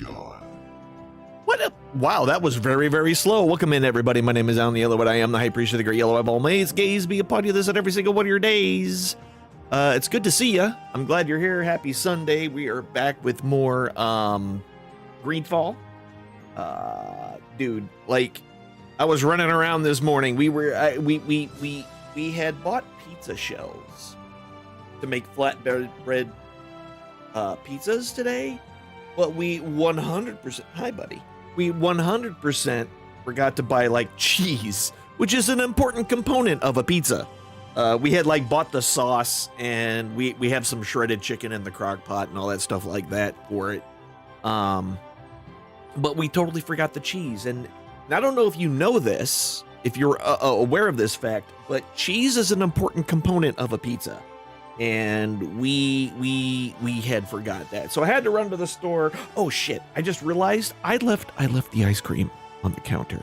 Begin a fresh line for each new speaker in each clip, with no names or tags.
God.
What a, wow, that was very, very slow. Welcome in, everybody. My name is Alynn the Yellow, but I am the High Priest of the Great Yellow Eyeball Maze. Gaze be upon you this at every single one of your days. It's good to see ya. I'm glad you're here. Happy Sunday. We are back with more Greedfall. Dude, like, I was running around this morning. We had bought pizza shells to make flatbread pizzas today, but we 100%, hi buddy, we 100% forgot to buy like cheese, which is an important component of a pizza. We had like bought the sauce, and we have some shredded chicken in the crock pot and all that stuff like that for it. But we totally forgot the cheese, and I don't know if you know this, if you're aware of this fact, but cheese is an important component of a pizza, and we had forgot that. So I had to run to the store. Oh shit! I just realized I left the ice cream on the counter.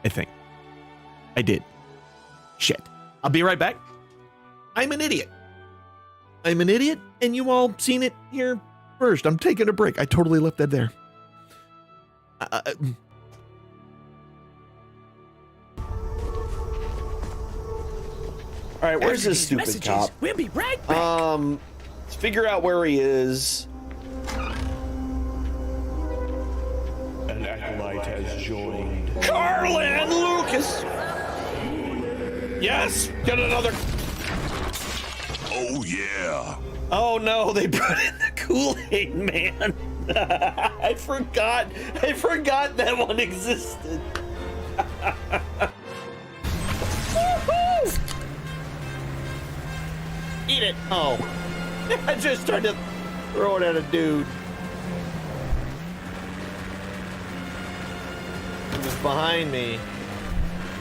I think I did. Shit! I'll be right back. I'm an idiot. I'm an idiot, and you all seen it here first. I'm taking a break. I totally left that there. All right, where's this stupid cop?
We'll be right back.
Let's figure out where he is.
An acolyte has joined.
Carlin Lucas. Yes, get another.
Oh yeah.
Oh no, they brought in the Kool-Aid man. I forgot that one existed. Woohoo! Eat it. Oh, I just tried to throw it at a dude. He was behind me,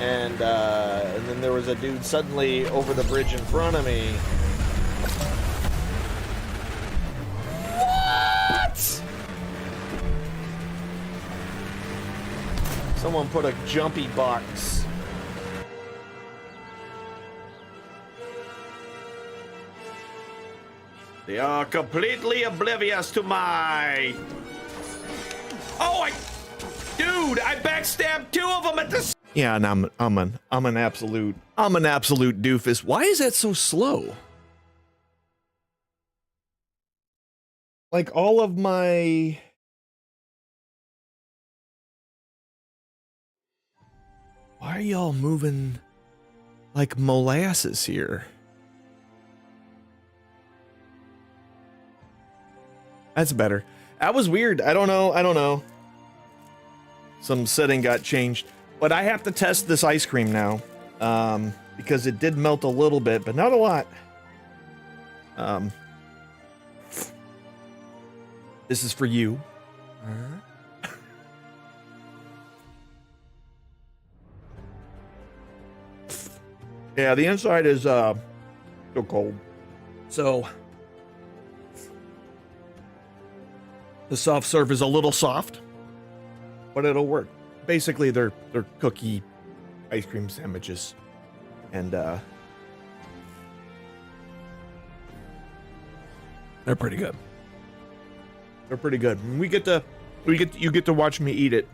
and then there was a dude suddenly over the bridge in front of me. What? Someone put a jumpy box. They are completely oblivious to my... Oh, dude, I backstabbed two of them at the... Yeah, and I'm an absolute doofus. Why is that so slow? Like all of my... Why are y'all moving like molasses here? That's better. That was weird. I don't know. Some setting got changed. But I have to test this ice cream now. Because it did melt a little bit, but not a lot. This is for you. Yeah, the inside is still cold. So the soft serve is a little soft, but it'll work. Basically, they're cookie ice cream sandwiches, and they're pretty good. They're pretty good. You get to watch me eat it.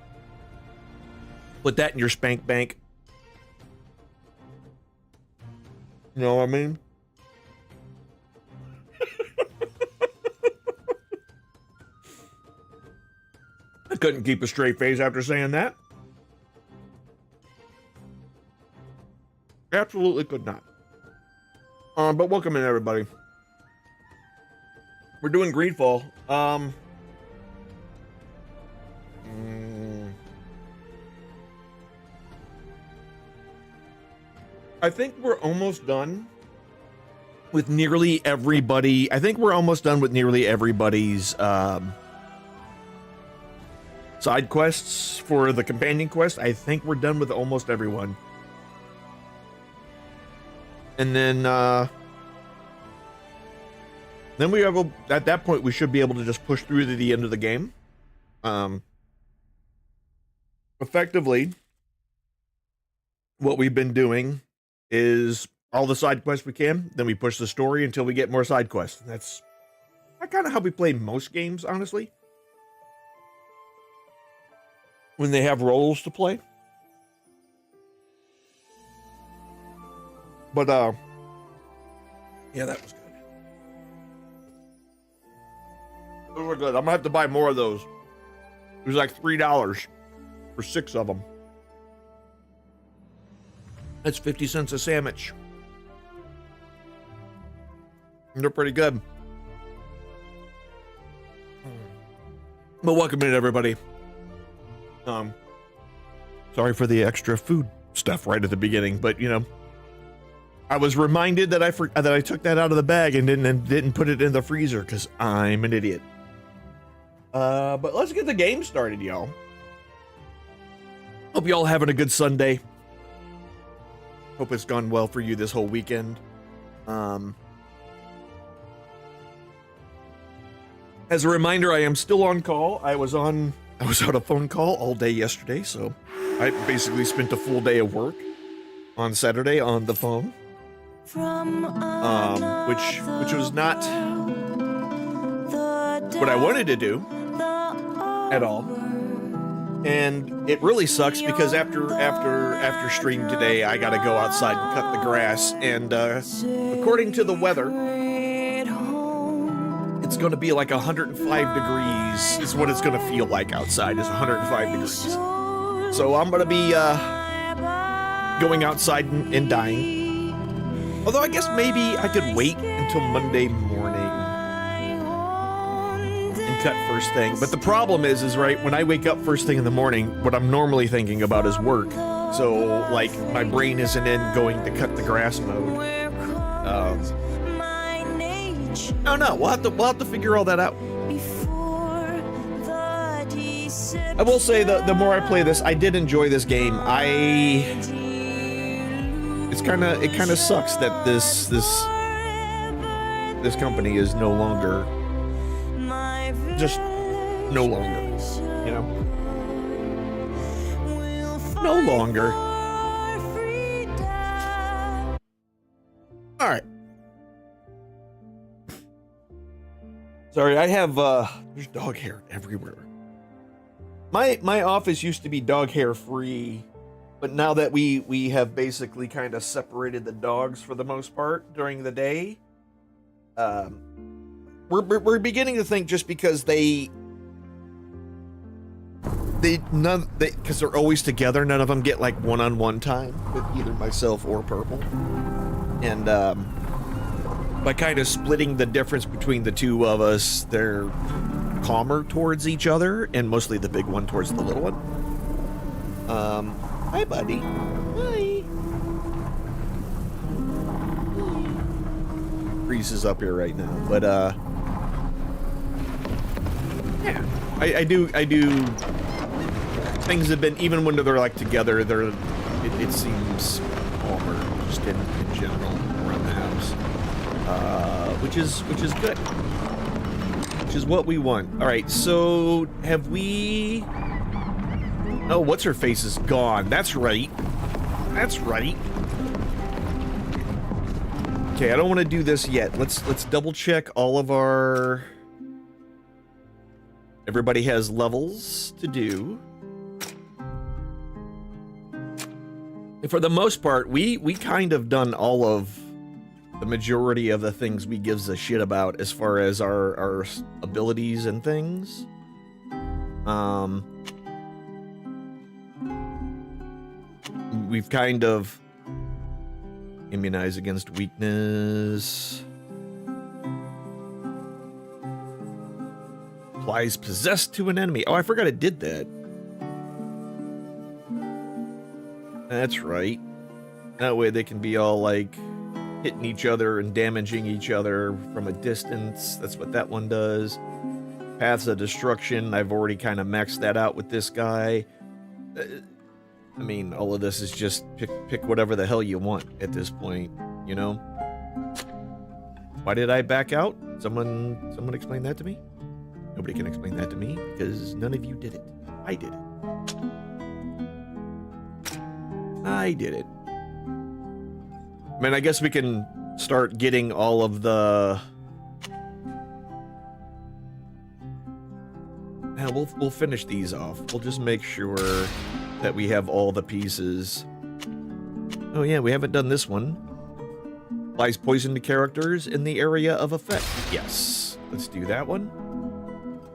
Put that in your spank bank. You know what I mean? I couldn't keep a straight face after saying that. Absolutely could not. But welcome in, everybody. We're doing Greedfall. I think we're almost done with nearly everybody. I think we're almost done with nearly everybody's side quests for the companion quest. I think we're done with almost everyone. And then we have at that point we should be able to just push through to the end of the game. Effectively, what we've been doing is all the side quests we can, then we push the story until we get more side quests. That's kind of how we play most games, honestly. When they have roles to play. But, yeah, that was good. Those were good. I'm gonna have to buy more of those. It was like $3 for 6 of them. That's 50 cents a sandwich. And they're pretty good. But welcome in, everybody. Sorry for the extra food stuff right at the beginning, but you know, I was reminded that I took that out of the bag and didn't put it in the freezer because I'm an idiot. But let's get the game started, y'all. Hope y'all having a good Sunday. Hope it's gone well for you this whole weekend. As a reminder, I am still on call. I was on a phone call all day yesterday, so I basically spent a full day of work on Saturday on the phone. Which was not what I wanted to do at all. And it really sucks because after stream today, I gotta go outside and cut the grass. And according to the weather, it's gonna be like 105 degrees is what it's gonna feel like outside, is 105 degrees. So I'm gonna be going outside and dying. Although I guess maybe I could wait until Monday morning and cut first thing. But the problem is right, when I wake up first thing in the morning, what I'm normally thinking about is work. So, like, my brain isn't in going to cut the grass mode. Oh no, we'll have to figure all that out. I will say the more I play this, I did enjoy this game. It kind of sucks that this company is no longer, you know, no longer. All right. Sorry, I have there's dog hair everywhere. My office used to be dog hair free. But now that we have basically kind of separated the dogs for the most part during the day, we're beginning to think just because because they're always together, none of them get like one-on-one time with either myself or Purple. And by kind of splitting the difference between the two of us, they're calmer towards each other, and mostly the big one towards the little one. Hi, buddy. Hi. Reese is up here right now, but yeah, I do. Things have been, even when they're like together, it seems calmer just in general around the house, which is good, which is what we want. All right, so have we? Oh, what's her face is gone. That's right. That's right. Okay, I don't want to do this yet. Let's double check all of our. Everybody has levels to do. And for the most part, we kind of done all of the majority of the things we gives a shit about as far as our abilities and things. We've kind of immunized against weakness. Applies possessed to an enemy. Oh, I forgot it did that. That's right. That way they can be all like hitting each other and damaging each other from a distance. That's what that one does. Paths of Destruction. I've already kind of maxed that out with this guy. I mean, all of this is just pick whatever the hell you want at this point, you know? Why did I back out? Someone explain that to me? Nobody can explain that to me because none of you did it. I did it. I did it. I mean, I guess we can start getting all of the we'll finish these off. We'll just make sure that we have all the pieces. Oh yeah, we haven't done this one. Applies poison to characters in the area of effect. Yes, let's do that one.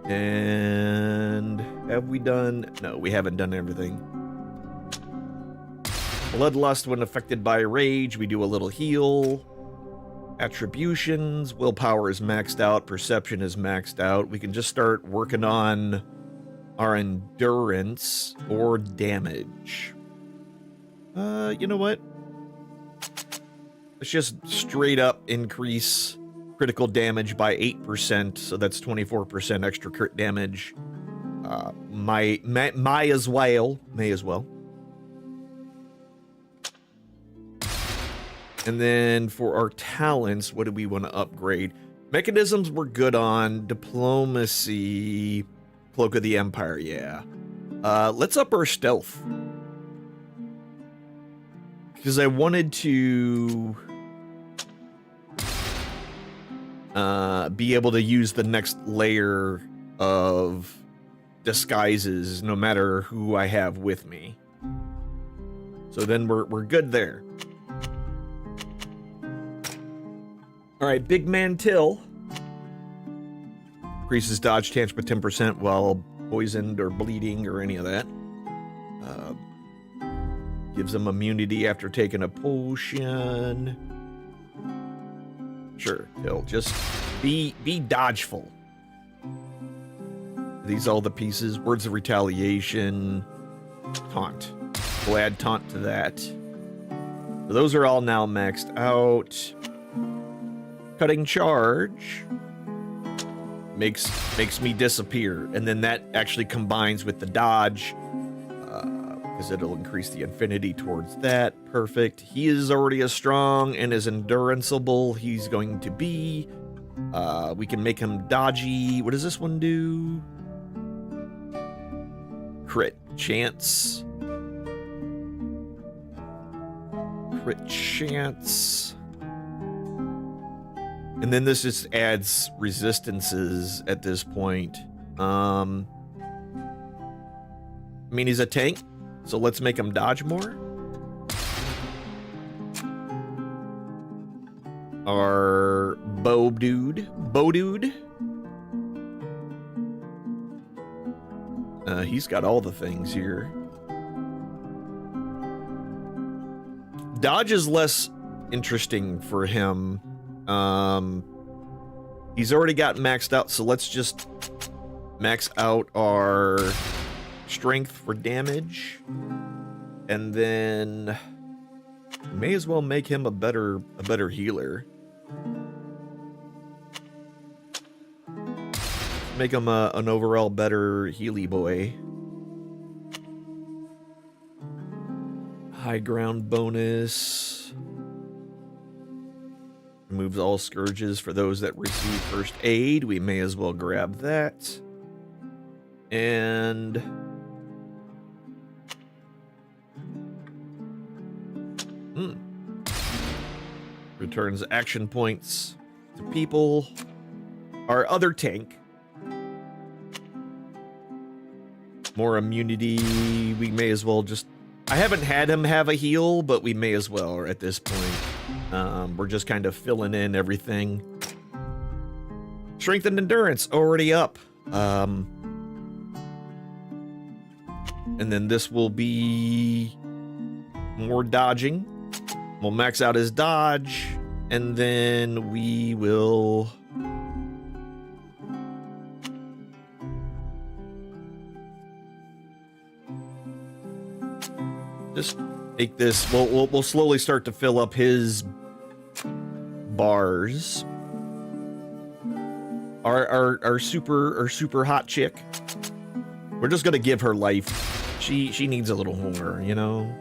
And have we done? No, we haven't done everything. Bloodlust, when affected by rage, we do a little heal. Attributions, willpower is maxed out, perception is maxed out. We can just start working on our endurance or damage. You know what? Let's just straight up increase critical damage by 8%, so that's 24% extra crit damage. May as well. And then for our talents, what do we want to upgrade? Mechanisms we're good on. Diplomacy, Cloak of the Empire, yeah. Let's up our stealth. Because I wanted to be able to use the next layer of disguises no matter who I have with me. So then we're good there. All right, Big Man Till. Increases dodge chance by 10% while poisoned or bleeding or any of that. Gives him immunity after taking a potion. Sure, Till. Just be dodgeful. Are these all the pieces? Words of retaliation. Taunt. We'll add taunt to that. So those are all now maxed out. Cutting charge makes me disappear, and then that actually combines with the dodge because it'll increase the infinity towards that. Perfect. He is already as strong and as enduranceable he's going to be. We can make him dodgy. What does this one do? Crit chance. Crit chance. And then this just adds resistances at this point. I mean, he's a tank, so let's make him dodge more. Our bow dude. He's got all the things here. Dodge is less interesting for him. He's already got maxed out, so let's just max out our strength for damage, and then may as well make him a better healer. Make him an overall better healy boy. High ground bonus. Removes all scourges for those that receive first aid. We may as well grab that. And returns action points to people. Our other tank. More immunity. We may as well just... I haven't had him have a heal, but we may as well at this point. We're just kind of filling in everything. Strength and endurance already up. And then this will be more dodging. We'll max out his dodge, and then we will just make this. We'll slowly start to fill up his bars. Our super hot chick. We're just gonna give her life. She needs a little more, you know.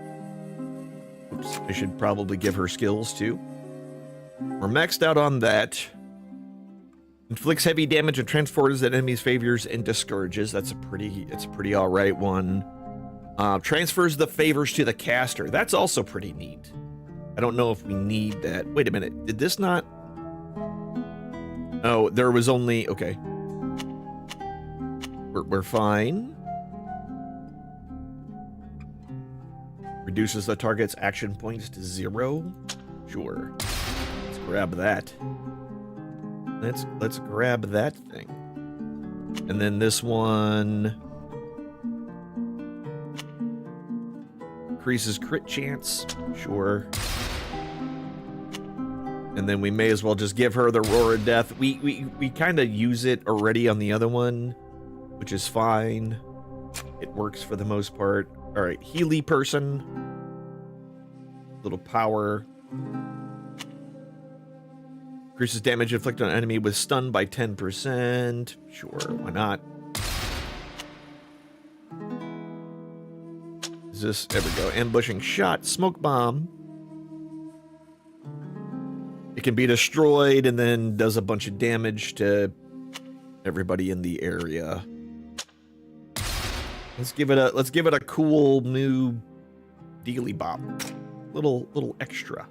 Oops, I should probably give her skills too. We're maxed out on that. Inflicts heavy damage and transforms that enemy's favors into scourges. It's a pretty all right one. Transfers the favors to the caster. That's also pretty neat. I don't know if we need that. Wait a minute. Did this not? Oh, there was only... Okay. We're fine. Reduces the target's action points to 0. Sure. Let's grab that. Let's grab that thing. And then this one increases crit chance. Sure. And then we may as well just give her the Roar of Death. We kind of use it already on the other one, which is fine. It works for the most part. All right, Healy person. Little power. Increases damage inflicted on an enemy with stun by 10%. Sure, why not? Is this, there we go. Ambushing shot, smoke bomb. It can be destroyed and then does a bunch of damage to everybody in the area. Let's give it a cool new dealy bop. Little extra.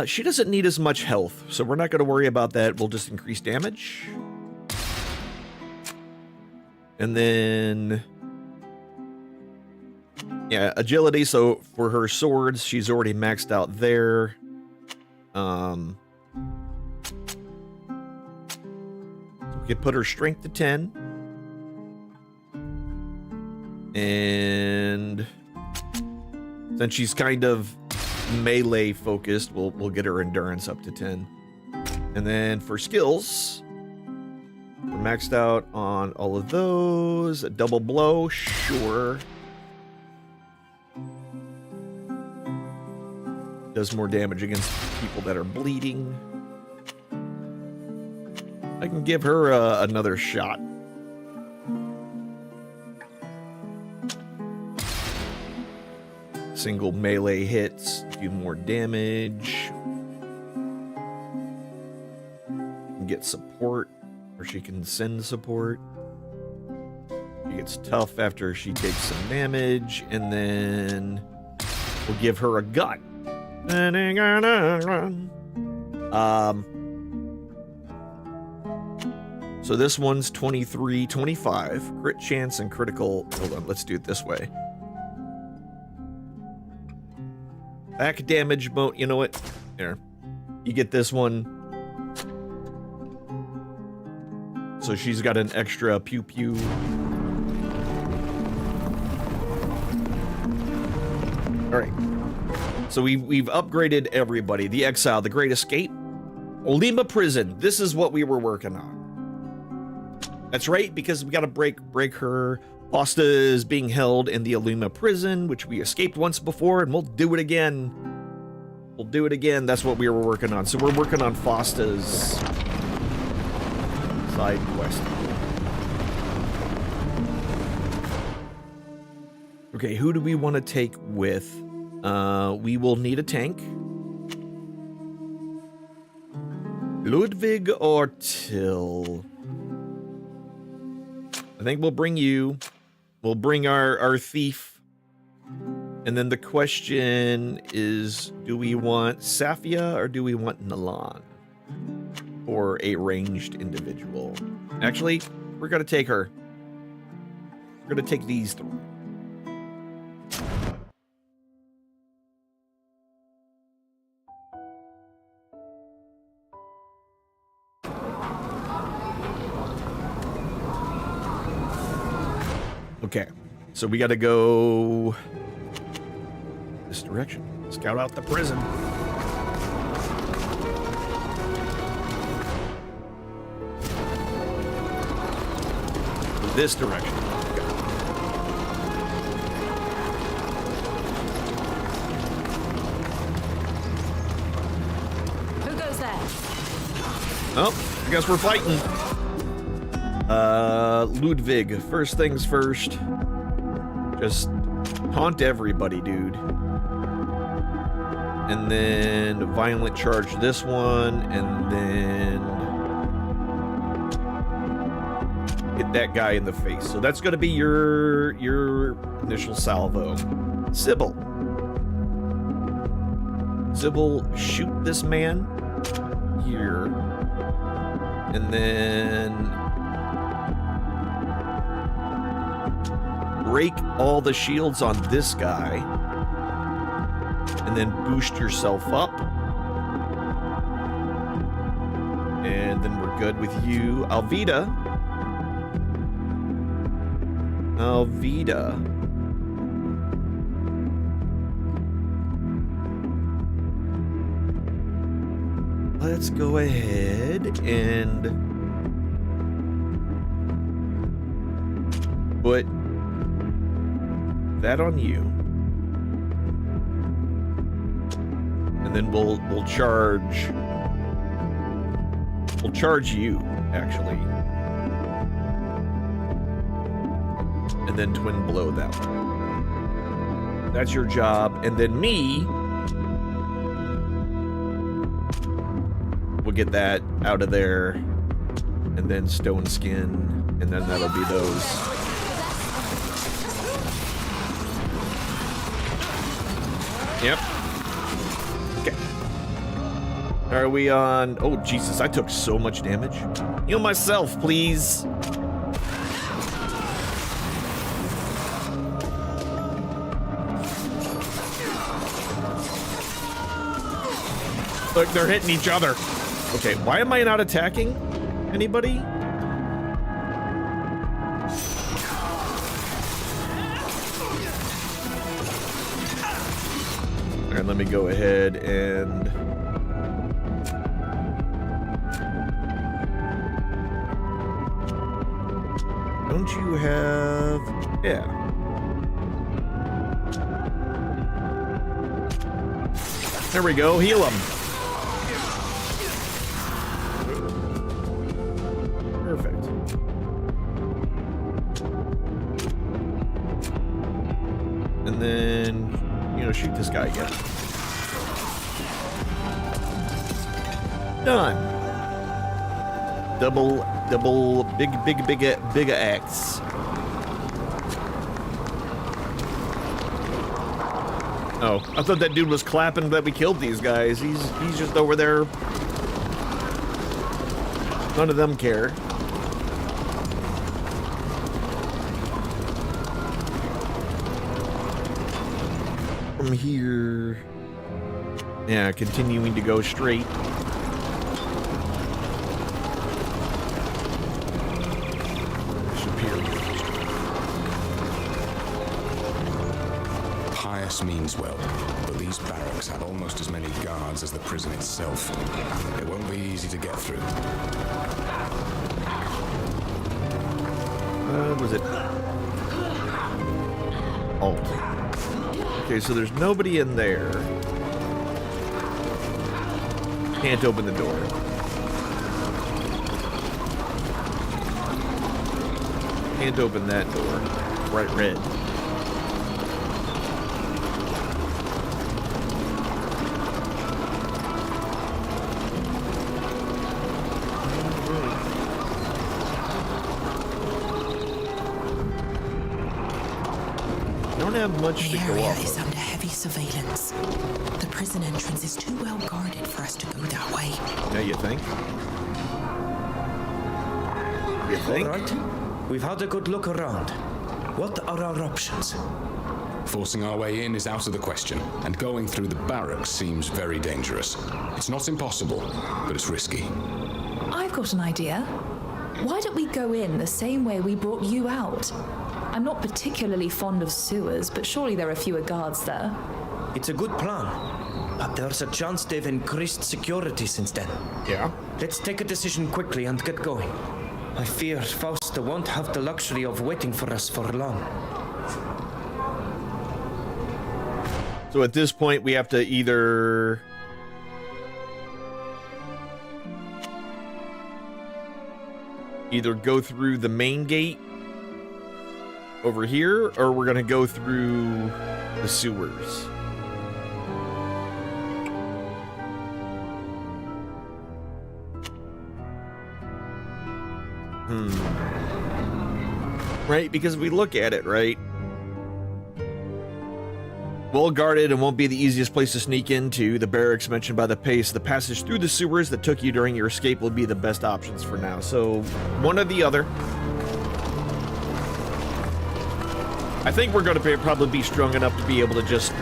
She doesn't need as much health, so we're not going to worry about that. We'll just increase damage. And then yeah, agility, so for her swords, she's already maxed out there. So we could put her strength to 10. And since she's kind of melee focused, we'll get her endurance up to 10. And then for skills, we're maxed out on all of those. A double blow, sure. Does more damage against people that are bleeding. I can give her another shot. Single melee hits do more damage. Can get support, or she can send support. She gets tough after she takes some damage, and then we'll give her a gun. So this one's 23, 25. Crit chance and critical. Hold on, let's do it this way. Back damage mode. You know what? There. You get this one. So she's got an extra pew pew. Alright. So we've upgraded everybody. The Exile, the Great Escape. Olima Prison. This is what we were working on. That's right, because we gotta break her. Pasta is being held in the Olima Prison, which we escaped once before, and we'll do it again. We'll do it again. That's what we were working on. So we're working on Fosta's side quest. Okay, who do we want to take with? We will need a tank. Ludwig or Till? I think we'll bring you. We'll bring our thief. And then the question is, do we want Safia or do we want Nalan? Or a ranged individual? Actually, we're going to take her. We're going to take these three. Okay, so we got to go this direction. Scout out the prison. This direction. Okay.
Who goes there?
Oh, I guess we're fighting. Ludwig, first things first. Just taunt everybody, dude. And then violent charge this one, and then hit that guy in the face. So that's going to be your initial salvo. Sybil, shoot this man. here. And then break all the shields on this guy. And then boost yourself up. And then we're good with you. Alvida. Let's go ahead and put that on you. And then we'll charge you, actually. And then twin blow that one. That's your job. And then me, we'll get that out of there. And then stone skin. And then that'll be those. Yep. Okay. Are we on? Oh, Jesus, I took so much damage. Heal myself, please. Look, they're hitting each other. Okay, why am I not attacking anybody? All right, let me go ahead and don't you have, yeah. There we go, heal him. Perfect. And then, you know, shoot this guy again. Done. Double, big axe. Oh, I thought that dude was clapping that we killed these guys. He's just over there. None of them care. From here, yeah, continuing to go straight.
Means well, but these barracks have almost as many guards as the prison itself. It won't be easy to get through.
Was it Alt? Okay, so there's nobody in there. Can't open the door. Can't open that door. Bright red. Have much to go off.
The area is under heavy surveillance. The prison entrance is too well guarded for us to go that way.
Yeah, you think? You think?
All right. We've had a good look around. What are our options?
Forcing our way in is out of the question, and going through the barracks seems very dangerous. It's not impossible, but it's risky.
I've got an idea. Why don't we go in the same way we brought you out? I'm not particularly fond of sewers, but surely there are fewer guards there.
It's a good plan, but there's a chance they've increased security since then.
Yeah.
Let's take a decision quickly and get going. I fear Fausta won't have the luxury of waiting for us for long.
So at this point, we have to either go through the main gate over here, or we're gonna go through the sewers. Right, because we look at it, right? Well guarded and won't be the easiest place to sneak into. The barracks mentioned by the pace. The passage through the sewers that took you during your escape will be the best options for now. So, one or the other. I think we're going to probably be strong enough to be able to just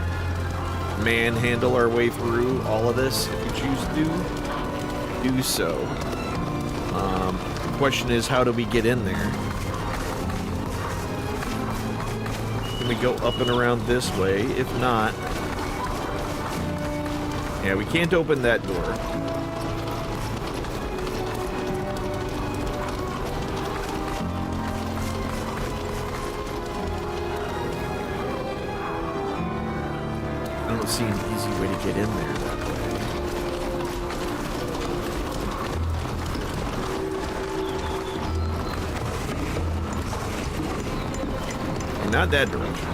manhandle our way through all of this if we choose to do so. The question is, how do we get in there? Can we go up and around this way? If not... Yeah, we can't open that door. I don't see an easy way to get in there that way. Not that direction.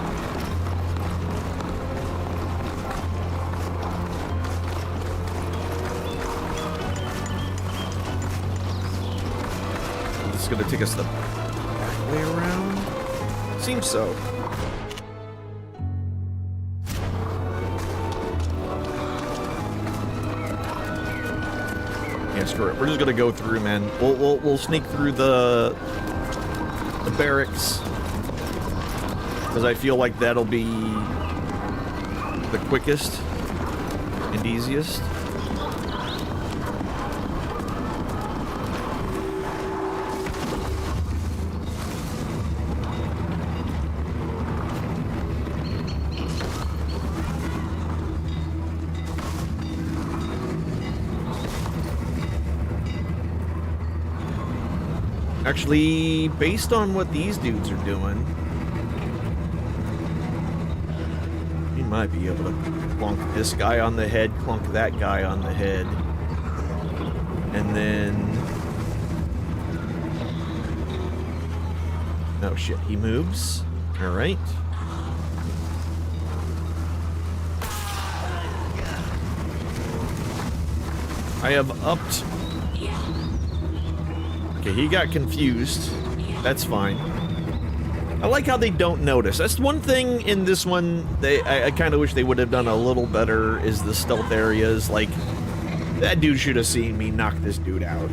This is going to take us the back way around? Seems so. Yeah, screw it. We're just going to go through, man. We'll sneak through the barracks. Because I feel like that'll be the quickest and easiest. Actually, based on what these dudes are doing, might be able to clunk this guy on the head, clunk that guy on the head, and then... Oh shit, he moves. Alright. I have upped... Okay, he got confused. That's fine. I like how they don't notice. That's one thing in this one I kind of wish they would have done a little better, is the stealth areas. Like, that dude should have seen me knock this dude out.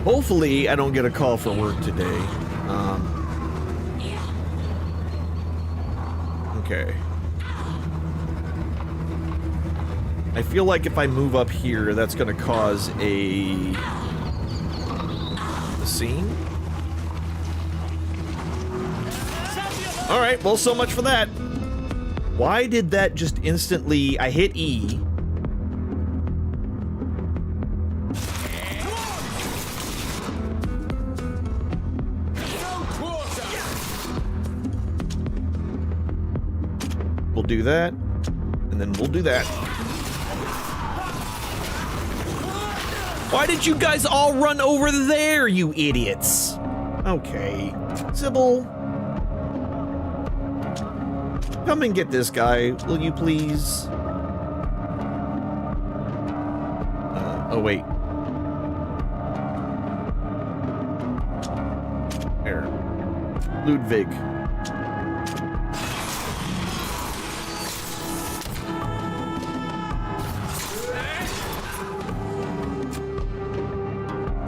Hopefully, I don't get a call for work today. Okay. I feel like if I move up here, that's going to cause a... scene. Alright, well, so much for that. Why did that just instantly... I hit E. We'll do that. And then we'll do that. Why did you guys all run over there, you idiots? Okay. Sybil. Come and get this guy, will you please? Oh, wait. There. Ludwig.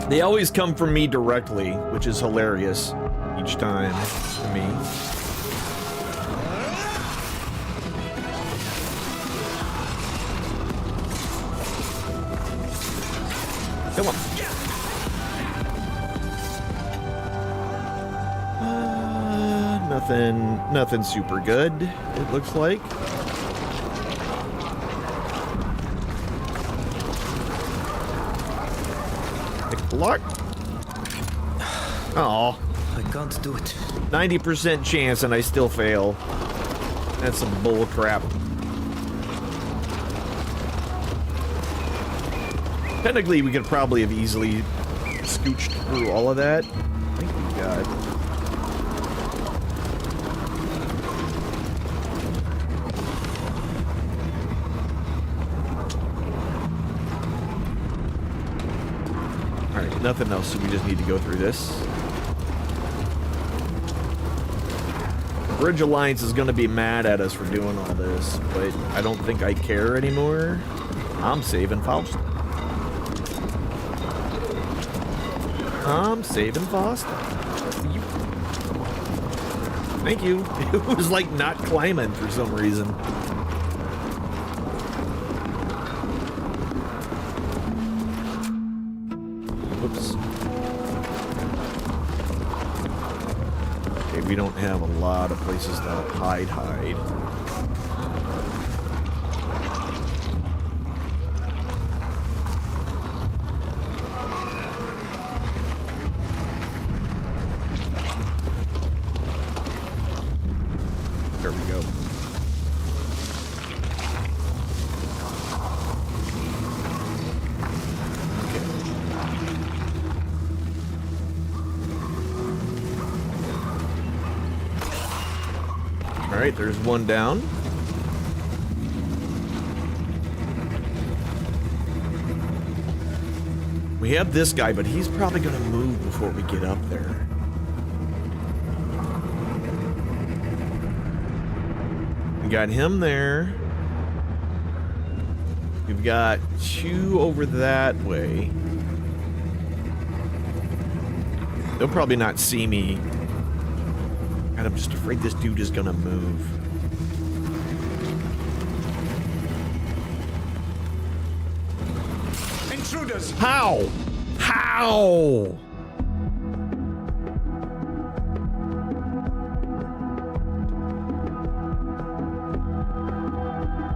They always come from me directly, which is hilarious each time to me. Come on. Nothing super good, it looks like. Luck. Oh,
I can't do it.
90% chance and I still fail. That's some bull crap. Technically, we could probably have easily scooched through all of that. Thank you, God. Alright, nothing else, so we just need to go through this. Bridge Alliance is gonna be mad at us for doing all this, but I don't think I care anymore. I'm saving Faust. I'm saving Faust. Thank you. It was like not climbing for some reason. Whoops. Okay, we don't have a lot of places to hide. There we go. All right, there's one down. We have this guy, but he's probably gonna move before we get up there. We got him there. We've got two over that way. They'll probably not see me. God, I'm just afraid this dude is gonna move.
Intruders!
How? How?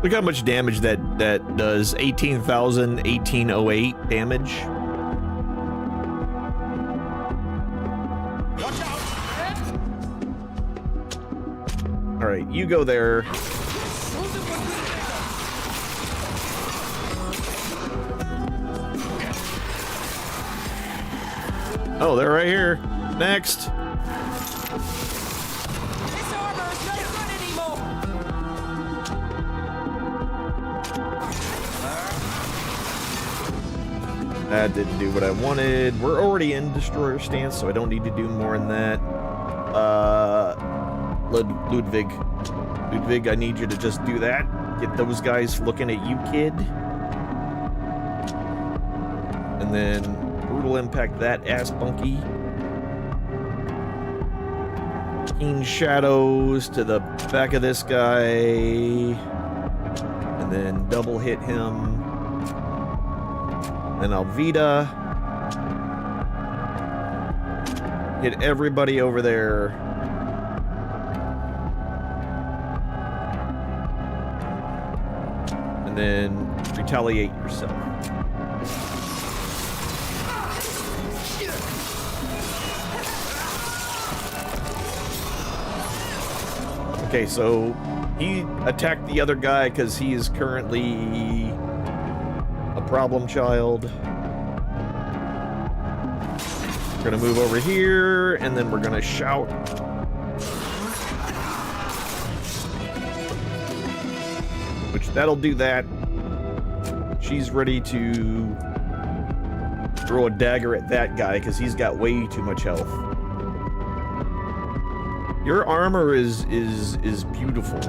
Look how much damage that does. 18,808 damage.
Watch out!
All right, you go there. Oh, they're right here. Next.
This armor is no good anymore.
That didn't do what I wanted. We're already in destroyer stance, so I don't need to do more than that. Ludwig, I need you to just do that. Get those guys looking at you, kid. And then brutal impact that ass bunky. Keen shadows to the back of this guy. And then double hit him. Then Alvita. Hit everybody over there. And then retaliate yourself. Okay, so he attacked the other guy because he is currently a problem child. We're gonna move over here, and then we're gonna shout. Which that'll do that. She's ready to throw a dagger at that guy because he's got way too much health. Your armor is beautiful.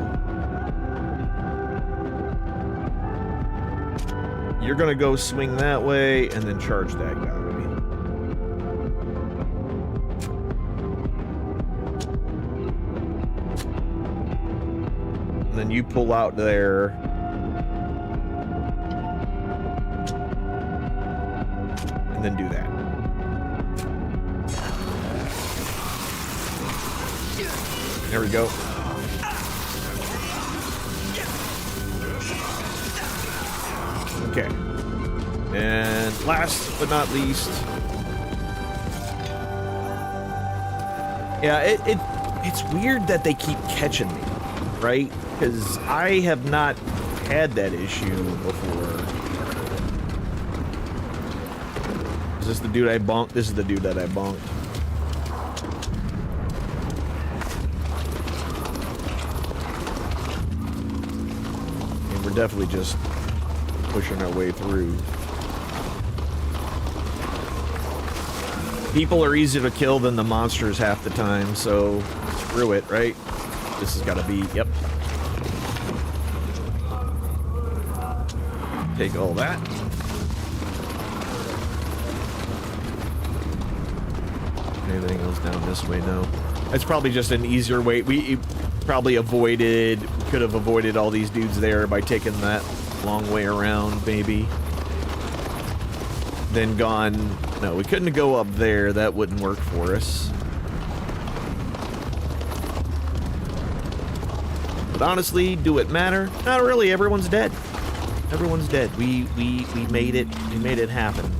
You're gonna go swing that way and then charge that guy. And then you pull out there. And then do that. There we go. Okay. And last but not least. Yeah, it's weird that they keep catching me, right? Because I have not had that issue before. Is this the dude I bonked? This is the dude that I bonked. Definitely just pushing our way through. People are easier to kill than the monsters half the time, so screw it, right? This has got to be, yep. Take all that. Anything else down this way? No. It's probably just an easier way. We probably could have avoided all these dudes there by taking that long way around, maybe. Then gone. No, we couldn't go up there. That wouldn't work for us. But honestly, do it matter? Not really. Everyone's dead. Everyone's dead. We made it. We made it happen.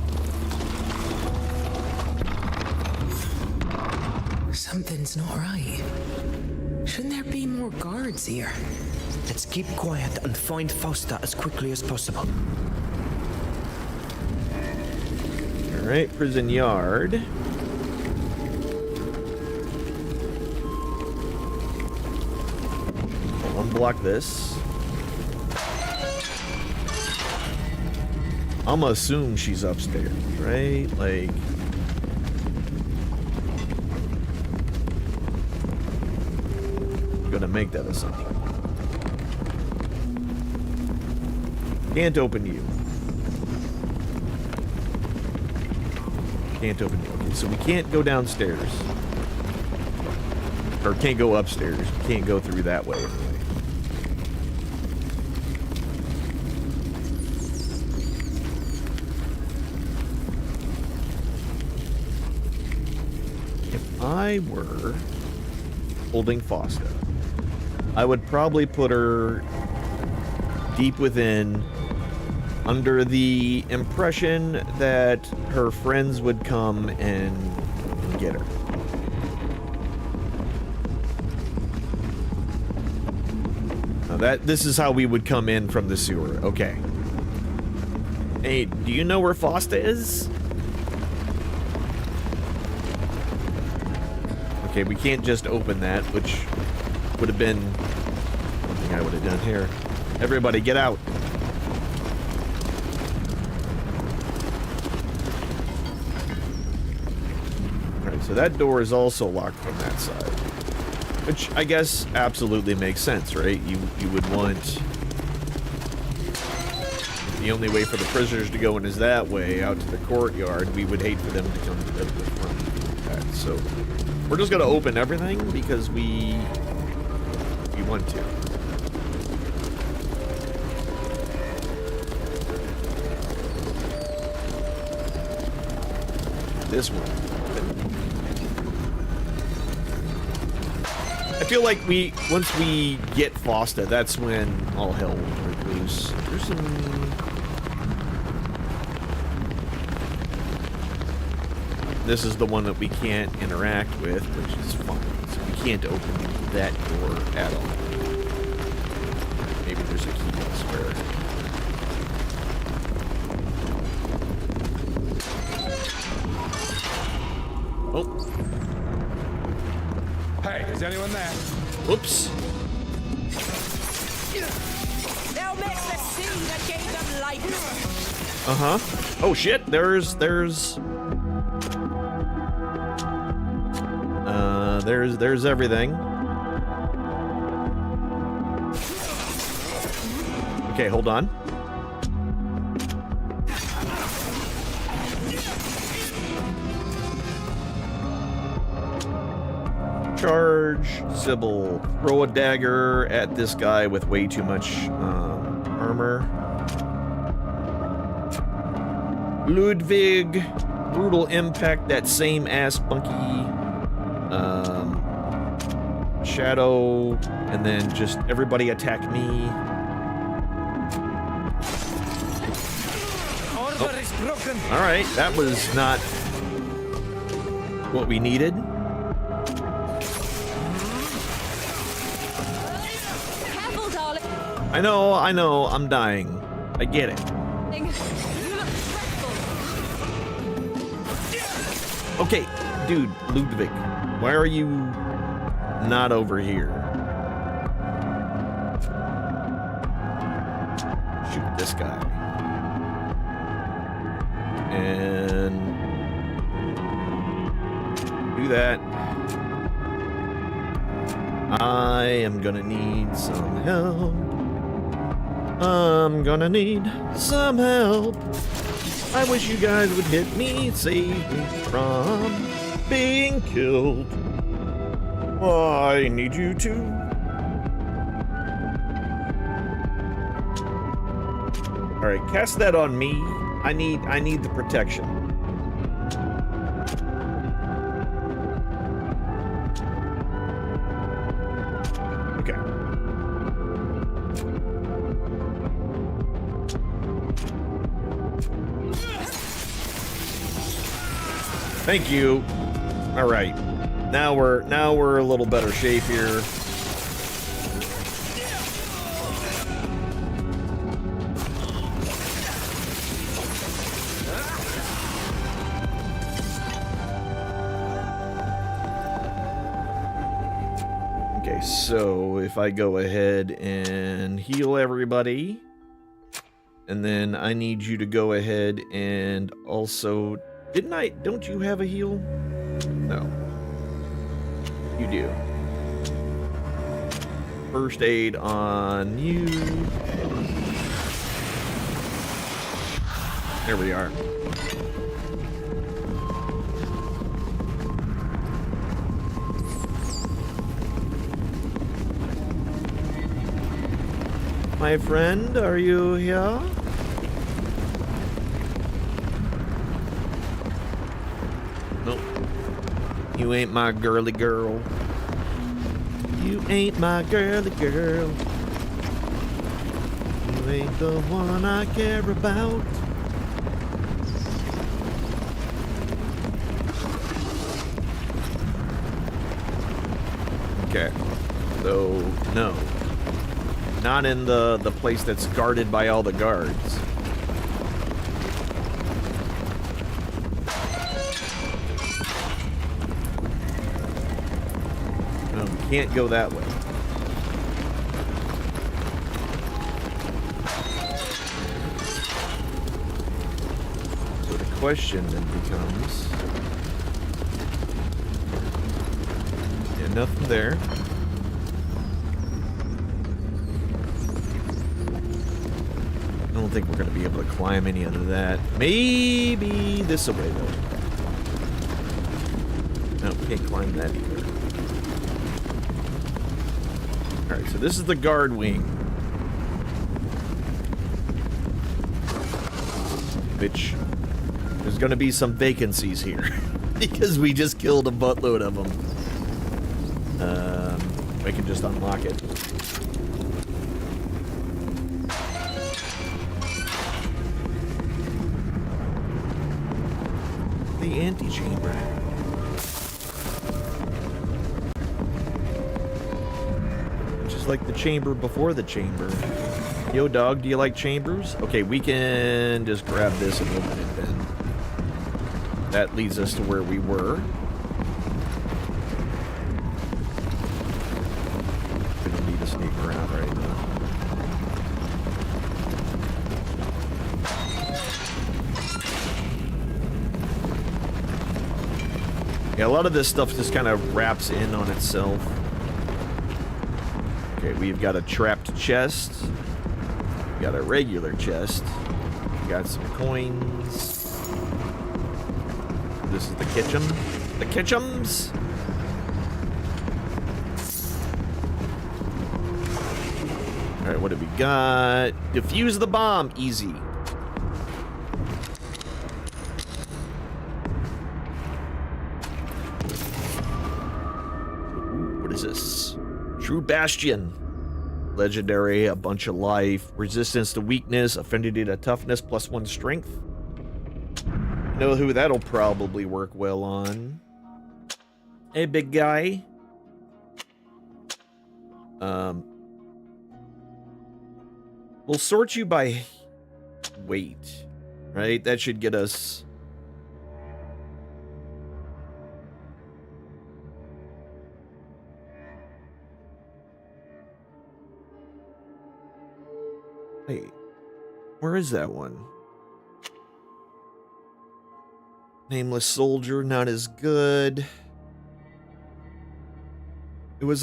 Something's not right. Shouldn't there be more guards here?
Let's keep quiet and find Fausta as quickly as possible.
All right, prison yard. I'll unblock this. I'm gonna assume she's upstairs, right? Like. Gonna make that assumption. Can't open you. Can't open you. Okay, so we can't go downstairs. Or can't go upstairs. We can't go through that way anyway. If I were holding Fausta, I would probably put her deep within, under the impression that her friends would come and get her. Now this is how we would come in from the sewer. Okay. Hey, do you know where Fausta is? Okay, we can't just open that, which would have been one thing I would have done here. Everybody get out. Alright, so that door is also locked from that side. Which I guess absolutely makes sense, right? You would want... If the only way for the prisoners to go in is that way, out to the courtyard, we would hate for them to come to the front of that. So we're just gonna open everything because we want to. This one. I feel like once we get Fausta, that's when all hell will break loose. There's some... This is the one that we can't interact with, which is fine. So we can't open that door at all. Maybe there's a key elsewhere. Oh.
Hey, is anyone there?
Whoops.
They'll miss the sea that gave them life.
Uh-huh. Oh shit, there's everything. Okay, hold on. Charge, Sybil. Throw a dagger at this guy with way too much armor. Ludwig, brutal impact, that same ass bunky. Shadow, and then just everybody attack me.
Order is broken.
All right, that was not what we needed.
Careful, darling.
I know, I'm dying. I get it.
You look dreadful.
Okay, dude, Ludwig, why are you not over here? Shoot this guy. And do that. I am gonna need some help. I'm gonna need some help. I wish you guys would hit me, save me from being killed. I need you to. All right, cast that on me. I need the protection. Okay. Thank you. All right. Now we're a little better shape here. Okay, so if I go ahead and heal everybody, and then I need you to go ahead and also, don't you have a heal? No. You do. First aid on you. There we are. My friend, are you here? Nope. You ain't my girly girl. You ain't my girly girl. You ain't the one I care about. Okay. So, no. Not in the place that's guarded by all the guards. No, we can't go that way. So the question then becomes... Yeah, nothing there. I don't think we're going to be able to climb any of that. Maybe this way, though. No, we can't climb that either. Alright, so this is the guard wing. Which, there's going to be some vacancies here. Because we just killed a buttload of them. I can just unlock it. The antechamber. Just like the chamber before the chamber. Yo, dog, do you like chambers? Okay, we can just grab this and open it then. That leads us to where we were. We don't need to sneak around right now. Yeah, a lot of this stuff just kind of wraps in on itself. Okay, we've got a trapped chest. We got a regular chest. We got some coins. This is the kitchen. The kitchens! Alright, what do we got? Defuse the bomb. Easy. This True Bastion, legendary, a bunch of life, resistance to weakness, affinity to toughness, +1 strength. You know who that'll probably work well on? Hey, big guy. We'll sort you by weight, right? That should get us. Wait, where is that one? Nameless soldier, not as good. It was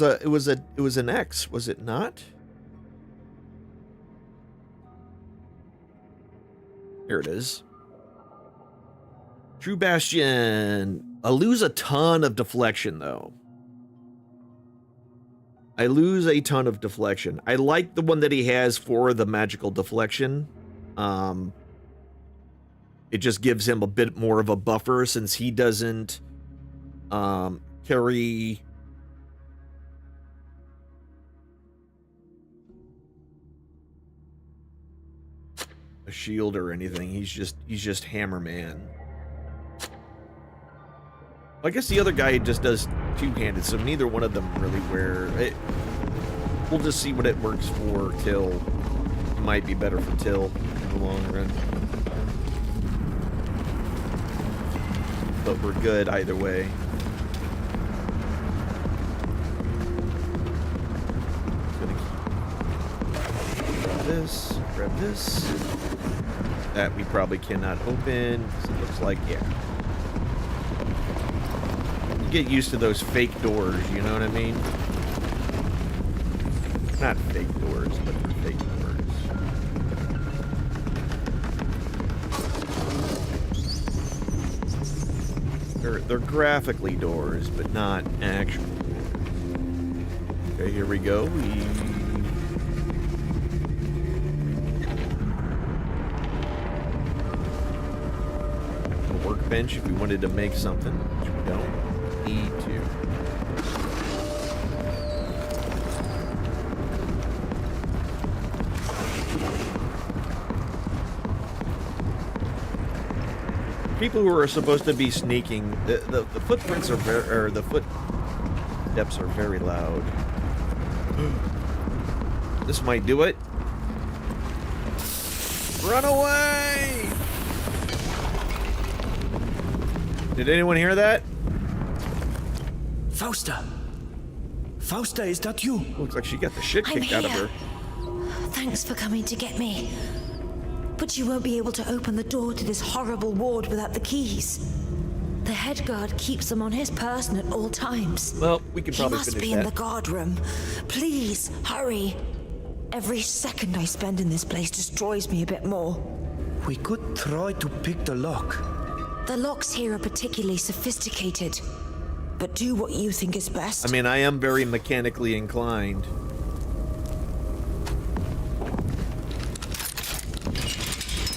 an X, was it not? Here it is. True Bastion. I lose a ton of deflection, though. I lose a ton of deflection. I like the one that he has for the magical deflection. It just gives him a bit more of a buffer since he doesn't carry a shield or anything. He's just Hammer Man. I guess the other guy just does two-handed, so neither one of them really wear it. We'll just see what it works for Till. It might be better for Till in the long run. But we're good either way. Grab this. That we probably cannot open, because it looks like, yeah. You get used to those fake doors, you know what I mean? Not fake doors, but they're fake doors. They're graphically doors, but not actual doors. Okay, here we go. Workbench if we wanted to make something, which we don't need to. People who are supposed to be sneaking, the footprints are very, or the footsteps are very loud. This might do it. Run away! Did anyone hear that?
Fausta! Fausta, is that you?
Looks like she got the shit kicked out of her.
Thanks for coming to get me. But you won't be able to open the door to this horrible ward without the keys. The head guard keeps them on his person at all times.
Well, we can probably
finish that. He must be in the guard room. Please, hurry. Every second I spend in this place destroys me a bit more.
We could try to pick the lock.
The locks here are particularly sophisticated, but do what you think is best.
I mean, I am very mechanically inclined.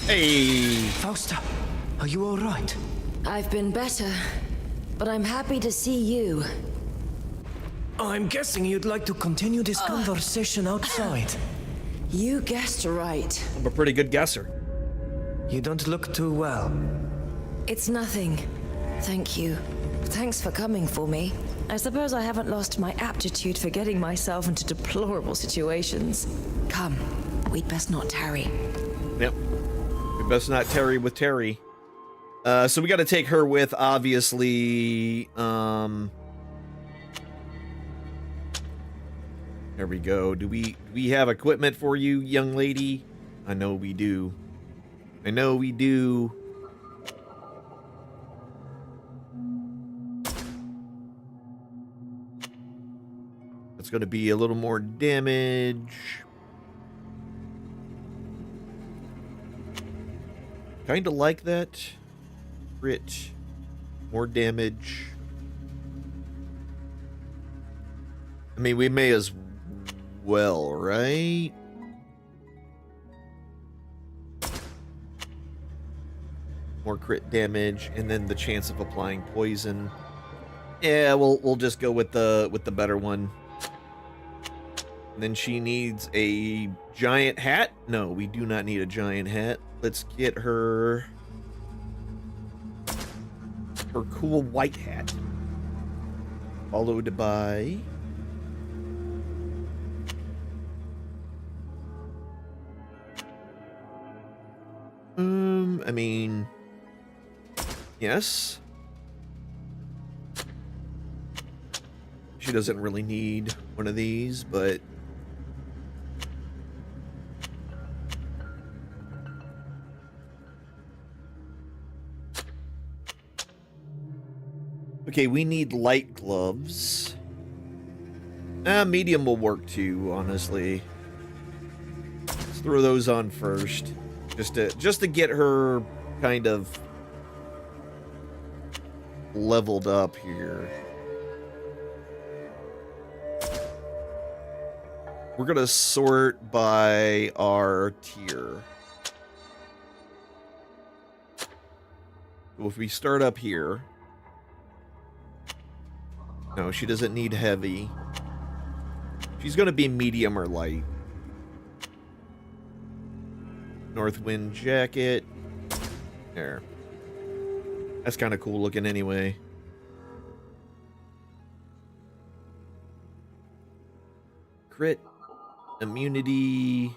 Hey!
Fausta, are you all right?
I've been better, but I'm happy to see you.
I'm guessing you'd like to continue this conversation outside.
You guessed right.
I'm a pretty good guesser.
You don't look too well.
It's nothing. Thank you. Thanks for coming for me. I suppose I haven't lost my aptitude for getting myself into deplorable situations. Come, we'd best not tarry.
Yep. We best not tarry with Terry. So we got to take her with, obviously. There we go. Do we have equipment for you, young lady? I know we do. I know we do. It's going to be a little more damage. Kind of like that. Crit. More damage. I mean, we may as well, right? More crit damage, and then the chance of applying poison. Yeah, we'll just go with the better one. And then she needs a giant hat. No, we do not need a giant hat. Let's get her cool white hat, followed by I mean, yes. She doesn't really need one of these, but okay, we need light gloves. Medium will work too, honestly. Let's throw those on first. Just to get her kind of leveled up here. We're gonna sort by our tier. So if we start up here. No, she doesn't need heavy. She's gonna be medium or light. Northwind jacket. There. That's kind of cool looking anyway. Crit. Immunity.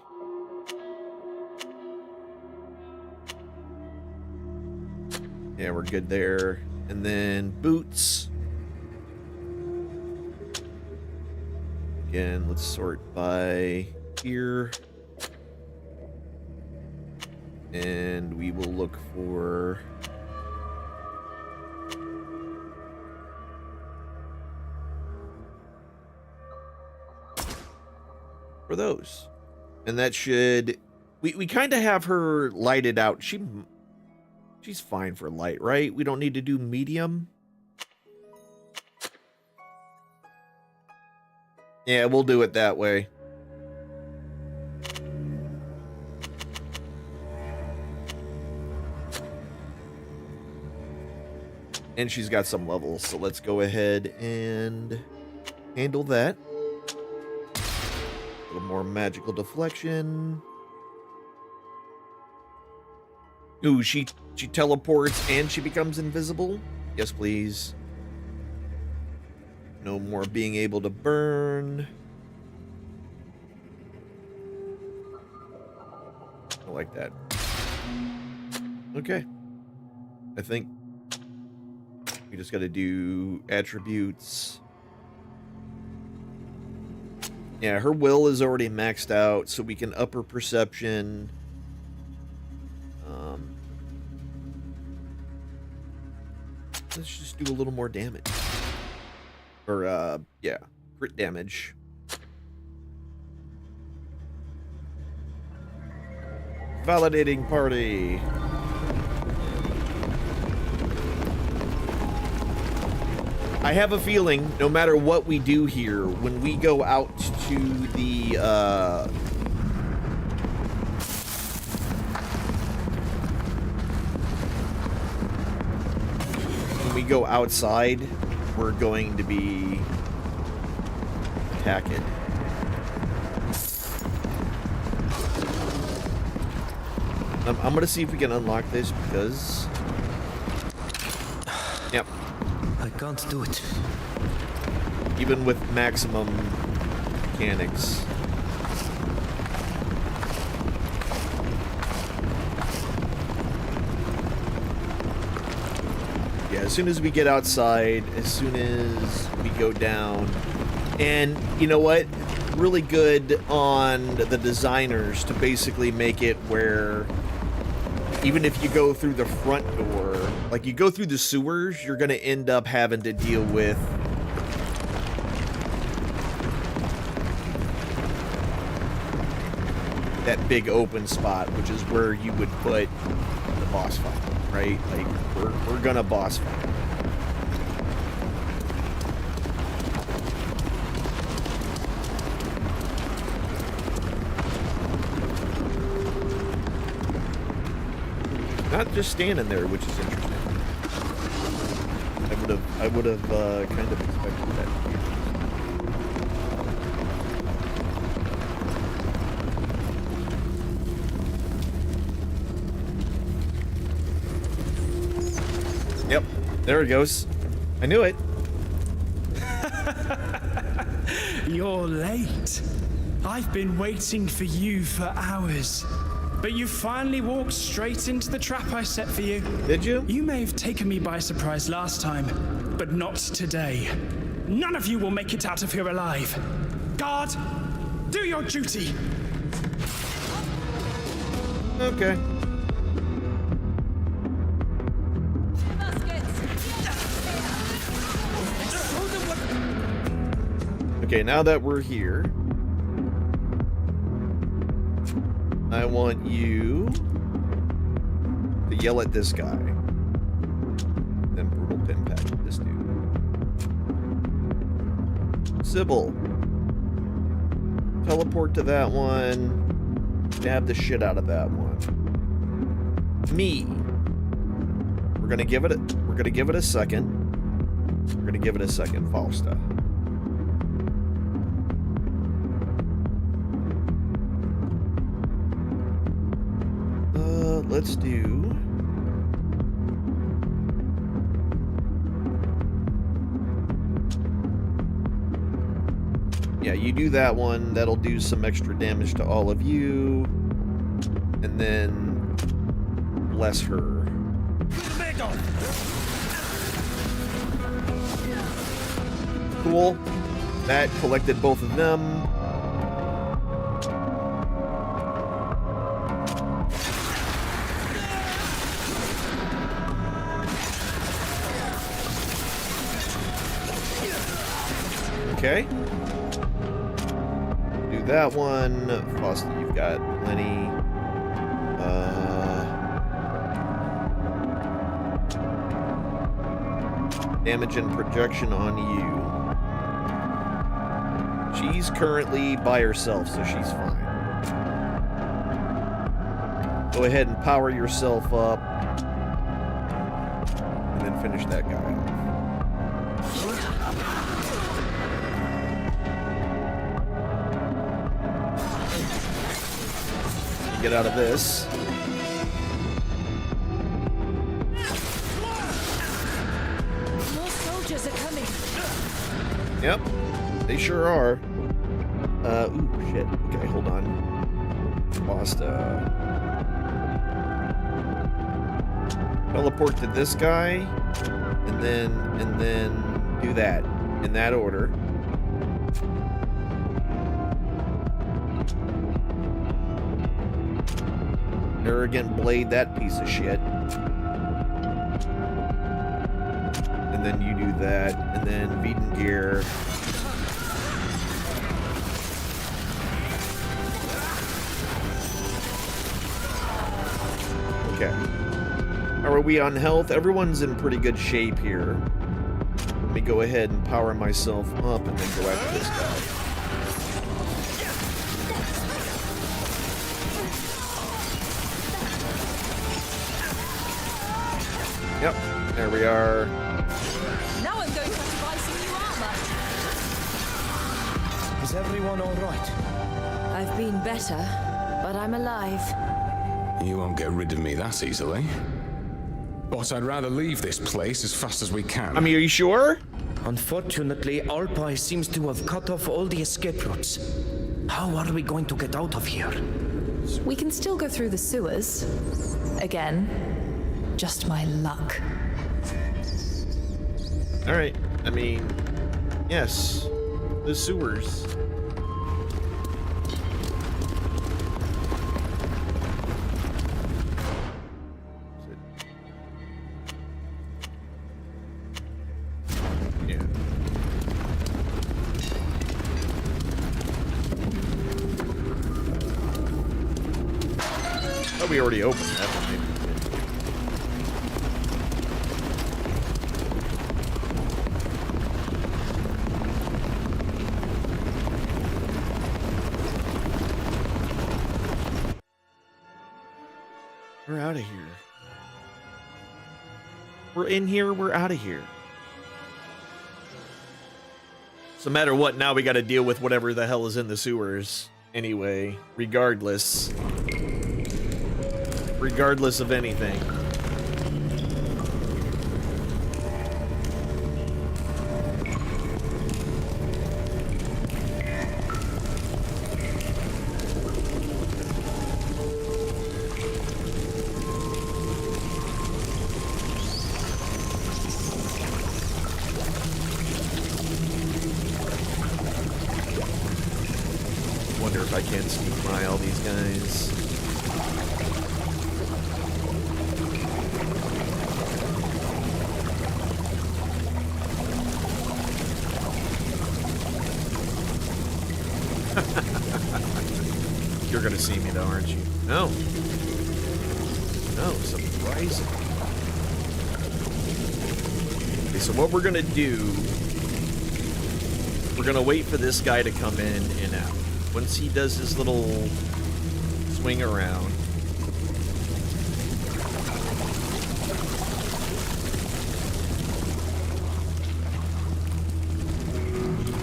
Yeah, we're good there. And then boots. Again, let's sort by here. And we will look for those. And that should we kind of have her lighted out. She's fine for light, right? We don't need to do medium. Yeah, we'll do it that way. And she's got some levels, so let's go ahead and handle that. A little more magical deflection. Ooh, she teleports and she becomes invisible? Yes, please. No more being able to burn. I like that. Okay. I think we just got to do attributes. Yeah, her will is already maxed out, so we can up her perception. Let's just do a little more damage. Or, yeah, crit damage. Validating party. I have a feeling, no matter what we do here, when we go out to the, when we go outside, we're going to be attacking. I'm going to see if we can unlock this because... Yep.
I can't do it.
Even with maximum mechanics. Yeah, as soon as we get outside, as soon as we go down, and you know what? Really good on the designers to basically make it where even if you go through the front door, like you go through the sewers, you're going to end up having to deal with that big open spot, which is where you would put the boss fight, right? Like, we're going to boss fight. Not just standing there, which is interesting. I would have kind of expected that. Yep, there it goes. I knew it.
You're late. I've been waiting for you for hours. But you finally walked straight into the trap I set for you.
Did you?
You may have taken me by surprise last time, but not today. None of you will make it out of here alive. Guard, do your duty.
Okay. Okay, now that we're here, I want you to yell at this guy. Then brutal pin pack with this dude. Sybil. Teleport to that one. Stab the shit out of that one. Me. We're gonna give it a second. We're gonna give it a second, Fausta. Let's do. Yeah, you do that one. That'll do some extra damage to all of you. And then bless her. Cool. That collected both of them. Okay. Do that one. Foster, you've got plenty. Damage and projection on you. She's currently by herself, so she's fine. Go ahead and power yourself up. And then finish that guy off. Get out of this.
More soldiers are coming.
Yep, they sure are. Ooh, shit. Okay, hold on. Lost, teleport to this guy, and then do that in that order. Arrogant blade, that piece of shit. And then you do that, and then Veden gear. Okay. Are we on health? Everyone's in pretty good shape here. Let me go ahead and power myself up and then go after this guy. Yep, there we are.
Now I'm going to have to buy some new armor.
Is everyone all right?
I've been better, but I'm alive.
You won't get rid of me that easily. But I'd rather leave this place as fast as we can.
I mean, are you sure?
Unfortunately, Alpi seems to have cut off all the escape routes. How are we going to get out of here?
We can still go through the sewers. Again. Just my luck.
All right. I mean, yes, the sewers. Yeah. Oh, we already opened that one. Maybe. We're out of here. We're in here, we're out of here. So no matter what, now we gotta deal with whatever the hell is in the sewers. Anyway, regardless. Regardless of anything. Wonder if I can sneak by all these guys. You're gonna see me though, aren't you? No. No, surprising. Okay, so what we're gonna do, we're gonna wait for this guy to come in and out. Once he does his little swing around.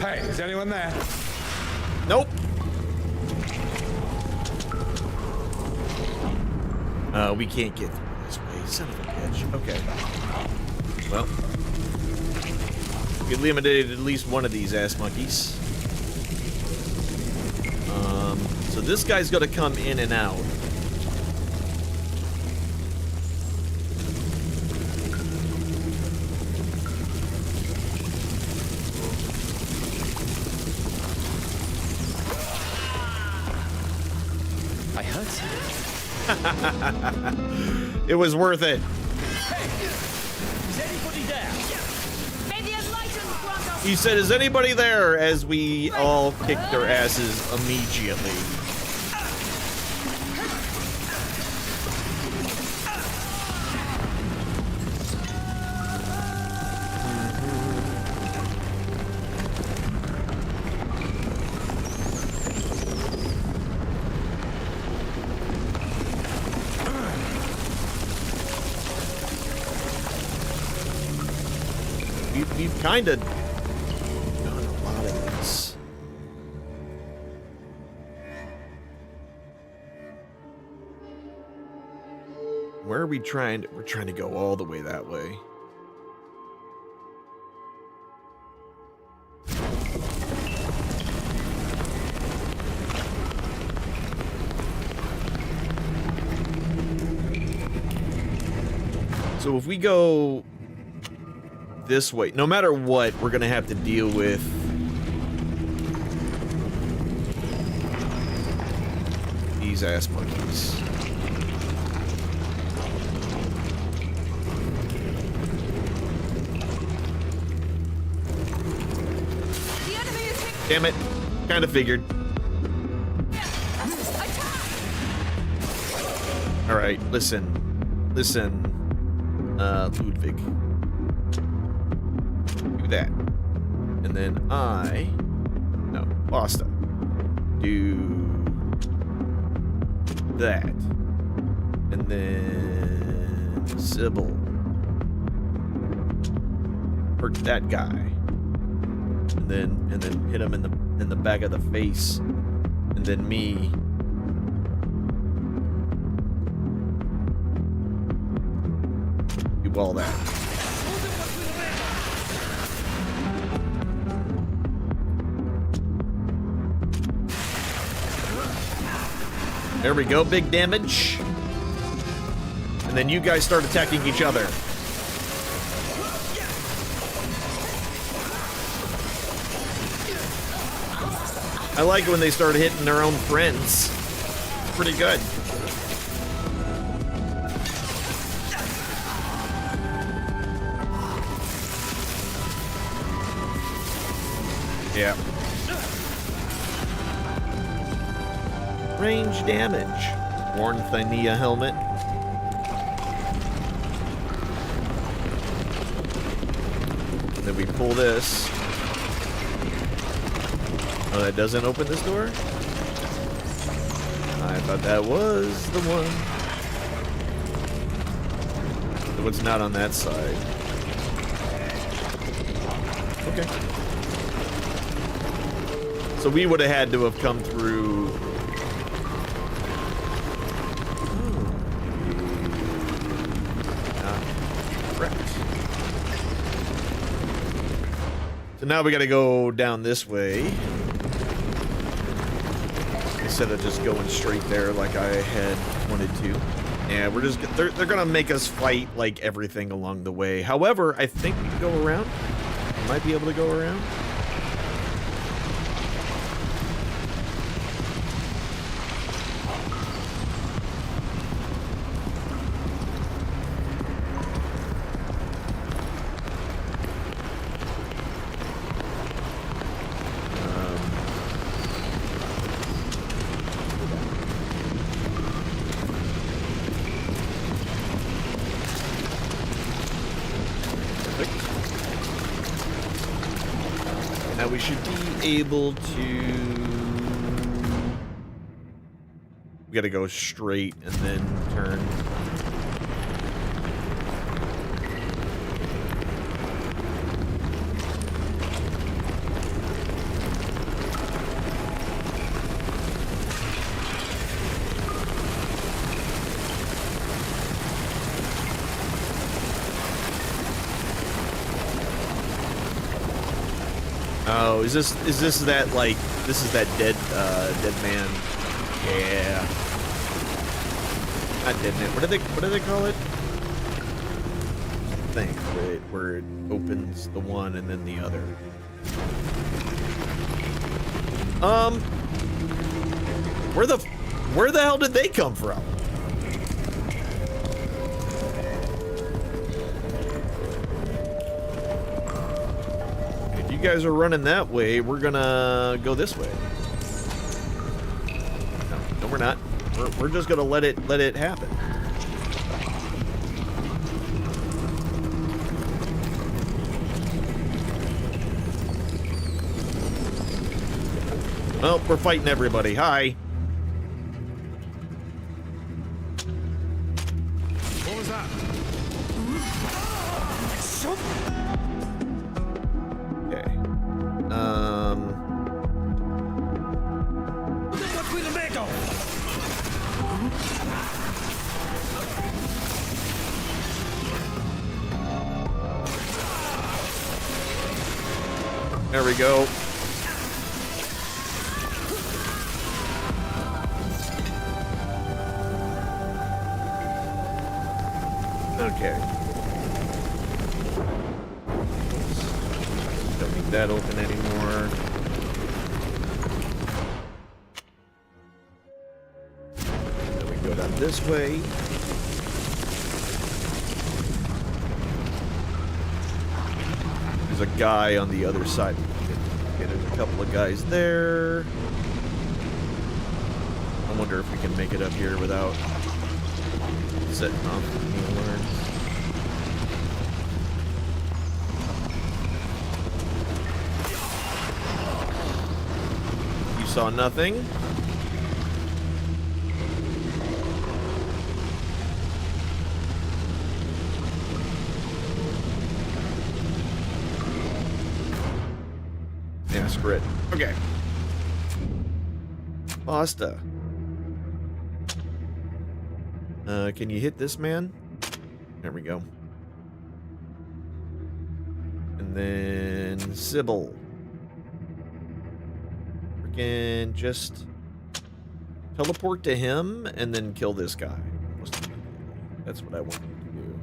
Hey, is anyone there?
Nope. We can't get through this way. Son of a bitch. Okay. Well, we eliminated at least one of these ass monkeys. So this guy's gonna come in and out.
I heard something.
It was worth it.
Is anybody there?
May the enlightened grant us.
He said, is anybody there? As we all kicked their asses immediately. We've kind of done a lot of this. Where are we trying to? We're trying to go all the way that way. So if we go this way, no matter what, we're gonna have to deal with these ass monkeys.
The enemy is hit.
Damn it. Kind of figured. Alright, listen. Listen. Ludwig. Do that. And then no, Basta. Do that. And then Sybil. Hurt that guy. And then hit him in the back of the face. And then me. Do all that. There we go, big damage. And then you guys start attacking each other. I like it when they start hitting their own friends. It's pretty good. Yeah. Range damage. Worn Thynea helmet. And then we pull this. Oh, that doesn't open this door? I thought that was the one. So what's not on that side? Okay. So we would have had to have come through. Correct. So now we got to go down this way instead of just going straight there like I had wanted to. Yeah, we're just they're gonna make us fight like everything along the way. However, I think we can go around. We might be able to go around. we should be able to... We gotta go straight and then turn. Oh, is this that, like, this is that dead man? Yeah. Not dead man. What do they call it? I think where it opens the one and then the other. Where the hell did they come from? If you guys are running that way, we're gonna go this way. No, we're not. We're just gonna let it happen. Well, we're fighting everybody. Hi.
What was that?
Okay.
What will make of?
There we go. Okay. Don't need that open anymore. Then we go down this way. There's a guy on the other side. Okay, there's a couple of guys there. I wonder if we can make it up here without setting off the alarms. You saw nothing? Yeah, screw it. Okay. Pasta. Can you hit this man? There we go. And then Sybil. Freaking just teleport to him and then kill this guy. That's what I want you to do.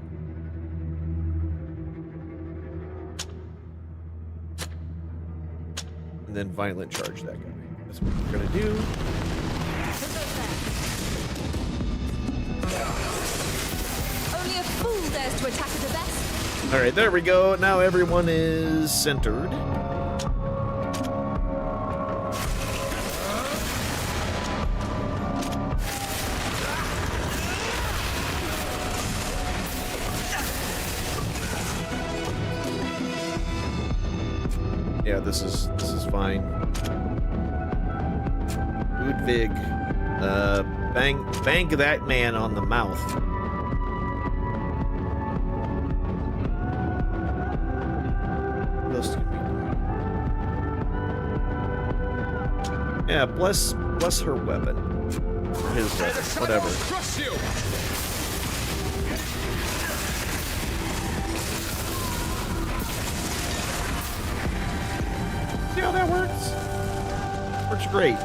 And then violent charge that guy. That's what we're gonna do.
Only a fool dares to attack at the best.
All right, there we go. Now everyone is centered. Yeah, this is fine. Ludwig, bang that man on the mouth. What else can we do? Yeah, bless her weapon. Or his weapon, whatever.
Crush you!
See how that works? Works great.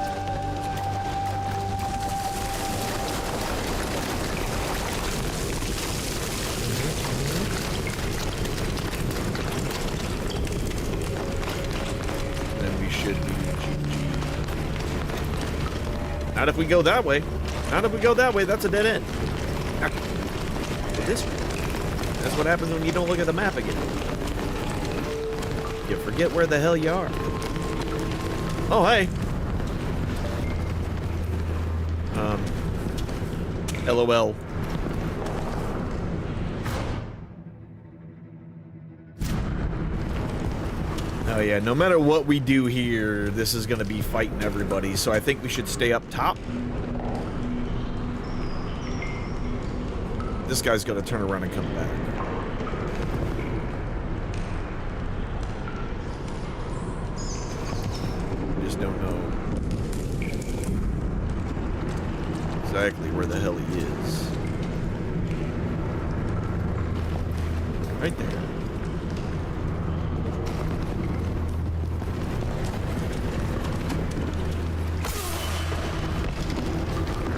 Then we should be GG. Not if we go that way. Not if we go that way. That's a dead end. Now, go this way. That's what happens when you don't look at the map again. You forget where the hell you are. Oh, hey. LOL. Oh yeah, no matter what we do here, this is gonna be fighting everybody, so I think we should stay up top. This guy's gonna turn around and come back. Just don't know exactly where the hell he is. Right there.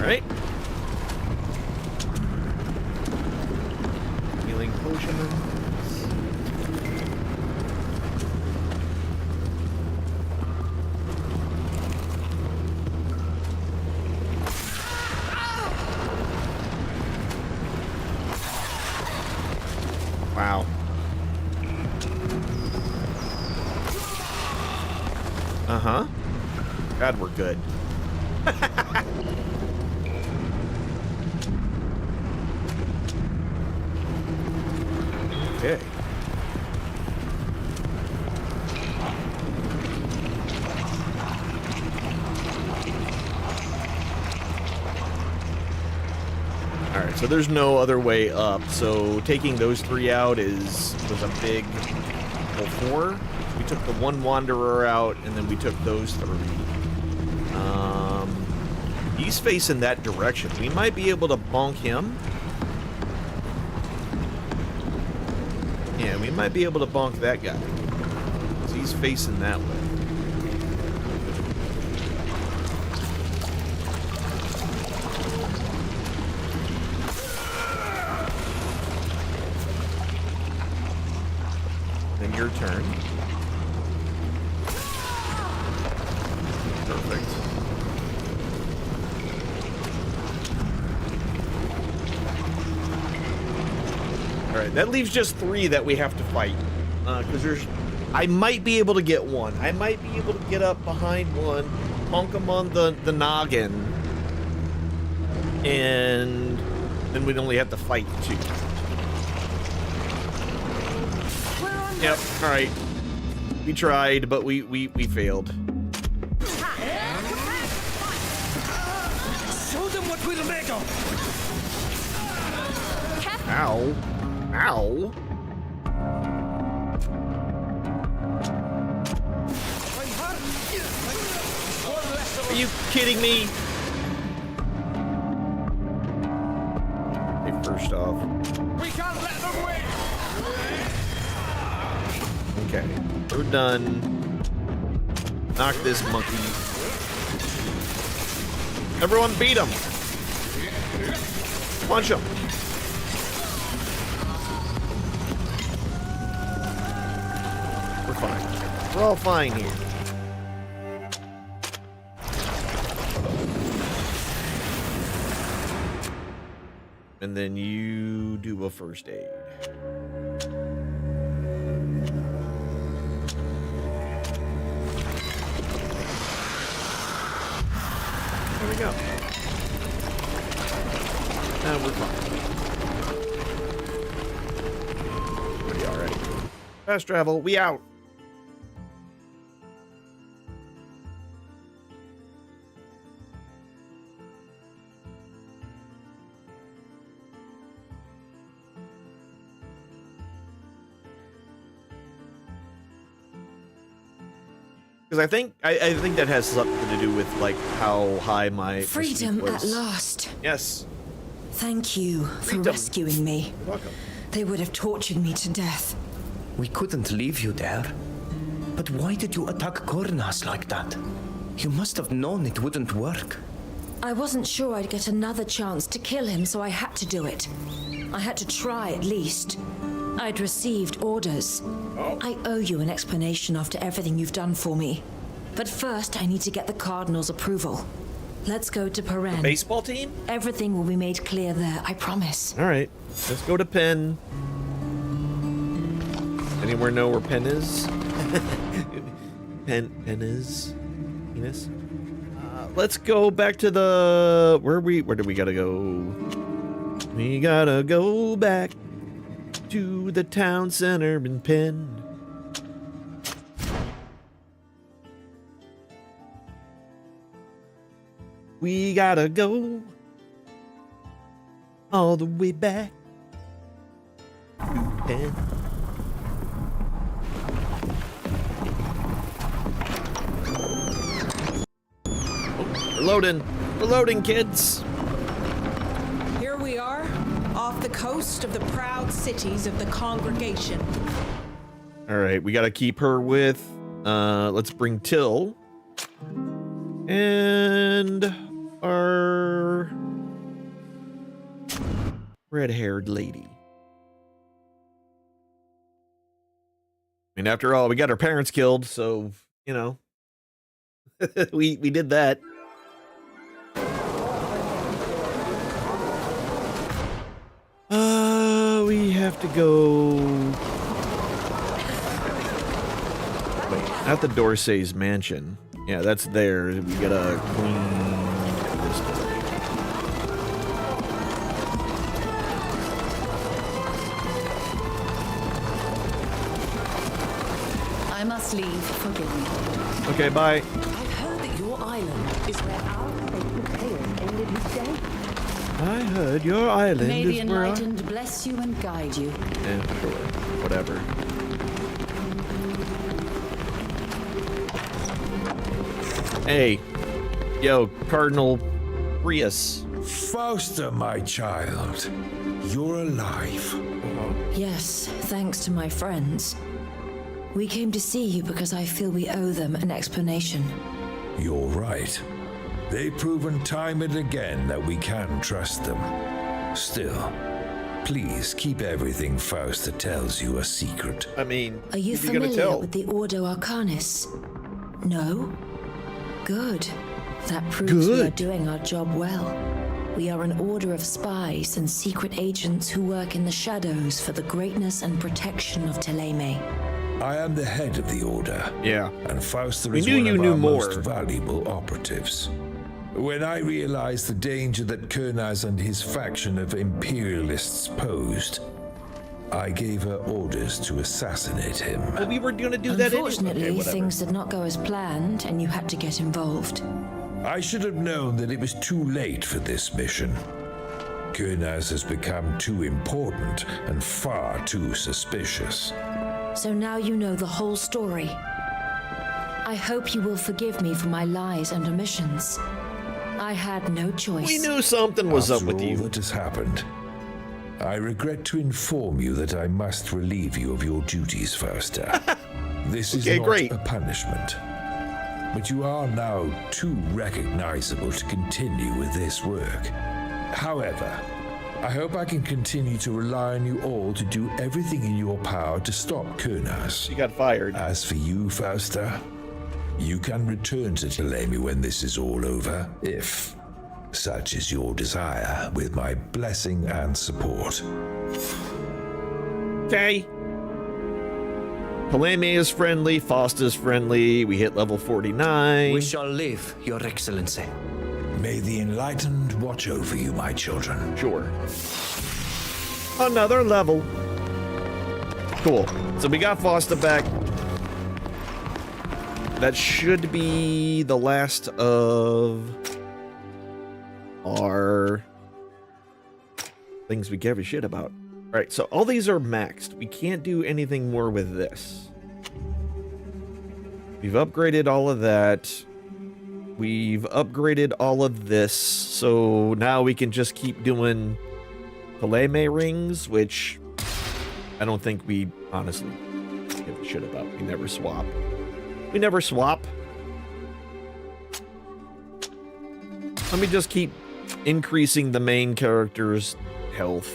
Alright. Healing potions. Wow. Uh-huh. God, we're good. Okay. Alright, so there's no other way up, so taking those three out was a big four. We took the one wanderer out, and then we took those three. He's facing that direction. We might be able to bonk him. Yeah, we might be able to bonk that guy. So he's facing that way. Then your turn. Perfect. Alright, that leaves just three that we have to fight. Because I might be able to get one. I might be able to get up behind one, honk him on the noggin, and then we'd only have to fight two. Yep, alright. We tried, but we failed.
Show them what we're made of.
Ow. Ow. Are you kidding me? Okay, first off.
We can't let them win.
Okay, we're done. Knock this monkey. Everyone beat him. Punch him. We're fine. We're all fine here. And then you do a first aid. There we go. Now we're fine. Pretty alright. Fast travel, we out. Because I think that has something to do with like how high my
Freedom
was.
at last.
Yes.
Thank you for
Freedom.
rescuing me.
You're welcome.
They would have tortured me to death.
We couldn't leave you there. But why did you attack Kornas like that? You must have known it wouldn't work.
I wasn't sure I'd get another chance to kill him, so I had to do it. I had to try at least. I'd received orders. I owe you an explanation after everything you've done for me. But first, I need to get the Cardinal's approval. Let's go to Paren.
Baseball team?
Everything will be made clear there, I promise.
All right. Let's go to Penn. Anywhere know where Penn is? Penn is? Penis? Let's go back to the... Where do we gotta go? We gotta go back to the town center in Penn. We gotta go all the way back to 10. Oh, we're loading, kids.
Here we are, off the coast of the proud cities of the congregation.
All right, we gotta keep her with, let's bring Till. And our red-haired lady. I mean, after all, we got our parents killed, so, you know, we did that. We have to go. Wait, not the Dorsey's mansion. Yeah, that's there. We gotta clean this door.
I must leave. Forgive me.
Okay, bye.
I've heard that your island is where our faithful Caleb ended his day.
I heard your island
May the
is where
enlightened bless you and guide you.
Yeah, sure. Whatever. Hey. Yo, Cardinal Prius.
Fausta, my child. You're alive.
Yes, thanks to my friends. We came to see you because I feel we owe them an explanation.
You're right. They've proven time and again that we can trust them. Still, please keep everything Fausta tells you a secret.
I mean,
are you familiar with the Ordo Arcanis? No? Good. That proves we are doing our job well. We are an order of spies and secret agents who work in the shadows for the greatness and protection of Thélème.
I am the head of the Order.
Yeah.
And Fausta
We
is
knew
one
you
of
knew
our
more.
most valuable operatives. When I realized the danger that Kurnaz and his faction of imperialists posed, I gave her orders to assassinate him.
Well, we were gonna do that anyway.
Unfortunately,
Okay,
things did not go as planned, and you had to get involved.
I should have known that it was too late for this mission. Kurnaz has become too important and far too suspicious.
So now you know the whole story. I hope you will forgive me for my lies and omissions. I had no choice.
We knew something was up with
After all
you.
that has happened, I regret to inform you that I must relieve you of your duties, Fausta. This is
Okay,
not
great.
a punishment, but you are now too recognizable to continue with this work. However, I hope I can continue to rely on you all to do everything in your power to stop Kurnaz.
She got fired.
As for you, Fausta, you can return to Thélème when this is all over, if such is your desire, with my blessing and support.
Okay. Thélème is friendly. Fausta's friendly. We hit level 49.
We shall live, Your Excellency.
May the enlightened watch over you, my children.
Sure. Another level. Cool. So we got Fausta back. That should be the last of our things we give a shit about. All right, so all these are maxed. We can't do anything more with this. We've upgraded all of that. We've upgraded all of this. So now we can just keep doing Thélème rings, which I don't think we honestly give a shit about. We never swap. We never swap. Let me just keep increasing the main character's health.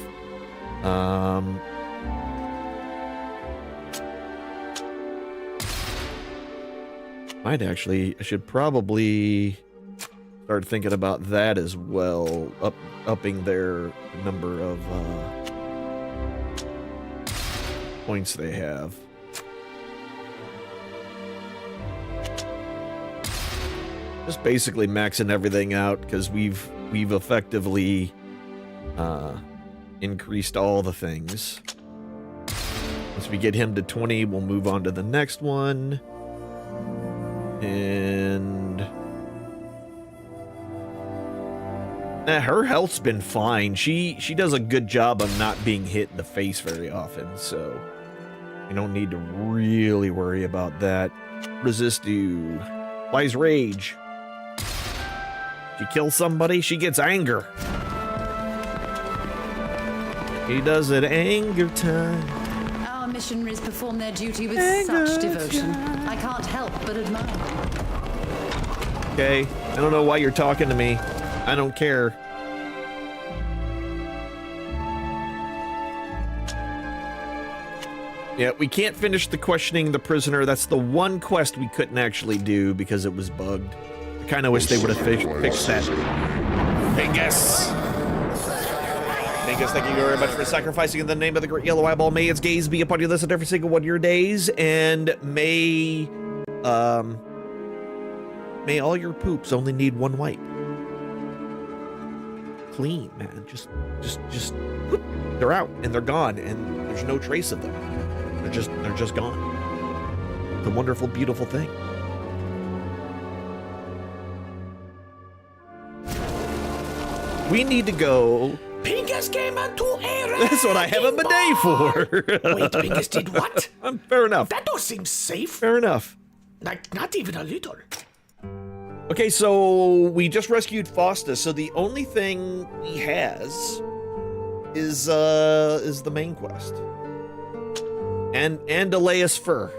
Might actually, I should probably start thinking about that as well. Upping their number of points they have. Just basically maxing everything out because we've effectively increased all the things. Once we get him to 20, we'll move on to the next one. And Her health's been fine. She does a good job of not being hit in the face very often, so you don't need to really worry about that. Resist you. Wise rage. She kills somebody, she gets anger. He does it anger time.
Our missionaries perform their duty with
Anger
such devotion.
time.
I can't help but admire.
Okay, I don't know why you're talking to me. I don't care. Yeah, we can't finish the questioning the prisoner. That's the one quest we couldn't actually do because it was bugged. I kind of wish they would have fixed that. Pingus! Pingus, thank you very much for sacrificing in the name of the great yellow eyeball. May its gaze be upon you this and every single one of your days, and may all your poops only need one wipe. Clean, man. Just whoop, they're out and they're gone, and there's no trace of them. They're just gone. It's a wonderful, beautiful thing. We need to go.
Pingus came into a
That's what I have a bidet for.
Wait, Pingus did what?
Fair enough.
That don't seem safe.
Fair enough.
Like, not even a little.
Okay, so we just rescued Faustus, so the only thing he has is the main quest. And Elias Fur.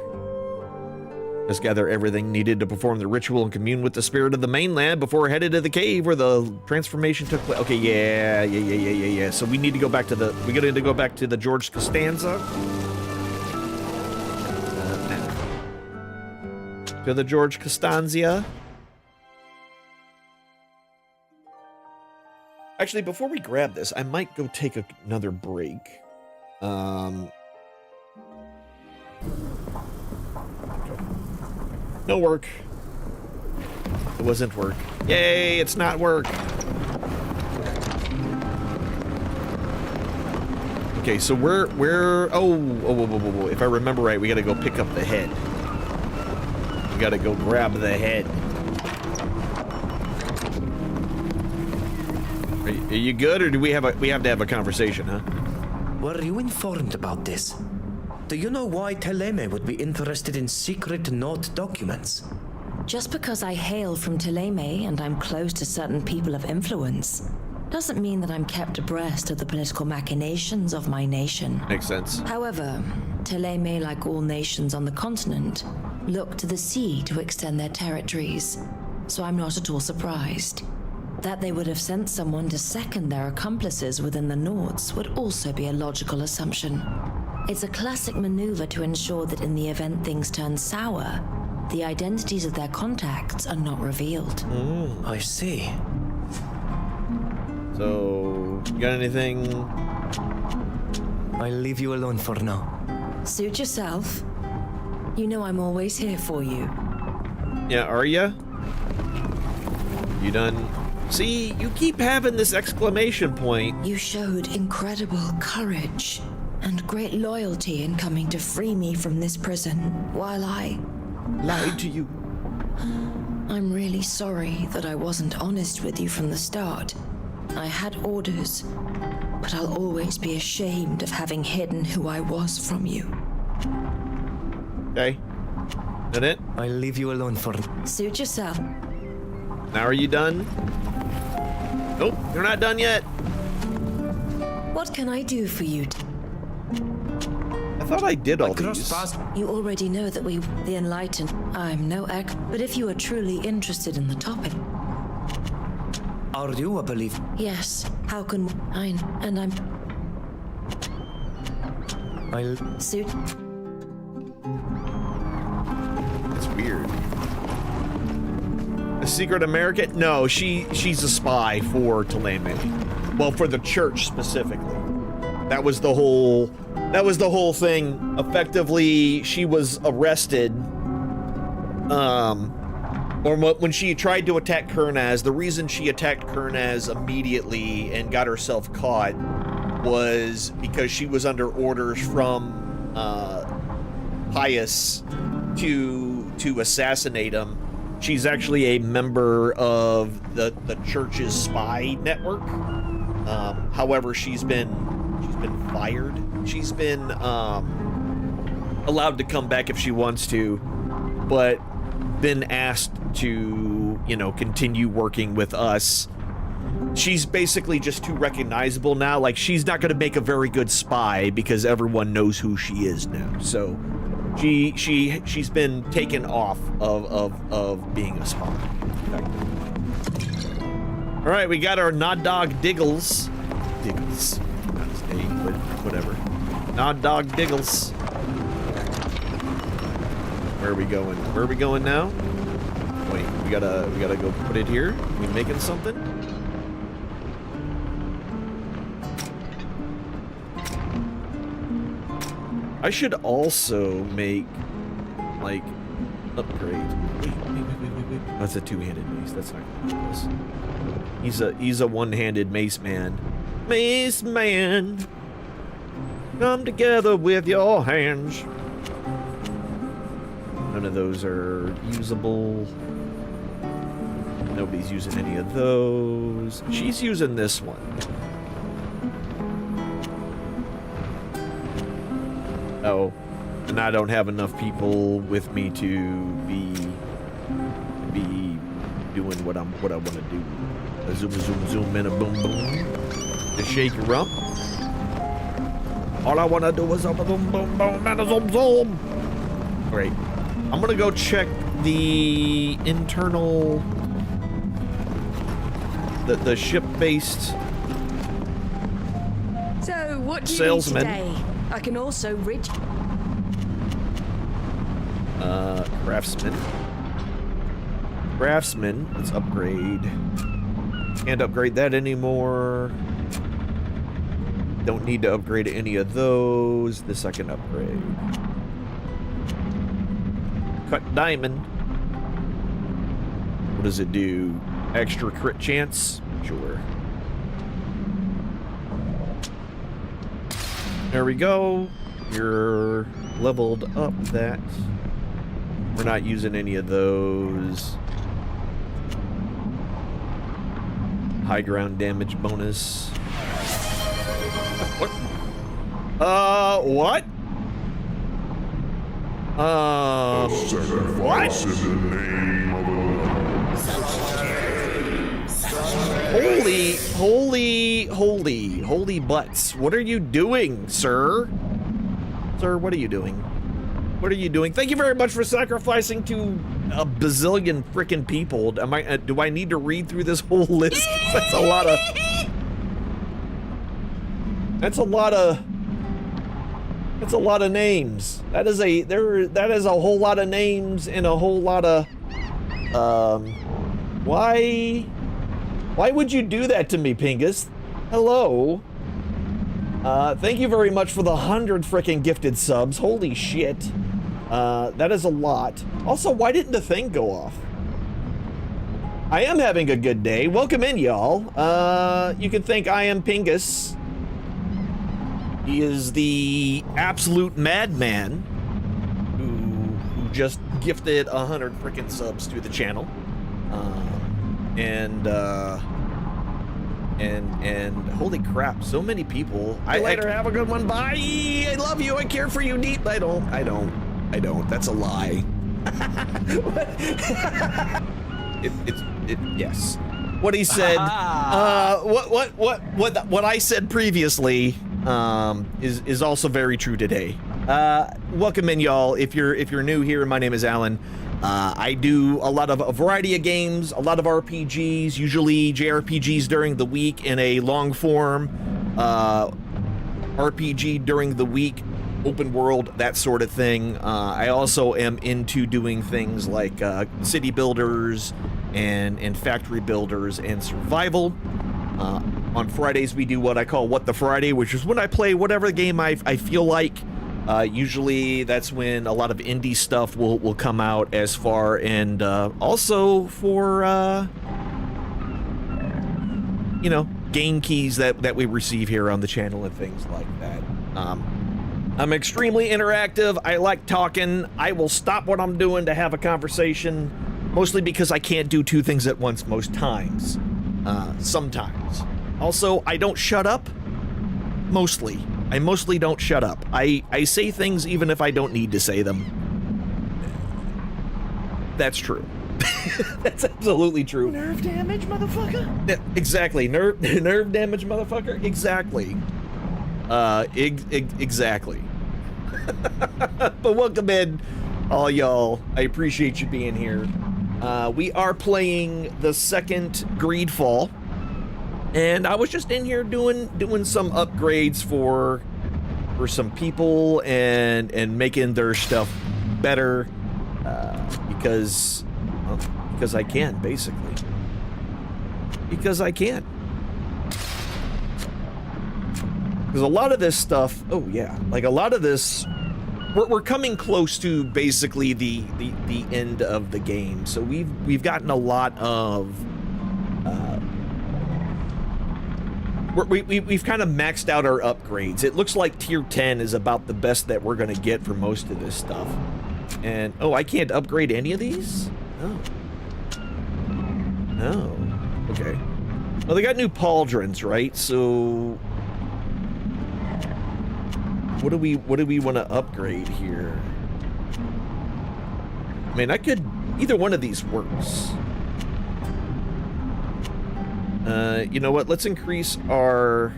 Just gather everything needed to perform the ritual and commune with the spirit of the mainland before headed to the cave where the transformation took place. Okay, yeah. So we need to go back to the George Costanza. To the George Costanza. Actually, before we grab this, I might go take another break. No work. It wasn't work. Yay, it's not work. Okay, so we're oh, if I remember right, we gotta go pick up the head. We gotta go grab the head. Are you good, or do we have to have a conversation, huh?
Were you informed about this? Do you know why Teleme would be interested in secret note documents?
Just because I hail from Teleme and I'm close to certain people of influence, doesn't mean that I'm kept abreast of the political machinations of my nation.
Makes sense.
However, Teleme, like all nations on the continent, look to the sea to extend their territories, so I'm not at all surprised. That they would have sent someone to second their accomplices within the Nords would also be a logical assumption. It's a classic maneuver to ensure that in the event things turn sour, the identities of their contacts are not revealed.
I see.
So, you got anything?
I'll leave you alone for now.
Suit yourself. You know I'm always here for you.
Yeah, are ya? You done? See, you keep having this exclamation point.
You showed incredible courage and great loyalty in coming to free me from this prison while I
lied to you.
I'm really sorry that I wasn't honest with you from the start. I had orders, but I'll always be ashamed of having hidden who I was from you.
Okay. That it?
I'll leave you alone for...
Suit yourself.
Now are you done? Nope, you're not done yet.
What can I do for you?
I thought I did all these.
You already know that we, the Enlightened, I'm no ex, but if you are truly interested in the topic.
Are you a believer?
Yes, how can I'm
I'll...
Suit.
It's weird. A secret American? No, she's a spy for Teleme. Well, for the church specifically. That was the whole thing. Effectively, she was arrested. Or when she tried to attack Kurnaz, the reason she attacked Kurnaz immediately and got herself caught was because she was under orders from Pius to assassinate him. she's actually a member of the church's spy network. However, she's been fired. She's been allowed to come back if she wants to, but been asked to, you know, continue working with us. She's basically just too recognizable now. Like, she's not going to make a very good spy because everyone knows who she is now. So she's been taken off of being a spy. All right, we got our Nod Dog Diggles. Not his name, but whatever. Nod Dog Diggles. Where are we going? Where are we going now? Wait, we gotta go put it here. We making something? I should also make, like, upgrade. Wait. That's a two-handed mace. That's not gonna do this. He's a one-handed mace man. Mace man, come together with your hands. None of those are usable. Nobody's using any of those. She's using this one. Oh, and I don't have enough people with me to be doing what I want to do. A zoom, and a boom, to shake your rump. All I want to do is a boom, and a zoom. Great. I'm gonna go check the internal, the ship-based
So, what do you
salesman.
need today? I can also reach.
Craftsman. Craftsman. Let's upgrade. Can't upgrade that anymore. Don't need to upgrade any of those. This I can upgrade. Cut diamond. What does it do? Extra crit chance? Sure. There we go. You're leveled up that. We're not using any of those. High ground damage bonus. What? What? What? Holy butts. What are you doing, sir? Sir, what are you doing? What are you doing? Thank you very much for sacrificing to a bazillion freaking people. Do I need to read through this whole list? That's a lot of... That's a lot of names. That is a whole lot of names and a whole lot of why would you do that to me, Pingus? Hello. Thank you very much for the 100 freaking gifted subs. Holy shit. That is a lot. Also, why didn't the thing go off? I am having a good day. Welcome in, y'all. You can thank I am Pingus. He is the absolute madman who just gifted 100 freaking subs to the channel. And holy crap, so many people. Later, have a good one. Bye. I love you. I care for you deep. I don't. That's a lie. Yes. What he said. What I said previously is also very true today. Welcome in, y'all. If you're new here, my name is Alyn. I do a variety of games, a lot of RPGs, usually JRPGs during the week in a long form RPG during the week, open world, that sort of thing. I also am into doing things like city builders and factory builders and survival. On Fridays, we do what I call What the Friday, which is when I play whatever game I feel like. Usually that's when a lot of indie stuff will come out as far, and also for you know, game keys that we receive here on the channel and things like that. I'm extremely interactive. I like talking. I will stop what I'm doing to have a conversation. Mostly because I can't do two things at once most times. Sometimes. Also, I don't shut up. Mostly. I mostly don't shut up. I say things even if I don't need to say them. That's true. That's absolutely true.
Nerve damage, motherfucker?
Yeah, exactly. Nerve damage, motherfucker? Exactly. Exactly. But welcome in, all y'all. I appreciate you being here. We are playing the second Greedfall, and I was just in here doing some upgrades for some people and making their stuff better because I can, basically. Because I can. Because a lot of this stuff, oh yeah, like a lot of this, we're coming close to basically the end of the game. So we've gotten a lot of, we've kind of maxed out our upgrades. It looks like tier 10 is about the best that we're gonna get for most of this stuff. And oh, I can't upgrade any of these? Oh. Oh, okay. Well, they got new pauldrons, right? So what do we want to upgrade here? I mean, I could, either one of these works. You know what? Let's increase our,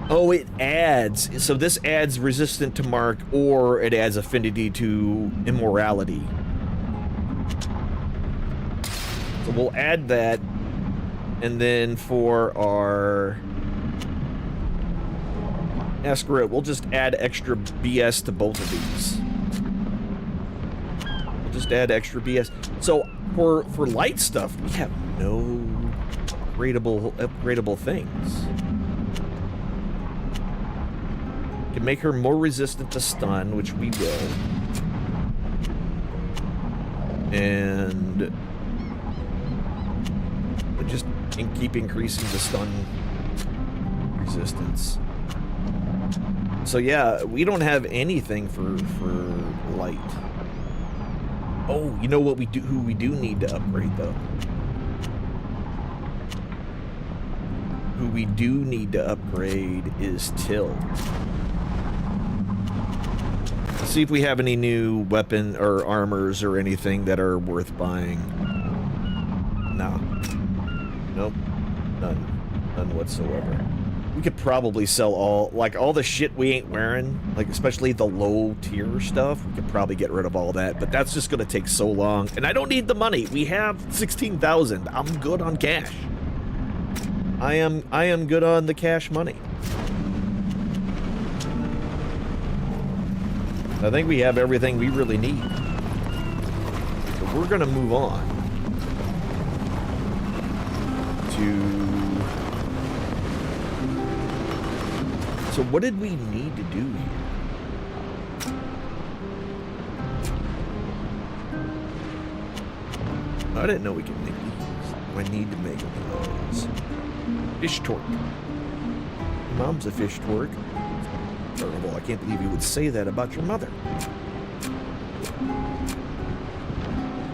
oh, it adds, so this adds resistant to mark, or it adds affinity to immorality. So we'll add that, and then for our, yeah, screw it, we'll just add extra BS to both of these. We'll just add extra BS. So for light stuff, we have no upgradable things. We can make her more resistant to stun, which we will. And just keep increasing the stun resistance. So yeah, we don't have anything for light. Oh, you know what we do? Who we do need to upgrade though? Who we do need to upgrade is Till. Let's see if we have any new weapon or armors or anything that are worth buying. No. Nope. None whatsoever. We could probably sell all the shit we ain't wearing, like especially the low tier stuff. We could probably get rid of all that, but that's just gonna take so long. And I don't need the money. We have 16,000. I'm good on cash. I am good on the cash money. I think we have everything we really need. So we're gonna move on to. So what did we need to do here? I didn't know we could make these. I need to make one of those. Fish torque. Mom's a fish torque. Terrible. I can't believe you would say that about your mother.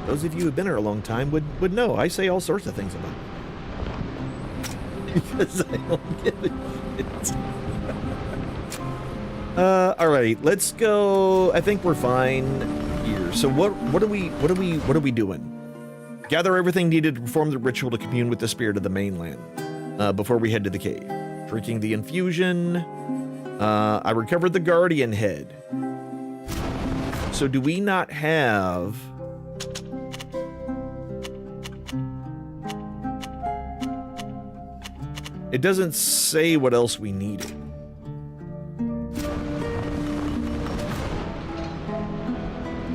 Those of you who've been here a long time would know. I say all sorts of things about her. Because I don't give a shit. Alright, let's go. I think we're fine here. So what are we doing? Gather everything needed to perform the ritual to commune with the spirit of the mainland before we head to the cave. Drinking the infusion. I recovered the guardian head. So do we not have? It doesn't say what else we needed.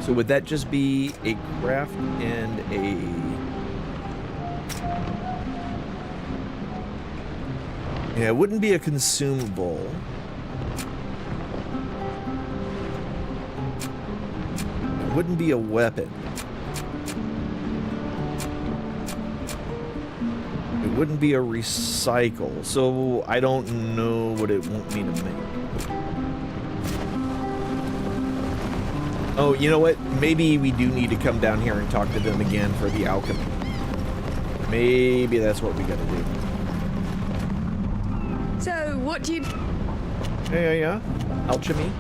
So would that just be a craft and a... Yeah, it wouldn't be a consumable. It wouldn't be a weapon. It wouldn't be a recycle. So I don't know what it want me to make. Oh, you know what? Maybe we do need to come down here and talk to them again for the alchemy. Maybe that's what we gotta do.
So, what do you...
Yeah. Alchemy.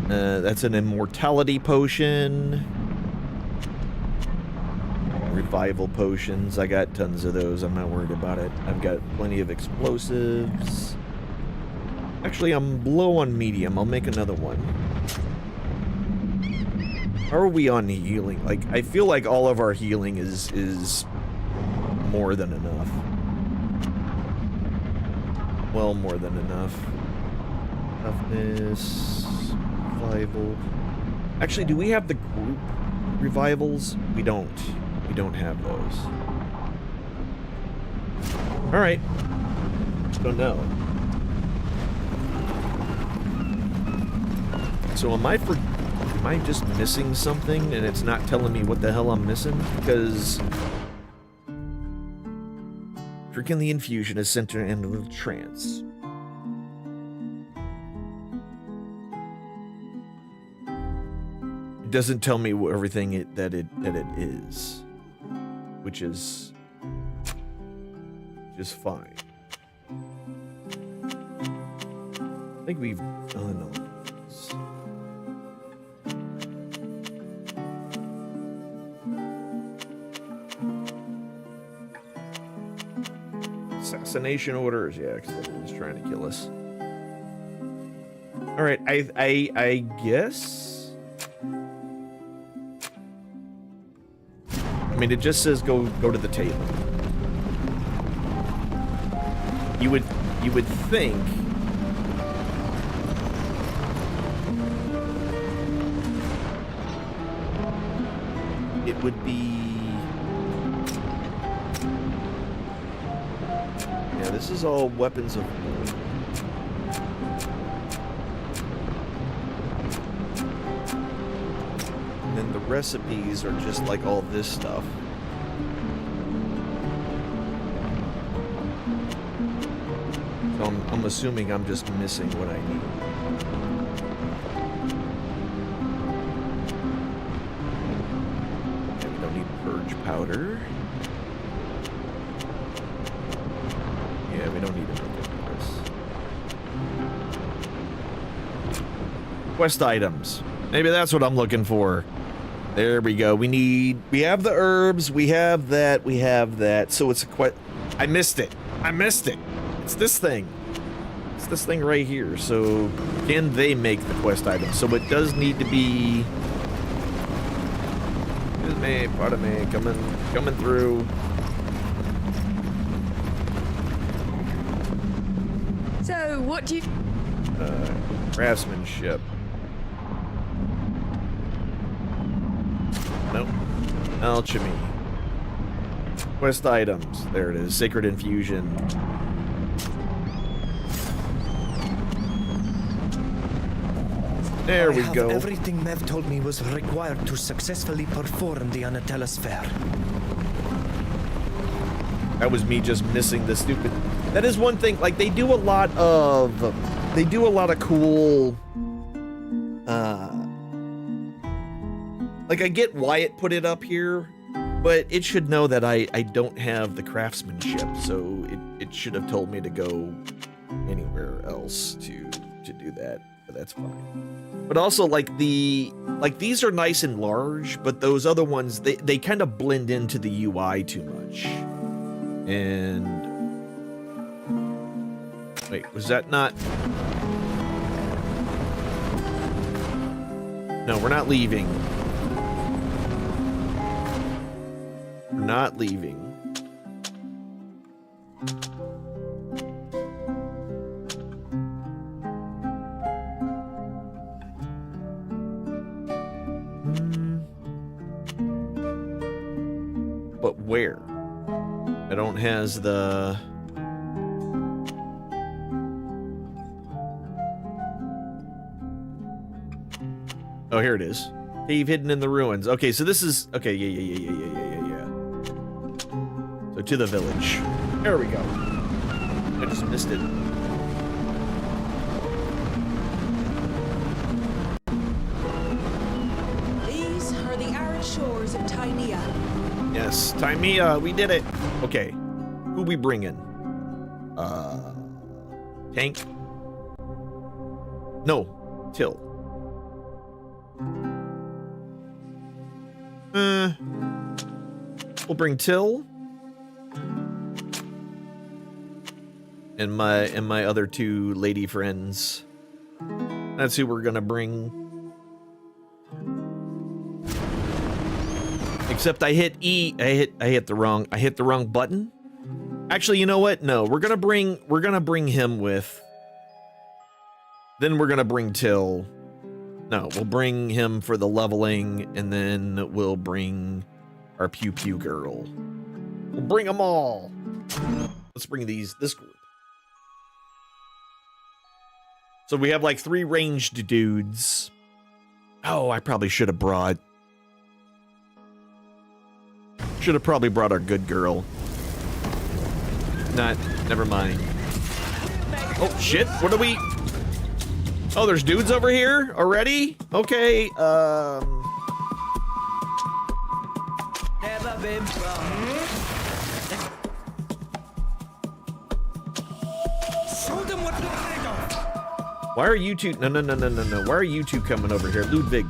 That's an immortality potion. Revival potions. I got tons of those. I'm not worried about it. I've got plenty of explosives. Actually, I'm low on medium. I'll make another one. How are we on healing? Like, I feel like all of our healing is more than enough. Well, more than enough. Toughness, revival. Actually, do we have the group revivals? We don't. We don't have those. All right. Don't know. So am I just missing something and it's not telling me what the hell I'm missing? Because drinking the infusion is sent into a trance. It doesn't tell me everything that it is, which is just fine. I think we've done all these. Assassination orders, yeah, because everyone's trying to kill us. All right, I guess. I mean, it just says go to the table. You would think it would be. Yeah, this is all weapons of war. And then the recipes are just like all this stuff. So I'm assuming I'm just missing what I need. Okay, we don't need purge powder. Yeah, we don't need to make any of this. Quest items. Maybe that's what I'm looking for. There we go. We have the herbs, we have that. So it's a quest. I missed it. It's this thing. It's this thing right here. So can they make the quest items? So it does need to be. Excuse me, pardon me, coming through.
So, what do you...
Craftsmanship. Nope. Alchemy. Quest items. There it is. Sacred infusion. There we go.
Everything Nev told me was required to successfully perform the Anatella sphere.
That was me just missing the stupid. That is one thing. Like they do a lot of cool. Like I get why it put it up here, but it should know that I don't have the craftsmanship, so it should have told me to go anywhere else to do that. But that's fine. But also these are nice and large, but those other ones they kind of blend into the UI too much. And wait, was that not? No, we're not leaving. We're not leaving. But where? I don't has the... Oh, here it is. Cave hidden in the ruins. Okay, so this is... Okay, yeah. So to the village. There we go. I just missed it.
Tynea.
Yes, Tymea, we did it. Okay, who we bringing? Tank? No, Till. We'll bring Till. And my other two lady friends. That's who we're gonna bring. Except I hit E. I hit the wrong button. Actually, you know what? No, we're gonna bring him with. Then we're gonna bring Till. No, we'll bring him for the leveling, and then we'll bring our Pew Pew girl. We'll bring them all. Let's bring this group. So we have like 3 ranged dudes. Oh, I probably should have brought. Should have probably brought our good girl. Never mind. Oh shit! What are we? Oh, there's dudes over here already? Okay,
Never been Show them what you're made of.
why are you two? No. Why are you two coming over here, Ludwig?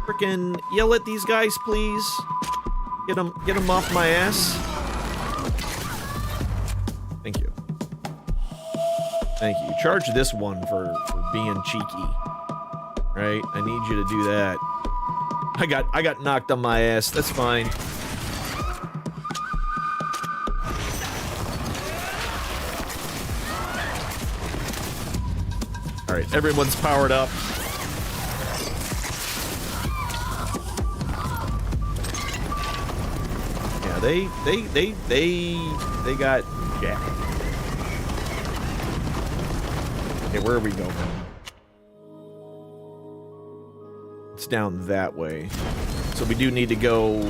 Frickin' yell at these guys, please. Get them off my ass. Thank you. Thank you. Charge this one for being cheeky. Right? I need you to do that. I got knocked on my ass. That's fine. All right, everyone's powered up. Yeah, they got jacked. Okay, where are we going? It's down that way. So we do need to go.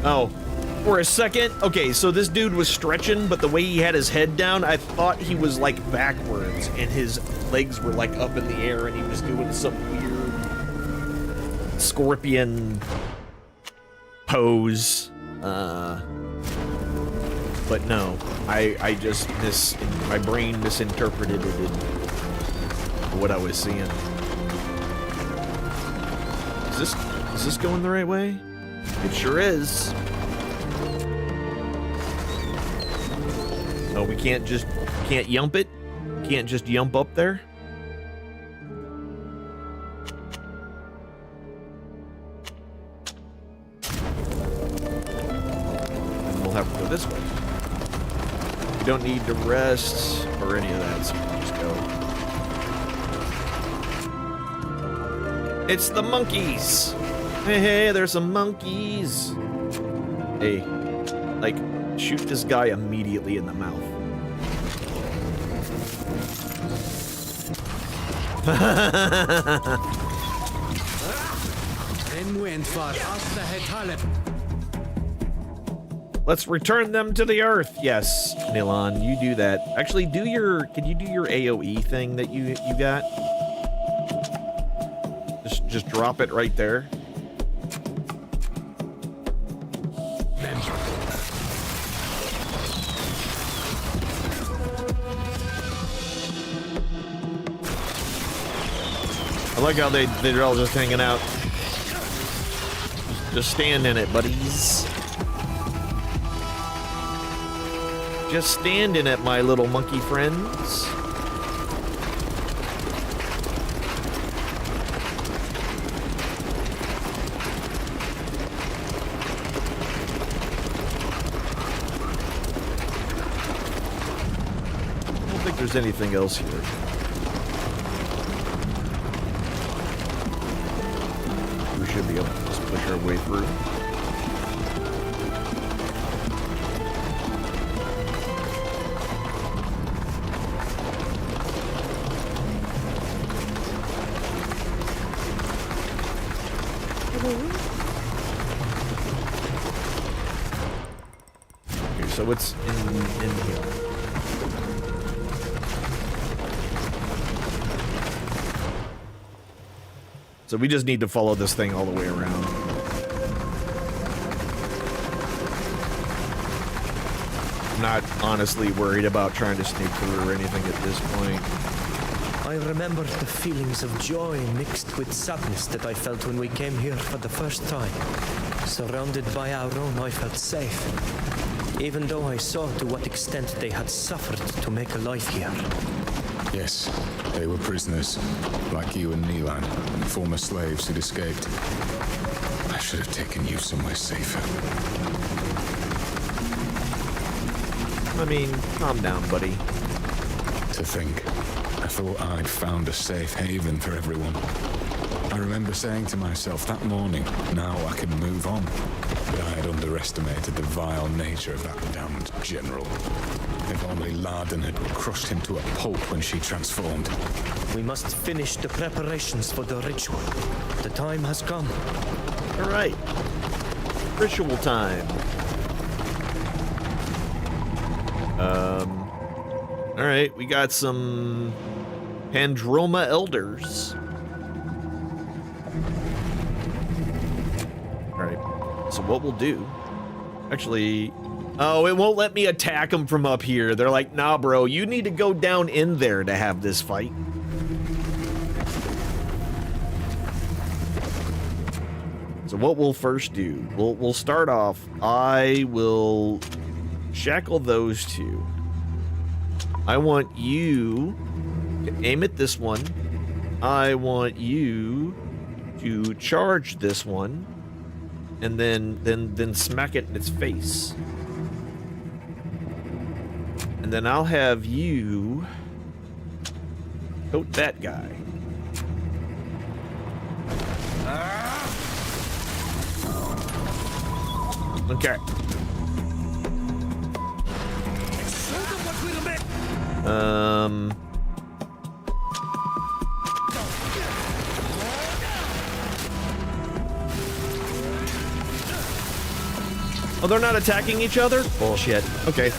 Oh, for a second. Okay, so this dude was stretching, but the way he had his head down, I thought he was like backwards and his legs were like up in the air and he was doing some weird scorpion pose. But no, I just my brain misinterpreted it in what I was seeing. Is this going the right way? It sure is. Oh, we can't yump it? Can't just yump up there? And we'll have to go this way. We don't need to rest or any of that, so we'll just go. It's the monkeys! Hey, there's some monkeys. Hey, like, shoot this guy immediately in the mouth. Let's return them to the earth. Yes, Milan, you do that. Actually, can you do your AoE thing that you got? Just drop it right there. I like how they're all just hanging out. Just stand in it, buddies. Just stand in it, my little monkey friends. I don't think there's anything else here. Should be able to just push our way through. Okay, so it's in here. So we just need to follow this thing all the way around. I'm not honestly worried about trying to sneak through or anything at this point.
I remember the feelings of joy mixed with sadness that I felt when we came here for the first time. Surrounded by our own, I felt safe. Even though I saw to what extent they had suffered to make a life here.
Yes, they were prisoners, like you and Neelan, former slaves who'd escaped. I should have taken you somewhere safer.
I mean, calm down, buddy.
To think, I thought I'd found a safe haven for everyone. I remember saying to myself that morning, now I can move on. But I had underestimated the vile nature of that damned general. If only Larden had crushed him to a pulp when she transformed.
We must finish the preparations for the ritual. The time has come.
All right. Ritual time. All right, we got some Pandroma elders. All right, so what we'll do, actually, oh, it won't let me attack them from up here. They're like, nah, bro, you need to go down in there to have this fight. So what we'll first do, we'll start off, I will shackle those two. I want you to aim at this one. I want you to charge this one, and then smack it in its face. And then I'll have you coat that guy. Okay. Oh, they're not attacking each other? Bullshit. Okay.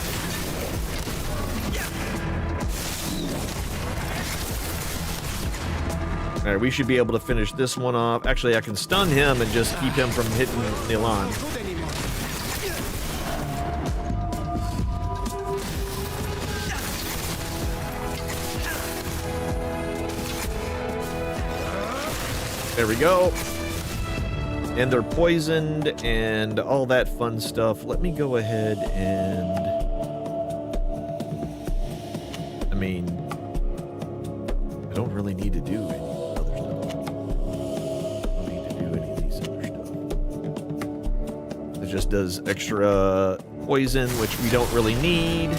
All right, we should be able to finish this one off. Actually, I can stun him and just keep him from hitting Nilan. There we go. And they're poisoned and all that fun stuff. Let me go ahead and... I mean, I don't really need to do any other stuff. I don't need to do any of these other stuff. It just does extra poison, which we don't really need.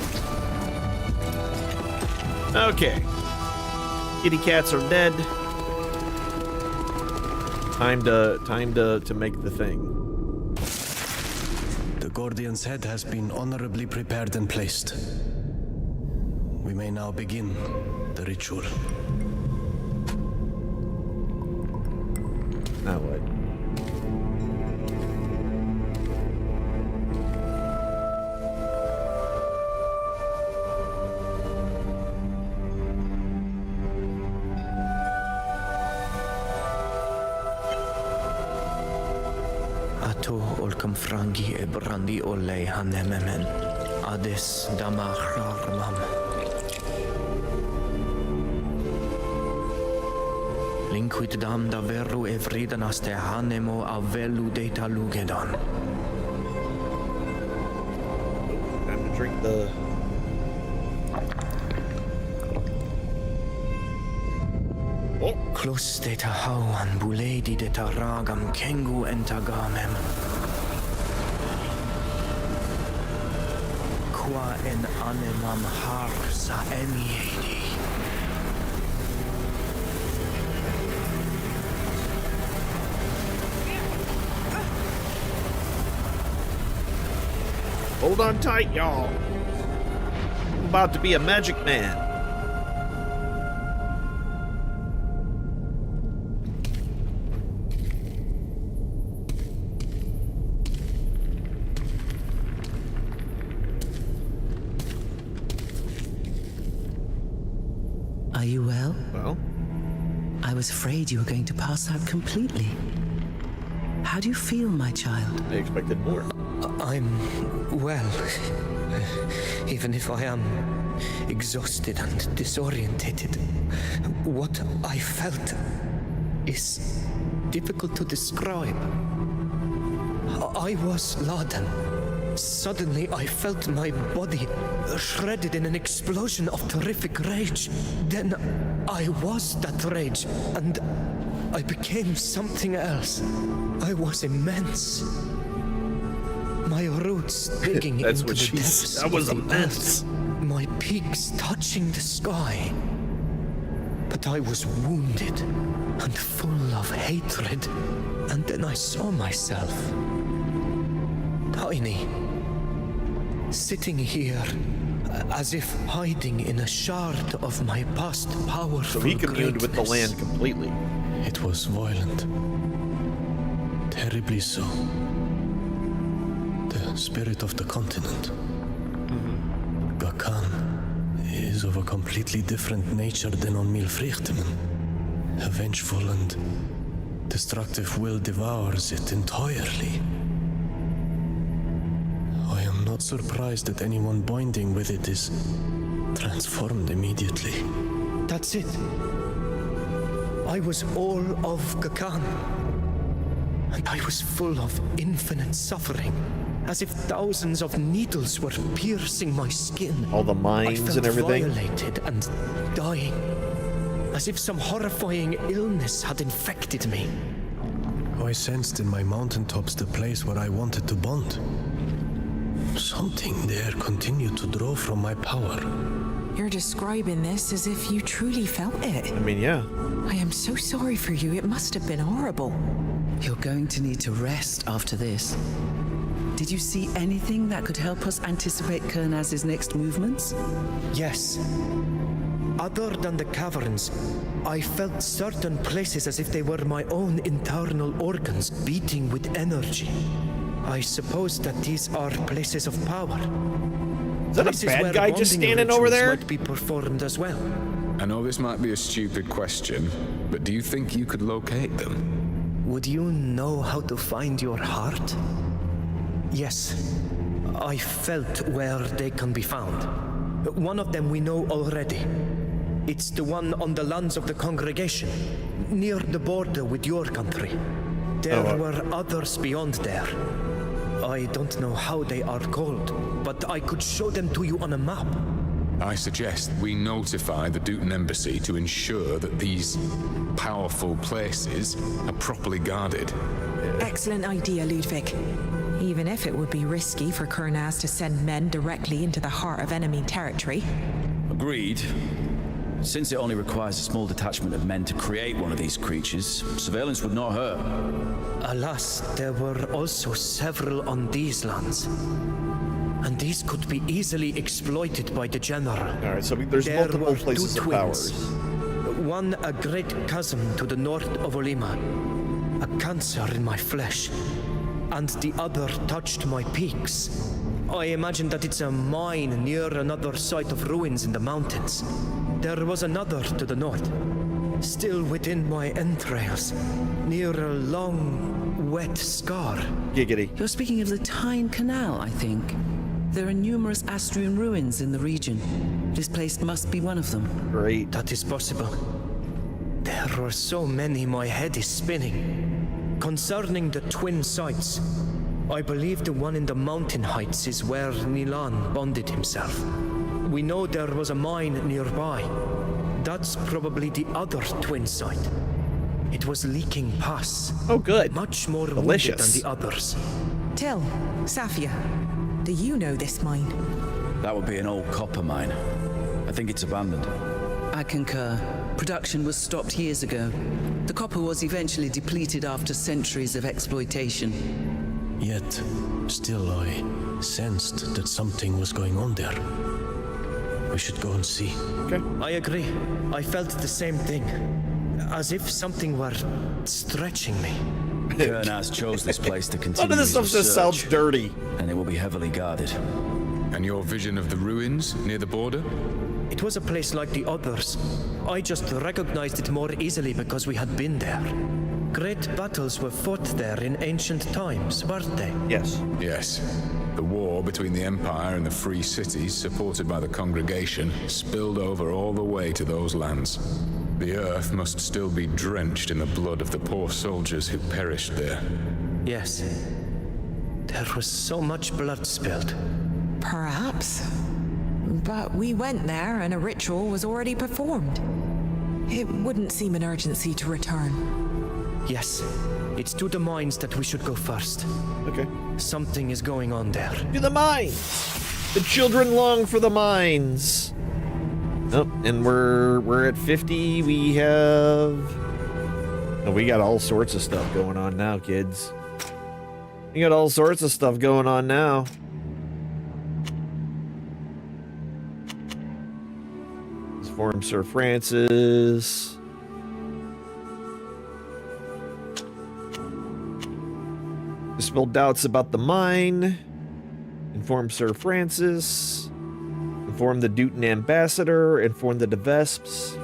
Okay. Kitty cats are dead. Time to make the thing.
The Guardian's head has been honorably prepared and placed. We may now begin the ritual.
Now what?
Olkam frangi e brandi ole hanememen. Ades dama kharmam. Linquid dam da veru e vridanas te hanemo avelu data lugedon.
Time to drink the...
Klus data hauan buledi data ragam kengu entagamem. Qua en anemam har sa emiedi.
Hold on tight, y'all. I'm about to be a magic man.
Are you well?
Well,
I was afraid you were going to pass out completely. How do you feel, my child?
I expected more.
I'm well. Even if I am exhausted and disorientated, what I felt is difficult to describe. I was laden. Suddenly, I felt my body shredded in an explosion of terrific rage. Then I was that rage, and I became something else. I was immense. My roots digging
That's
into
what
the
she
depths
said. That was
of the
immense.
earth. My peaks touching the sky. But I was wounded and full of hatred. And then I saw myself. Tiny. Sitting here, as if hiding in a shard of my past powerful
So he communed with the
greatness.
land completely.
It was violent. Terribly so. The spirit of the continent. Gakan is of a completely different nature than on Milfrichtemen. A vengeful and destructive will devours it entirely. I am not surprised that anyone binding with it is transformed immediately.
That's it. I was all of Gakan. And I was full of infinite suffering, as if thousands of needles were piercing my skin.
All the mines
I felt
and everything.
violated and dying, as if some horrifying illness had infected me.
I sensed in my mountaintops the place where I wanted to bond. Something there continued to draw from my power.
You're describing this as if you truly felt it.
I mean, yeah.
I am so sorry for you. It must have been horrible.
You're going to need to rest after this. Did you see anything that could help us anticipate Kernaz's next movements?
Yes. Other than the caverns, I felt certain places as if they were my own internal organs beating with energy. I suppose that these are places of power.
Is that a bad guy just standing over there?
Might be performed as well.
I know this might be a stupid question, but do you think you could locate them?
Would you know how to find your heart? Yes. I felt where they can be found. One of them we know already. It's the one on the lands of the congregation, near the border with your country. There were others beyond there. I don't know how they are called, but I could show them to you on a map.
I suggest we notify the Duton Embassy to ensure that these powerful places are properly guarded.
Excellent idea, Ludwig. Even if it would be risky for Kernaz to send men directly into the heart of enemy territory.
Agreed. Since it only requires a small detachment of men to create one of these creatures, surveillance would not hurt.
Alas, there were also several on these lands. And these could be easily exploited by the general.
Alright, so there's
There
multiple
were
places
two
of
twins.
powers.
One a great chasm to the north of Olima, a cancer in my flesh, and the other touched my peaks. I imagine that it's a mine near another site of ruins in the mountains. There was another to the north, still within my entrails, near a long, wet scar.
Giggity.
You're speaking of the Tyne Canal, I think. There are numerous Astrian ruins in the region. This place must be one of them.
Great.
That is possible. There are so many, my head is spinning. Concerning the twin sites, I believe the one in the mountain heights is where Nilan bonded himself. We know there was a mine nearby. That's probably the other twin site. It was leaking pus.
Oh, good.
Much more
Delicious.
wounded than the others.
Till, Safia, do you know this mine?
That would be an old copper mine. I think it's abandoned.
I concur. Production was stopped years ago. The copper was eventually depleted after centuries of exploitation.
Yet, still I sensed that something was going on there. We should go and see.
Okay.
I agree. I felt the same thing. As if something were stretching me.
Kernaz chose this place to continue
None of this
his
stuff just
research,
sounds dirty.
and it will be heavily guarded.
And your vision of the ruins near the border?
It was a place like the others, I just recognized it more easily because we had been there. Great battles were fought there in ancient times, weren't they?
Yes.
Yes. The war between the Empire and the free cities, supported by the congregation, spilled over all the way to those lands. The earth must still be drenched in the blood of the poor soldiers who perished there.
Yes. There was so much blood spilled.
Perhaps. But we went there and a ritual was already performed. It wouldn't seem an urgency to return.
Yes. It's to the mines that we should go first.
Okay.
Something is going on there.
To the mines! The children long for the mines! Oh, and we're at 50. We have... Oh, we got all sorts of stuff going on now, kids. We got all sorts of stuff going on now. Let's form Sir Francis. Dispel doubts about the mine. Inform Sir Francis. Inform the Duton ambassador. Inform the Devesps.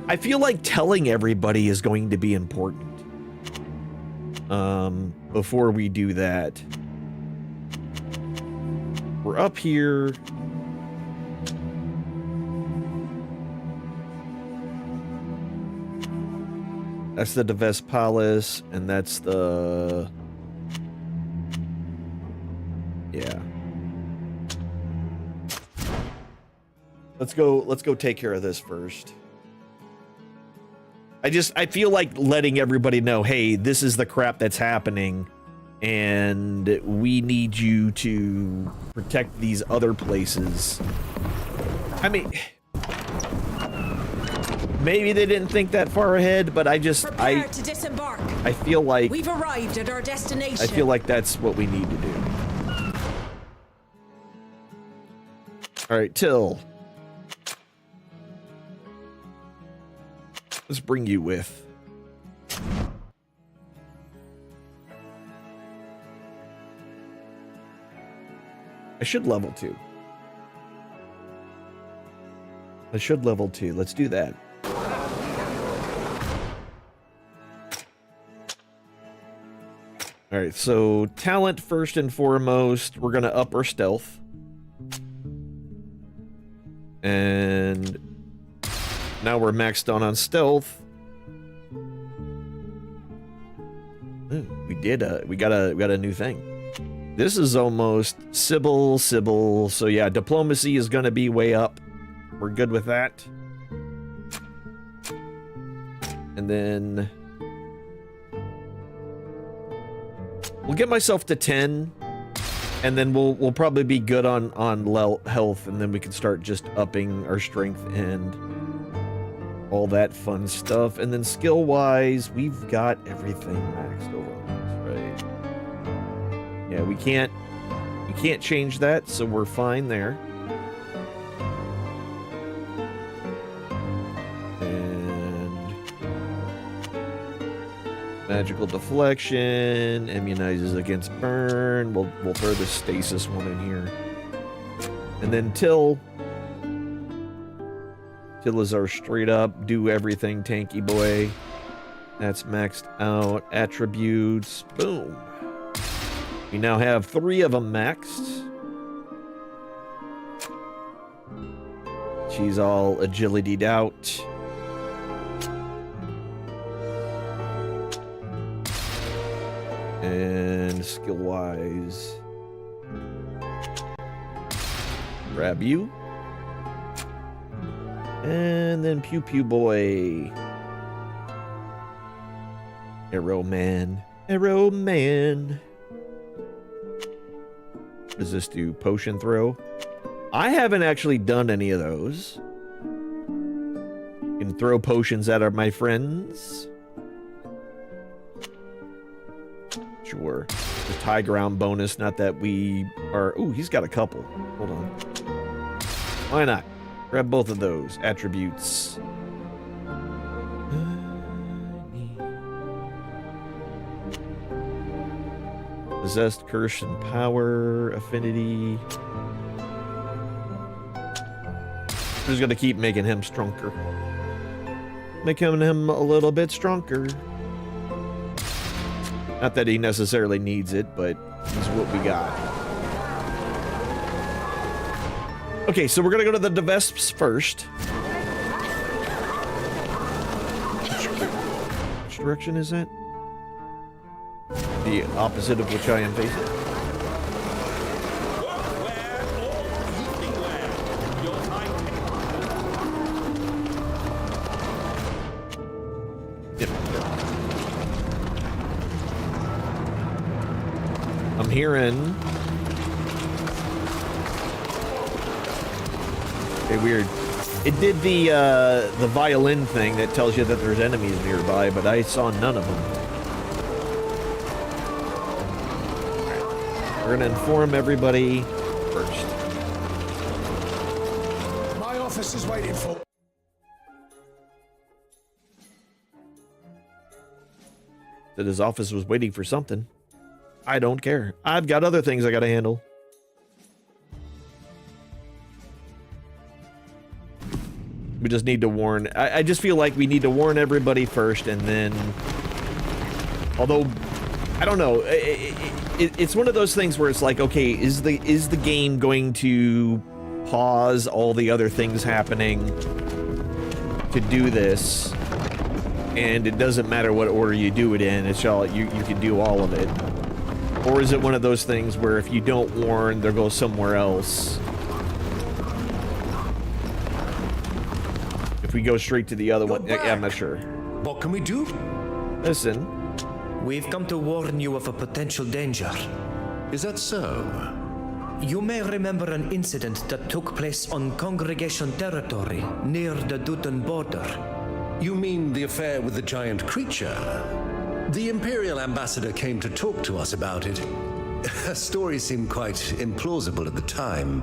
I feel like telling everybody is going to be important. Before we do that, we're up here. That's the Devesp Palace, and that's the... Yeah. Let's go take care of this first. I feel like letting everybody know, hey, this is the crap that's happening, and we need you to protect these other places. I mean, maybe they didn't think that far ahead, but
Prepare to disembark.
I feel like
We've arrived at our destination.
I feel like that's what we need to do. All right, Till. Let's bring you with. I should level 2. I should level 2. Let's do that. All right, so talent first and foremost. We're going to up our stealth. And now we're maxed on stealth. Ooh, we got a new thing. This is almost Sybil. So yeah, diplomacy is gonna be way up. We're good with that. And then we'll get myself to 10. And then we'll probably be good on health, and then we can start just upping our strength and all that fun stuff. And then skill-wise, we've got everything maxed over on this, right? Yeah, we can't change that, so we're fine there. Magical deflection, immunizes against burn. We'll throw the stasis one in here. And then Till is our straight up, do everything tanky boy. That's maxed out. Attributes, boom. We now have 3 of them maxed. She's all agility'd out. And skill-wise, grab you. And then Pew Pew Boy. Arrow Man. Arrow Man. What does this do? Potion throw? I haven't actually done any of those. You can throw potions at my friends. Sure. The high ground bonus, not that we are... Ooh, he's got a couple. Hold on. Why not? Grab both of those. Attributes. Possessed, curse, and power. Affinity. I'm just gonna keep making him stronger. making him a little bit stronger. Not that he necessarily needs it, but it's what we got. Okay, so we're gonna go to the Devesps first. Which direction is that? The opposite of which I am facing. Yep. I'm hearing. Okay, weird. It did the violin thing that tells you that there's enemies nearby, but I saw none of them. We're gonna inform everybody first.
My office is waiting for.
That his office was waiting for something. I don't care. I've got other things I gotta handle. We just need to warn. I just feel like we need to warn everybody first, and then. Although, I don't know. It's one of those things where it's like, okay, is the game going to pause all the other things happening to do this? And it doesn't matter what order you do it in. It's all you can do all of it. Or is it one of those things where if you don't warn, they'll go somewhere else? If we go straight to the other one, yeah, I'm not sure.
What can we do?
Listen.
We've come to warn you of a potential danger.
Is that so?
You may remember an incident that took place on Congregation territory near the Dutton border.
You mean the affair with the giant creature? The Imperial ambassador came to talk to us about it. Her story seemed quite implausible at the time.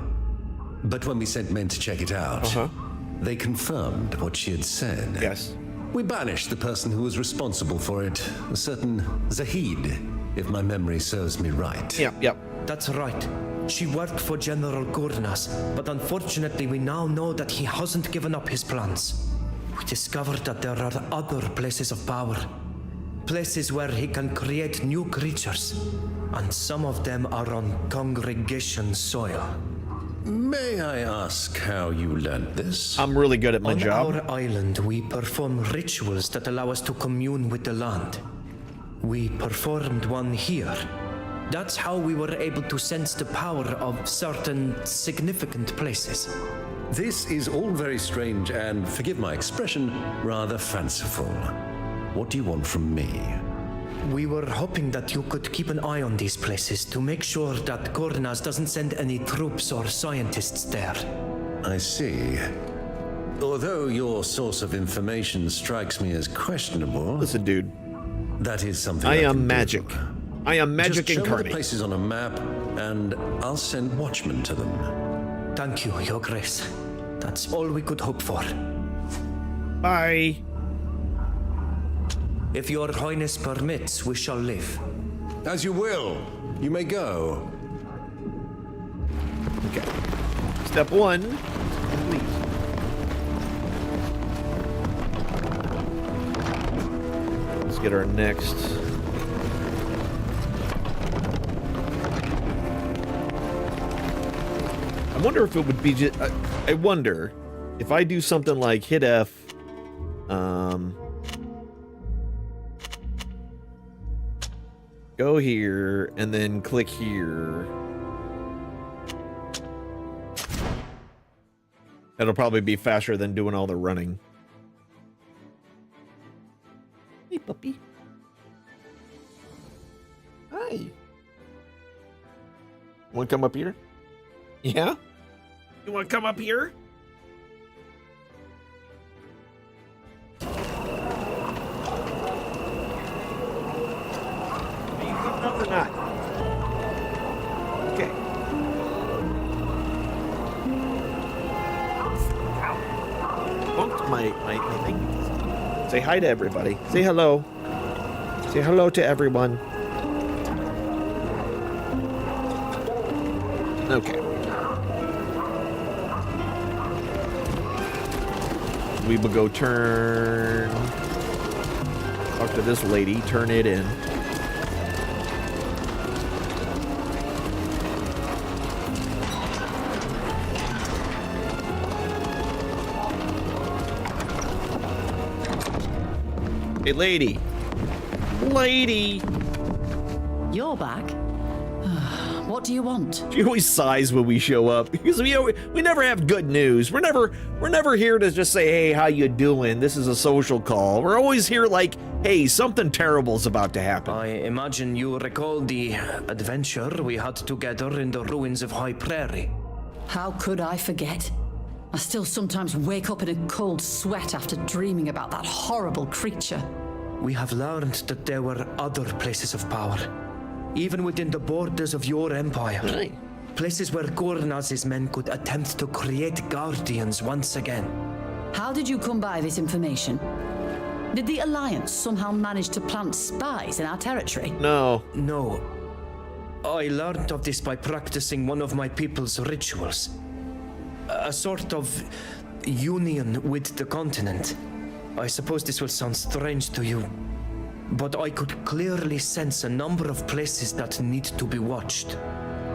But when we sent men to check it out, they confirmed what she had said.
Yes.
We banished the person who was responsible for it, a certain Zahid, if my memory serves me right.
Yep.
That's right. She worked for General Gurnas, but unfortunately we now know that he hasn't given up his plans. We discovered that there are other places of power. Places where he can create new creatures. And some of them are on Congregation soil.
May I ask how you learned this?
I'm really good at my job.
On our island, we perform rituals that allow us to commune with the land. We performed one here. That's how we were able to sense the power of certain significant places.
This is all very strange and, forgive my expression, rather fanciful. What do you want from me?
We were hoping that you could keep an eye on these places to make sure that Gurnas doesn't send any troops or scientists there.
I see. Although your source of information strikes me as questionable...
Listen, dude.
That is something
I am magic. I am magic
Just show
incarnate.
me the places on a map, and I'll send watchmen to them.
Thank you, Your Grace. That's all we could hope for.
Bye.
If Your Highness permits, we shall leave.
As you will. You may go.
Okay. Step one. Complete. Let's get our next. I wonder if it would be just. I wonder if I do something like hit F. Go here and then click here. That'll probably be faster than doing all the running. Hey, puppy. Hi. Want to come up here? Yeah? You want to come up here? Or not? Okay. Bumped my thing. Say hi to everybody. Say hello. Say hello to everyone. Okay. we will go turn. Talk to this lady. Turn it in. Hey, lady. Lady.
You're back. What do you want?
She always sighs when we show up because we never have good news. We're never here to just say, hey, how you doing? This is a social call. We're always here like, hey, something terrible's about to happen.
I imagine you recall the adventure we had together in the ruins of High Prairie.
How could I forget? I still sometimes wake up in a cold sweat after dreaming about that horrible creature.
We have learned that there were other places of power, even within the borders of your empire.
Right.
Places where Gurnaz's men could attempt to create guardians once again.
How did you come by this information? Did the Alliance somehow manage to plant spies in our territory?
No.
No. I learned of this by practicing one of my people's rituals. A sort of union with the continent. I suppose this will sound strange to you, but I could clearly sense a number of places that need to be watched.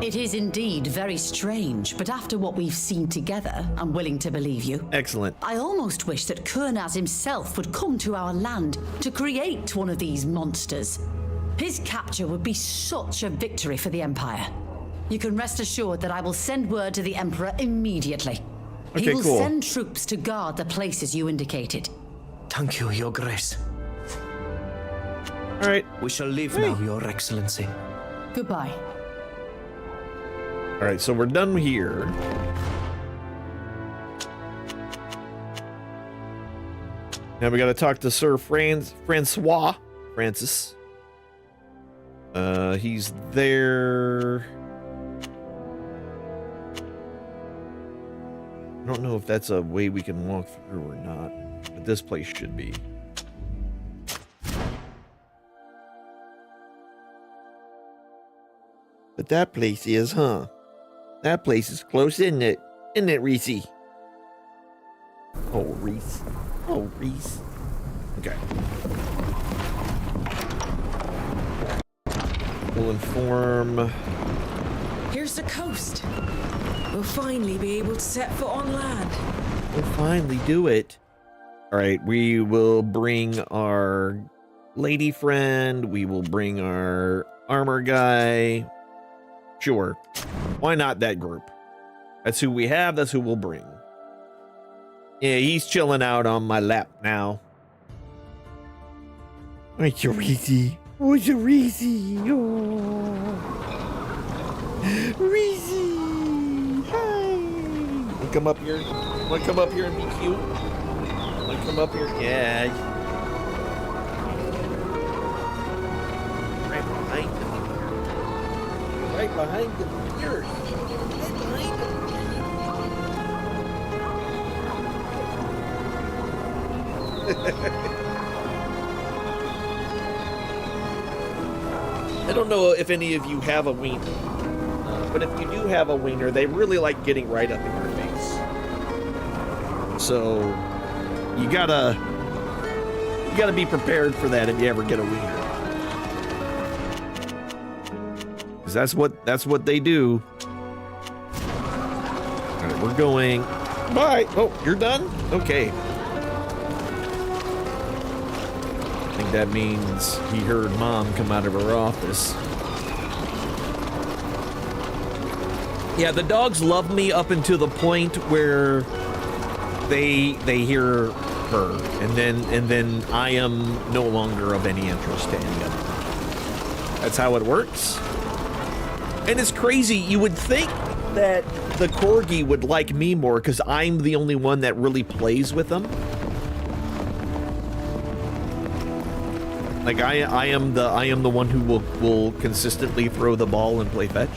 It is indeed very strange, but after what we've seen together, I'm willing to believe you.
Excellent.
I almost wish that Kurnaz himself would come to our land to create one of these monsters. His capture would be such a victory for the Empire. You can rest assured that I will send word to the Emperor immediately.
Okay,
he will
cool.
send troops to guard the places you indicated.
Thank you, Your Grace.
All right.
We shall leave now, Your Excellency.
Goodbye.
All right, so we're done here. Now we got to talk to Sir Francis. He's there. I don't know if that's a way we can walk through or not, but this place should be. But that place is, huh? That place is close, isn't it? Isn't it, Reese? Oh, Reese. Oh, Reese. Okay. We'll inform.
Here's the coast. We'll finally be able to set foot on land.
We'll finally do it. All right, we will bring our lady friend. We will bring our armor guy. Sure. Why not that group? That's who we have. That's who we'll bring. Yeah, he's chilling out on my lap now. Thank you, Reese. Oh, you Reese. Oh. Reese. Hi. You come up here. Want to come up here and be cute? Want to come up here? Yeah. Right behind him. Right behind the ears. Right behind him. I don't know if any of you have a wiener, but if you do have a wiener, they really like getting right up in your face. So you gotta be prepared for that if you ever get a wiener. That's what they do. All right, we're going. Bye. Oh, you're done? Okay. I think that means he heard Mom come out of her office. Yeah, the dogs love me up until the point where they hear her, and then I am no longer of any interest to any of them. That's how it works. And it's crazy. You would think that the corgi would like me more because I'm the only one that really plays with them. Like I am the one who will consistently throw the ball and play fetch.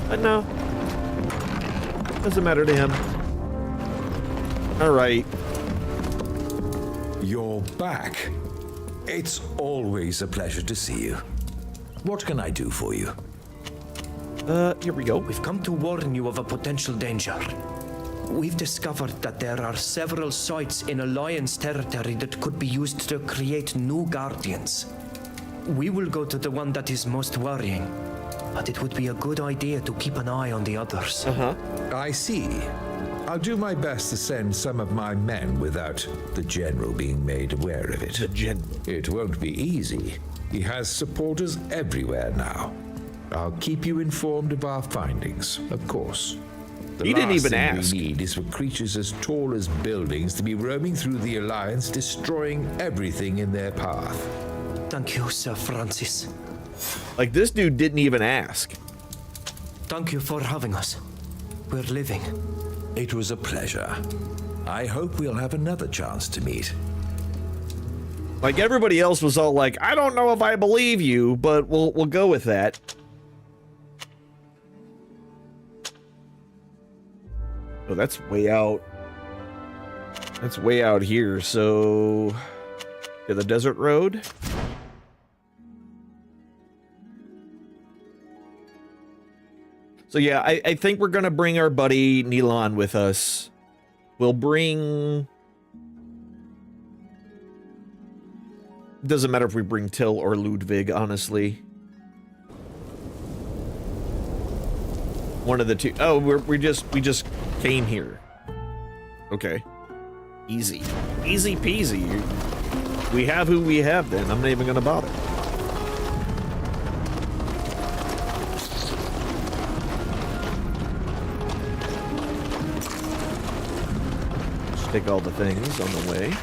But no, doesn't matter to him. All right.
You're back. It's always a pleasure to see you. What can I do for you?
Here we go.
We've come to warn you of a potential danger. We've discovered that there are several sites in Alliance territory that could be used to create new Guardians. We will go to the one that is most worrying, but it would be a good idea to keep an eye on the others.
I see. I'll do my best to send some of my men without the General being made aware of it.
The General.
It won't be easy. He has supporters everywhere now. I'll keep you informed of our findings, of course.
He didn't even ask.
The last thing we need is for creatures as tall as buildings to be roaming through the Alliance, destroying everything in their path.
Thank you, Sir Francis.
Like, this dude didn't even ask.
Thank you for having us. We're leaving.
It was a pleasure. I hope we'll have another chance to meet.
Like, everybody else was all like, I don't know if I believe you, but we'll go with that. Oh, that's way out. That's way out here, so... Yeah, the desert road? So yeah, I think we're gonna bring our buddy Nilan with us. We'll bring... Doesn't matter if we bring Till or Ludwig, honestly. One of the two. Oh, we just came here. Okay. Easy. Easy peasy. We have who we have then. I'm not even gonna bother. Just take all the things on the way.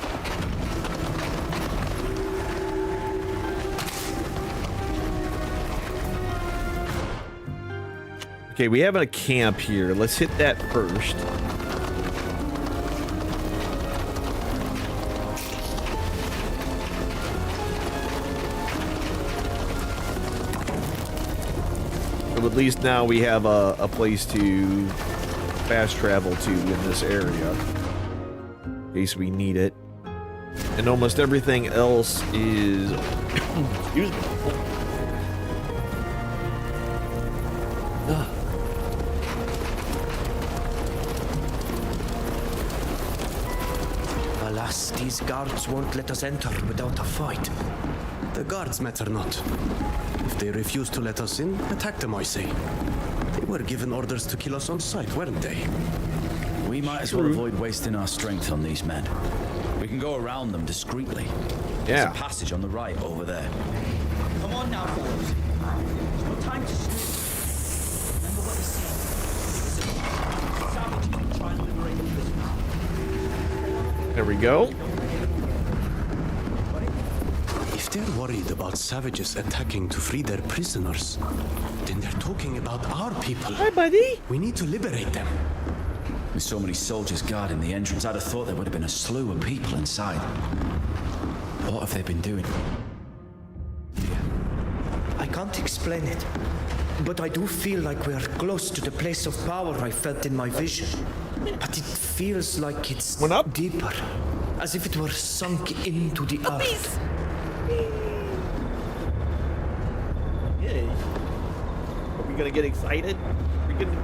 Okay, we have a camp here. Let's hit that first. So at least now we have a place to fast travel to in this area, in case we need it. And almost everything else is... Excuse me.
Alas, these guards won't let us enter without a fight.
The guards matter not. If they refuse to let us in, attack them, I say. They were given orders to kill us on sight, weren't they?
We might as well avoid wasting our strength on these men. We can go around them discreetly.
Yeah.
There's a passage on the right over there.
Come on now, fellows. There's no time to sleep. Remember what we said. Savages try and liberate the prisoners.
There we go.
If they're worried about savages attacking to free their prisoners, then they're talking about our people.
Hi, buddy.
We need to liberate them.
With so many soldiers guarding the entrance, I'd have thought there would have been a slew of people inside. What have they been doing?
I can't explain it, but I do feel like we're close to the place of power I felt in my vision. But it feels like it's deeper, as if it were sunk into the earth.
Yay. Are we gonna get excited? Are we gonna...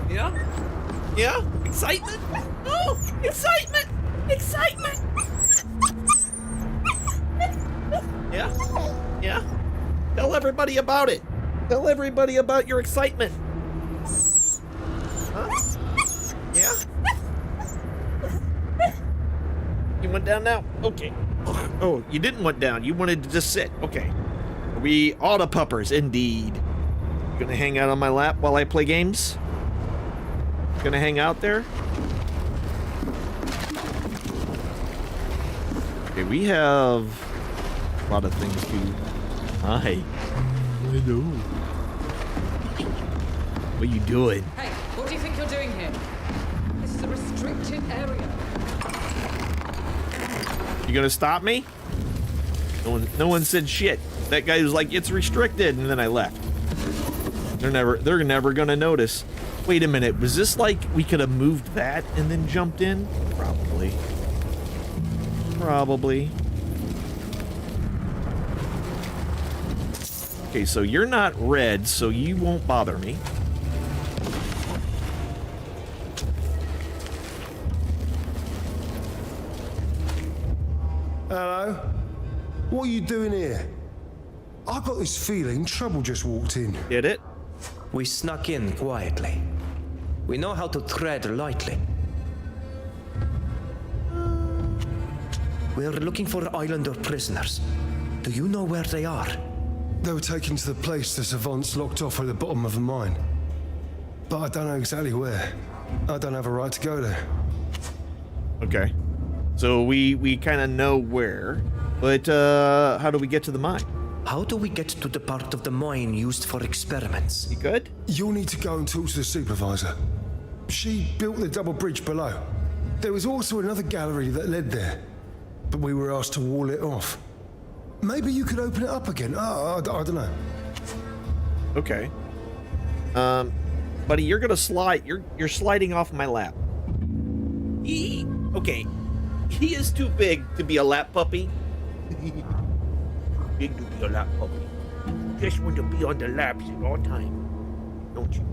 Yeah? Yeah? Excitement? Oh! Excitement! Excitement! Yeah? Yeah? Tell everybody about it! Tell everybody about your excitement! Huh? Yeah? You went down now? Okay. Oh, you didn't went down. You wanted to just sit. Okay. We autopuppers, indeed. You gonna hang out on my lap while I play games? Gonna hang out there? Okay, we have a lot of things to... Hi. I know. What are you doing?
Hey, what do you think you're doing here? This is a restricted area.
You gonna stop me? No one said shit. That guy was like, it's restricted, and then I left. They're never gonna notice. Wait a minute, was this like we could have moved that and then jumped in? Probably. Probably. Okay, so you're not red, so you won't bother me.
Hello? What are you doing here? I got this feeling trouble just walked in.
Get it?
We snuck in quietly. We know how to tread lightly. We're looking for Islander prisoners. Do you know where they are?
They were taken to the place the savants locked off at the bottom of the mine. But I don't know exactly where. I don't have a right to go there.
Okay. So we kind of know where, but how do we get to the mine?
How do we get to the part of the mine used for experiments?
You good?
You'll need to go and talk to the supervisor. She built the double bridge below. There was also another gallery that led there, but we were asked to wall it off. Maybe you could open it up again. I don't know.
Okay. Buddy, you're gonna slide. You're sliding off my lap. Okay. He is too big to be a lap puppy. Big to be a lap puppy. You just want to be on the laps at all time, don't you?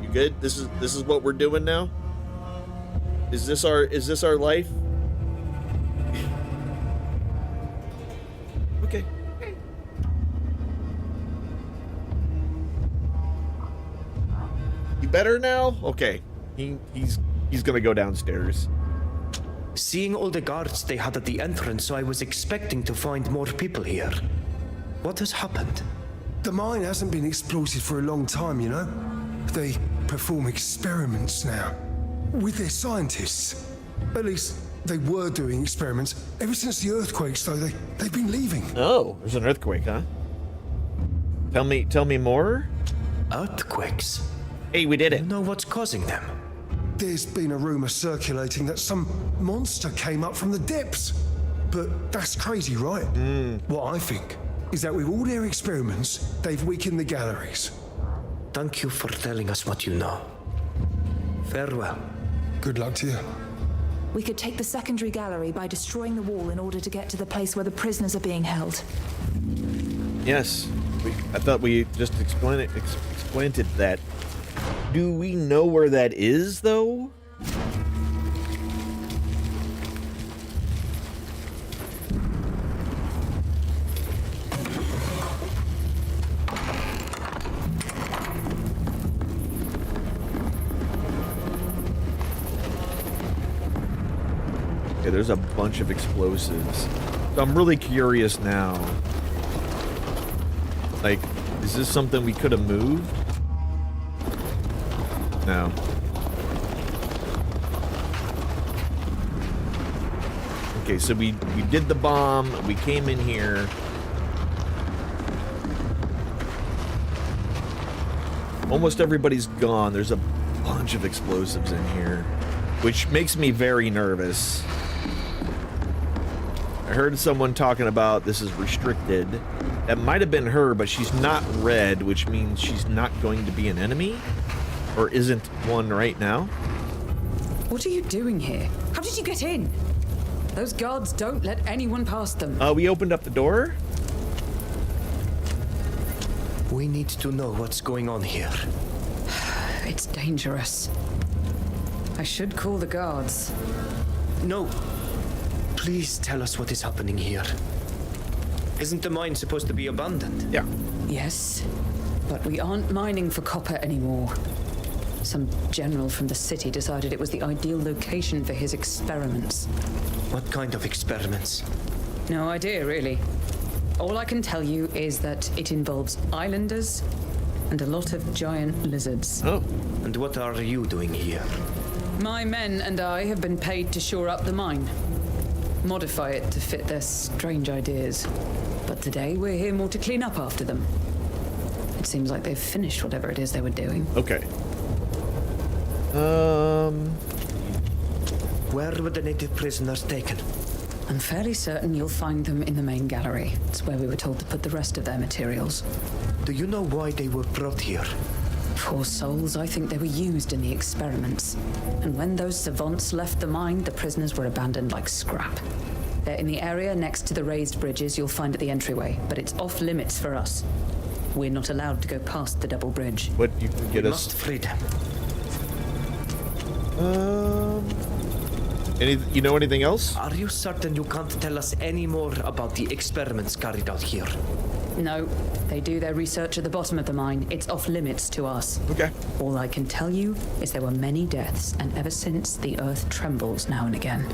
You good? This is what we're doing now? Is this our life? Okay. You better now? Okay. He's gonna go downstairs.
Seeing all the guards they had at the entrance, I was expecting to find more people here. What has happened?
The mine hasn't been exploited for a long time, you know? They perform experiments now. With their scientists. At least they were doing experiments. Ever since the earthquakes, though, they've been leaving.
Oh, there's an earthquake, huh? Tell me more?
Earthquakes?
Hey, we did it.
You know what's causing them?
There's been a rumor circulating that some monster came up from the depths. But that's crazy, right? What I think is that with all their experiments, they've weakened the galleries.
Thank you for telling us what you know. Farewell.
Good luck to you.
We could take the secondary gallery by destroying the wall in order to get to the place where the prisoners are being held.
Yes. I thought we just explained that. Do we know where that is, though? Okay, there's a bunch of explosives. So I'm really curious now. Like, is this something we could have moved? No. Okay, so we did the bomb. We came in here. Almost everybody's gone. There's a bunch of explosives in here, which makes me very nervous. I heard someone talking about this is restricted. That might have been her, but she's not red, which means she's not going to be an enemy. Or isn't one right now?
What are you doing here? How did you get in? Those guards don't let anyone past them.
We opened up the door.
We need to know what's going on here.
It's dangerous. I should call the guards.
No. Please tell us what is happening here. Isn't the mine supposed to be abandoned?
Yeah.
Yes, but we aren't mining for copper anymore. Some general from the city decided it was the ideal location for his experiments.
What kind of experiments?
No idea, really. All I can tell you is that it involves islanders and a lot of giant lizards.
Oh.
And what are you doing here?
My men and I have been paid to shore up the mine. Modify it to fit their strange ideas. But today we're here more to clean up after them. It seems like they've finished whatever it is they were doing.
Okay.
Where were the native prisoners taken?
I'm fairly certain you'll find them in the main gallery. It's where we were told to put the rest of their materials.
Do you know why they were brought here?
Poor souls, I think they were used in the experiments. And when those savants left the mine, the prisoners were abandoned like scrap. They're in the area next to the raised bridges you'll find at the entryway, but it's off limits for us. We're not allowed to go past the double bridge.
But you can get
We
us.
must free them.
You know anything else?
Are you certain you can't tell us any more about the experiments carried out here?
No, they do their research at the bottom of the mine. It's off limits to us.
Okay.
All I can tell you is there were many deaths, and ever since the earth trembles now and again.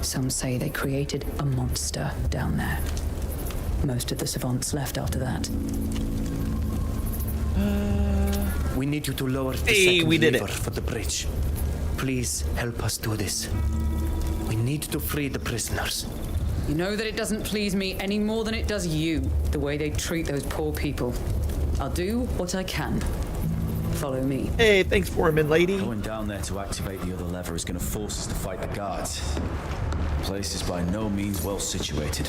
Some say they created a monster down there. Most of the savants left after that.
We need you to lower the
Hey,
second
we did
lever
it.
for the bridge. Please help us do this. We need to free the prisoners.
You know that it doesn't please me any more than it does you, the way they treat those poor people. I'll do what I can. Follow me.
Hey, thanks for him, lady.
Going down there to activate the other lever is going to force us to fight the guards. The place is by no means well situated.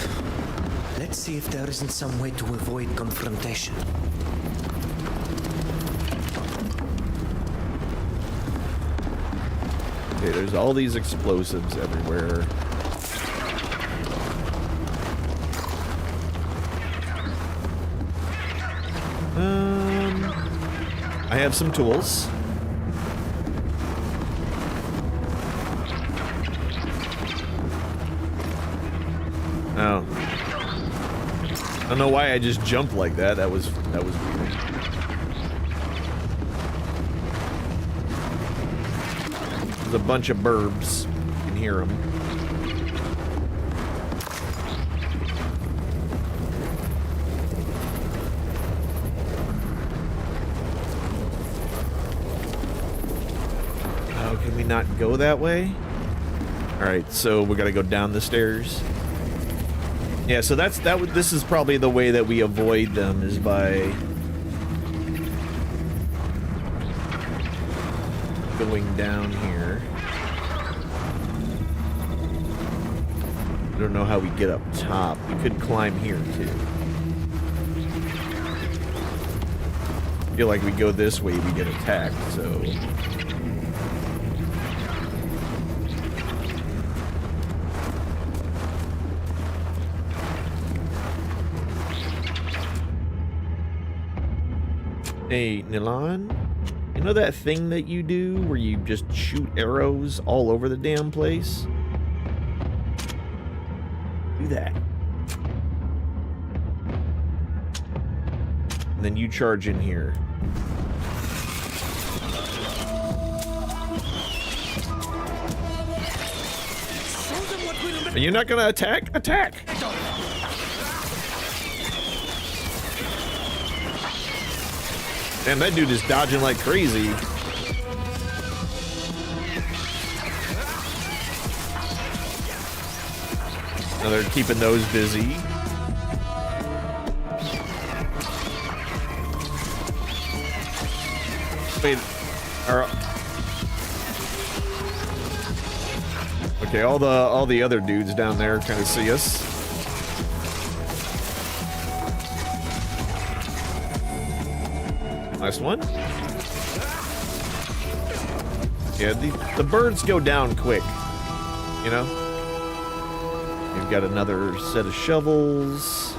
Let's see if there isn't some way to avoid confrontation.
Okay, there's all these explosives everywhere. I have some tools. Oh. I don't know why I just jumped like that. That was weird. There's a bunch of burbs. You can hear them. Oh, can we not go that way? Alright, so we gotta go down the stairs. Yeah, so this is probably the way that we avoid them, is by going down here. I don't know how we get up top. We could climb here too. I feel like we go this way, we get attacked, so. Hey, Nilan, you know that thing that you do where you just shoot arrows all over the damn place? Do that. And then you charge in here. Are you not gonna attack? Attack! Damn, that dude is dodging like crazy. Now they're keeping those busy. Wait, okay, all the other dudes down there kind of see us. Last one. Yeah, the birds go down quick, you know? We've got another set of shovels.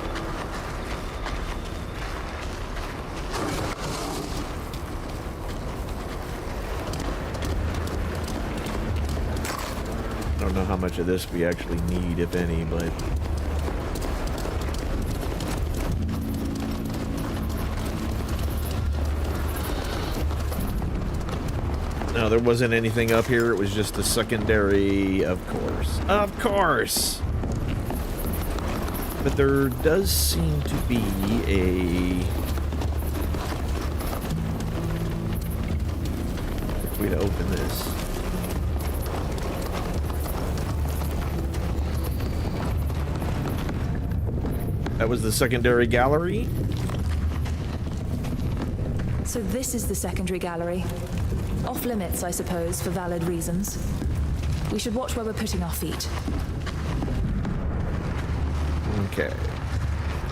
I don't know how much of this we actually need, if any, but... No, there wasn't anything up here. It was just a secondary, of course. Of course! But there does seem to be a way to open this. That was the secondary gallery.
So this is the secondary gallery. Off limits, I suppose, for valid reasons. We should watch where we're putting our feet.
Okay.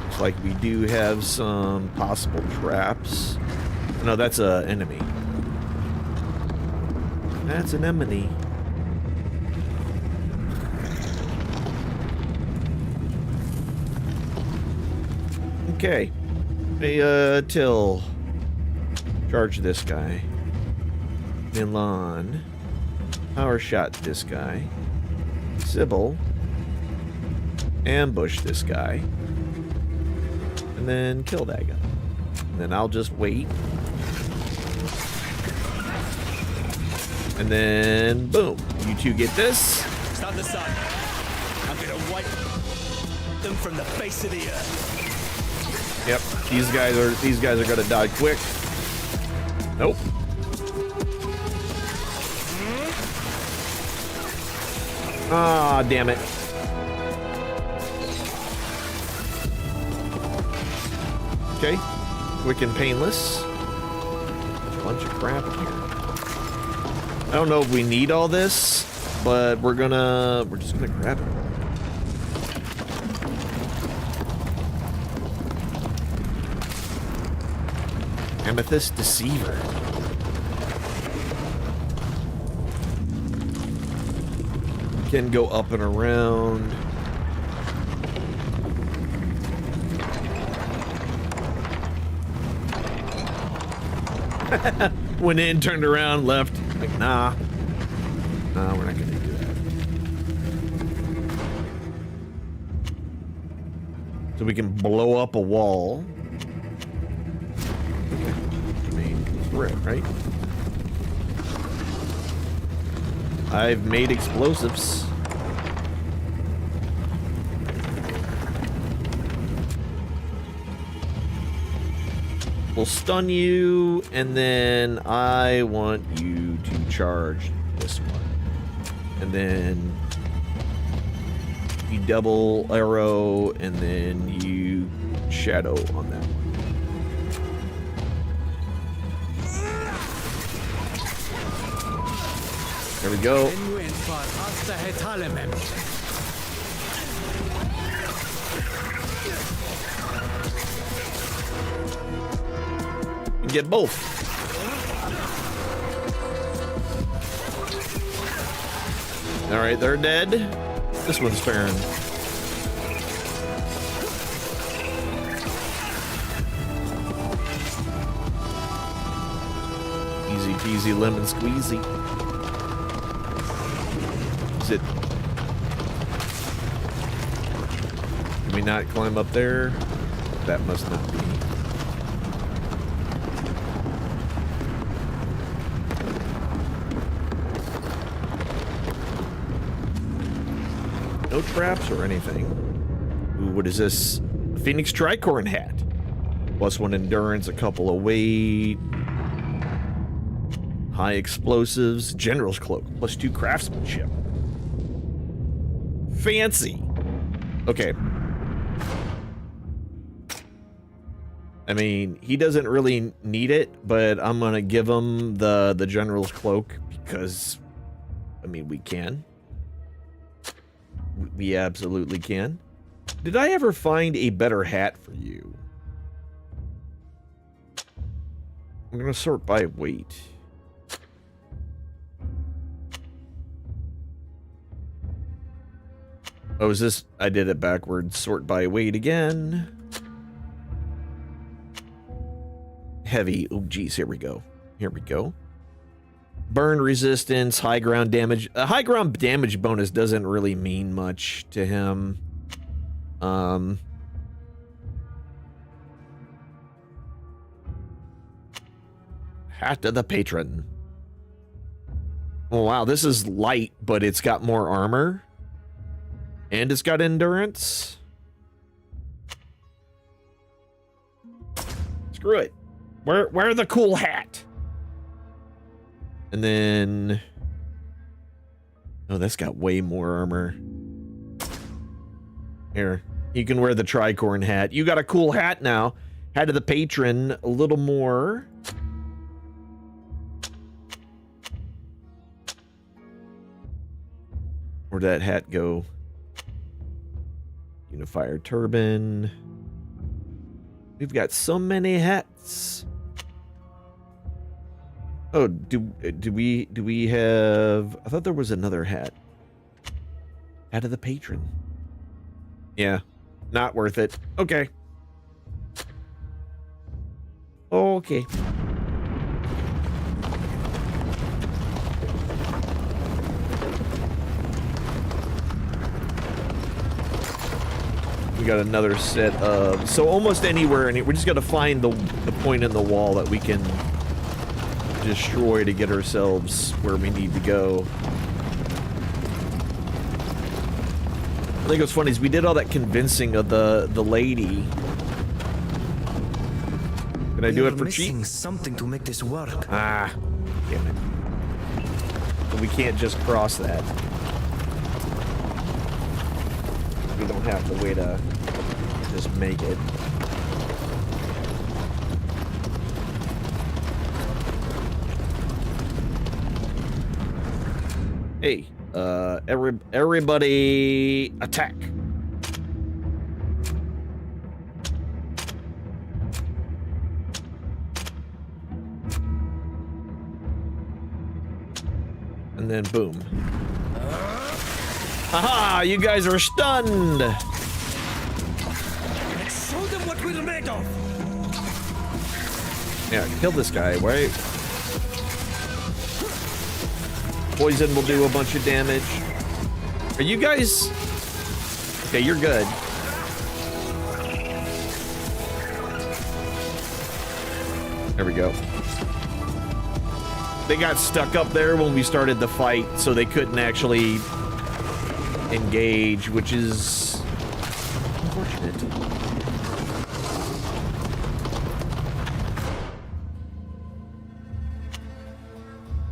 Looks like we do have some possible traps. No, that's an enemy. That's an enemy. Okay. Hey, Till. Charge this guy. Milan. Power shot this guy. Sybil. Ambush this guy. And then kill that guy. And then I'll just wait. And then, boom. You two get this.
Stand aside. I'm gonna wipe them from the face of the earth.
Yep, these guys are gonna die quick. Nope. Ah, damn it. Okay, quick and painless. There's a bunch of crap in here. I don't know if we need all this, but we're just gonna grab it. Amethyst Deceiver. Can go up and around. Went in, turned around, left. Like, nah. Nah, we're not gonna do that. So we can blow up a wall. Right? I've made explosives. We'll stun you, and then I want you to charge this one. And then you double arrow, and then you shadow on that one. There we go. Get both. All right, they're dead. This one's sparing. Easy peasy lemon squeezy. Is it? Can we not climb up there? That must not be. No traps or anything. Ooh, what is this? A Phoenix Tricorn hat. +1 endurance, a couple of weight. High explosives. General's cloak. +2 craftsmanship. Fancy. Okay. I mean, he doesn't really need it, but I'm gonna give him the General's cloak because, I mean, we can. We absolutely can. Did I ever find a better hat for you? I'm gonna sort by weight. Oh, is this? I did it backwards. Sort by weight again. Heavy. Oh, geez. Here we go. Here we go. Burn resistance, high ground damage. A high ground damage bonus doesn't really mean much to him. Hat of the Patron. Oh, wow. This is light, but it's got more armor. And it's got endurance. Screw it. Wear the cool hat. And then... Oh, that's got way more armor. Here. You can wear the tricorn hat. You got a cool hat now. Hat of the Patron. A little more. Where'd that hat go? Unifier turban. We've got so many hats. Oh, do we have? I thought there was another hat. Hat of the Patron. Yeah, not worth it. Okay. Okay. We got another set of, so almost anywhere in it, we just got to find the point in the wall that we can destroy to get ourselves where we need to go. I think what's funny is we did all that convincing of the lady. Can I do it for cheap?
Something to make this work.
Ah, damn it. So we can't just cross that. We don't have the way to just make it. Hey, everybody attack. And then boom. Haha, you guys are stunned.
Let's show them what we're made of.
Yeah, kill this guy, right? Poison will do a bunch of damage. Are you guys... Okay, you're good. There we go. They got stuck up there when we started the fight, so they couldn't actually engage, which is unfortunate.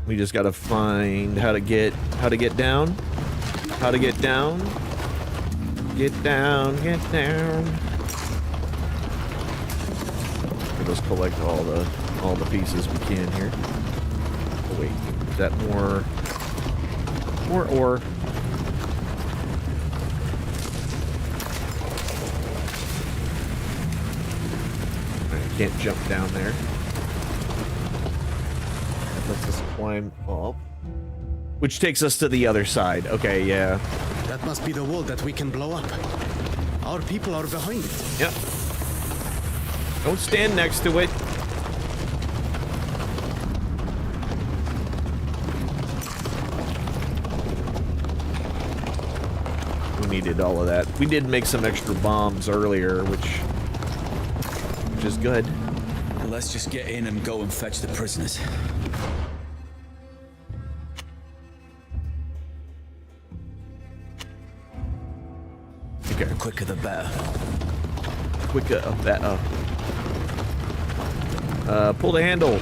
We just gotta find how to get down. How to get down. Get down, get down. Let's collect all the pieces we can here. Oh wait, is that more ore? I can't jump down there. Let's just climb up. Which takes us to the other side. Okay, yeah.
That must be the wall that we can blow up. Our people are behind it.
Yep. Don't stand next to it. We needed all of that. We did make some extra bombs earlier, which is good.
Well, let's just get in and go and fetch the prisoners.
Okay.
The quicker the better.
Quicker the better. Pull the handle.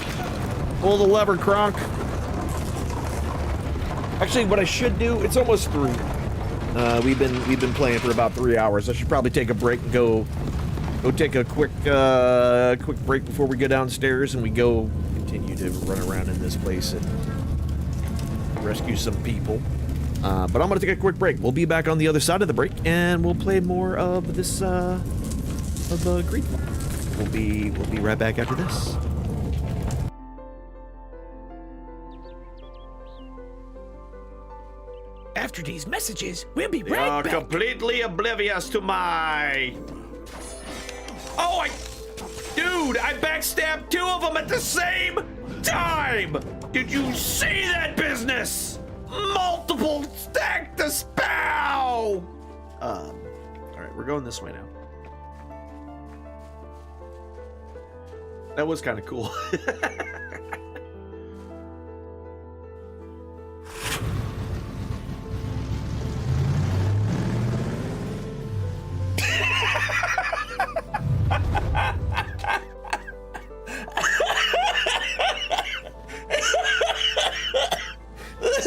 Pull the lever, Kronk. Actually, what I should do, it's almost 3. We've been playing for about 3 hours. I should probably take a break and go take a quick break before we go downstairs and we go continue to run around in this place and rescue some people. But I'm gonna take a quick break. We'll be back on the other side of the break and we'll play more of this of Greedfall. We'll be right back after this.
After these messages, we'll be right back.
You're completely oblivious to my... Oh, Dude, I backstabbed 2 of them at the same time! Did you see that business? Multiple stack the spow!
Alright, we're going this way now. That was kind of cool.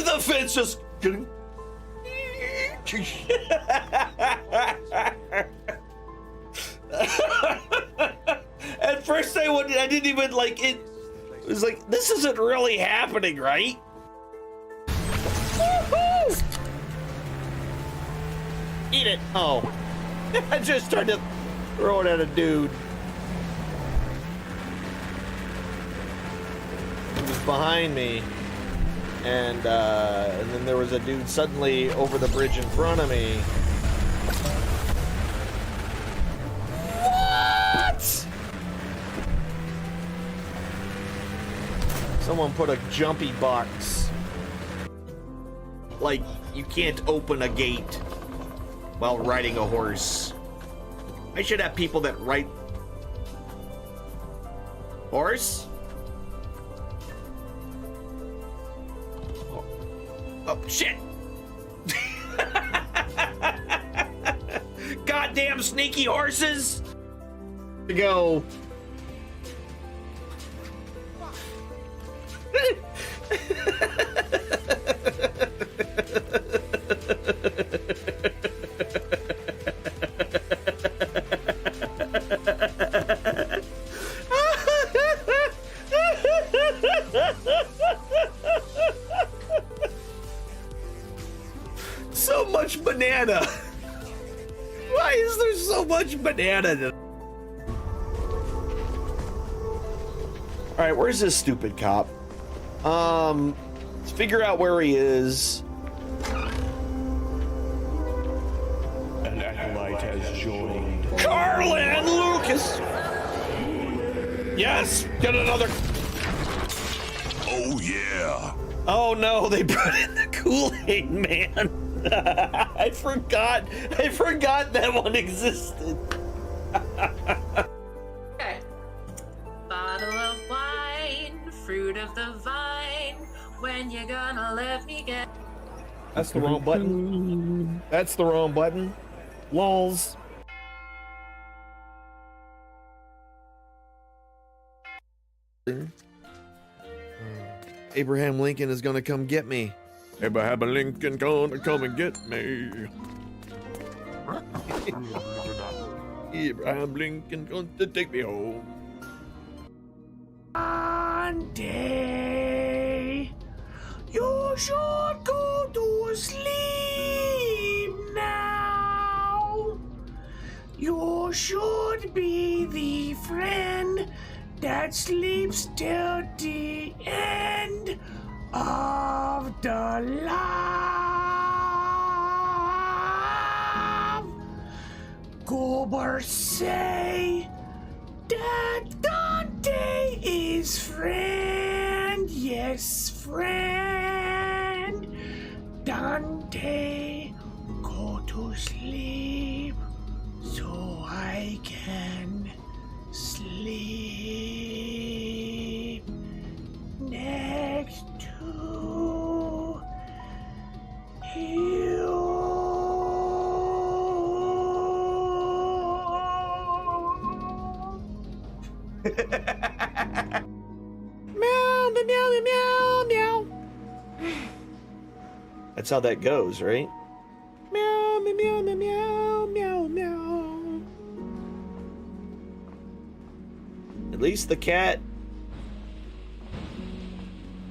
The fence just... At first I didn't even like it. It was like, this isn't really happening, right?
Woohoo! Eat it. Oh. I just tried to throw it at a dude. He was behind me. And then there was a dude suddenly over the bridge in front of me. What? Someone put a jumpy box. Like, you can't open a gate while riding a horse. I should have people that ride... Horse? Oh, shit! Goddamn sneaky horses! To go. So much banana. Why is there so much banana? All right, where's this stupid cop? Let's figure out where he is.
An acolyte has joined.
Carlin Lucas. Yes, get another.
Oh yeah.
Oh no, they brought in the Kool-Aid man. I forgot that one existed.
Okay. Bottle of wine, fruit of the vine, when you gonna let me get...
That's the wrong button. That's the wrong button. Lols. Abraham Lincoln is gonna come get me. Abraham Lincoln gonna come and get me. Abraham Lincoln gonna take me home.
Monday, you should go to sleep now. You should be the friend that sleeps till the end of the life. Goobers say that Dante is friend, yes, friend. Dante, go to sleep so I can sleep next to you.
Meow, meow, meow, meow, meow. That's how that goes, right? Meow, meow, meow, meow, meow, meow. At least the cat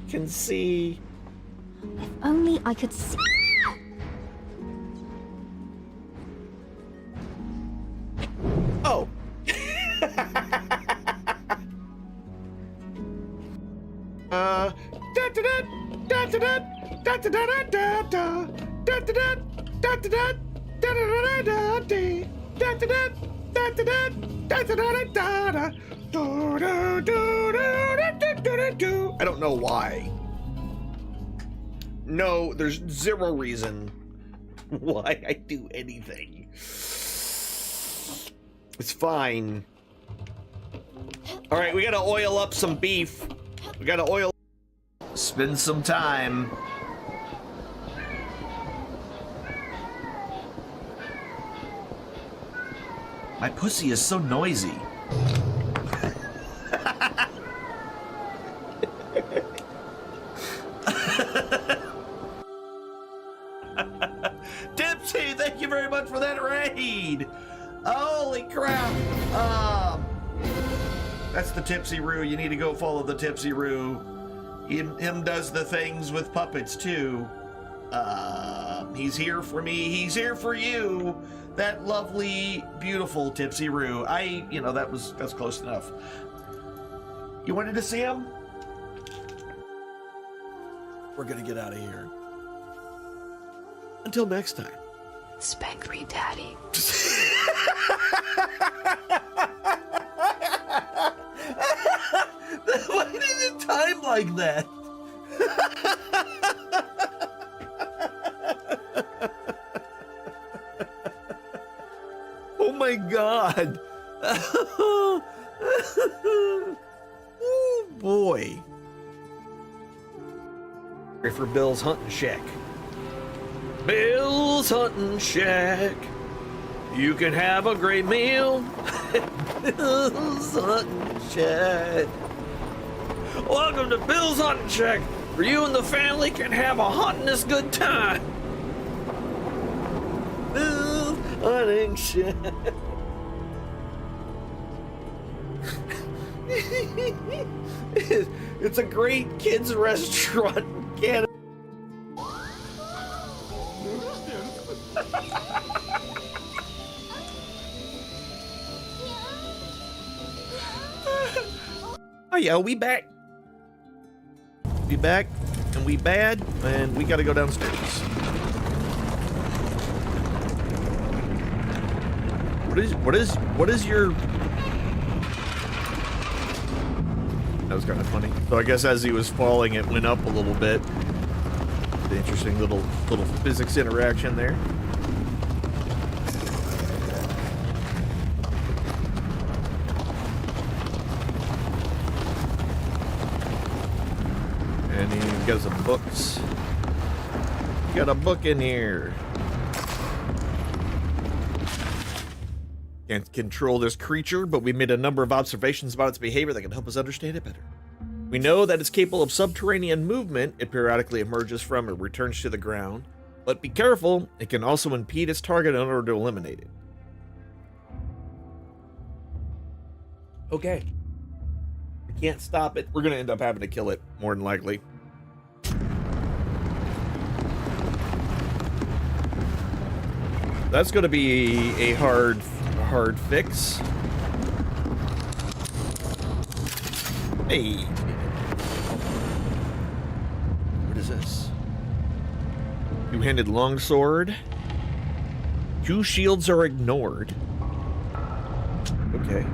can see.
If only I could see.
Oh. I don't know why. No, there's zero reason why I do anything. It's fine. All right, we gotta oil up some beef. We gotta oil. Spend some time. My pussy is so noisy. Dipsy, thank you very much for that raid. Holy crap. That's the Tipsy Roo. You need to go follow the Tipsy Roo. Him does the things with puppets too. He's here for me. He's here for you. That lovely, beautiful Tipsy Roo. That's close enough. You wanted to see him? We're gonna get out of here. Until next time.
Spank me, Daddy.
Why did it time like that? Oh my god. Oh boy. Ready for Bill's Hunting Shack. Bill's Hunting Shack. You can have a great meal. Bill's Hunting Shack. Welcome to Bill's Hunting Shack, where you and the family can have a huntingest good time. Bill's Hunting Shack. It's a great kids restaurant in Canada. Oh yeah, we back. We back, and we bad, and we gotta go downstairs. What is your... That was kind of funny. So I guess as he was falling, it went up a little bit. The interesting little physics interaction there. And he got some books. Got a book in here. Can't control this creature, but we made a number of observations about its behavior that can help us understand it better. We know that it's capable of subterranean movement. It periodically emerges from or returns to the ground. But be careful, it can also impede its target in order to eliminate it. Okay. We can't stop it. We're going to end up having to kill it, more than likely. That's going to be a hard fix. Hey. What is this? Two-handed longsword. 2 shields are ignored. Okay.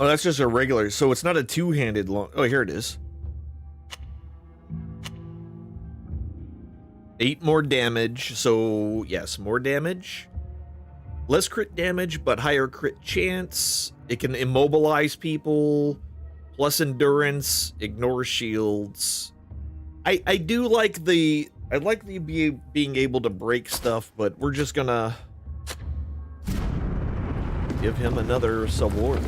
Oh, that's just a regular, so it's not a two-handed long... Oh, here it is. 8 more damage, so yes, more damage. Less crit damage, but higher crit chance. It can immobilize people. Plus endurance, ignore shields. I do like the... I like the being able to break stuff, but we're just gonna... give him another sword.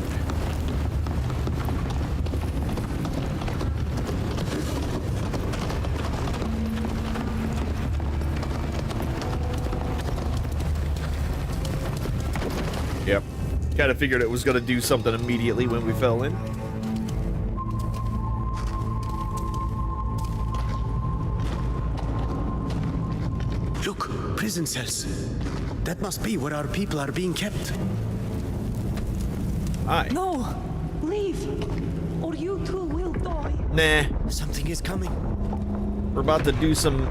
Yep. Kind of figured it was going to do something immediately when we fell in.
Look, prison cells. That must be where our people are being kept.
Hi.
No! Leave! Or you too will die.
Nah.
Something is coming.
We're about to do some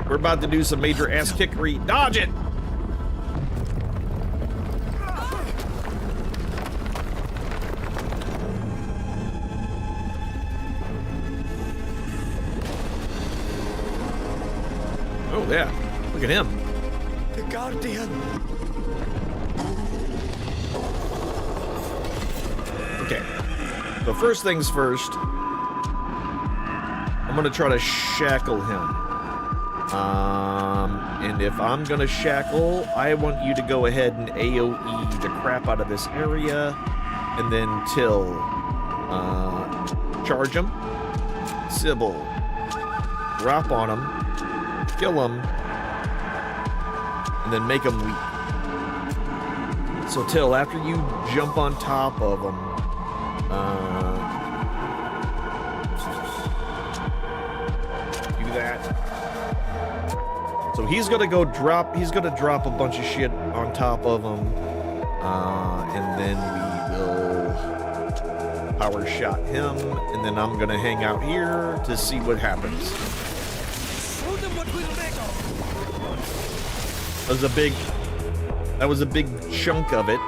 major ass kickery. Dodge it! Oh yeah. Look at him.
The Guardian.
Okay. So first things first, I'm gonna try to shackle him. And if I'm gonna shackle, I want you to go ahead and AoE the crap out of this area, and then charge him, Sybil, drop on him, kill him, and then make him weak. So Till, after you jump on top of him, do that. So he's gonna drop a bunch of shit on top of him, and then we will power shot him, and then I'm gonna hang out here to see what happens. That was a big chunk of it.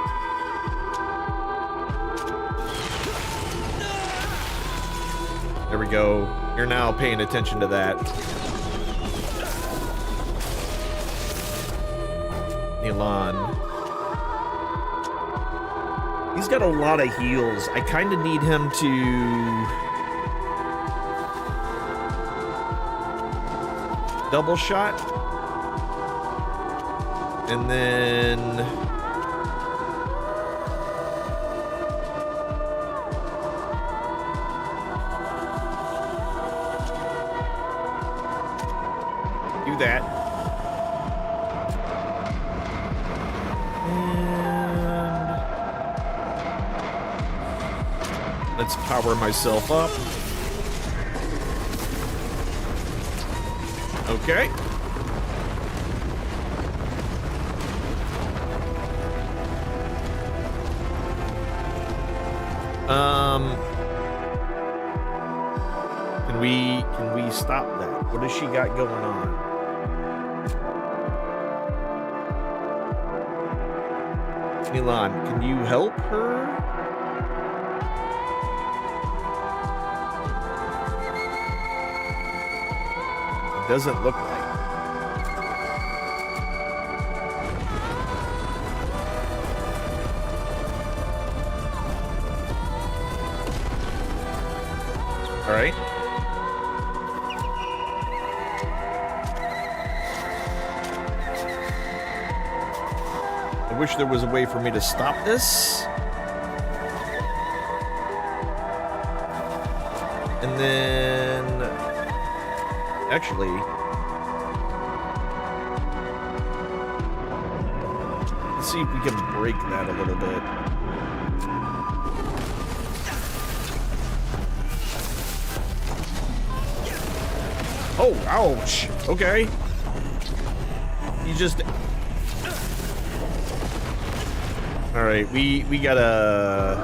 There we go. You're now paying attention to that. Alynn. He's got a lot of heals. I kind of need him to double shot. And then do that. And let's power myself up. Okay. Can we stop that? What has she got going on? Alynn, can you help her? It doesn't look like. All right. I wish there was a way for me to stop this. And then actually let's see if we can break that a little bit. Oh, ouch. Okay. You just... All right, we gotta...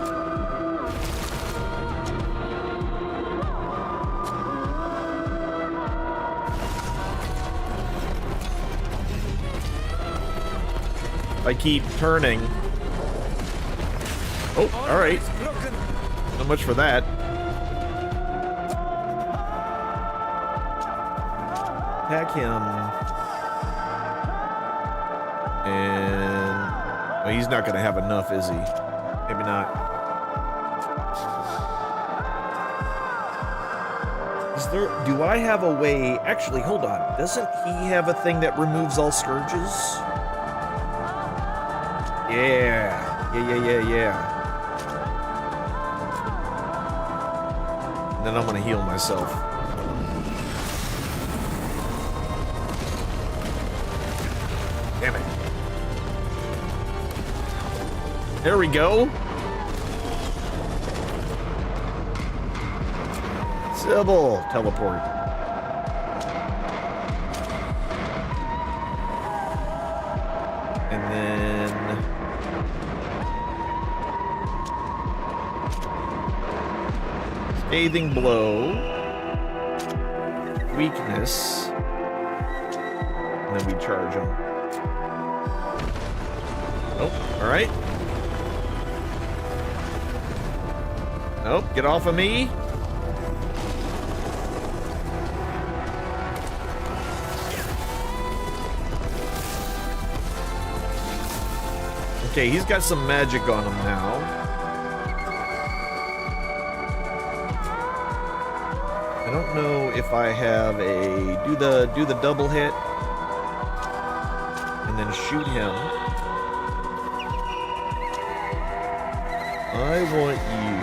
I keep turning. Oh, all right. So much for that. Attack him. And well, he's not gonna have enough, is he? Maybe not. Is there, do I have a way? Actually, hold on. Doesn't he have a thing that removes all scourges? Yeah. And then I'm gonna heal myself. Damn it. There we go. Sybil, teleport. And then scathing blow, weakness, and then we charge him. Oh, all right. Nope, get off of me. Okay, he's got some magic on him now. I don't know if I have a do the double hit and then shoot him. I want you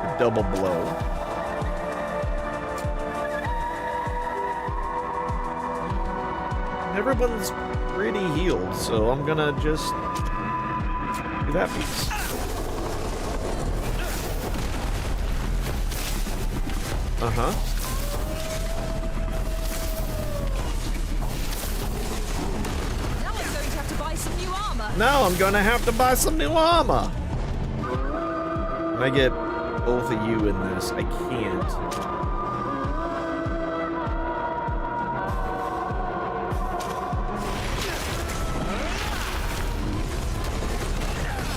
to double blow. Everyone's pretty healed, so I'm gonna just do that piece. Uh-huh.
Now I'm going to have to buy some new armor.
Can I get both of you in this? I can't.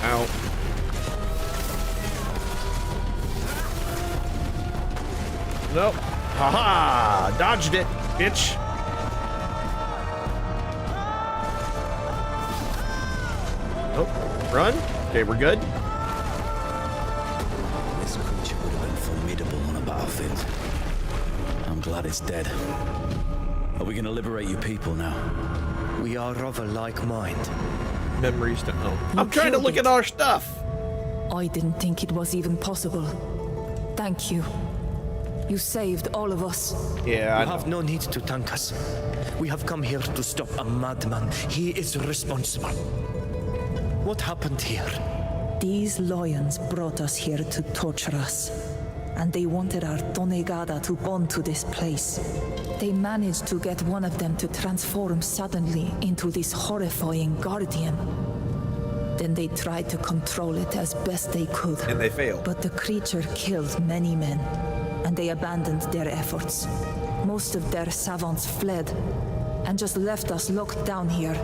Ow. Nope. Haha! Dodged it, bitch. Nope. Run. Okay, we're good.
This creature would have been formidable on a battlefield. I'm glad it's dead. Are we gonna liberate you people now?
We are of a like mind.
Memories to own. I'm trying to look at our stuff.
I didn't think it was even possible. Thank you. You saved all of us.
Yeah,
You have no need to thank us. We have come here to stop a madman. He is responsible. What happened here?
These lions brought us here to torture us. And they wanted our Tonegada to bond to this place. They managed to get one of them to transform suddenly into this horrifying guardian. Then they tried to control it as best they could.
And they failed.
But the creature killed many men, and they abandoned their efforts. Most of their savants fled, and just left us locked down here.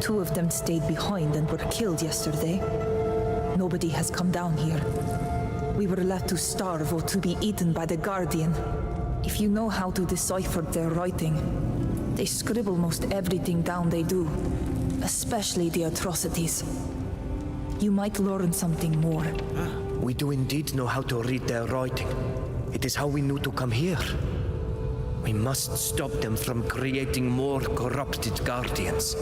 2 of them stayed behind and were killed yesterday. Nobody has come down here. We were left to starve or to be eaten by the Guardian. If you know how to decipher their writing, they scribble most everything down they do, especially the atrocities. You might learn something more.
We do indeed know how to read their writing. It is how we knew to come here. We must stop them from creating more corrupted guardians.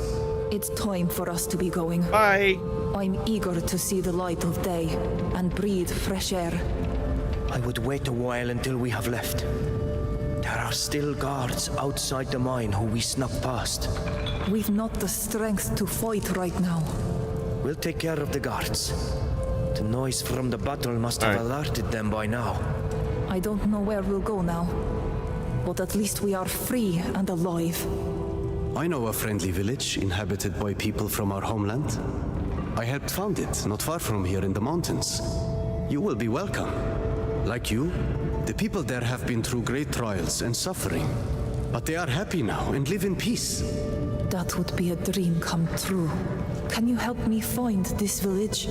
It's time for us to be going.
Bye.
I'm eager to see the light of day and breathe fresh air.
I would wait a while until we have left. There are still guards outside the mine who we snuck past.
We've not the strength to fight right now.
We'll take care of the guards. The noise from the battle must have alerted them by now.
I don't know where we'll go now, but at least we are free and alive.
I know a friendly village inhabited by people from our homeland. I helped found it, not far from here in the mountains. You will be welcome. Like you, the people there have been through great trials and suffering. But they are happy now and live in peace.
That would be a dream come true. Can you help me find this village?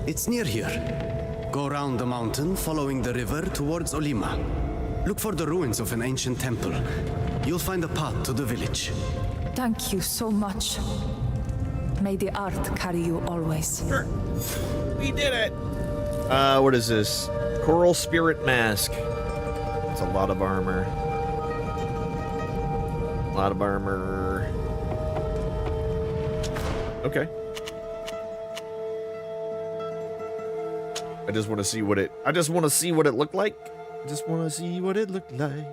It's near here. Go round the mountain, following the river towards Olima. Look for the ruins of an ancient temple. You'll find a path to the village.
Thank you so much. May the art carry you always.
Sure. We did it. What is this? Coral Spirit Mask. That's a lot of armor. A lot of armor. Okay. I just want to see what it looked like. I just want to see what it looked like.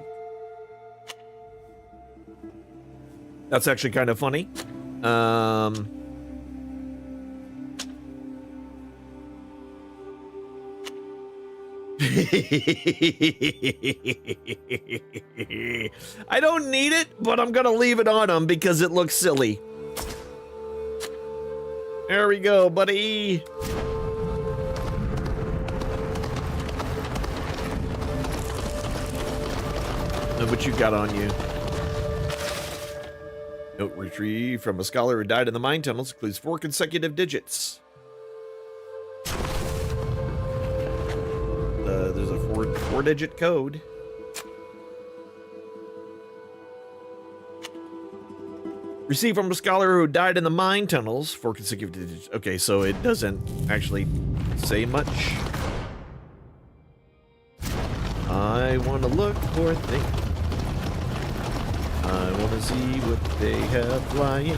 That's actually kind of funny. I don't need it, but I'm gonna leave it on him because it looks silly. There we go, buddy. Look what you got on you. Note retrieved from a scholar who died in the mine tunnels includes 4 consecutive digits. There's a four-digit code. Received from a scholar who died in the mine tunnels, 4 consecutive digits. Okay, so it doesn't actually say much. I want to look for things. I want to see what they have flying.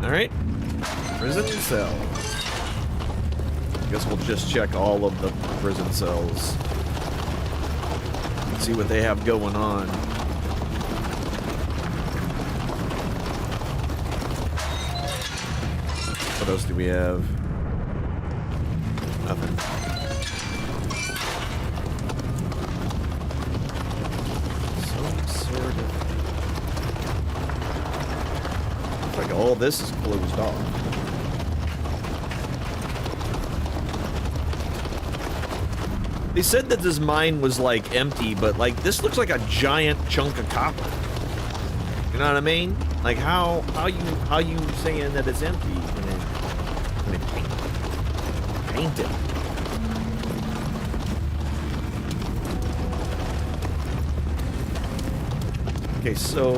All right, prison cell. I guess we'll just check all of the prison cells. See what they have going on. What else do we have? Nothing. Some sort of... Looks like all this is closed off. They said that this mine was like empty, but like this looks like a giant chunk of copper. You know what I mean? Like how you saying that it's empty when it painted? Okay, so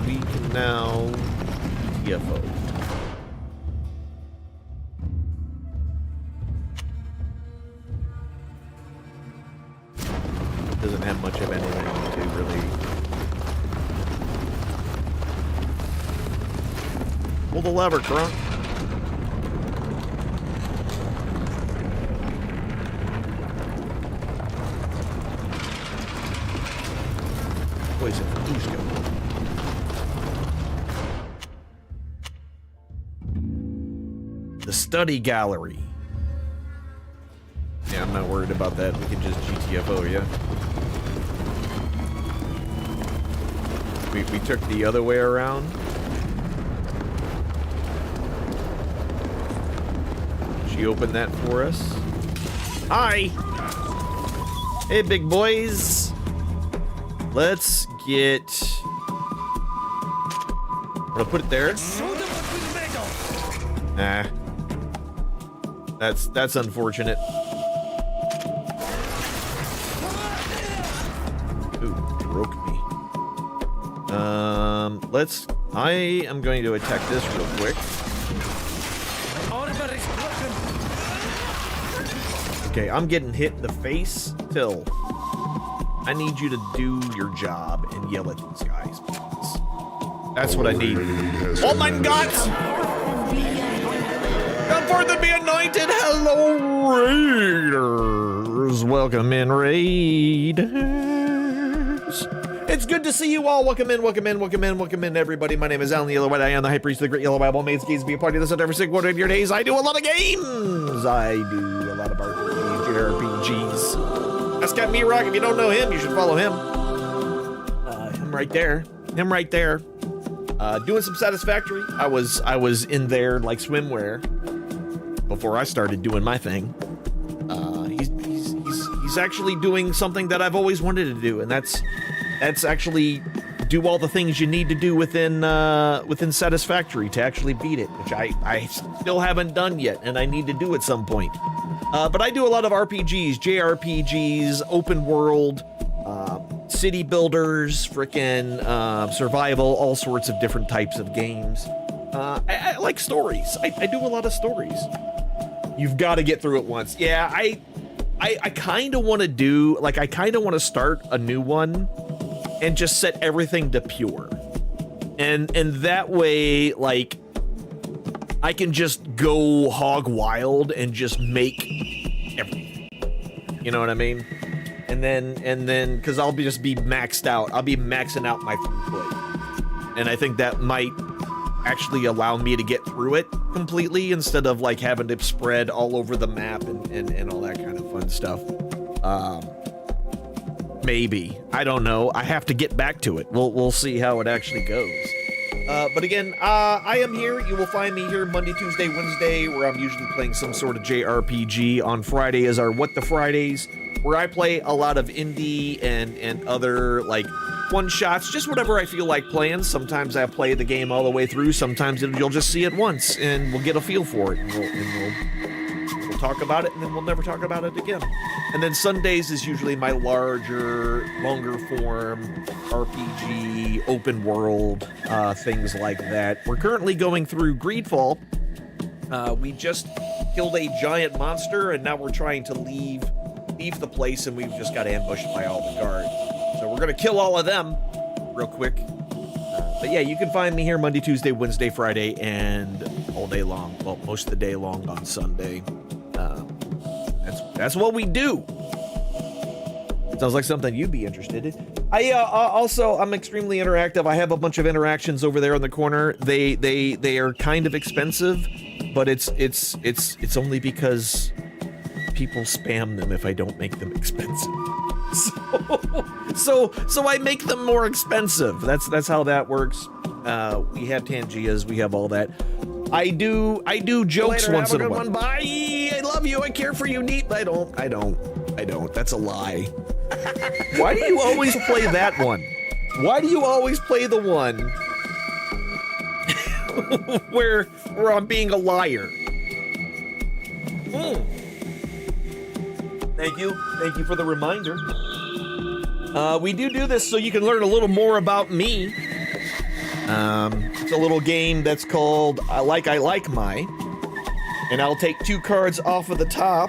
we can now TFO. Doesn't have much of anything to really pull the lever, Crunk. Poison for Usko. The study gallery. Yeah, I'm not worried about that. We can just GTFO, yeah. We took the other way around. She opened that for us. Hi! Hey, big boys! Let's get... I'm gonna put it there. Nah. That's unfortunate. Ooh, broke me. I am going to attack this real quick. Okay, I'm getting hit in the face. Till I need you to do your job and yell at these guys, please. That's what I need. Oh my God! Come forth and be anointed. Hello, Raiders. Welcome in, Raiders. It's good to see you all. Welcome in, welcome in, welcome in, welcome in, everybody. My name is Alynn the Yellow White. I am the High Priest of the Great Yellow Bible. May it's to be a part of this at every single one of your days. I do a lot of games. I do a lot of RPGs. That's got me rock. If you don't know him, you should follow him. Him right there. Him right there. Doing some Satisfactory. I was in there like swimwear before I started doing my thing. He's actually doing something that I've always wanted to do, and that's actually do all the things you need to do within Satisfactory to actually beat it, which I still haven't done yet, and I need to do at some point. But I do a lot of RPGs, JRPGs, open world, city builders, frickin' survival, all sorts of different types of games. I like stories. I do a lot of stories. You've got to get through it once. Yeah, I kind of want to do, like, I kind of want to start a new one and just set everything to pure. And that way, like, I can just go hog wild and just make everything. You know what I mean? And then, because I'll just be maxed out. I'll be maxing out my throughput. And I think that might actually allow me to get through it completely instead of like having to spread all over the map and all that kind of fun stuff. Maybe. I don't know. I have to get back to it. We'll see how it actually goes. But again, I am here. You will find me here Monday, Tuesday, Wednesday, where I'm usually playing some sort of JRPG. On Friday is our What the Fridays, where I play a lot of indie and other like one-shots, just whatever I feel like playing. Sometimes I play the game all the way through. Sometimes you'll just see it once, and we'll get a feel for it, and we'll talk about it, and then we'll never talk about it again. And then Sundays is usually my larger, longer form RPG, open world, things like that. We're currently going through Greedfall. We just killed a giant monster, and now we're trying to leave the place, and we've just got ambushed by all the guards. So we're gonna kill all of them real quick. But yeah, you can find me here Monday, Tuesday, Wednesday, Friday, and all day long. Well, most of the day long on Sunday. That's what we do. Sounds like something you'd be interested in. I'm extremely interactive. I have a bunch of interactions over there in the corner. They are kind of expensive, but it's only because people spam them if I don't make them expensive. So I make them more expensive. That's how that works. We have Tangias, we have all that. I do jokes once in a while. Bye. I love you. I care for you. Neat. I don't. I don't. That's a lie. Why do you always play that one? Why do you always play the one where I'm being a liar? Thank you. Thank you for the reminder. We do this so you can learn a little more about me. It's a little game that's called I Like My. And I'll take 2 cards off of the top.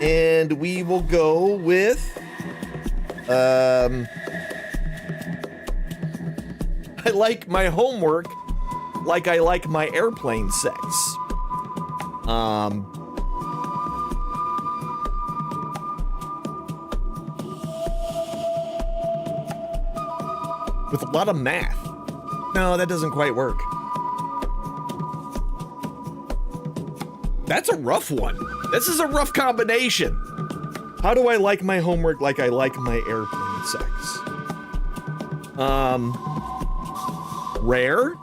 And we will go with... I like my homework like I like my airplane sex. With a lot of math. No, that doesn't quite work. That's a rough one. This is a rough combination. How do I like my homework like I like my airplane sex? Rare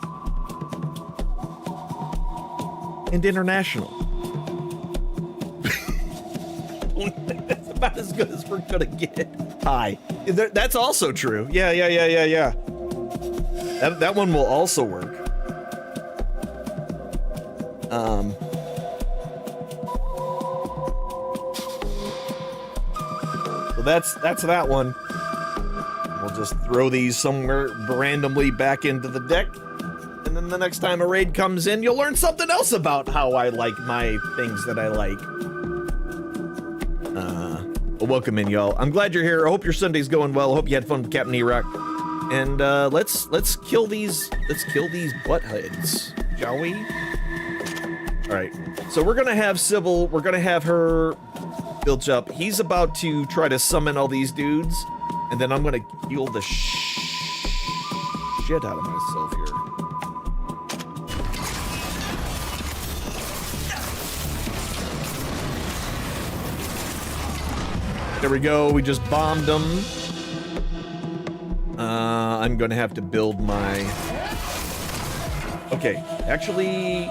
and international. That's about as good as we're gonna get. High. That's also true. Yeah. That one will also work. So that's that one. We'll just throw these somewhere randomly back into the deck. And then the next time a raid comes in, you'll learn something else about how I like my things that I like. Well, welcome in, y'all. I'm glad you're here. I hope your Sunday's going well. I hope you had fun with Captain E-Rock. And let's kill these buttheads, shall we? All right. So we're gonna have Sybil. We're gonna have her built up. He's about to try to summon all these dudes, and then I'm gonna heal the shit out of myself here. There we go. We just bombed them. I'm gonna have to build my... Okay, actually,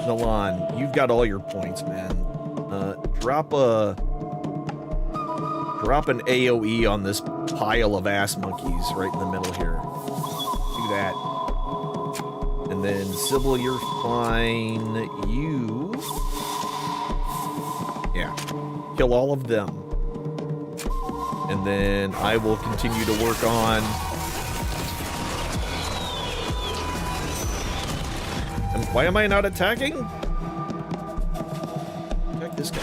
Milan, you've got all your points, man. Drop an AoE on this pile of ass monkeys right in the middle here. Do that. And then Sybil, you're fine. You... Yeah. Kill all of them. And then I will continue to work on... Why am I not attacking? Attack this guy.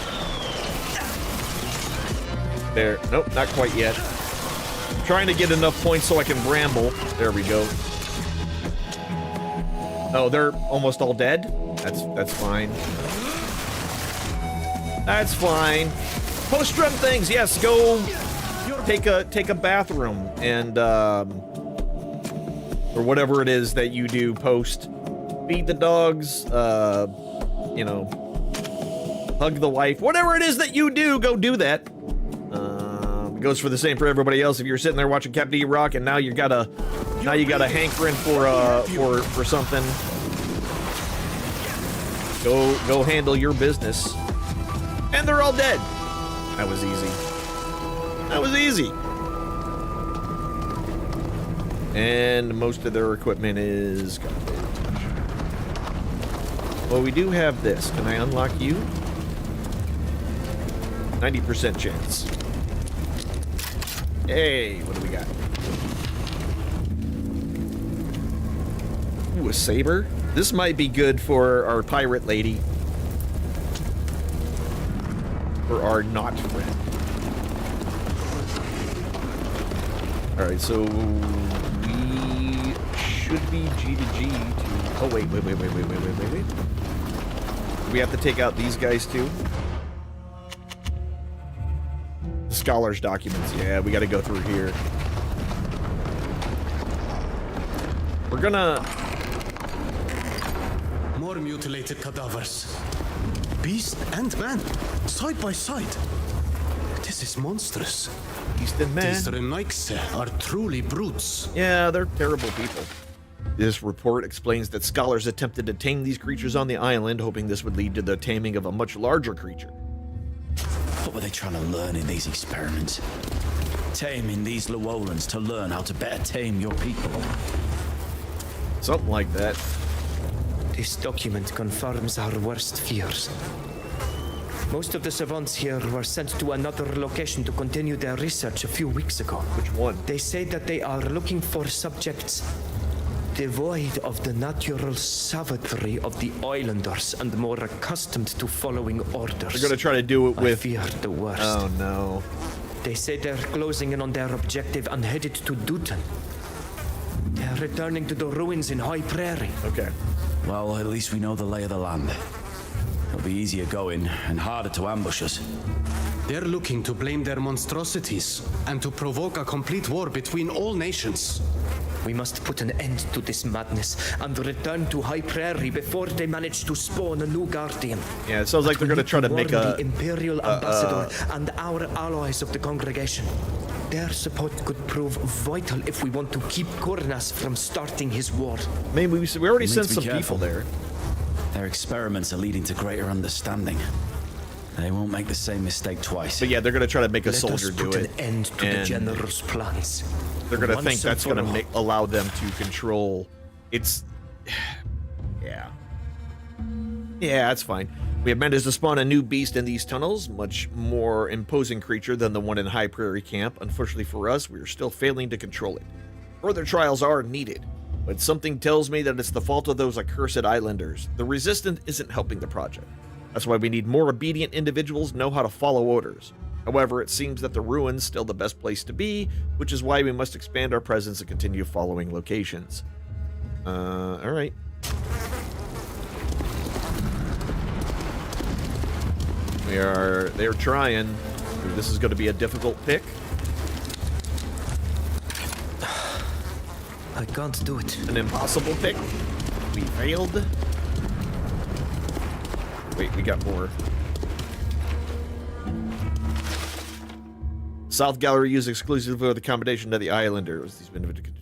There. Nope, not quite yet. I'm trying to get enough points so I can bramble. There we go. Oh, they're almost all dead? That's fine. That's fine. Post-run things, yes, go... Take a bathroom and or whatever it is that you do post. Feed the dogs, you know, hug the wife, whatever it is that you do, go do that. It goes for the same for everybody else. If you're sitting there watching Captain E-Rock and now you got a hankering for something, go handle your business. And they're all dead. That was easy. That was easy. And most of their equipment is garbage. Well, we do have this. Can I unlock you? 90% chance. Hey, what do we got? Ooh, a saber. This might be good for our pirate lady. For our not friend. Alright, so we should be G to G to... Oh, wait. We have to take out these guys, too? The scholars' documents. Yeah, we gotta go through here. We're gonna...
More mutilated cadavers. Beast and man, side by side. This is monstrous.
Beast and man.
These Remnikse are truly brutes.
Yeah, they're terrible people. This report explains that scholars attempted to tame these creatures on the island, hoping this would lead to the taming of a much larger creature.
What were they trying to learn in these experiments? Taming these Llewellyns to learn how to better tame your people.
Something like that.
This document confirms our worst fears. Most of the savants here were sent to another location to continue their research a few weeks ago.
Which one?
They say that they are looking for subjects devoid of the natural savagery of the islanders and more accustomed to following orders.
They're gonna try to do it with...
I fear the worst.
Oh no.
They say they're closing in on their objective and headed to Dutton. They're returning to the ruins in High Prairie.
Okay.
Well, at least we know the lay of the land. It'll be easier going and harder to ambush us.
They're looking to blame their monstrosities and to provoke a complete war between all nations.
We must put an end to this madness and return to High Prairie before they manage to spawn a new guardian.
Yeah, it sounds like they're going to try to make
the Imperial Ambassador and our allies of the congregation. Their support could prove vital if we want to keep Kurnas from starting his war.
Maybe we already sent some
careful.
people there.
Their experiments are leading to greater understanding. They won't make the same mistake twice.
But yeah, they're going to try to make a
Let
soldier
us
do
put
it.
an end to the general's plans.
They're going to
Once
think
and
that's
for
going
all.
to allow them to control. It's... Yeah. Yeah, that's fine. We have managed to spawn a new beast in these tunnels, much more imposing creature than the one in High Prairie Camp. Unfortunately for us, we are still failing to control it. Further trials are needed, but something tells me that it's the fault of those accursed islanders. The Resistance isn't helping the project. That's why we need more obedient individuals who know how to follow orders. However, it seems that the ruins still the best place to be, which is why we must expand our presence and continue following locations. Alright. They're trying. This is going to be a difficult pick.
I can't do it.
An impossible pick. We failed. Wait, we got more. South Gallery used exclusively for the accommodation of the Islanders.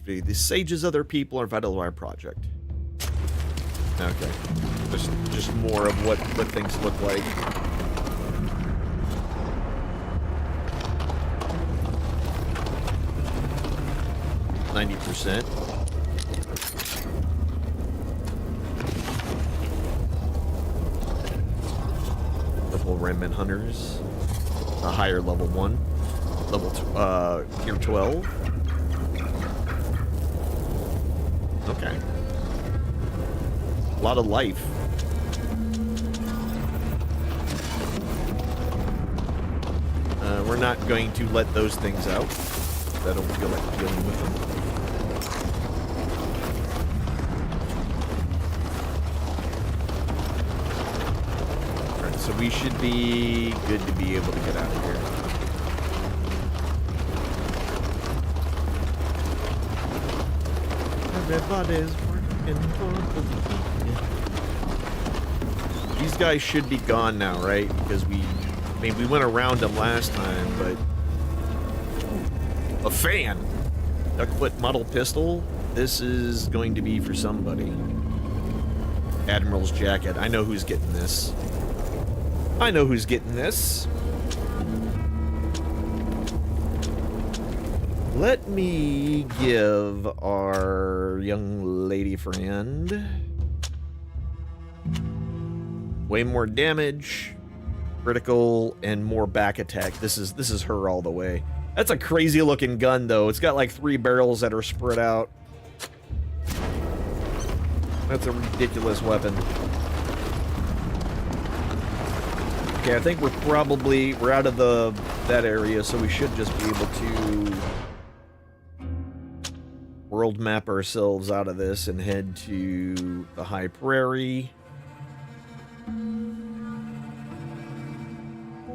The sages of their people are vital to our project. Okay. Just more of what things look like. %. Level Remnant Hunters. A higher level 1. Level tier 12. Okay. A lot of life. We're not going to let those things out. I don't feel like dealing with them. Alright, so we should be good to be able to get out of here. Everybody's working for the weekend. These guys should be gone now, right? Because we went around them last time, but... A fan! Duckfoot model pistol? This is going to be for somebody. Admiral's jacket. I know who's getting this. I know who's getting this. Let me give our young lady friend way more damage, critical, and more back attack. This is her all the way. That's a crazy looking gun though. It's got like 3 barrels that are spread out. That's a ridiculous weapon. Okay, I think we're out of that area, so we should just be able to world map ourselves out of this and head to the High Prairie.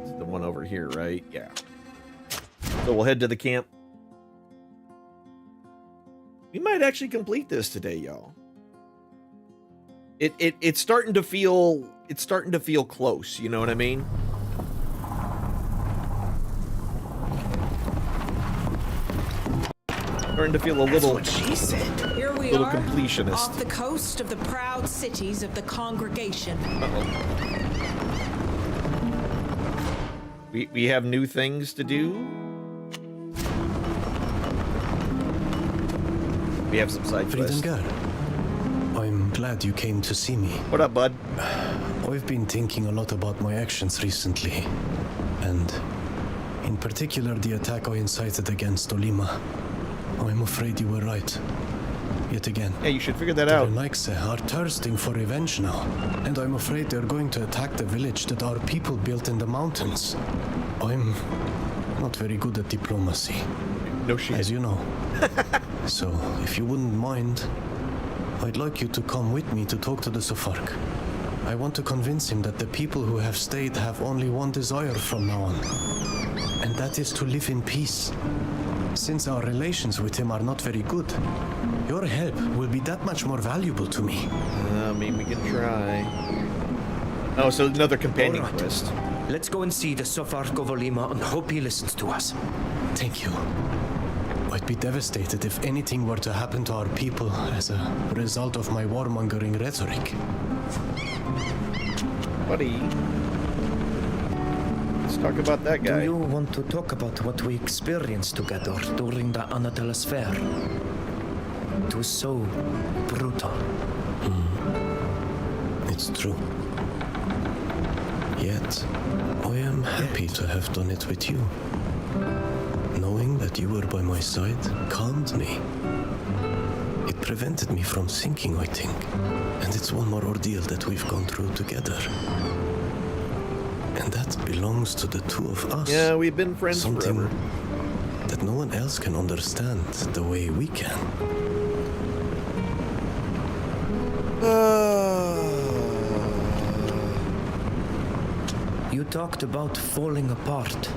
It's the one over here, right? Yeah. So we'll head to the camp. We might actually complete this today, y'all. It's starting to feel close, you know what I mean? Starting to feel a little,
That's what she said. Here we
little
are,
completionist.
off the coast of the proud cities of the congregation.
We have new things to do. We have some side quests.
I'm glad you came to see me.
What up, bud?
I've been thinking a lot about my actions recently, and in particular the attack I incited against Olima. I'm afraid you were right. Yet again.
Yeah, you should figure that out.
The Renaigse are thirsting for revenge now, and I'm afraid they're going to attack the village that our people built in the mountains. I'm not very good at diplomacy.
No shit.
As you know. So, if you wouldn't mind, I'd like you to come with me to talk to the Safark. I want to convince him that the people who have stayed have only one desire from now on, and that is to live in peace. Since our relations with him are not very good, your help will be that much more valuable to me.
I mean, we can try. Oh, so another companion quest.
Let's go and see the Safark of Olima and hope he listens to us.
Thank you. I'd be devastated if anything were to happen to our people as a result of my warmongering rhetoric.
Buddy. Let's talk about that guy.
Do you want to talk about what we experienced together during the Anatelas Fair? It was so brutal.
It's true. Yet, I am happy to have done it with you. Knowing that you were by my side calmed me. It prevented me from sinking, I think. And it's one more ordeal that we've gone through together. And that belongs to the two of us.
Yeah, we've been friends
Something
forever.
that no one else can understand the way we can.
You talked about falling apart.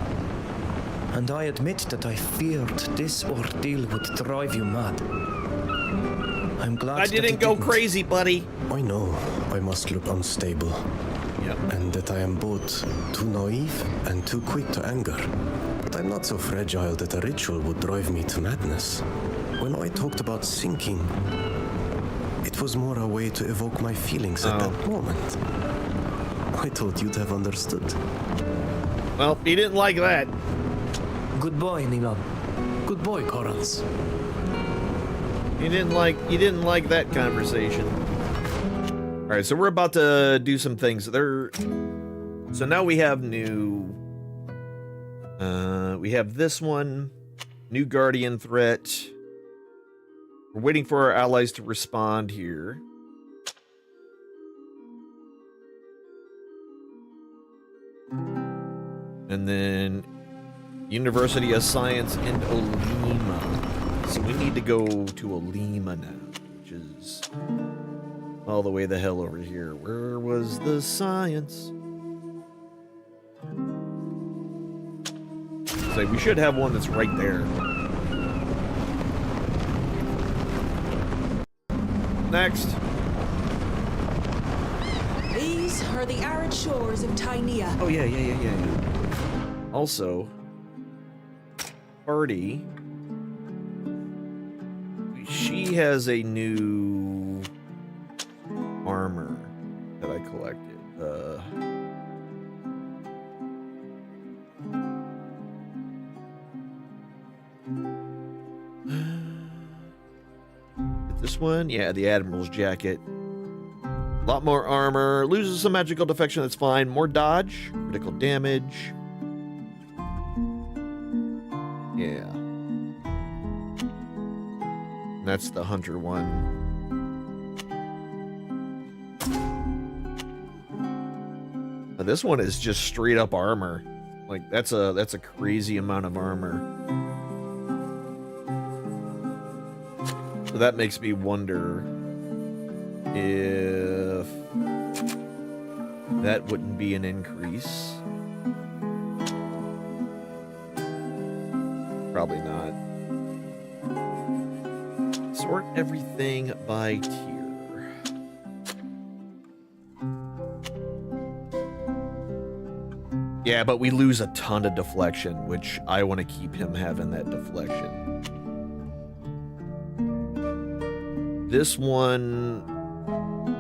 And I admit that I feared this ordeal would drive you mad. I'm glad
I didn't go crazy, buddy.
I know I must look unstable.
Yep.
And that I am both too naive and too quick to anger. But I'm not so fragile that a ritual would drive me to madness. When I talked about sinking, it was more a way to evoke my feelings at that moment. I thought you'd have understood.
Well, he didn't like that.
Good boy, Nilam.
Good boy, Korans.
You didn't like that conversation. All right, so we're about to do some things. So now we have new. We have this one, new Guardian threat. We're waiting for our allies to respond here. And then University of Science in Olima. So we need to go to Olima now, which is all the way the hell over here. Where was the science? So we should have one that's right there. Next.
These are the arid shores of Tainea.
Oh, yeah. Also, Party. She has a new armor that I collected. This one? Yeah, the Admiral's jacket. A lot more armor. Loses some magical defection, that's fine. More dodge. Critical damage. Yeah. That's the Hunter one. Now, this one is just straight up armor. Like that's a crazy amount of armor. So that makes me wonder if that wouldn't be an increase. Probably not. Sort everything by tier. Yeah, but we lose a ton of deflection, which I want to keep him having that deflection. This one,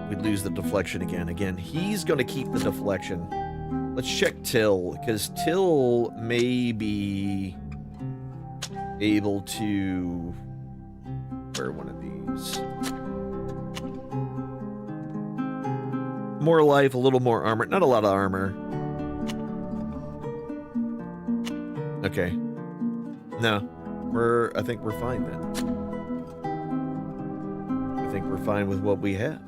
we lose the deflection again. Again, he's going to keep the deflection. Let's check Till, because Till may be able to wear one of these. More life, a little more armor. Not a lot of armor. Okay. No. I think we're fine then. I think we're fine with what we have.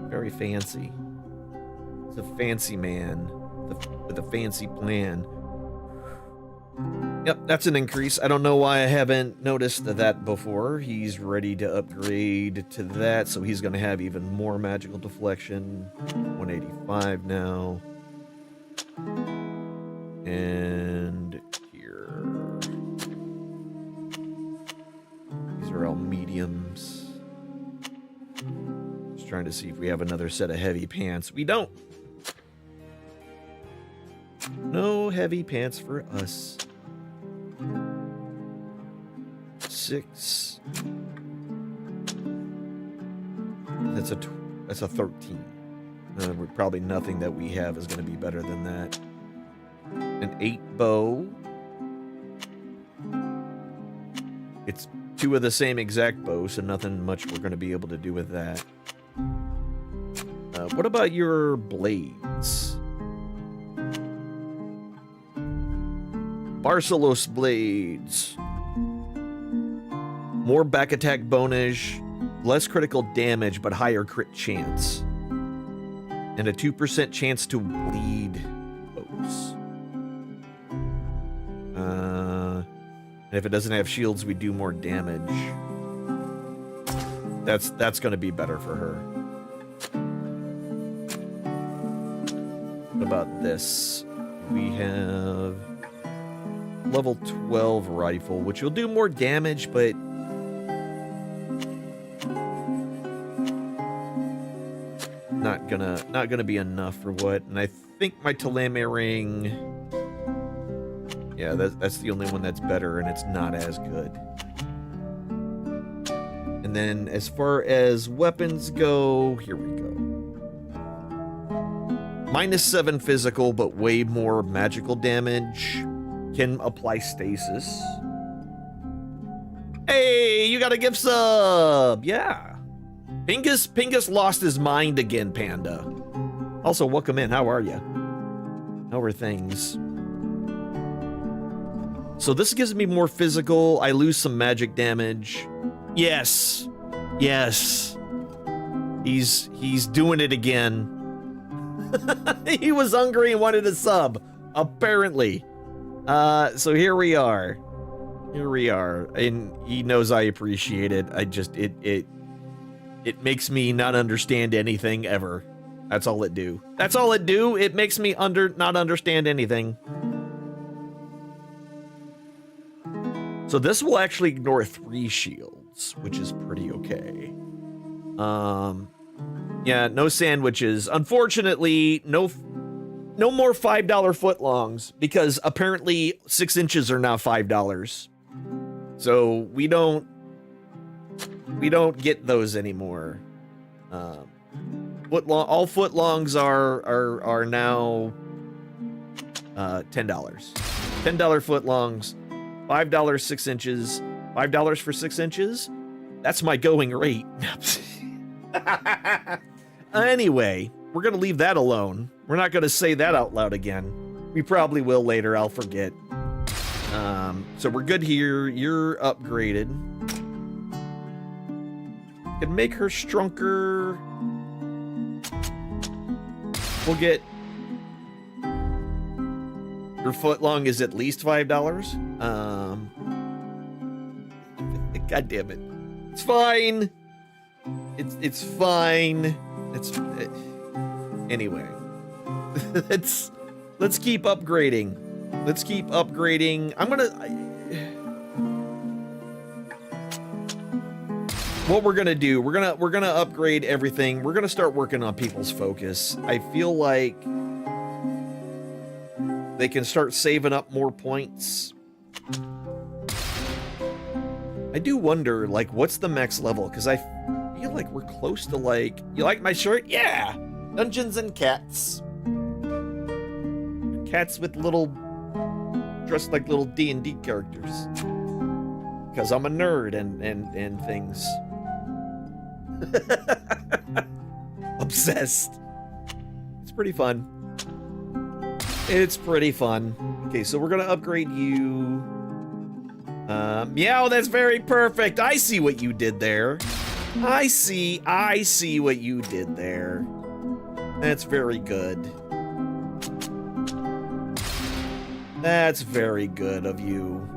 Very fancy. It's a fancy man with a fancy plan. Yep, that's an increase. I don't know why I haven't noticed that before. He's ready to upgrade to that, so he's going to have even more magical deflection. 185 now. And here. These are all mediums. Just trying to see if we have another set of heavy pants. We don't. No heavy pants for us. 6. That's a 13. Probably nothing that we have is going to be better than that. An 8 bow. It's 2 of the same exact bow, so nothing much we're going to be able to do with that. What about your blades? Barcelos blades. More back attack bonus, less critical damage, but higher crit chance. And a 2% chance to bleed bows. And if it doesn't have shields, we do more damage. That's going to be better for her. What about this? We have level 12 rifle, which will do more damage, but not gonna be enough for what. And I think my Talame ring, yeah, that's the only one that's better, and it's not as good. And then as far as weapons go, here we go. -7 physical, but way more magical damage. Can apply stasis. Hey, you got a gift sub! Yeah. Pingus lost his mind again, Panda. Also, welcome in. How are you? How are things? So this gives me more physical. I lose some magic damage. Yes. Yes. He's doing it again. He was hungry and wanted a sub, apparently. So here we are. Here we are. And he knows I appreciate it. It makes me not understand anything ever. That's all it do. That's all it do. It makes me not understand anything. So this will actually ignore 3 shields, which is pretty okay. Yeah, no sandwiches. Unfortunately, no more $5 footlongs, because apparently 6 inches are now $5. So we don't get those anymore. All footlongs are now $10. $10 footlongs, $5 6 inches, $5 for 6 inches. That's my going rate. Anyway, we're gonna leave that alone. We're not gonna say that out loud again. We probably will later. I'll forget. So we're good here. You're upgraded. Can make her stronger. We'll get your footlong is at least $5. God damn it. It's fine. It's fine. Anyway. Let's keep upgrading. Let's keep upgrading. What we're gonna do, we're gonna upgrade everything. We're gonna start working on people's focus. I feel like they can start saving up more points. I do wonder, like, what's the max level? Because I feel like we're close to, like, you like my shirt? Yeah! Dungeons and cats. Cats with little, dressed like little D&D characters. Because I'm a nerd and things. Obsessed. It's pretty fun. It's pretty fun. Okay, so we're gonna upgrade you. Meow, that's very perfect. I see what you did there. I see what you did there. That's very good. That's very good of you.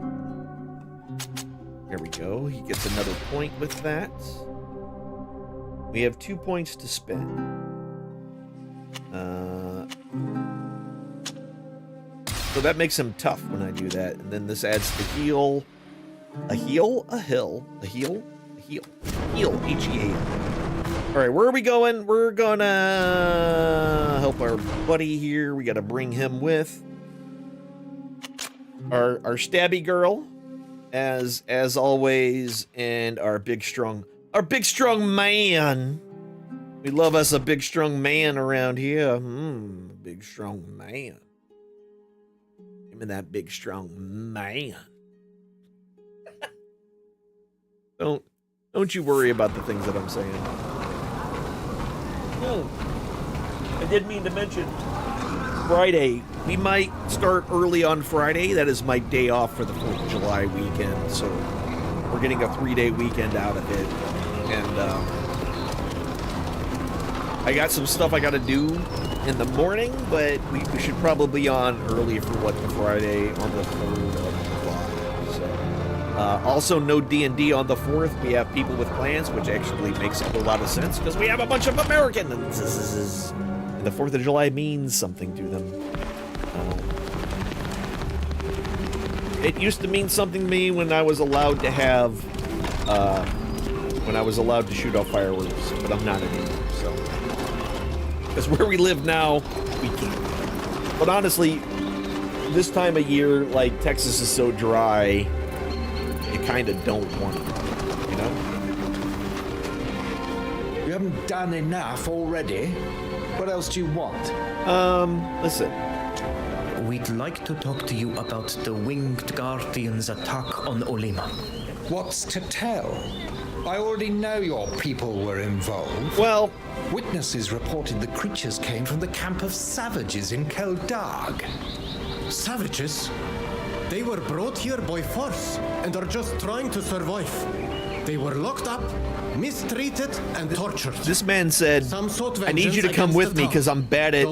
There we go. He gets another point with that. We have 2 points to spend. So that makes him tough when I do that. And then this adds the heal. A heal? A hill? A heal? A heal. Heal. H-E-A-L. Alright, where are we going? We're gonna help our buddy here. We gotta bring him with. Our stabby girl, as always, and our big strong man. We love us a big strong man around here. Big strong man. Give me that big strong man. Don't you worry about the things that I'm saying. Oh, I did mean to mention Friday. We might start early on Friday. That is my day off for the 4th of July weekend. So we're getting a 3-day weekend out of it. And I got some stuff I got to do in the morning, but we should probably be on early for what, the Friday on the 3rd of July. So, also, no D&D on the 4th. We have people with plans, which actually makes a whole lot of sense because we have a bunch of Americans. And the 4th of July means something to them. It used to mean something to me when I was allowed to have, when I was allowed to shoot off fireworks, but I'm not anymore, so. Because where we live now, we can't. But honestly, this time of year, like, Texas is so dry, you kind of don't want it, you know?
You haven't done enough already. What else do you want?
Listen.
We'd like to talk to you about the Winged Guardian's attack on Olima.
What's to tell? I already know your people were involved.
Well,
witnesses reported the creatures came from the camp of savages in Keldarg.
Savages? They were brought here by force and are just trying to survive. They were locked up, mistreated, and tortured.
This man said, I need you to come with me because I'm bad at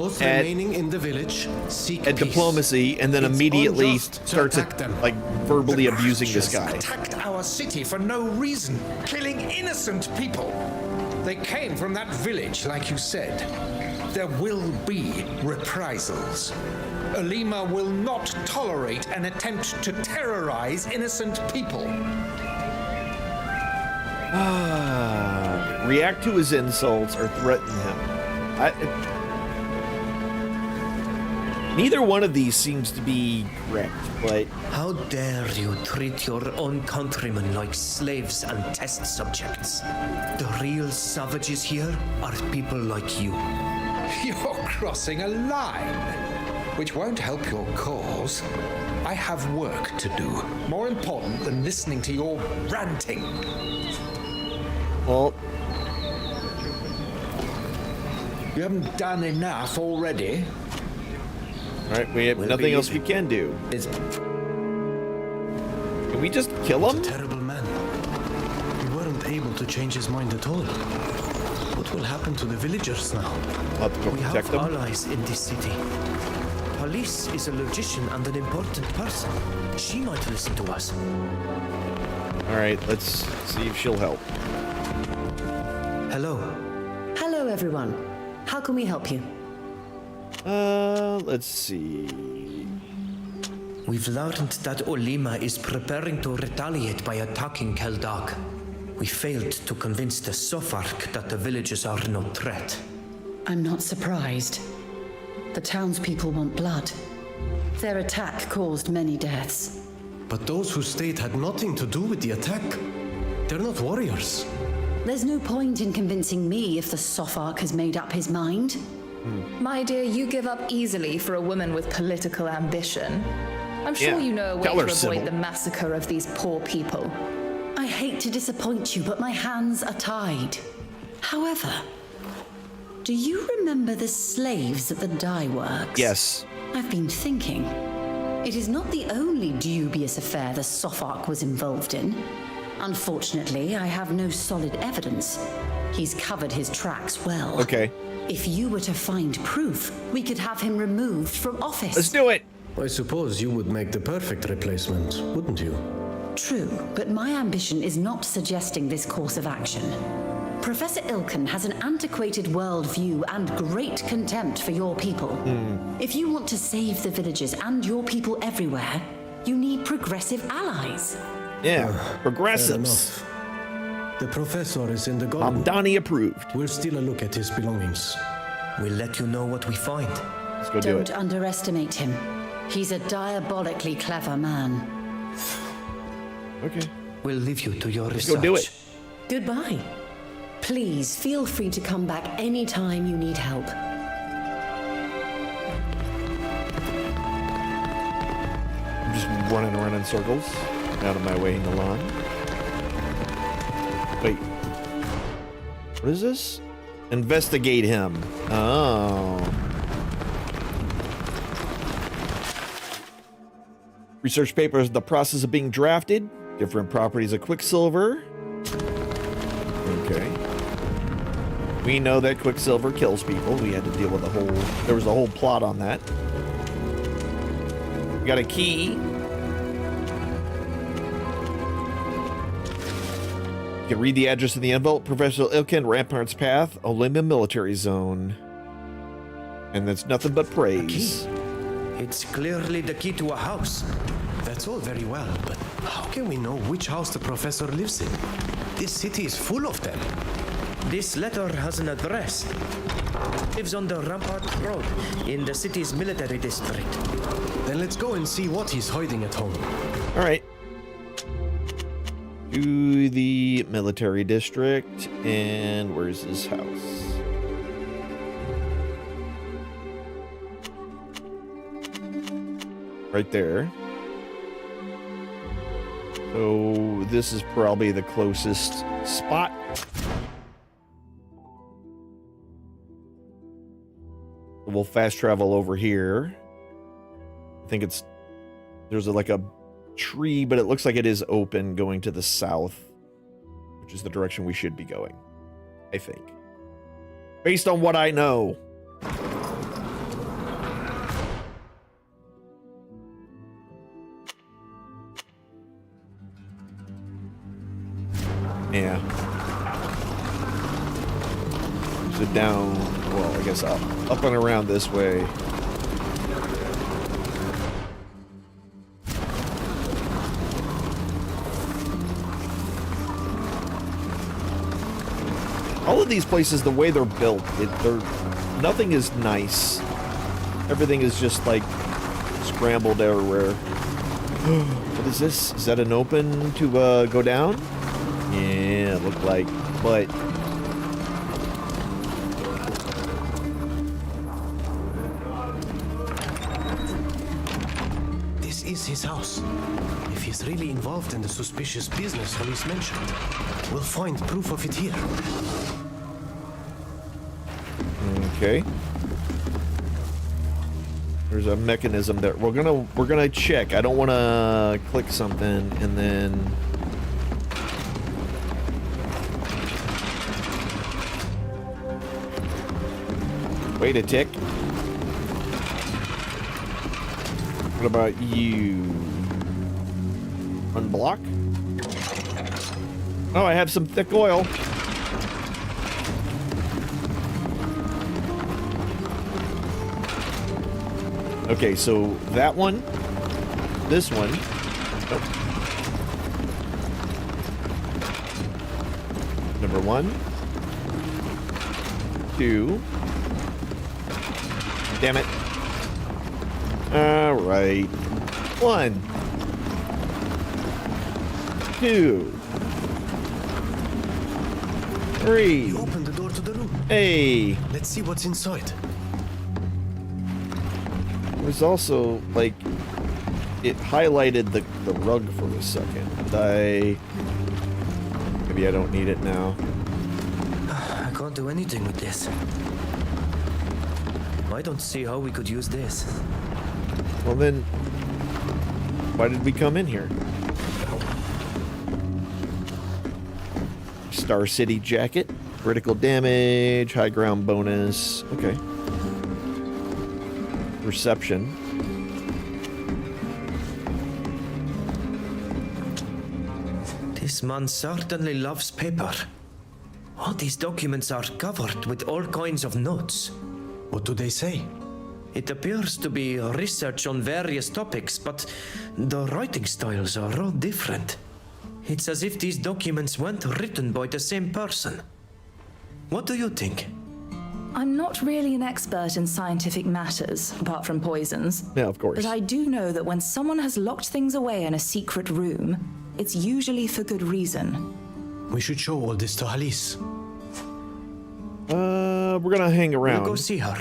diplomacy, and then immediately starts like verbally abusing this guy.
Attacked our city for no reason, killing innocent people. They came from that village, like you said. There will be reprisals. Olima will not tolerate an attempt to terrorize innocent people.
React to his insults or threaten him. Neither one of these seems to be correct, but...
How dare you treat your own countrymen like slaves and test subjects? The real savages here are people like you.
You're crossing a line, which won't help your cause. I have work to do, more important than listening to your ranting.
Well,
you haven't done enough already.
All right, we have nothing else we can do. Can we just kill him?
He's a terrible man. We weren't able to change his mind at all. What will happen to the villagers now?
I'll have to go
we
protect
have
them.
Allies in this city. Police is a logician and an important person. She might listen to us.
All right, let's see if she'll help.
Hello.
Hello, everyone. How can we help you?
Let's see.
We've learned that Olima is preparing to retaliate by attacking Keldarg. We failed to convince the Sofark that the villages are no threat.
I'm not surprised. The townspeople want blood. Their attack caused many deaths.
But those who stayed had nothing to do with the attack. They're not warriors.
There's no point in convincing me if the Sofark has made up his mind.
My dear, you give up easily for a woman with political ambition. I'm sure
Yeah,
you know a way
tell
to
her,
avoid
Sybil.
the massacre of these poor people.
I hate to disappoint you, but my hands are tied. However, do you remember the slaves at the dye works?
Yes.
I've been thinking. It is not the only dubious affair the Sophark was involved in. Unfortunately, I have no solid evidence. He's covered his tracks well.
Okay.
If you were to find proof, we could have him removed from office.
Let's do it.
I suppose you would make the perfect replacement, wouldn't you?
True, but my ambition is not suggesting this course of action. Professor Ilkin has an antiquated worldview and great contempt for your people. If you want to save the villagers and your people everywhere, you need progressive allies.
Yeah, progressives.
The professor is in the garden.
Donnie approved.
We'll steal a look at his belongings.
We'll let you know what we find.
Let's go do
Don't
it.
underestimate him. He's a diabolically clever man.
Okay.
We'll leave you to your
Let's
research.
go do it.
Goodbye. Please feel free to come back anytime you need help.
I'm just running around in circles. Out of my way in the lawn. Wait. What is this? Investigate him. Oh. Research paper is in the process of being drafted. Different properties of Quicksilver. Okay. We know that Quicksilver kills people. We had to deal with there was a whole plot on that. We got a key. You can read the address of the envelope. Professor Ilkin, Ramparts Path, Olympia Military Zone. And that's nothing but praise.
It's clearly the key to a house.
That's all very well, but how can we know which house the professor lives in? This city is full of them.
This letter has an address. Lives on the Rampart Road in the city's military district.
Then let's go and see what he's hiding at home.
All right. To the military district. And where's his house? Right there. So this is probably the closest spot. We'll fast travel over here. I think there's like a tree, but it looks like it is open going to the south, which is the direction we should be going, I think. Based on what I know. Yeah. So down, well, I guess up and around this way. All of these places, the way they're built, nothing is nice. Everything is just like scrambled everywhere. What is this? Is that an open to go down? Yeah, it looked like, but
This is his house. If he's really involved in the suspicious business Hollis mentioned, we'll find proof of it here.
okay. There's a mechanism that we're gonna check. I don't want to click something and then wait a tick. What about you? Unblock? Oh, I have some thick oil. Okay, so that one, this one, nope. Number 1, 2. Damn it. All right. 1, 2, 3.
You opened the door to the room.
Hey.
Let's see what's inside.
was also, like, it highlighted the rug for a second. Maybe I don't need it now.
I can't do anything with this. I don't see how we could use this.
Well then, why did we come in here? Star City jacket, critical damage, high ground bonus. Okay. Reception.
This man certainly loves paper. All these documents are covered with all kinds of notes.
What do they say?
It appears to be research on various topics, but the writing styles are all different. It's as if these documents weren't written by the same person. What do you think?
I'm not really an expert in scientific matters, apart from poisons.
Yeah, of course.
But I do know that when someone has locked things away in a secret room, it's usually for good reason.
We should show all this to Alice.
We're gonna hang around.
We'll go see her.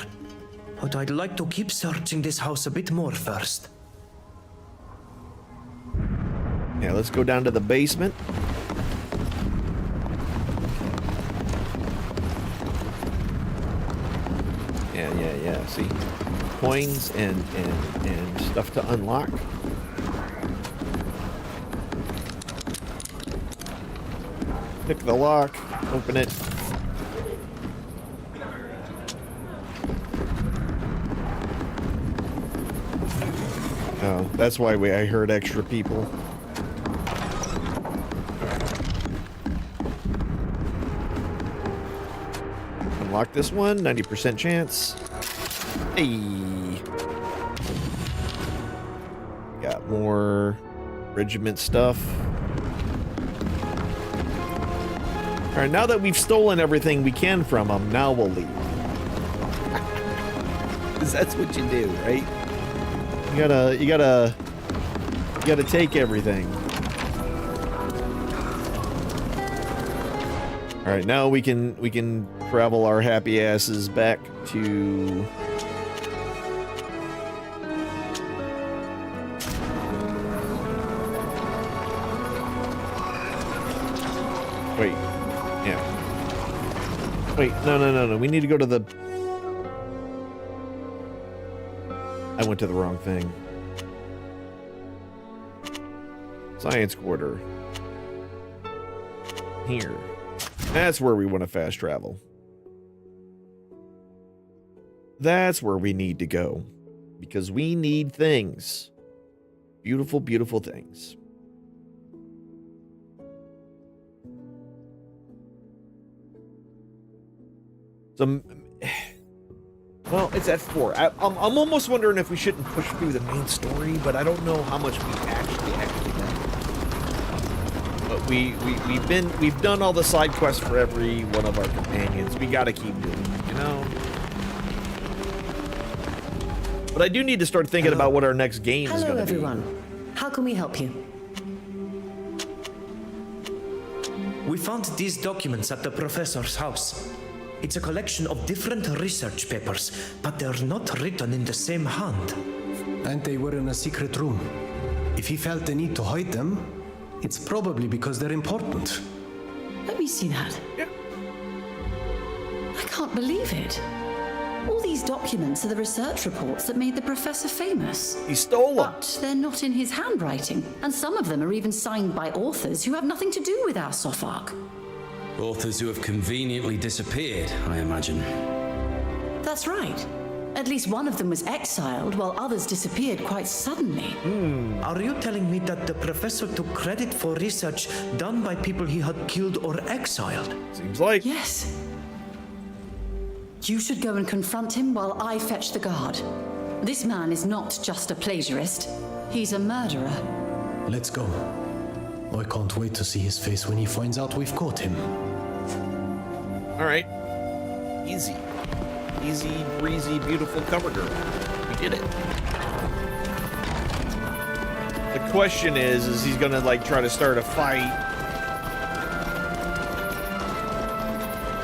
But I'd like to keep searching this house a bit more first.
Yeah, let's go down to the basement. Yeah. See, coins and stuff to unlock. Pick the lock. Open it. Oh, that's why I heard extra people. Unlock this one, 90% chance. Hey. Got more regiment stuff. All right, now that we've stolen everything we can from them, now we'll leave. Because that's what you do, right? You gotta take everything. All right, now we can travel our happy asses back to. Wait, yeah. Wait, no. We need to go to the. I went to the wrong thing. Science quarter. Here. That's where we want to fast travel. That's where we need to go. Because we need things. Beautiful, beautiful things. Well, it's at 4. I'm almost wondering if we shouldn't push through the main story, but I don't know how much we actually done. But we've done all the side quests for every one of our companions. We gotta keep doing it, you know? But I do need to start thinking about what our next game is gonna be.
Hello, everyone. How can we help you?
We found these documents at the professor's house. It's a collection of different research papers, but they're not written in the same hand.
And they were in a secret room. If he felt the need to hide them, it's probably because they're important.
Let me see that.
Yeah.
I can't believe it. All these documents are the research reports that made the professor famous.
He stole them.
But they're not in his handwriting, and some of them are even signed by authors who have nothing to do with our Sophark.
Authors who have conveniently disappeared, I imagine.
That's right. At least one of them was exiled, while others disappeared quite suddenly.
Are you telling me that the professor took credit for research done by people he had killed or exiled?
Seems like.
Yes. You should go and confront him while I fetch the guard. This man is not just a plagiarist. He's a murderer.
Let's go. I can't wait to see his face when he finds out we've caught him.
All right. Easy. Easy, breezy, beautiful cover girl. We did it. The question is he's gonna like try to start a fight?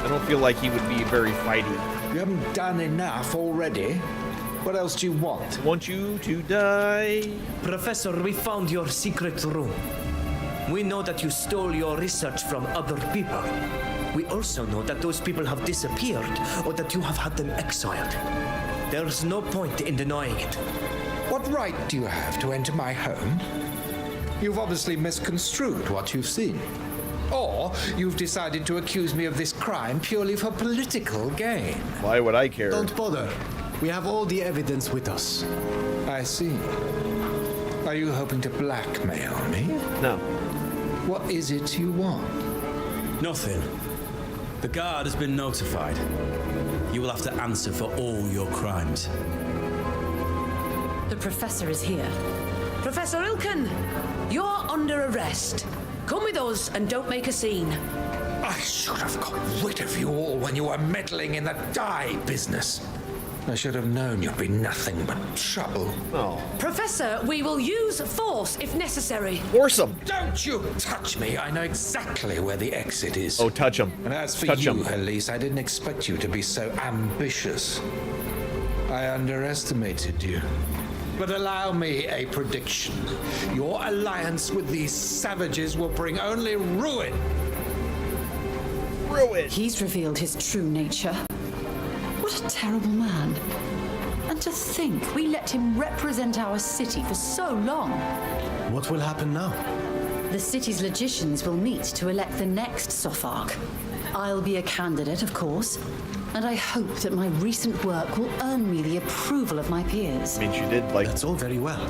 I don't feel like he would be very fighty.
You haven't done enough already?
What else do you want?
Want you to die.
Professor, we found your secret room. We know that you stole your research from other people. We also know that those people have disappeared or that you have had them exiled. There's no point in denying it.
What right do you have to enter my home? You've obviously misconstrued what you've seen. Or you've decided to accuse me of this crime purely for political gain.
Why would I care?
Don't bother. We have all the evidence with us.
I see. Are you hoping to blackmail me?
No.
What is it you want?
Nothing. The guard has been notified. You will have to answer for all your crimes.
The professor is here.
Professor Ilkin, you're under arrest. Come with us and don't make a scene.
I should have got rid of you all when you were meddling in the dye business. I should have known you'd be nothing but trouble.
Oh.
Professor, we will use force if necessary.
Force him.
Don't you touch me. I know exactly where the exit is.
Oh, touch him.
And as for
touch
you,
him.
Elise, I didn't expect you to be so ambitious. I underestimated you. But allow me a prediction. Your alliance with these savages will bring only ruin.
Ruin.
He's revealed his true nature. What a terrible man. And to think we let him represent our city for so long.
What will happen now?
The city's logicians will meet to elect the next Sopharch. I'll be a candidate, of course, and I hope that my recent work will earn me the approval of my peers.
Means you did like...
That's all very well.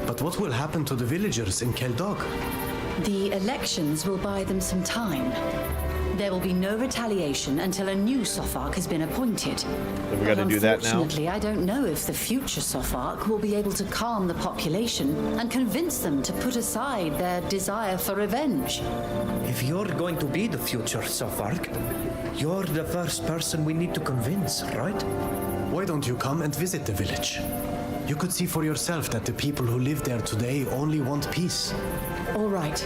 But what will happen to the villagers in Keldog?
The elections will buy them some time. There will be no retaliation until a new Sopharch has been appointed.
So we got to do that now?
Unfortunately, I don't know if the future Sopharch will be able to calm the population and convince them to put aside their desire for revenge.
If you're going to be the future Sopharch, you're the first person we need to convince, right?
Why don't you come and visit the village? You could see for yourself that the people who live there today only want peace.
All right.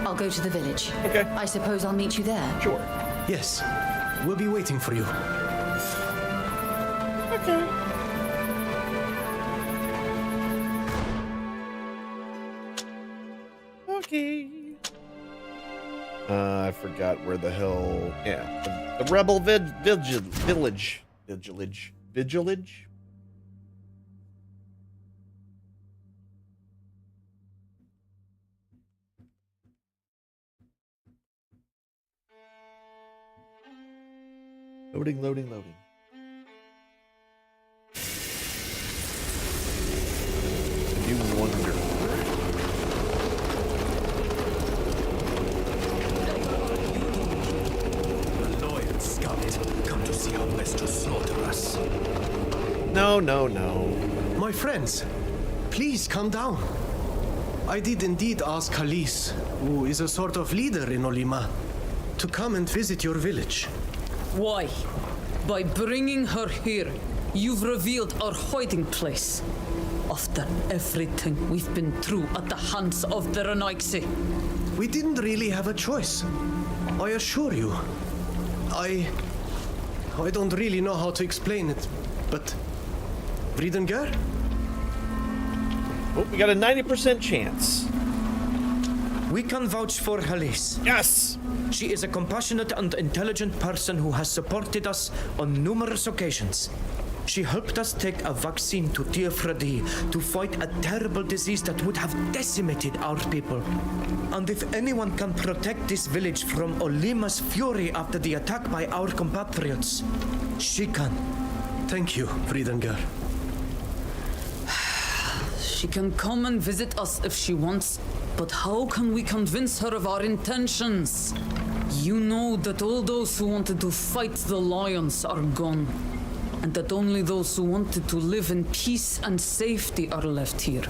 I'll go to the village.
Okay.
I suppose I'll meet you there.
Sure.
Yes. We'll be waiting for you.
Okay. Okay. I forgot where the hell... Yeah. The rebel vigilage. Loading. New wonder.
The loyal scout come to see how best to slaughter us.
No.
My friends, please calm down. I did indeed ask Khalees, who is a sort of leader in Olima, to come and visit your village.
Why? By bringing her here, you've revealed our hiding place. After everything we've been through at the hands of the Renaixi.
We didn't really have a choice. I assure you. I don't really know how to explain it, but... Vridengar?
Oh, we got a 90% chance.
We can vouch for Khalees.
Yes!
She is a compassionate and intelligent person who has supported us on numerous occasions. She helped us take a vaccine to Teofradi to fight a terrible disease that would have decimated our people. And if anyone can protect this village from Olima's fury after the attack by our compatriots, she can.
Thank you, Vridengar.
She can come and visit us if she wants, but how can we convince her of our intentions? You know that all those who wanted to fight the lions are gone, and that only those who wanted to live in peace and safety are left here.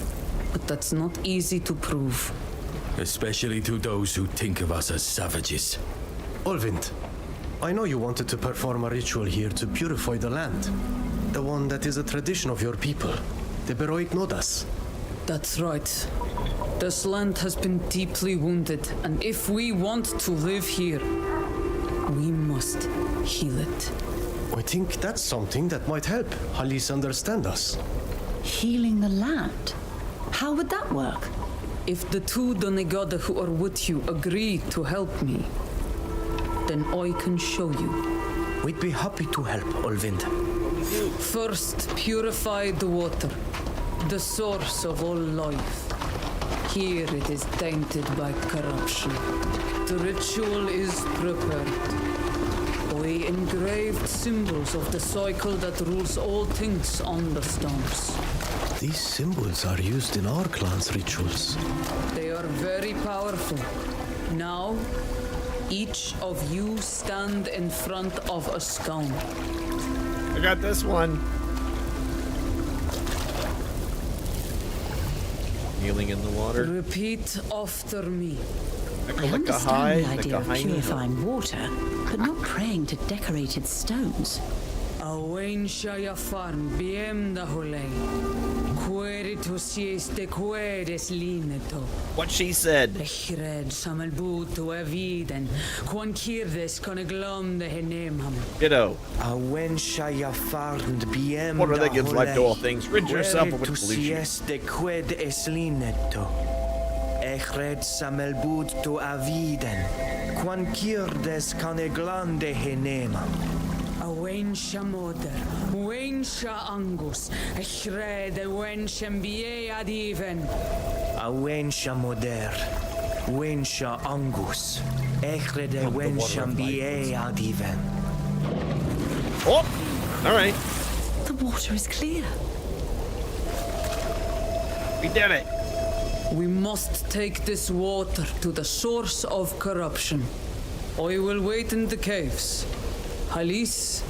But that's not easy to prove.
Especially to those who think of us as savages.
Olvind, I know you wanted to perform a ritual here to purify the land. The one that is a tradition of your people, the Beroic Nodas.
That's right. This land has been deeply wounded, and if we want to live here, we must heal it.
I think that's something that might help Halis understand us.
Healing the land? How would that work?
If the two Donegada who are with you agree to help me, then I can show you.
We'd be happy to help, Olvind.
First, purify the water, the source of all life. Here it is tainted by corruption. The ritual is prepared. I engraved symbols of the cycle that rules all things on the stones.
These symbols are used in our clan's rituals.
They are very powerful. Now, each of you stand in front of a stone.
I got this one. Kneeling in the water.
Repeat after me.
I understand the idea of purifying water, but not praying to decorated stones.
Awen Shayafan Biem da Hole. Queritus este queres lineto.
What she said.
Echred samalbuto eviden. Quan kirdes coneglom de henemam.
Ditto.
Awen Shayafarn Biem.
Water that gives life to all things. Rid yourself of its pollution.
Este qued es lineto. Echred samelbut to aviden. Quan kirdes caneglande henemam.
Awensha moder, wensha angus, echred wensha mbie adiven.
Awensha moder, wensha angus, echred wensha mbie adiven.
Oh, all right.
The water is clear.
We did it.
We must take this water to the source of corruption. I will wait in the caves. Halis,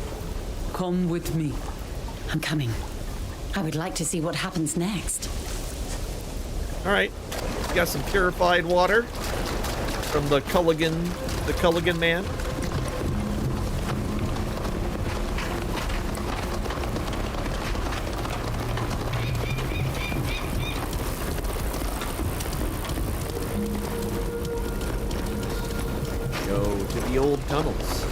come with me.
I'm coming. I would like to see what happens next.
All right. We got some purified water from the Culligan man. Go to the old tunnels.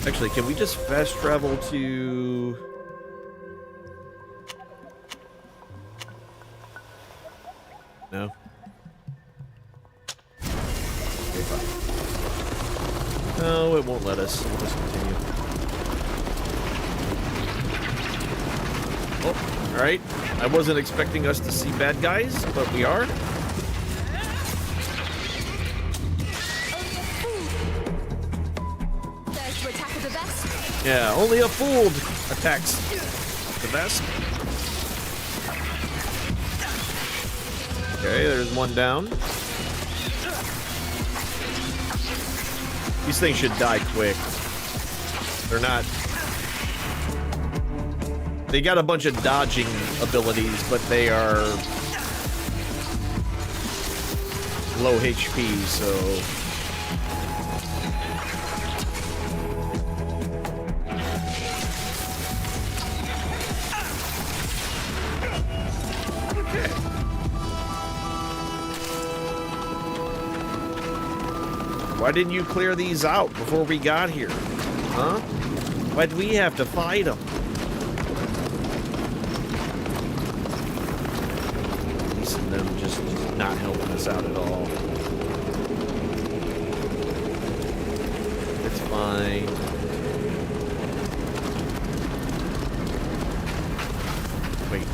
Actually, can we just fast travel to... No? Okay, fine. No, it won't let us. We'll just continue. Oh, alright. I wasn't expecting us to see bad guys, but we are. Yeah, only a fool attacks the best. Okay, there's one down. These things should die quick. They're not... They got a bunch of dodging abilities, but they are low HP, so... Why didn't you clear these out before we got here? Huh? Why'd we have to fight them? These and them just not helping us out at all. It's fine. Wait.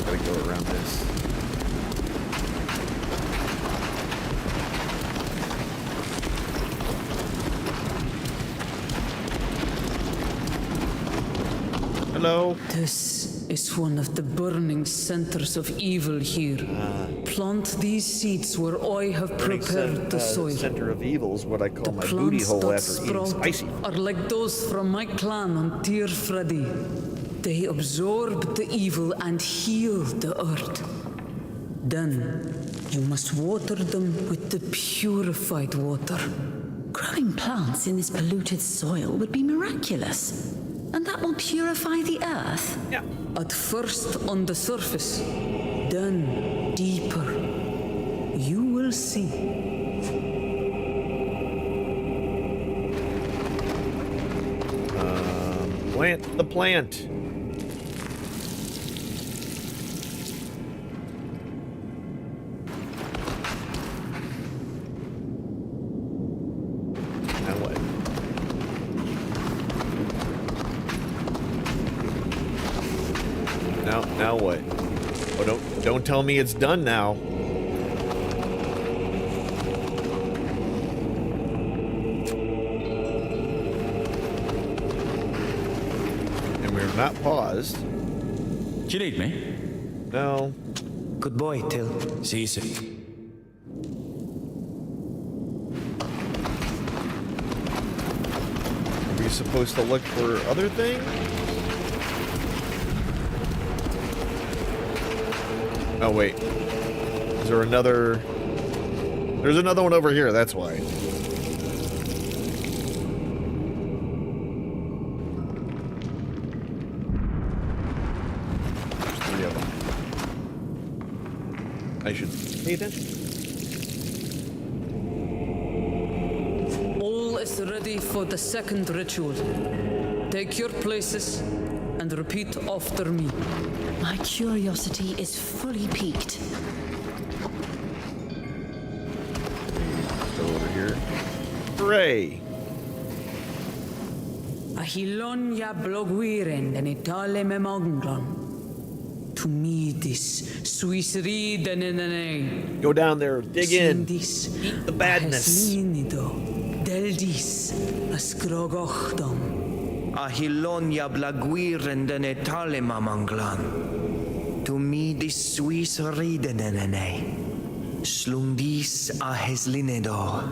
Gotta go around this. Hello.
This is one of the burning centers of evil here. Plant these seeds where I have prepared the soil.
Center of evil is what I call my booty hole after eating spicy.
Are like those from my clan on Tir Freddy. They absorb the evil and heal the earth. Then you must water them with the purified water.
Growing plants in this polluted soil would be miraculous. And that will purify the earth?
Yeah. At first on the surface, then deeper. You will see.
Plant the plant. Now what? Now what? Oh, don't tell me it's done now. Not paused.
Do you need me?
No.
Good boy, Till.
See you soon.
Are we supposed to look for other things? Oh, wait. Is there another... There's another one over here, that's why. I should pay attention.
All is ready for the second ritual. Take your places and repeat after me.
My curiosity is fully piqued.
Go over here. Hooray!
Ahilon ya blogwiren den itale me magnglon. To me this Suisri denenene.
Go down there, dig in, eat the badness.
Deldis askrogochdom.
Ahilonia blaguiren den etale mamanglan. To me this Swiss ridenene. Slundis aheslinedo.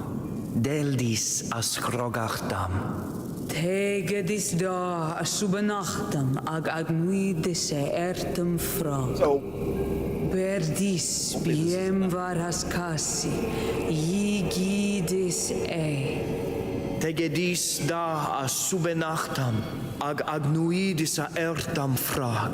Deldis askrogachdam.
Tegedis da asubenachtam ag agmuidis ertem frag.
So,
Berdis biem varas kasi, yigidis
Tegedis da asubenachtam ag agnuidis ertem frag.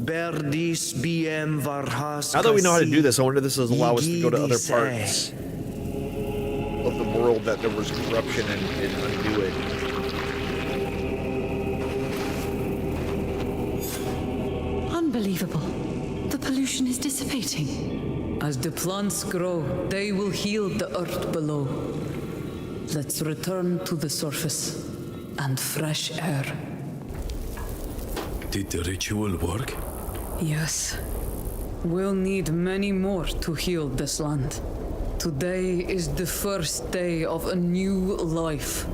Berdis biem varhas.
now that we know how to do this, I wonder if this will allow us to go to other parts of the world that there was corruption and undo it.
Unbelievable. The pollution is dissipating.
As the plants grow, they will heal the earth below. Let's return to the surface and fresh air.
Did the ritual work?
Yes. We'll need many more to heal this land. Today is the first day of a new life.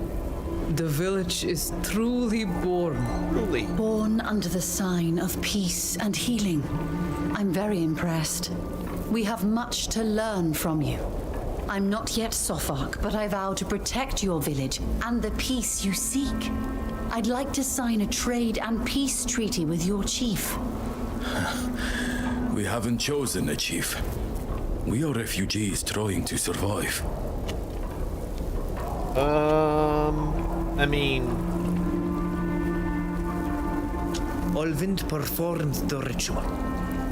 The village is truly born.
Truly.
Born under the sign of peace and healing. I'm very impressed. We have much to learn from you. I'm not yet Sophark, but I vow to protect your village and the peace you seek. I'd like to sign a trade and peace treaty with your chief.
We haven't chosen a chief. We are refugees trying to survive.
I mean...
Olvind performed the ritual,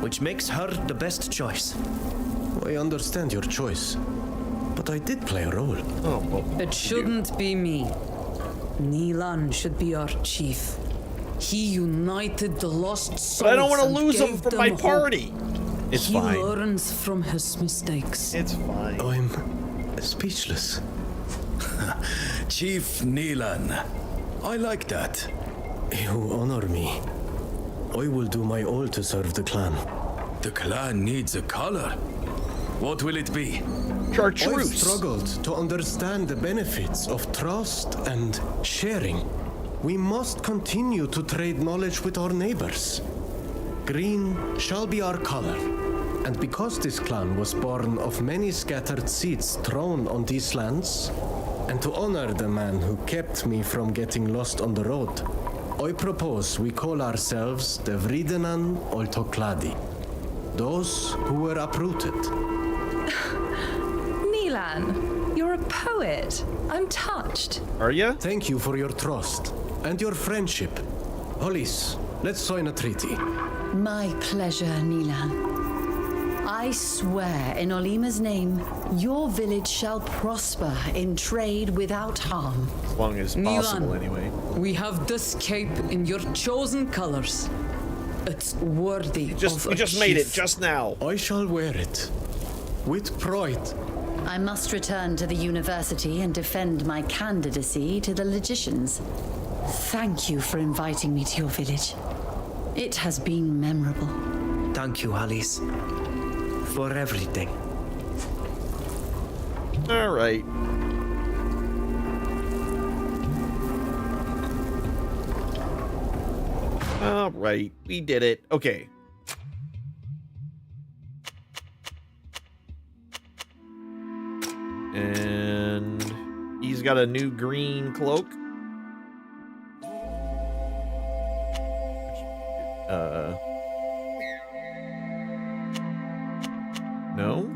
which makes her the best choice.
I understand your choice, but I did play a role.
Oh, well,
it shouldn't be me. Nilan should be our chief. He united the lost souls.
But I don't want to
and
lose him
gave
from
them
my
hope.
party. It's
He
fine.
learns from his mistakes.
It's fine.
I'm speechless.
Chief Nilan. I like that.
You honor me. I will do my all to serve the clan.
The clan needs a color. What will it be?
I've struggled to understand the benefits of trust and sharing. We must continue to trade knowledge with our neighbors. Green shall be our color. And because this clan was born of many scattered seeds thrown on these lands, and to honor the man who kept me from getting lost on the road, I propose we call ourselves the Vridenan Oltokladi, those who were uprooted.
Nilan, you're a poet. I'm touched.
Are you?
Thank you for your trust and your friendship. Hollis, let's sign a treaty.
My pleasure, Nilan. I swear in Olima's name, your village shall prosper in trade without harm.
As long as possible,
Milan,
anyway.
We have this cape in your chosen colors. It's worthy of a
You just made it
chief.
just now.
I shall wear it. With pride.
I must return to the university and defend my candidacy to the logicians. Thank you for inviting me to your village. It has been memorable.
Thank you, Alice. For everything.
All right. All right, we did it. Okay. And he's got a new green cloak. No?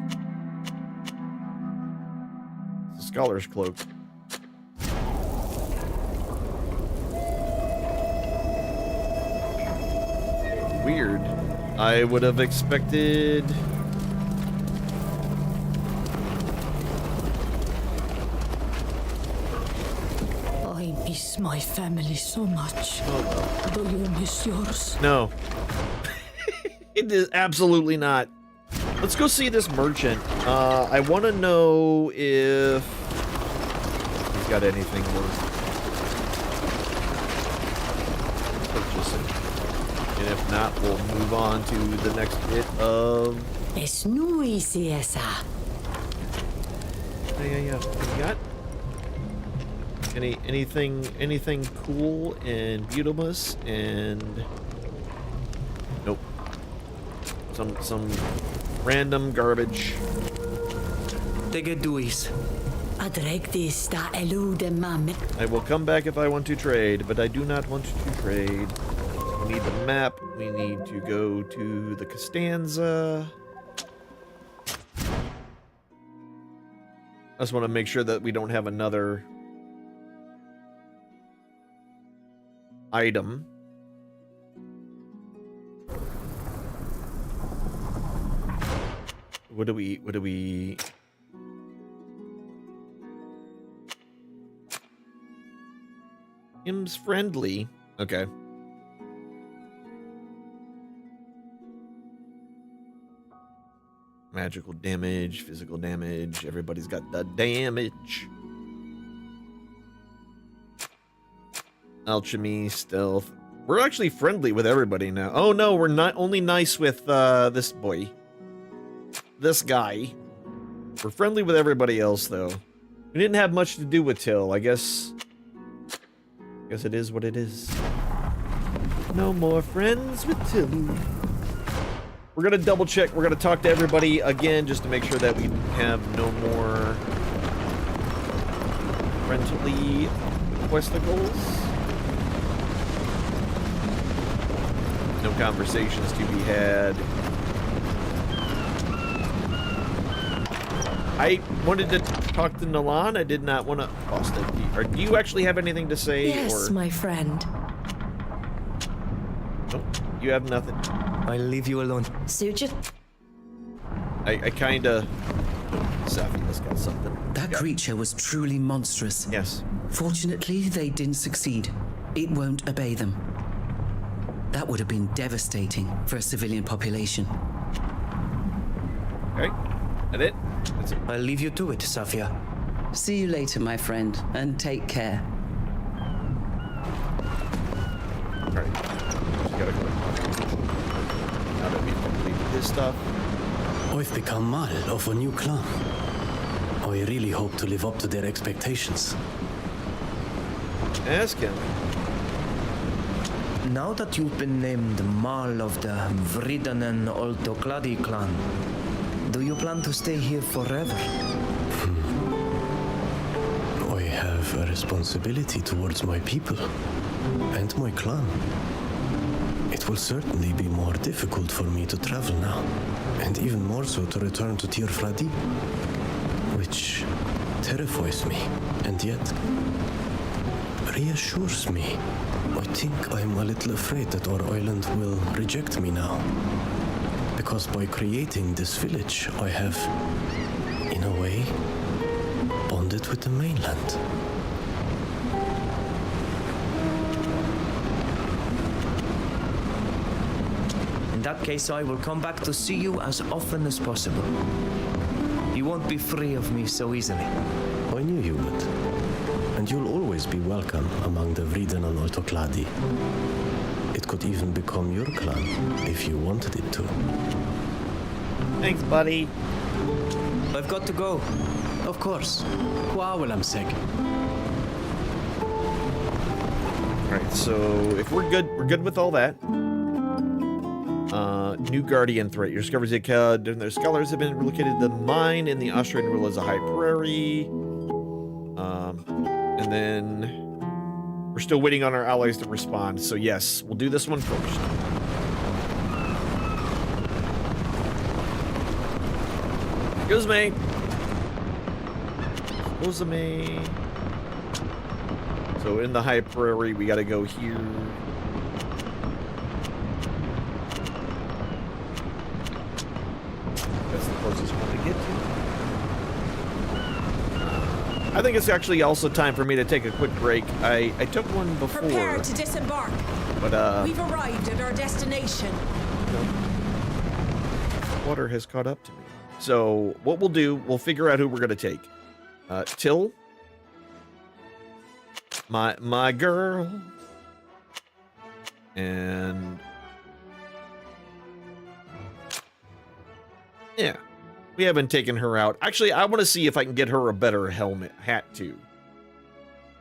It's a scholar's cloak. Weird. I would have expected...
I miss my family so much. Do you miss yours?
No. It is absolutely not. Let's go see this merchant. I want to know if he's got anything worth purchasing. And if not, we'll move on to the next bit of...
Es no easy esa.
Yeah. We got anything cool and beautiful and nope. Some random garbage.
Tegeduis.
I will come back if I want to trade, but I do not want to trade. We need the map. We need to go to the Costanza. I just want to make sure that we don't have another item. What do we Him's friendly. Okay. Magical damage, physical damage. Everybody's got the damage. Alchemy, stealth. We're actually friendly with everybody now. Oh no, we're not only nice with this boy. This guy. We're friendly with everybody else though. We didn't have much to do with Till. I guess it is what it is. No more friends with Till. We're gonna double check. We're gonna talk to everybody again just to make sure that we have no more friendly questicles. No conversations to be had. I wanted to talk to Nalan. I did not want to. Austin, do you actually have anything to say?
Yes,
or...
my friend.
Nope, you have nothing.
I'll leave you alone.
Suit you?
I kinda... Safia's got something.
That creature was truly monstrous.
Yes.
Fortunately, they didn't succeed. It won't obey them. That would have been devastating for a civilian population.
Okay. That it? That's it.
I'll leave you to it, Safia.
See you later, my friend, and take care.
Alright. Just gotta go. Now that we've completed this stuff.
I've become Mal of a new clan. I really hope to live up to their expectations.
Ask him.
Now that you've been named Mal of the Vridanen Oltokladi clan, do you plan to stay here forever?
I have a responsibility towards my people and my clan. It will certainly be more difficult for me to travel now, and even more so to return to Tir Fradi, which terrifies me, and yet reassures me. I think I'm a little afraid that our island will reject me now.
Because by creating this village, I have, in a way, bonded with the mainland.
In that case, I will come back to see you as often as possible. You won't be free of me so easily.
I knew you would. And you'll always be welcome among the Vriden and Otokladi. It could even become your clan if you wanted it to.
Thanks, buddy.
I've got to go.
Of course. Waawelamseg.
Alright, so if we're good with all that. New Guardian threat. Your discoveries that their scholars have been relocated to the mine in the Austrian rule as a high prairie. And then we're still waiting on our allies to respond. So yes, we'll do this one first. Excuse me. Excuse me. So in the high prairie, we gotta go here. That's the closest one to get to. I think it's actually also time for me to take a quick break. I took one before.
Prepare to disembark.
But
We've arrived at our destination.
Water has caught up to me. So what we'll do, we'll figure out who we're gonna take. Till, my girl, and yeah, we haven't taken her out. Actually, I want to see if I can get her a better hat too.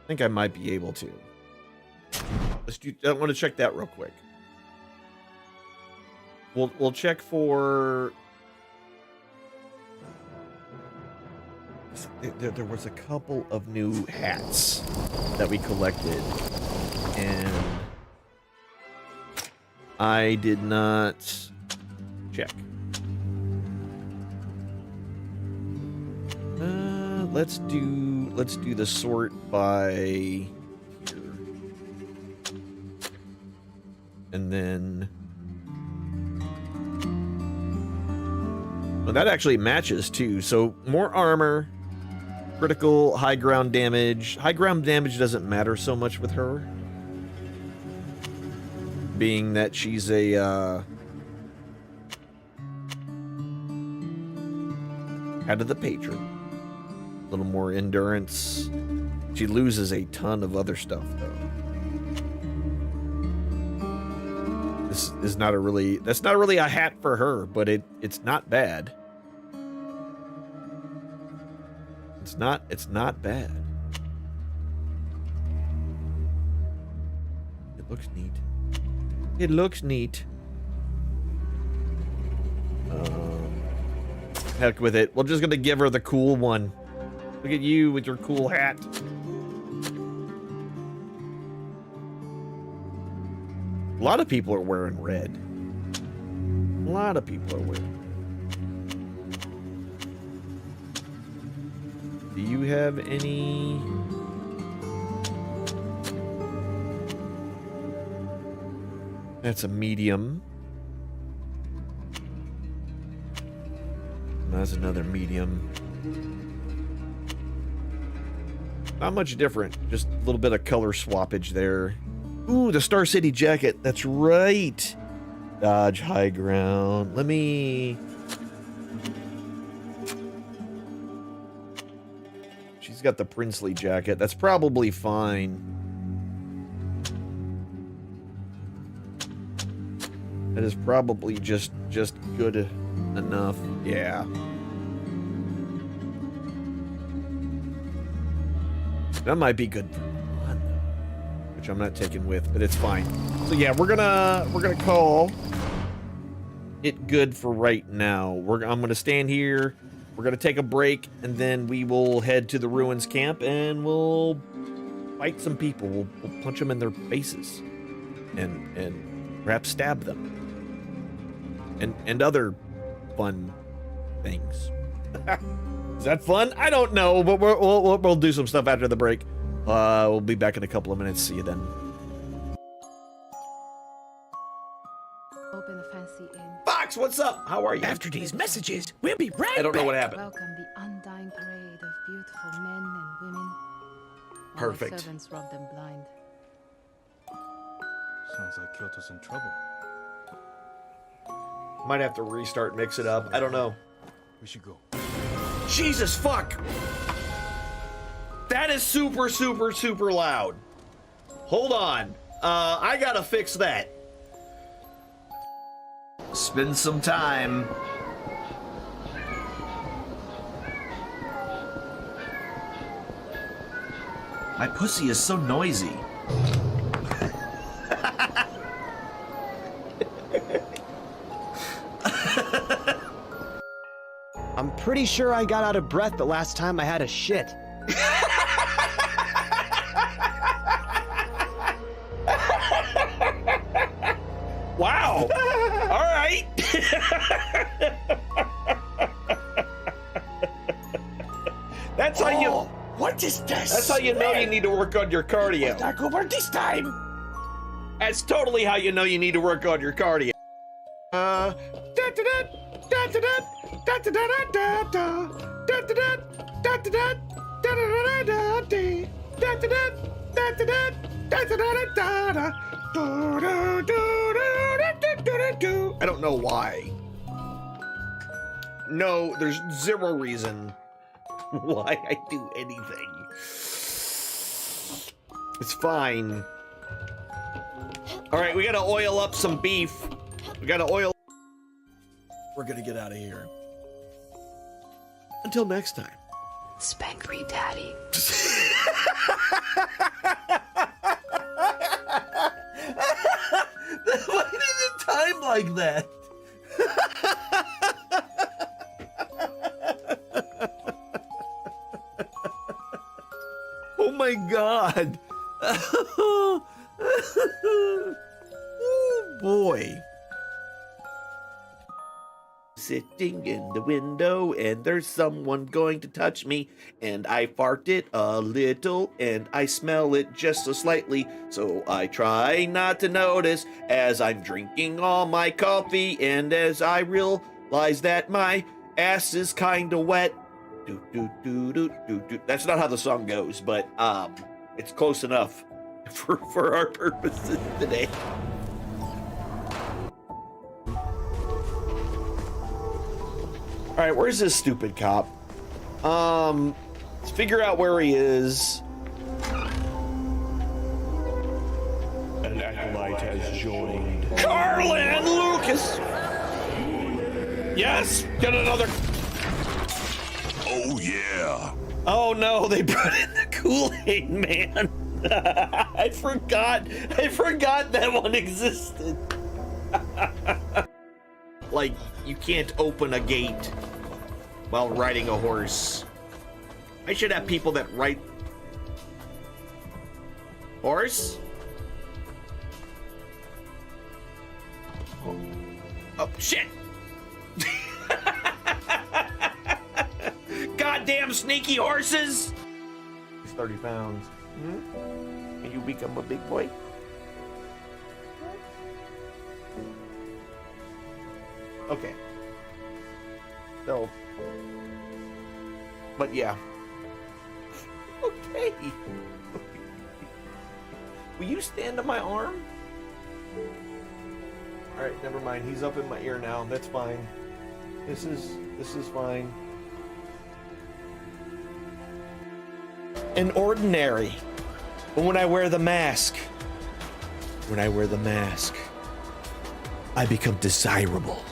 I think I might be able to. I want to check that real quick. We'll check for. There was a couple of new hats that we collected, and I did not check. Let's do the sort by here, and then. Well, that actually matches too. So more armor. Critical, high ground damage. High ground damage doesn't matter so much with her. Being that she's a, head of the patron. A little more endurance. She loses a ton of other stuff, though. This is not a really... That's not really a hat for her, but it's not bad. It's not bad. It looks neat. It looks neat. Heck with it. We're just gonna give her the cool one. Look at you with your cool hat. A lot of people are wearing red. A lot of people are wearing. Do you have any? That's a medium. That's another medium. Not much different. Just a little bit of color swappage there. Ooh, the Star City jacket. That's right. Dodge high ground. Let me... She's got the princely jacket. That's probably fine. That is probably just good enough. Yeah. That might be good for one, which I'm not taking with, but it's fine. So yeah, we're gonna call it good for right now. I'm gonna stand here. We're gonna take a break, and then we will head to the ruins camp, and we'll fight some people. We'll punch them in their faces, and perhaps stab them, and other fun things. Is that fun? I don't know, but we'll do some stuff after the break. We'll be back in a couple of minutes. See you then.
Open
the fancy inn.
Fox, what's up? How are you?
After these messages, we'll be right
I don't know what
back.
happened.
Welcome the undying parade of beautiful men and women. All
Perfect.
my servants robbed them blind.
Sounds like Kyoto's in trouble.
Might have to restart, mix it up. I don't know.
We should go.
Jesus fuck! That is super, super, super loud. Hold on. I gotta fix that. Spend some time. My pussy is so noisy.
I'm pretty sure I got out of breath the last time I had a shit.
Wow. All right. That's how you.
What is this?
That's how you know you need to work on your cardio.
Dark over this time.
That's totally how you know you need to work on your cardio. I don't know why. No, there's zero reason why I do anything. It's fine. All right, we gotta oil up some beef. We gotta oil. We're gonna get out of here. Until next time.
Spank me, Daddy.
Why did it time like that? Oh my god. Oh boy. Sitting in the window and there's someone going to touch me, and I fart it a little and I smell it just so slightly, so I try not to notice as I'm drinking all my coffee, and as I realize that my ass is kinda wet. Do, do, do, do, do, do. That's not how the song goes, but it's close enough for our purposes today. All right, where's this stupid cop? Let's figure out where he is.
An acolyte has joined.
Carlin Lucas! Yes! Get another...
Oh, yeah.
Oh no, they brought in the Kool-Aid Man. I forgot that one existed. Like, you can't open a gate while riding a horse. I should have people that ride... Horse? Oh, shit! Goddamn sneaky horses! He's 30 pounds. Hmm? Can you become a big boy? Okay. So. But yeah. Okay. Will you stand on my arm? Alright, never mind. He's up in my ear now. That's fine. This is fine. An ordinary. But when I wear the mask, I become desirable.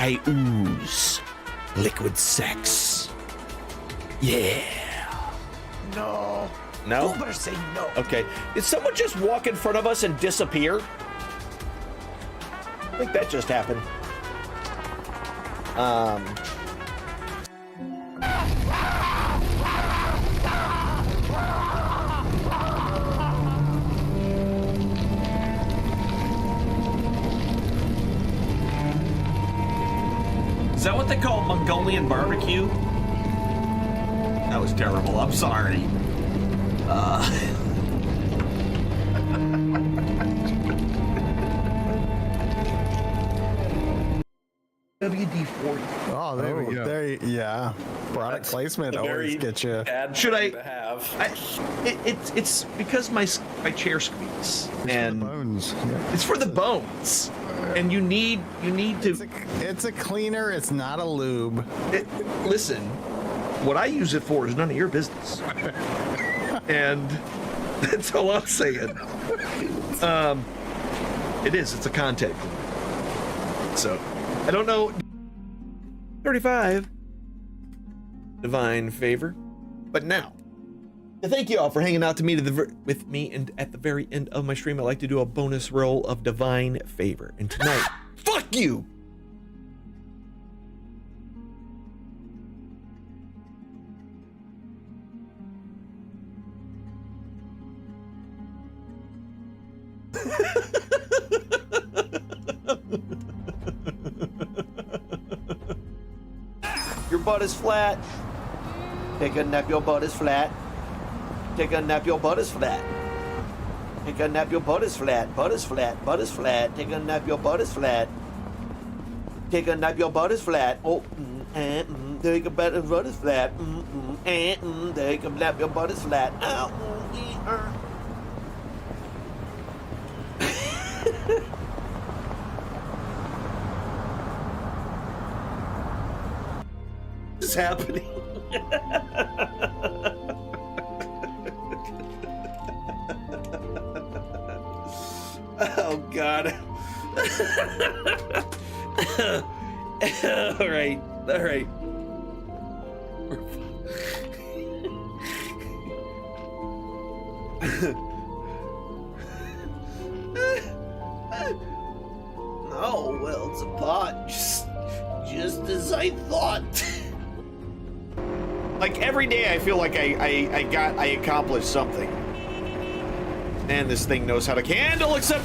I ooze liquid sex. Yeah.
No.
No?
You better say no.
Okay. Did someone just walk in front of us and disappear? I think that just happened. Is that what they call Mongolian barbecue? That was terrible. I'm sorry. WD-40.
Oh, there we go. Yeah. Product placement always gets you.
Should I?
To have.
It's because my chair squeaks, and
bones.
It's for the bones, and you need to.
It's a cleaner. It's not a lube.
Listen, what I use it for is none of your business, and that's all I'm saying. It is. It's a contact cleaner. So, I don't know. 35. Divine favor. But now, to thank you all for hanging out with me, and at the very end of my stream, I like to do a bonus roll of divine favor. And tonight, fuck you! Your butt is flat. Take a nap, your butt is flat. Take a nap, your butt is flat. Take a nap, your butt is flat. Butt is flat, butt is flat. Take a nap, your butt is flat. Take a nap, your butt is flat. Oh, take a nap, your butt is flat. Take a nap, your butt is flat. What is happening? Oh God. All right. Oh, well, it's a pot. Just as I thought. Like every day I feel like I accomplished something. And this thing knows how to handle except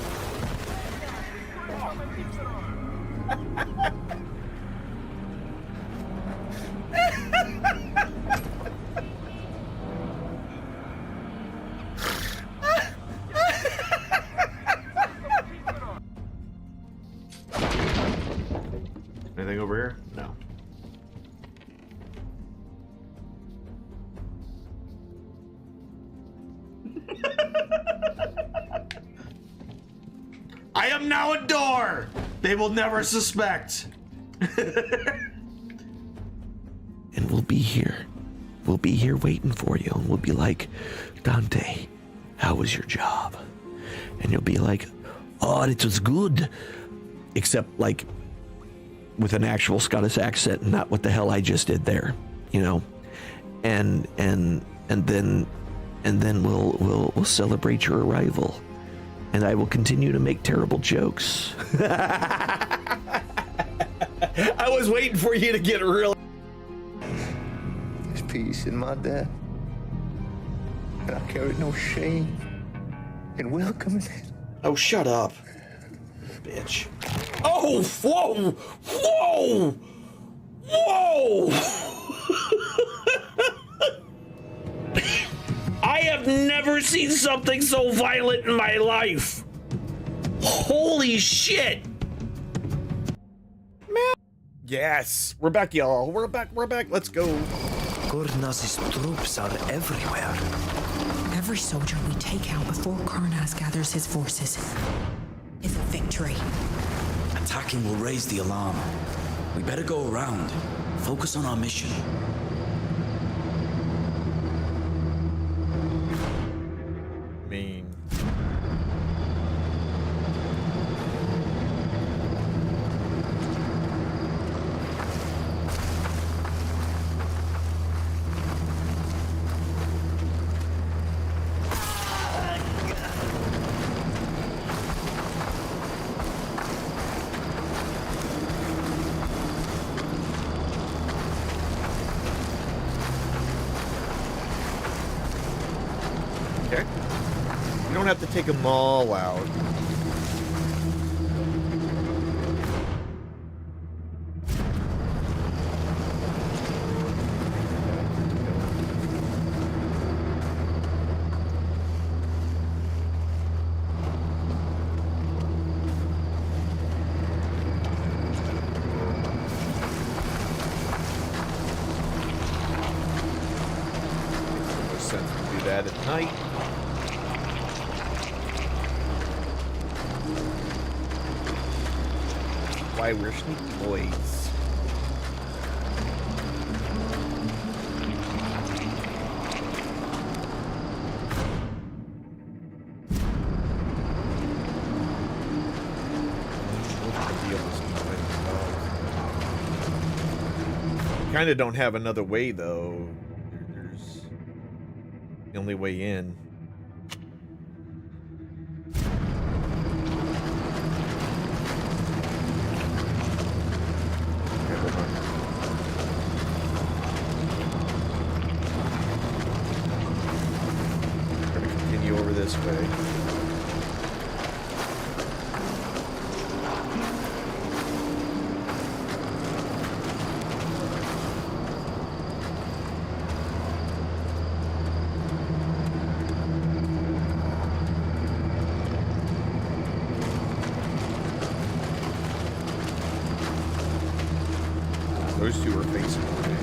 anything over here? No. I am now a door. They will never suspect. And we'll be here. We'll be here waiting for you. And we'll be like, Dante, how was your job? And you'll be like, oh, it was good. Except like with an actual Scottish accent, not what the hell I just did there, you know? And then we'll celebrate your arrival. And I will continue to make terrible jokes. I was waiting for you to get real.
There's peace in my death. And I carried no shame in welcoming it.
Oh, shut up, bitch. Oh, whoa! Whoa! Whoa! I have never seen something so violent in my life. Holy shit. Man. Yes, we're back, y'all. We're back. Let's go.
Gurnaz's troops are everywhere.
Every soldier we take out before Karnaz gathers his forces is a victory.
Attacking will raise the alarm. We better go around. Focus on our mission.
Mean. Okay. You don't have to take them all out. bad at night. Why we're sneaky boys. Kind of don't have another way though. There's the only way in. This way. Those two are facing away.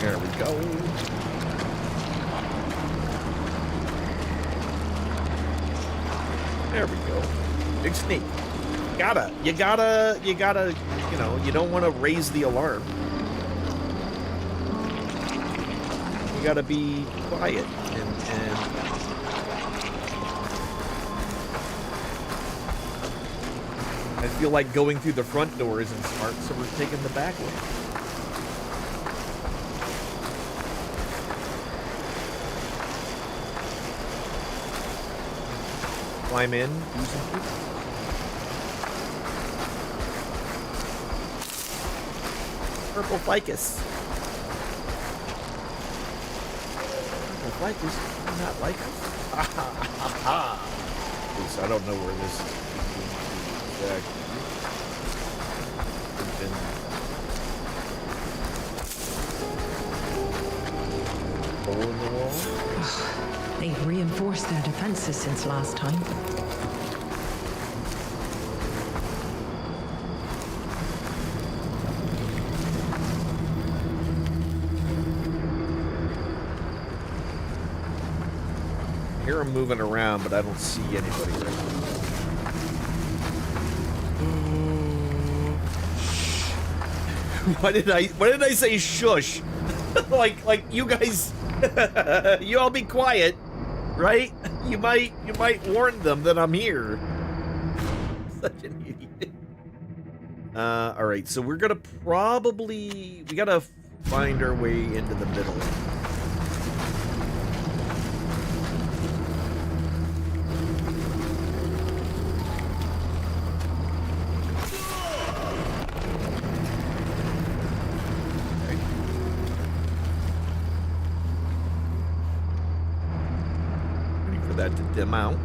There we go. There we go. Big sneak. You gotta, you know, you don't want to raise the alarm. You gotta be quiet and I feel like going through the front door isn't smart, so we're taking the back way. Climb in, do something. Purple ficus. Purple ficus? Do not like us? Ha ha ha ha. At least I don't know where this is. Hole in the wall.
They've reinforced their defenses since last time.
I hear them moving around, but I don't see anybody right now. Why did I say shush? like you guys you all be quiet, right? You might warn them that I'm here. Such an idiot. All right, so we're gonna we gotta find our way into the middle. That to dim out.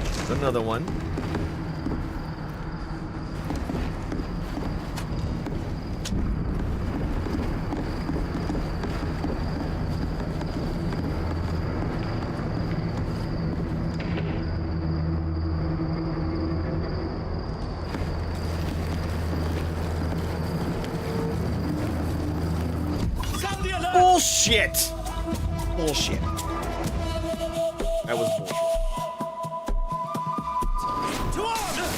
There's another one. Bullshit! Bullshit. That was bullshit.
To arms!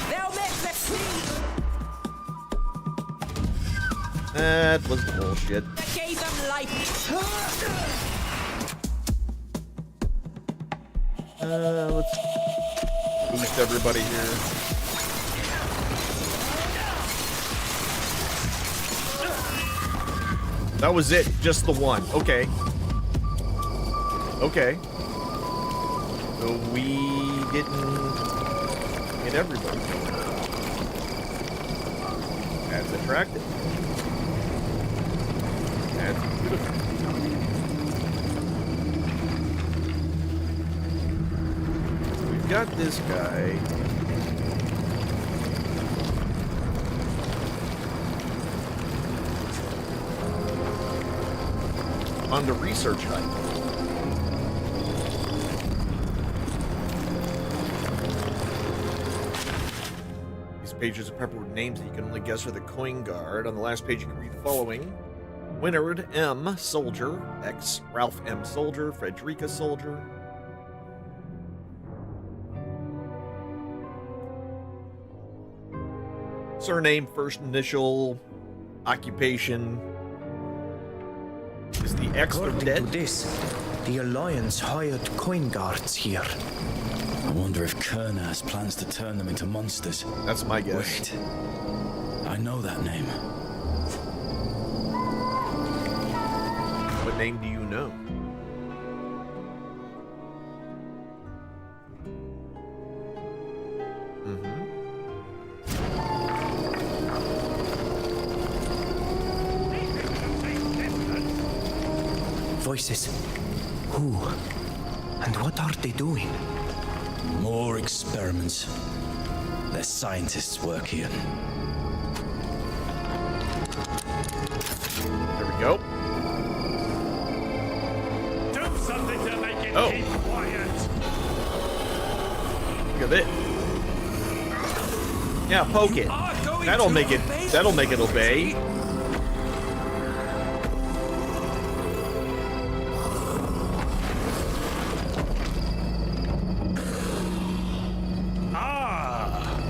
They'll make me see!
That was bullshit.
I gave them life!
Let's boost everybody here. That was it, just the one. Okay. Okay. So we didn't get everybody. That's attractive. That's beautiful. We've got this guy. On the research hut. These pages are peppered with names that you can only guess are the coin guard. On the last page, you can read the following: Winard M. Soldier, X. Ralph M. Soldier, Frederica Soldier. Surname, first initial, occupation. Is the X
According
dead?
to this, the Alliance hired coin guards here.
I wonder if Kurnas plans to turn them into monsters.
That's my guess.
Wait, I know that name.
What name do you know?
Voices. Who? And what are they doing?
More experiments. Their scientists work here.
There we go.
Do something to make it
Oh.
keep quiet.
Look at it. Yeah, poke it. That'll make it. That'll make it obey.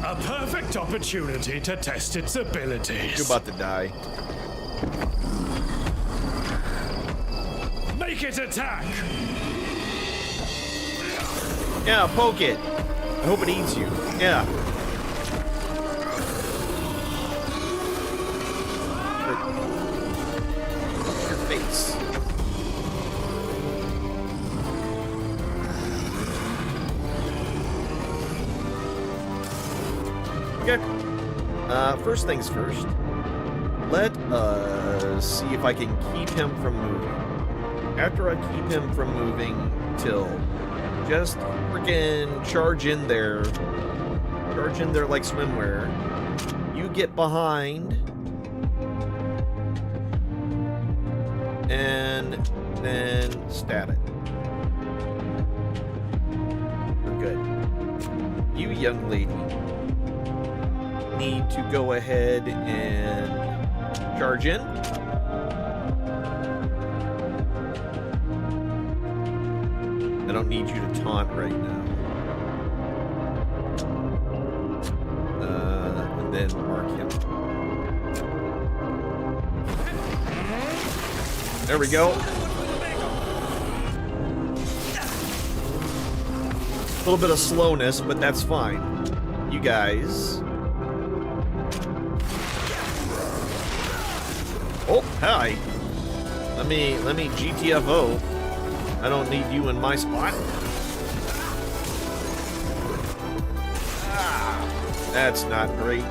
A perfect opportunity to test its abilities.
You're about to die.
Make it attack.
Yeah, poke it. I hope it eats you. Yeah. Your face. Okay. First things first. Let us see if I can keep him from moving. After I keep him from moving till just freaking charge in there. Charge in there like swimwear. You get behind. And then stab it. We're good. You young lady need to go ahead and charge in. I don't need you to taunt right now. And then mark him. There we go. A little bit of slowness, but that's fine. You guys. Oh, hi. Let me GTFO. I don't need you in my spot. Ah, that's not great.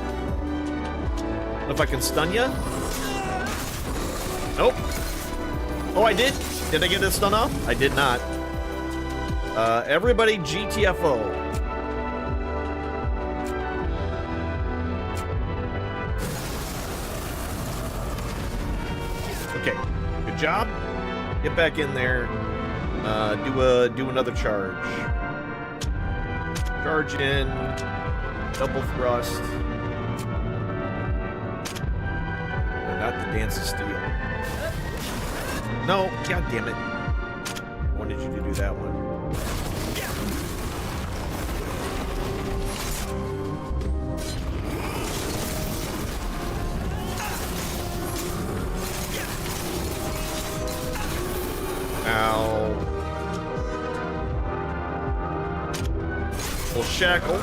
If I can stun you? Nope. Oh, I did? Did I get a stun off? I did not. Everybody GTFO. Okay, good job. Get back in there. Do another charge. Charge in. Double thrust. No, not the Dance of Steel. No, god damn it. I wanted you to do that one. Ow. We'll shackle.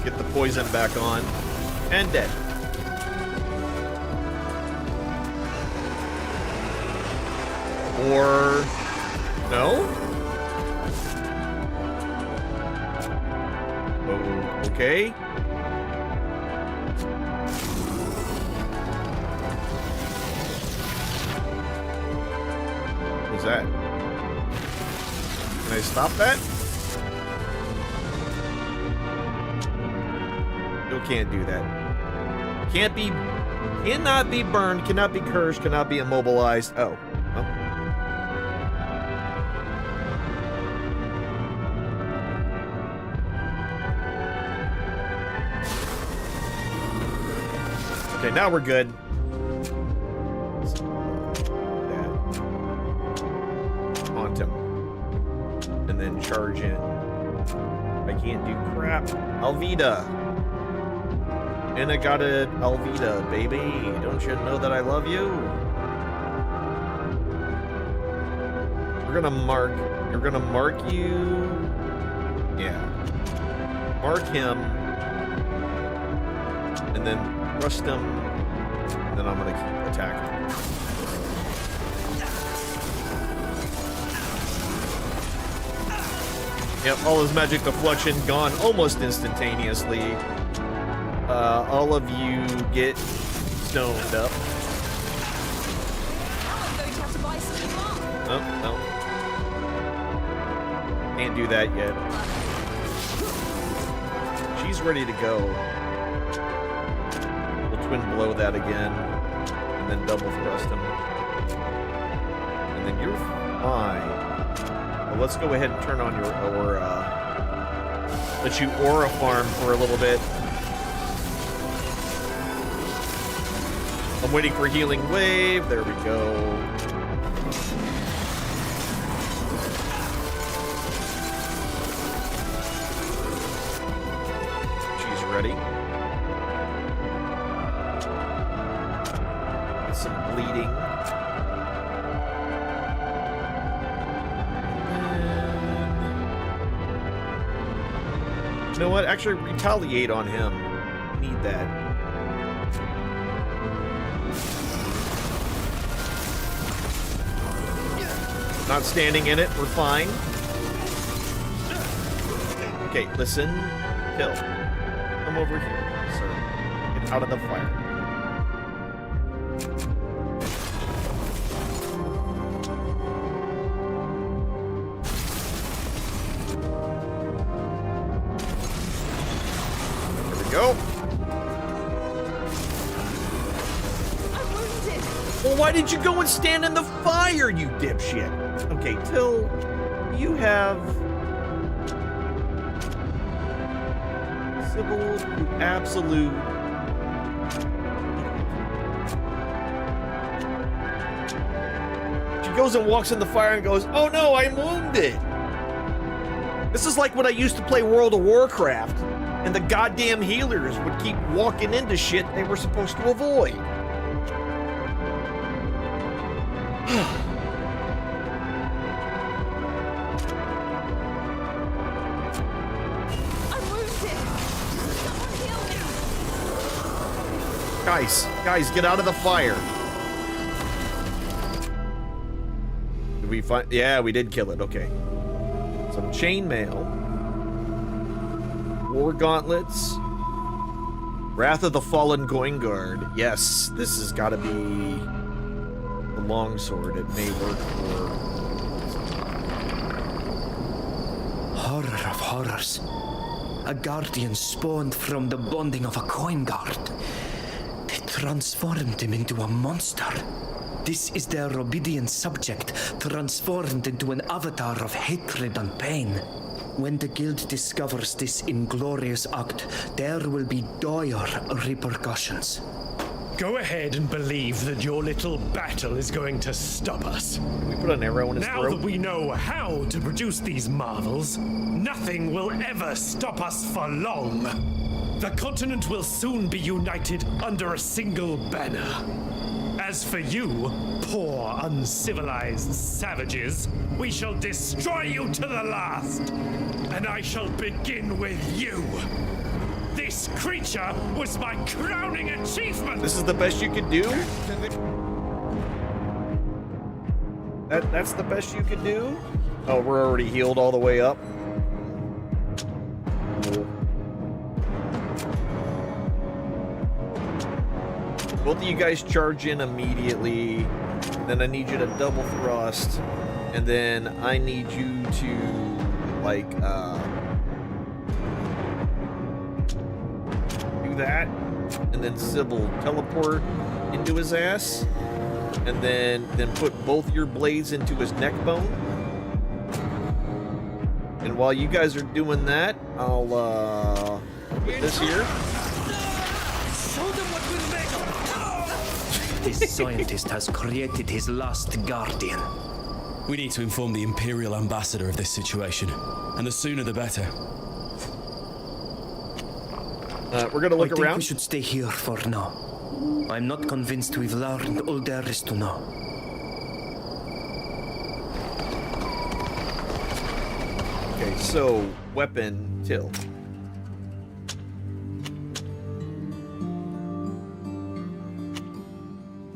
Get the poison back on. And dead. Or no? Oh, okay. What's that? Can I stop that? Still can't do that. Cannot be burned, cannot be cursed, cannot be immobilized. Oh. Okay, now we're good. Haunt him. And then charge in. I can't do crap. Alvida. And I got it, Alvida, baby. Don't you know that I love you? We're gonna mark. You're gonna mark you. Yeah. Mark him. And then thrust him. And then I'm gonna keep attacking. Yep, all his magic deflection gone almost instantaneously. All of you get stoned up. Oh, no. Can't do that yet. She's ready to go. We'll twin blow that again. And then double thrust him. And then you're fine. Well, let's go ahead and turn on your aura. Let you aura farm for a little bit. I'm waiting for healing wave. There we go. She's ready. Get some bleeding. You know what? Actually, retaliate on him. Need that. Not standing in it. We're fine. Okay, listen. Kill. Come over here, sir. Get out of the fire. Go. Well, why did you go and stand in the fire, you dipshit? Okay, Till, you have Sybil, you absolute. She goes and walks in the fire and goes, "Oh no, I'm wounded." This is like when I used to play World of Warcraft. And the goddamn healers would keep walking into shit they were supposed to avoid.
I'm wounded. Someone heal me.
Guys, get out of the fire. Did we find? Yeah, we did kill it. Okay. Some chainmail. War gauntlets. Wrath of the Fallen Goingard. Yes, this has got to be the longsword. It may work for.
Horror of horrors. A guardian spawned from the bonding of a coin guard. They transformed him into a monster. This is their obedient subject, transformed into an avatar of hatred and pain. When the guild discovers this inglorious act, there will be dire repercussions.
Go ahead and believe that your little battle is going to stop us.
Can we put an arrow in his throat?
Now that we know how to produce these marvels, nothing will ever stop us for long. The continent will soon be united under a single banner. As for you, poor uncivilized savages, we shall destroy you to the last. And I shall begin with you. This creature was my crowning achievement.
This is the best you could do? That's the best you could do? Oh, we're already healed all the way up. Cool. Both of you guys charge in immediately. Then I need you to double thrust. And then I need you to, like, do that. And then Sybil teleport into his ass. And then put both your blades into his neck bone. And while you guys are doing that, I'll put this here.
Show them what we'll make of.
This scientist has created his last guardian.
We need to inform the Imperial Ambassador of this situation, and the sooner the better.
We're gonna look
I think
around.
we should stay here for now. I'm not convinced we've learned all there is to know.
Okay, so weapon till.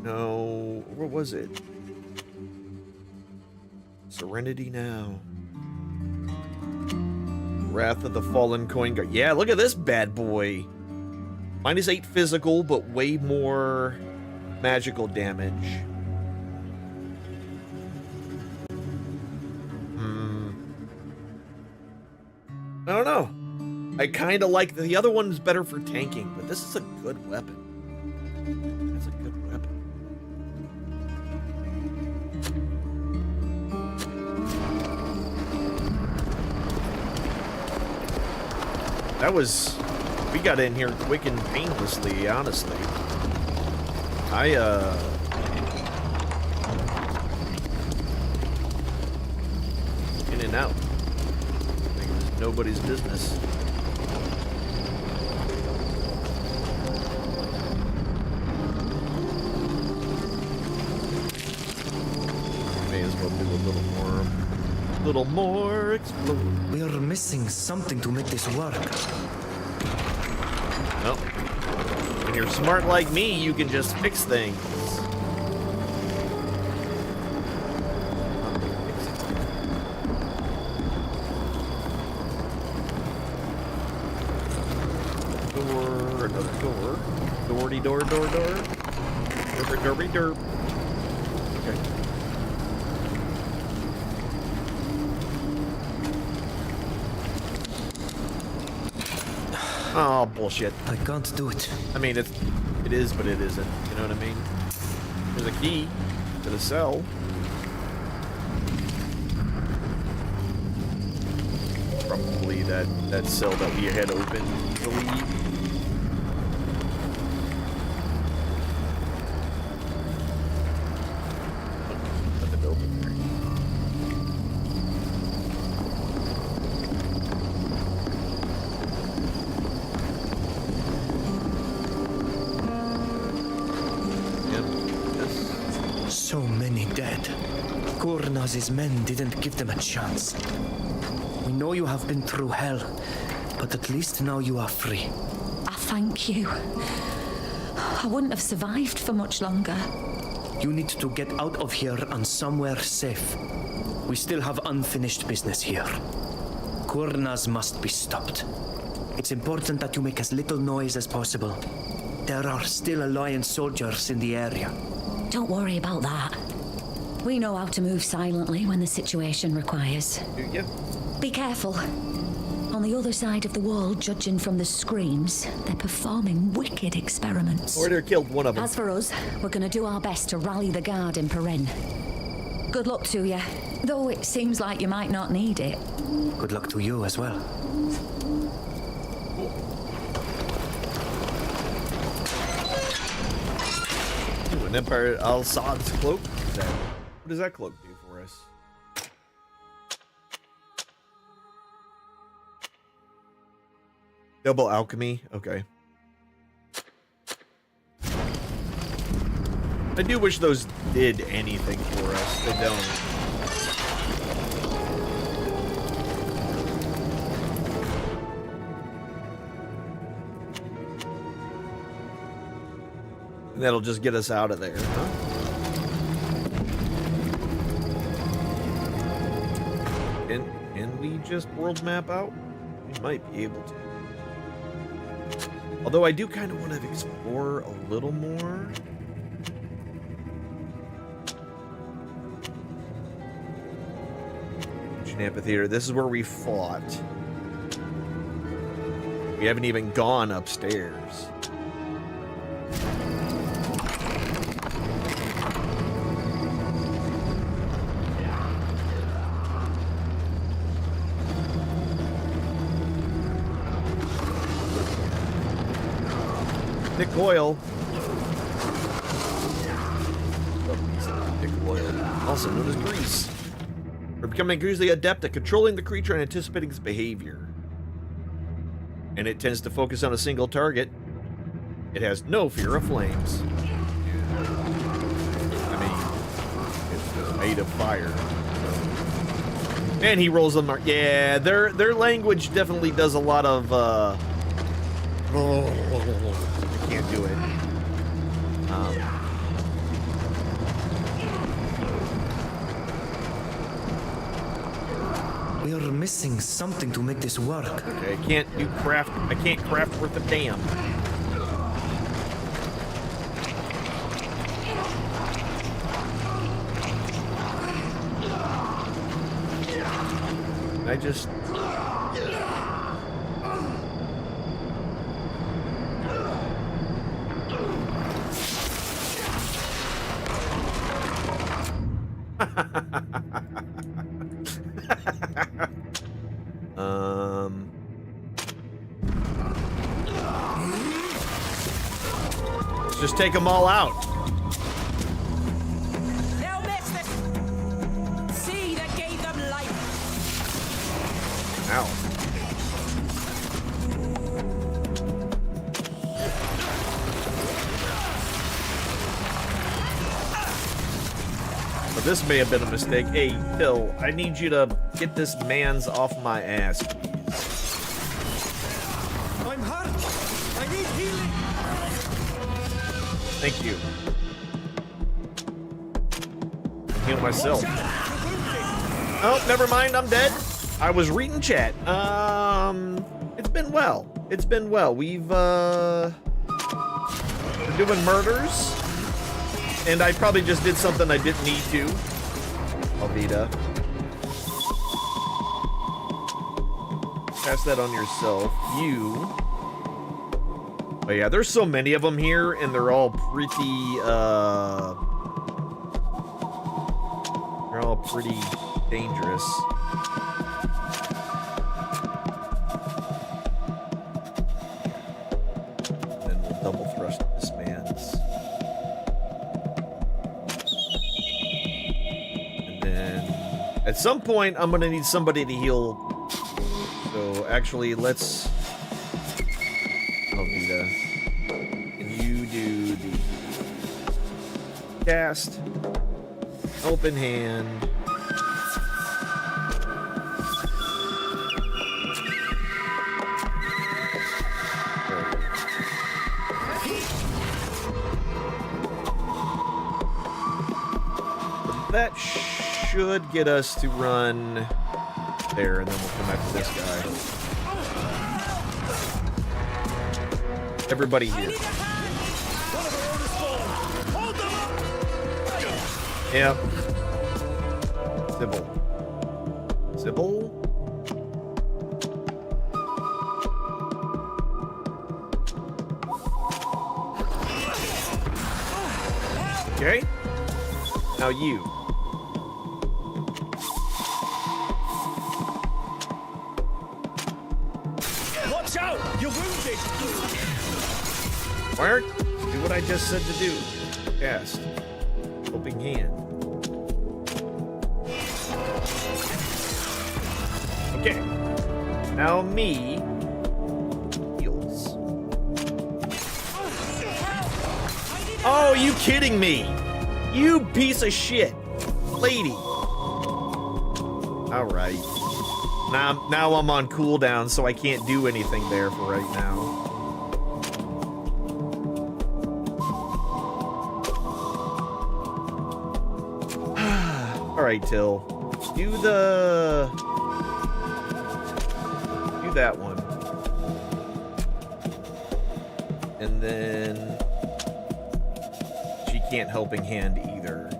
No, what was it? Serenity now. Wrath of the Fallen Coin Guard. Yeah, look at this bad boy. -8 physical, but way more magical damage. I don't know. I kind of like the other one's better for tanking, but this is a good weapon. That's a good weapon. We got in here quick and painlessly, honestly. In and out. Like it was nobody's business. May as well do a little more explode.
We're missing something to make this work.
Well, when you're smart like me, you can just fix things. Door, another door. Doorty door, door, door. Derby, derby, derp. Okay. Oh, bullshit.
I can't do it.
I mean, it is, but it isn't. You know what I mean? There's a key to the cell. Probably that cell that we had opened, I believe. Nothing to open there.
So many dead. Kurnaz's men didn't give them a chance. We know you have been through hell, but at least now you are free.
I thank you. I wouldn't have survived for much longer.
You need to get out of here and somewhere safe. We still have unfinished business here. Kurnaz must be stopped. It's important that you make as little noise as possible. There are still Alliance soldiers in the area.
Don't worry about that. We know how to move silently when the situation requires.
Do you?
Be careful. On the other side of the wall, judging from the screams, they're performing wicked experiments.
Order killed one of them.
As for us, we're going to do our best to rally the guard in Perrin. Good luck to you, though it seems like you might not need it.
Good luck to you as well.
An Empire Al-Sad's cloak? What does that cloak do for us? Double alchemy? Okay. I do wish those did anything for us. They don't. And that'll just get us out of there, huh? Can we just world map out? We might be able to. Although I do kind of want to explore a little more. Ancient Amphitheater. This is where we fought. We haven't even gone upstairs. Nick Boyle. Dick oil, also known as grease. We're becoming increasingly adept at controlling the creature and anticipating its behavior. And it tends to focus on a single target. It has no fear of flames. I mean, it's made of fire. So. And he rolls them. Yeah, their language definitely does a lot of. I can't do it.
We are missing something to make this work.
Okay, I can't do craft. I can't craft worth a damn. I just. Let's just take them all out.
They'll miss this. See that gave them life.
Ow. But this may have been a mistake. Hey, Bill, I need you to get this man's off my ass, please.
I'm hurt. I need healing.
Thank you. Heal myself. Oh, never mind. I'm dead. I was reading chat. It's been well. It's been well. We're doing murders. And I probably just did something I didn't need to. Alvita. Pass that on yourself. You. Oh yeah, there's so many of them here, and they're all pretty dangerous. And then we'll double thrust this man's. And then at some point, I'm gonna need somebody to heal. So actually, let's. Alvita. And you do the cast. Open hand. That should get us to run there, and then we'll come after this guy. Everybody here. Yep. Sybil. Sybil? Okay. Now you.
Watch out! You're wounded!
Mark, do what I just said to do. Cast. Helping hand. Okay. Now me. Heals. Oh, you kidding me? You piece of shit. Lady. Alright. Now I'm on cooldown, so I can't do anything there for right now. Alright, Till. Do that one. And then she can't helping hand either.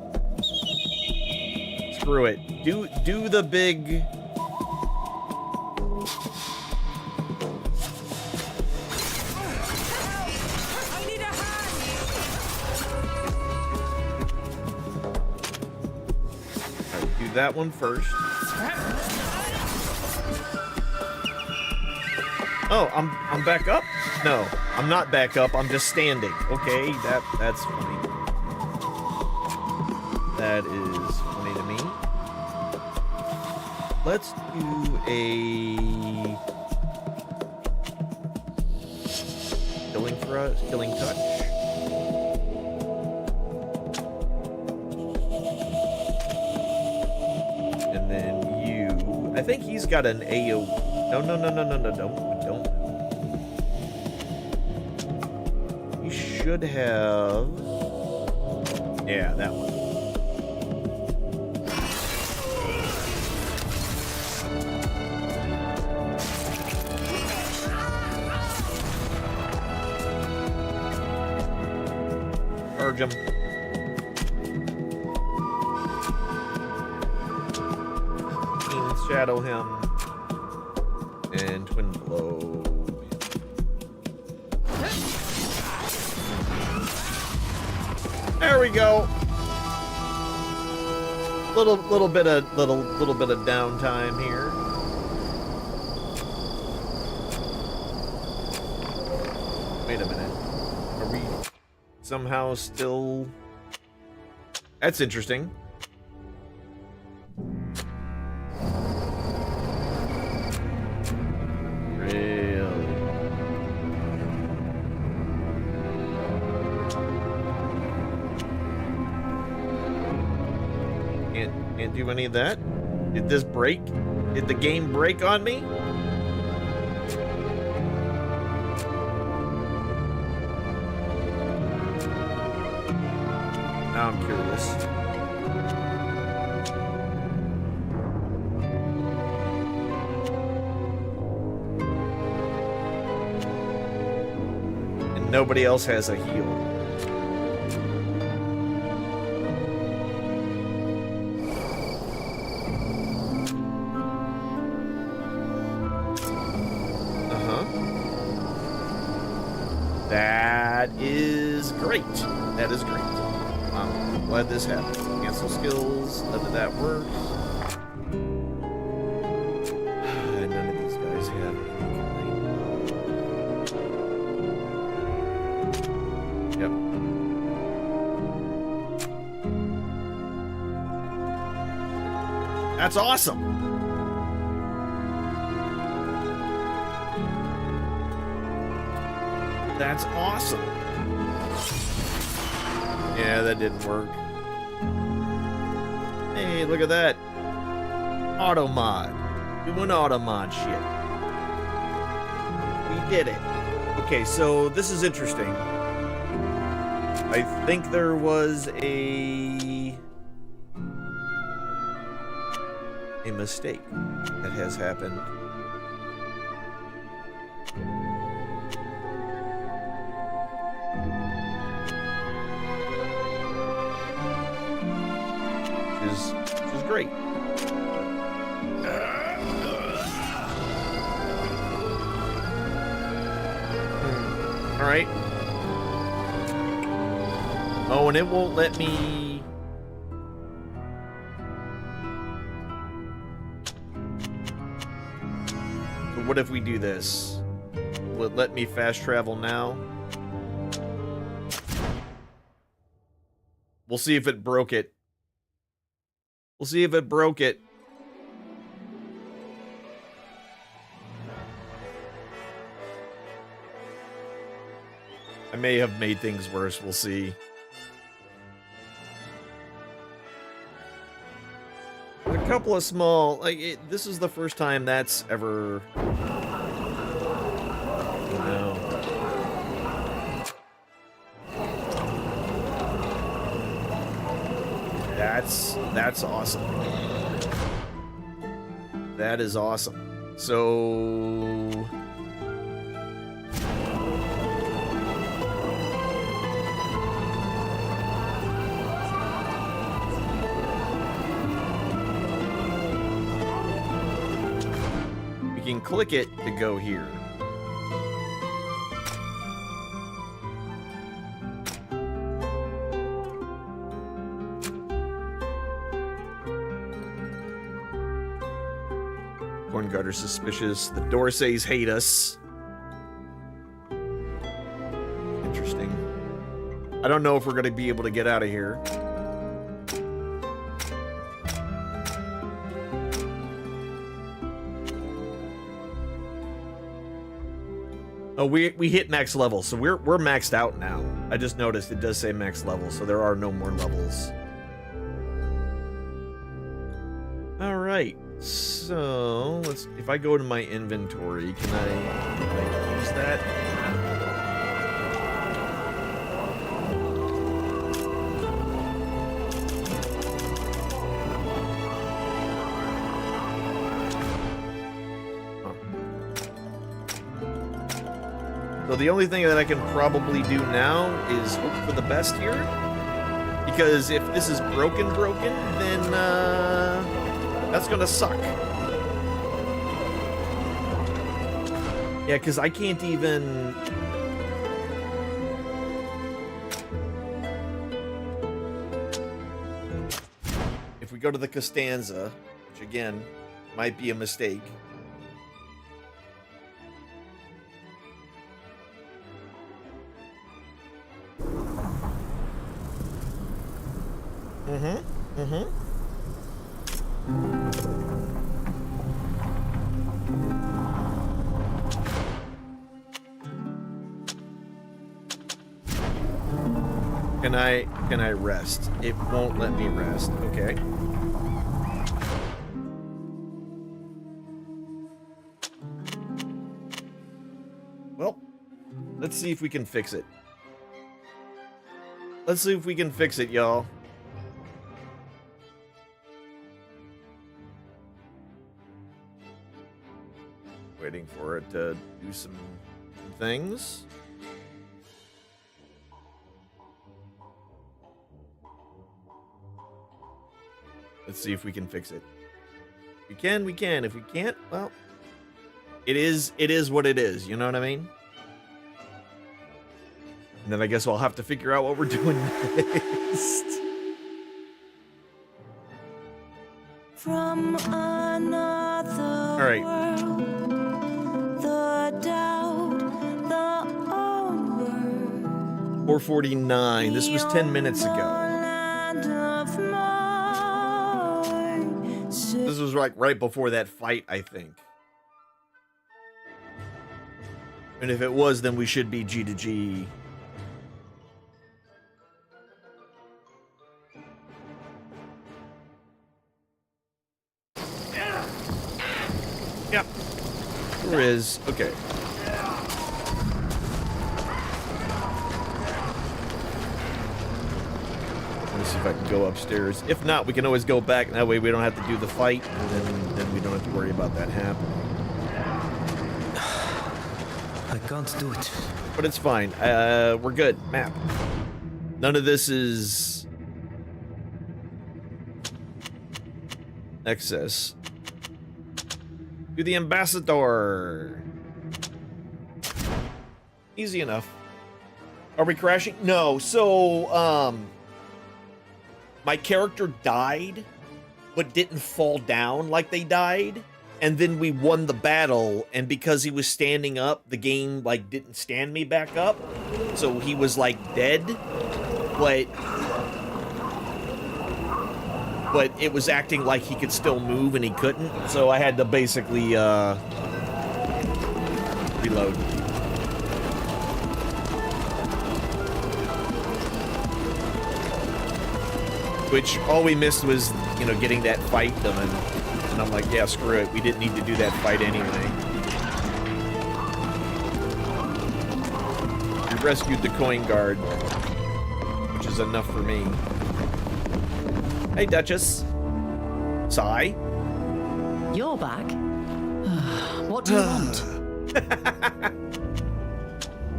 Screw it. Do the big. Alright, do that one first. Oh, I'm back up? No, I'm not back up. I'm just standing. Okay, that's funny. That is funny to me. Let's do a killing touch. And then you, I think he's got an AO. No, don't. You should have, yeah, that one. Urge him. Shadow him. And twin blow. There we go. Little bit of downtime here. Wait a minute. Are we somehow still? That's interesting. Can't do any of that. Did this break? Did the game break on me? Now I'm curious. And nobody else has a heal. That is great. That is great. I'm glad this happened. Cancel skills. None of that works. None of these guys have anything. Yep. That's awesome. That's awesome. Yeah, that didn't work. Hey, look at that. Auto mod. Doing auto mod shit. We did it. Okay, so this is interesting. I think there was a mistake that has happened. Which is great. All right. Oh, and it won't let me. So what if we do this? Will it let me fast travel now? We'll see if it broke it. We'll see if it broke it. I may have made things worse. We'll see. A couple of small, like, this is the first time that's ever. No. That's awesome. That is awesome. So we can click it to go here. Corn guard are suspicious. The Dorsays hate us. Interesting. I don't know if we're going to be able to get out of here. Oh, we hit max level, so we're maxed out now. I just noticed it does say max level, so there are no more levels. All right, so if I go to my inventory, can I use that? So the only thing that I can probably do now is hope for the best here. Because if this is broken, then that's gonna suck. Yeah, because I can't even... If we go to the Costanza, which again, might be a mistake. Can I rest? It won't let me rest. Okay. Well, let's see if we can fix it. Let's see if we can fix it, y'all. Waiting for it to do some things. Let's see if we can fix it. If we can, we can. If we can't, well, it is what it is. You know what I mean? And then I guess I'll have to figure out what we're doing next.
From another
All right.
world, the doubt, the onward.
4:49. This was 10 minutes ago. This was like right before that fight, I think. And if it was, then we should be G to G. Yep. There is. Okay. Let's see if I can go upstairs. If not, we can always go back. That way we don't have to do the fight, and then we don't have to worry about that happening.
I can't do it.
But it's fine. We're good. Map. None of this is... excess. To the ambassador. Easy enough. Are we crashing? No. So, my character died, but didn't fall down like they died. And then we won the battle, and because he was standing up, the game, like, didn't stand me back up. So he was, like, dead. But it was acting like he could still move, and he couldn't. So I had to basically, reload. Which, all we missed was, you know, getting that fight done. And I'm like, yeah, screw it. We didn't need to do that fight anyway. We rescued the coin guard, which is enough for me. Hey, Duchess. Sigh.
You're back? What do you want?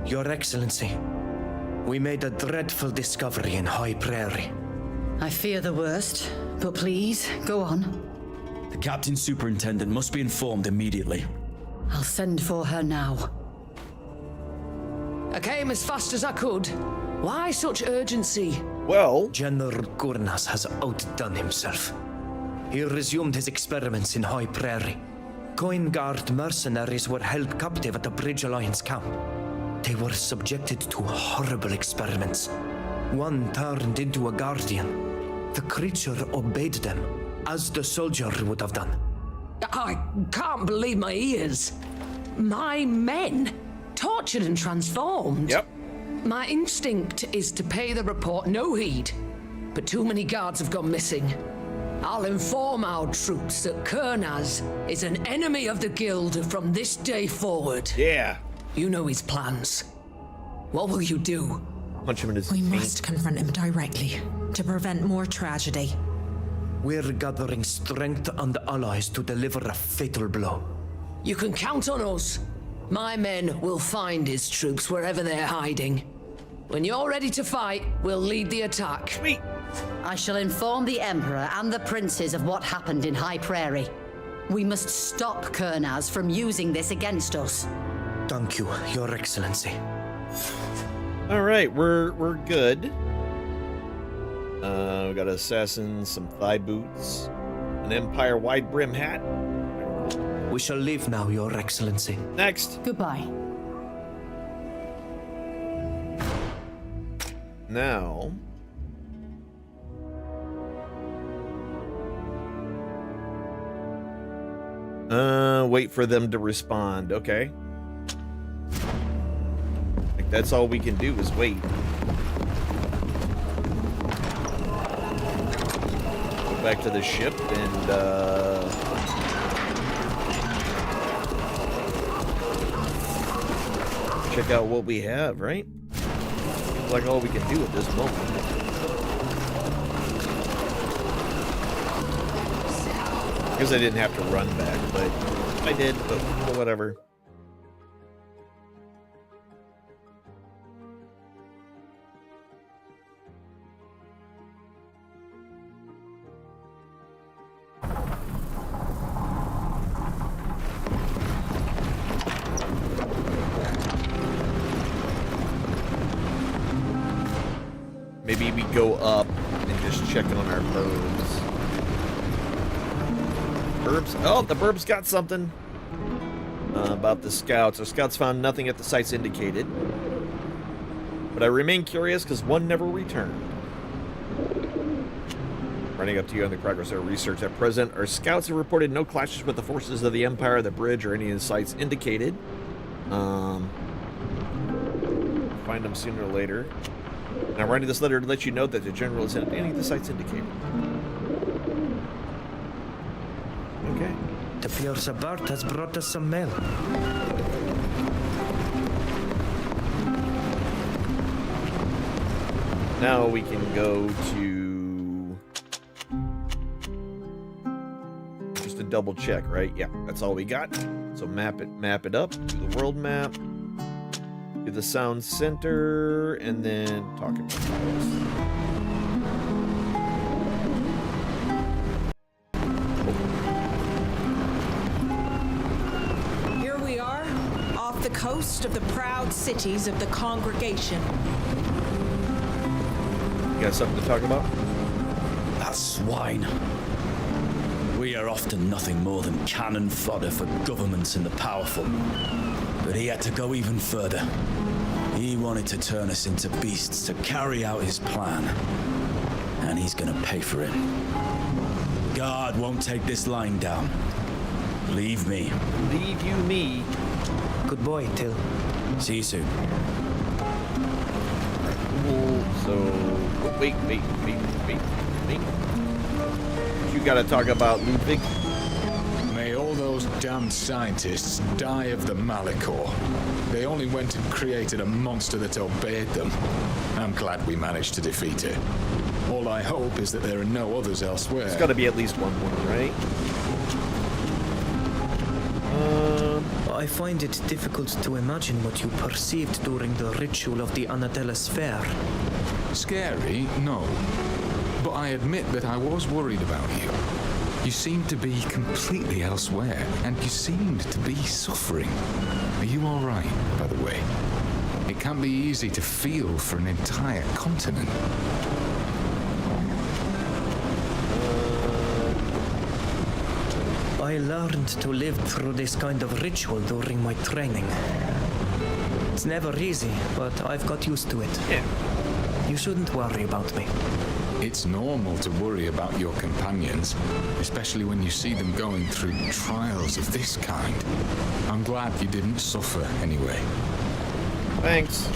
Your Excellency, we made a dreadful discovery in High Prairie.
I fear the worst, but please, go on.
The Captain Superintendent must be informed immediately.
I'll send for her now.
I came as fast as I could. Why such urgency?
Well,
General Gurnas has outdone himself. He resumed his experiments in High Prairie. Coin Guard mercenaries were held captive at the Bridge Alliance camp. They were subjected to horrible experiments. One turned into a guardian. The creature obeyed them, as the soldier would have done.
I can't believe my ears. My men
tortured and transformed.
Yep.
My instinct is to pay the report no heed, but too many guards have gone missing. I'll inform our troops that Kurnaz is an enemy of the guild from this day forward.
Yeah.
You know his plans. What will you do?
Punch him in his
We
face.
must confront him directly to prevent more tragedy.
We're gathering strength and allies to deliver a fatal blow.
You can count on us. My men will find his troops wherever they're hiding. When you're ready to fight, we'll lead the attack.
Sweet.
I shall inform the Emperor and the princes of what happened in High Prairie. We must stop Kurnaz from using this against us.
Thank you, Your Excellency.
All right, we're good. We got assassins, some thigh boots, an Empire wide brim hat.
We shall leave now, Your Excellency.
Next.
Goodbye.
Now. Wait for them to respond. Okay. Like that's all we can do is wait. Go back to the ship and check out what we have, right? Seems like all we can do at this moment. Because I didn't have to run back, but I did, but whatever. Maybe we go up and just check on our birds. Burbs. Oh, the Burbs got something about the scouts. Our scouts found nothing at the sites indicated, but I remain curious because one never returned. Running up to you on the progress of our research. At present, our scouts have reported no clashes with the forces of the Empire, the bridge, or any of the sites indicated. Find them sooner or later. And I'm writing this letter to let you know that the general isn't at any of the sites indicated. Okay.
The appears a bird has brought us some mail.
Now we can go to just a double check, right? Yeah, that's all we got. So map it up to the world map, to the sound center, and then talking controls.
The coast of the proud cities of the congregation.
You got something to talk about?
That swine. We are often nothing more than cannon fodder for governments and the powerful. But he had to go even further. He wanted to turn us into beasts to carry out his plan. And he's gonna pay for it. God won't take this lying down. Leave me.
Leave you me.
Good boy, Till.
See you soon.
Cool. So, wait. You gotta talk about Ludwig.
May all those damned scientists die of the Malachor. They only went and created a monster that obeyed them. I'm glad we managed to defeat it. All I hope is that there are no others elsewhere.
There's gotta be at least one more, right?
I find it difficult to imagine what you perceived during the ritual of the Anadela Sphere.
Scary? No. But I admit that I was worried about you. You seemed to be completely elsewhere, and you seemed to be suffering. Are you all right, by the way? It can't be easy to feel for an entire continent.
I learned to live through this kind of ritual during my training. It's never easy, but I've got used to it.
Yeah.
You shouldn't worry about me.
It's normal to worry about your companions, especially when you see them going through trials of this kind. I'm glad you didn't suffer anyway.
Thanks.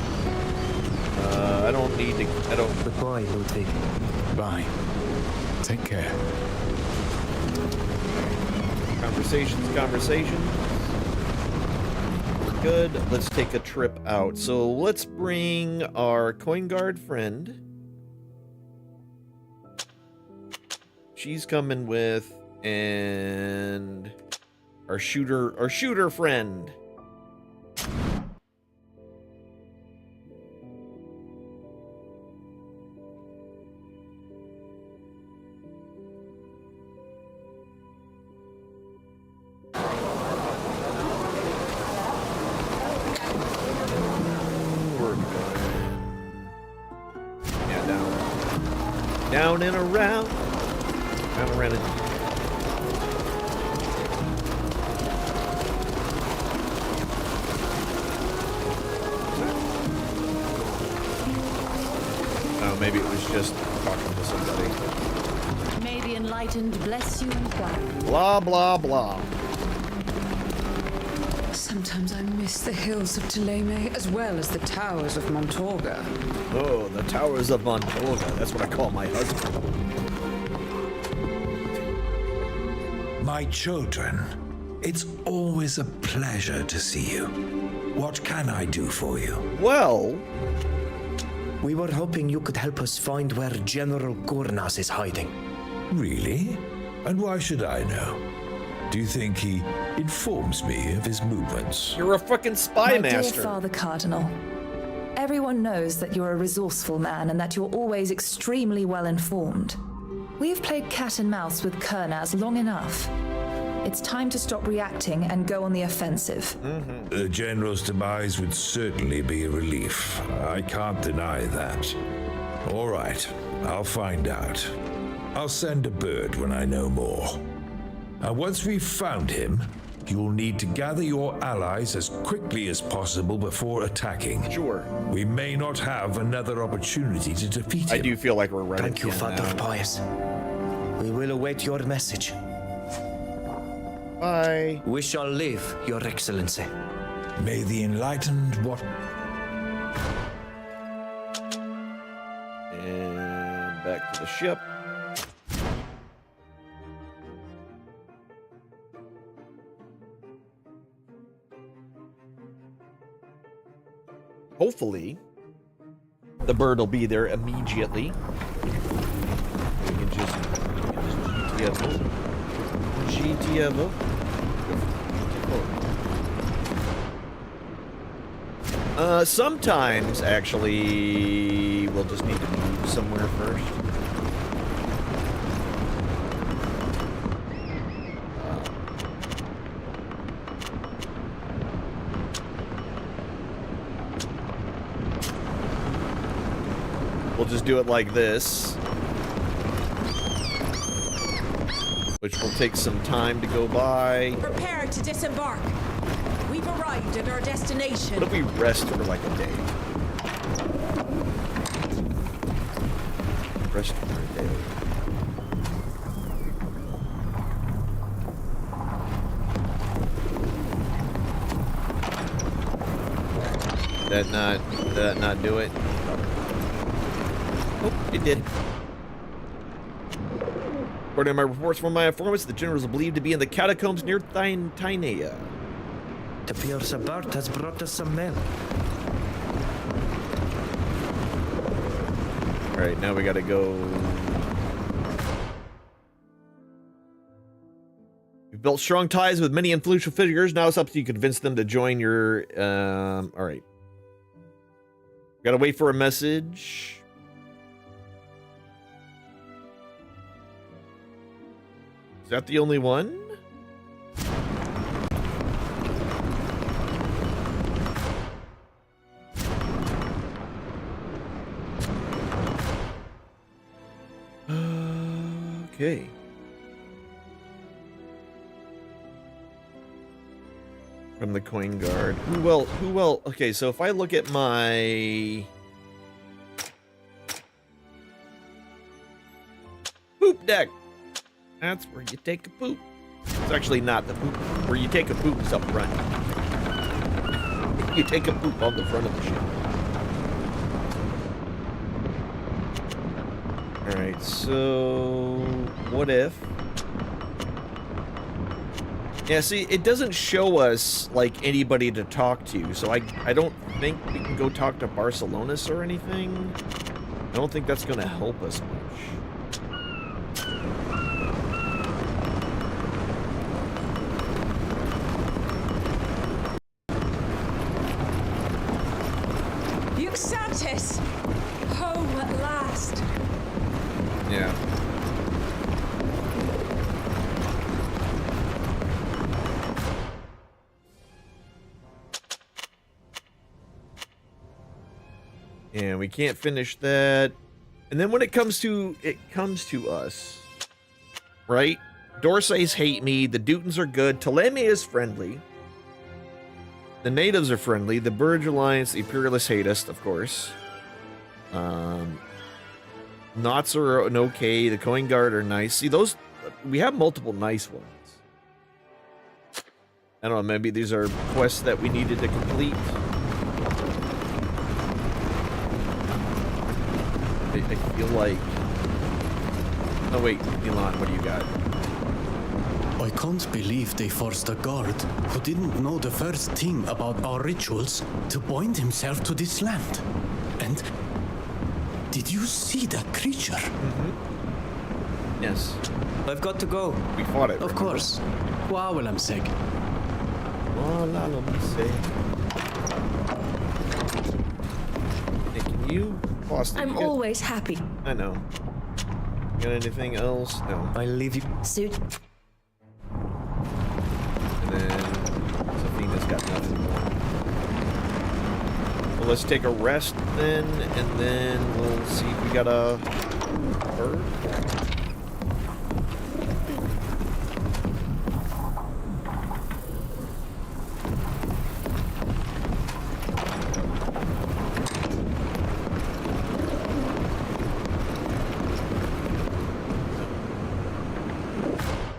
I don't need to. I don't.
Goodbye, Ludwig.
Bye. Take care.
Conversations. We're good. Let's take a trip out. So let's bring our coin guard friend. She's coming with, and our shooter friend. Down and around. Round and around. Oh, maybe it was just talking to somebody.
May the enlightened bless you and guide.
Blah, blah, blah.
Sometimes I miss the hills of Thélème as well as the towers of Montorga.
Oh, the towers of Montorga. That's what I call my husband.
My children, it's always a pleasure to see you. What can I do for you?
Well,
we were hoping you could help us find where General Gurnas is hiding.
Really? And why should I know? Do you think he informs me of his movements?
You're a fucking spy master.
Dear Father Cardinal, everyone knows that you're a resourceful man and that you're always extremely well informed. We've played cat and mouse with Gurnas long enough. It's time to stop reacting and go on the offensive.
The General's demise would certainly be a relief. I can't deny that. All right, I'll find out. I'll send a bird when I know more. And once we've found him, you'll need to gather your allies as quickly as possible before attacking.
Sure.
We may not have another opportunity to defeat him.
I do feel like we're running.
Thank you, Father Pius. We will await your message.
Bye.
We shall live, Your Excellency.
May the enlightened what?
And back to the ship. Hopefully, the bird will be there immediately. We can just GTFO. Sometimes, actually, we'll just need to move somewhere first. We'll just do it like this, which will take some time to go by.
Prepare to disembark. We've arrived at our destination.
What if we rest for like a day? Rest for a day. Did that not do it? Oh, it did. According to my reports from my informants, the general is believed to be in the catacombs near Tynea.
It appears a bird has brought us some mail.
Alright, now we gotta go. You've built strong ties with many influential figures. Now it's up to you to convince them to join your... Alright. Gotta wait for a message. Is that the only one? Okay. From the coin guard. Who will? Okay, so if I look at my poop deck, that's where you take a poop. It's actually not the poop. Where you take a poop is up front. You take a poop on the front of the ship. Alright, so what if? Yeah, see, it doesn't show us, like, anybody to talk to, so I don't think we can go talk to Barcelonas or anything. I don't think that's gonna help us much.
Yuxantis! Home at last.
Yeah. And we can't finish that. And then when it comes to us, right? Dorsays hate me. The Dutons are good. Ptolemy is friendly. The natives are friendly. The Burge Alliance, the Imperialists hate us, of course. Knots are an okay. The Coin Guard are nice. See, those, we have multiple nice ones. I don't know, maybe these are quests that we needed to complete. I feel like... Oh wait, Elon, what do you got?
I can't believe they forced a guard who didn't know the first thing about our rituals to bind himself to this land. And did you see that creature?
Mm-hmm. Yes.
I've got to go.
We fought it.
Of course. Wow, well, I'm sick.
Hey, can you pause?
I'm always happy.
I know. Got anything else? No.
I'll leave you.
Suit.
And then Safina's got nothing more. Well, let's take a rest then, and then we'll see if we got a bird.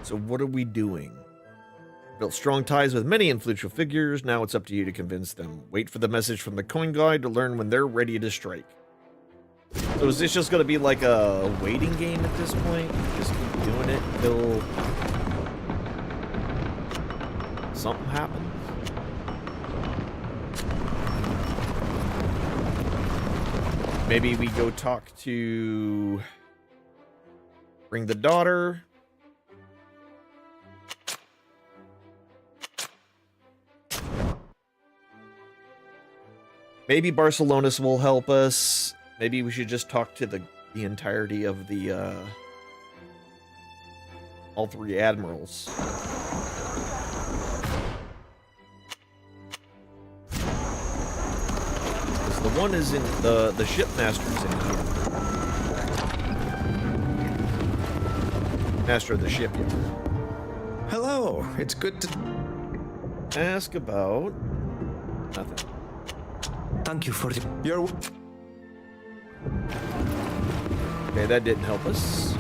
So what are we doing? Built strong ties with many influential figures. Now it's up to you to convince them. Wait for the message from the coin guide to learn when they're ready to strike. So is this just going to be like a waiting game at this point? Just keep doing it until something happens? Maybe we go talk to... Bring the daughter... Maybe Barcelonas will help us. Maybe we should just talk to the entirety of the, all three admirals. The one is in, the shipmaster's in here. Master of the ship, yeah.
Hello, it's good to...
Ask about... Nothing.
Thank you for
your...
Okay, that didn't help us.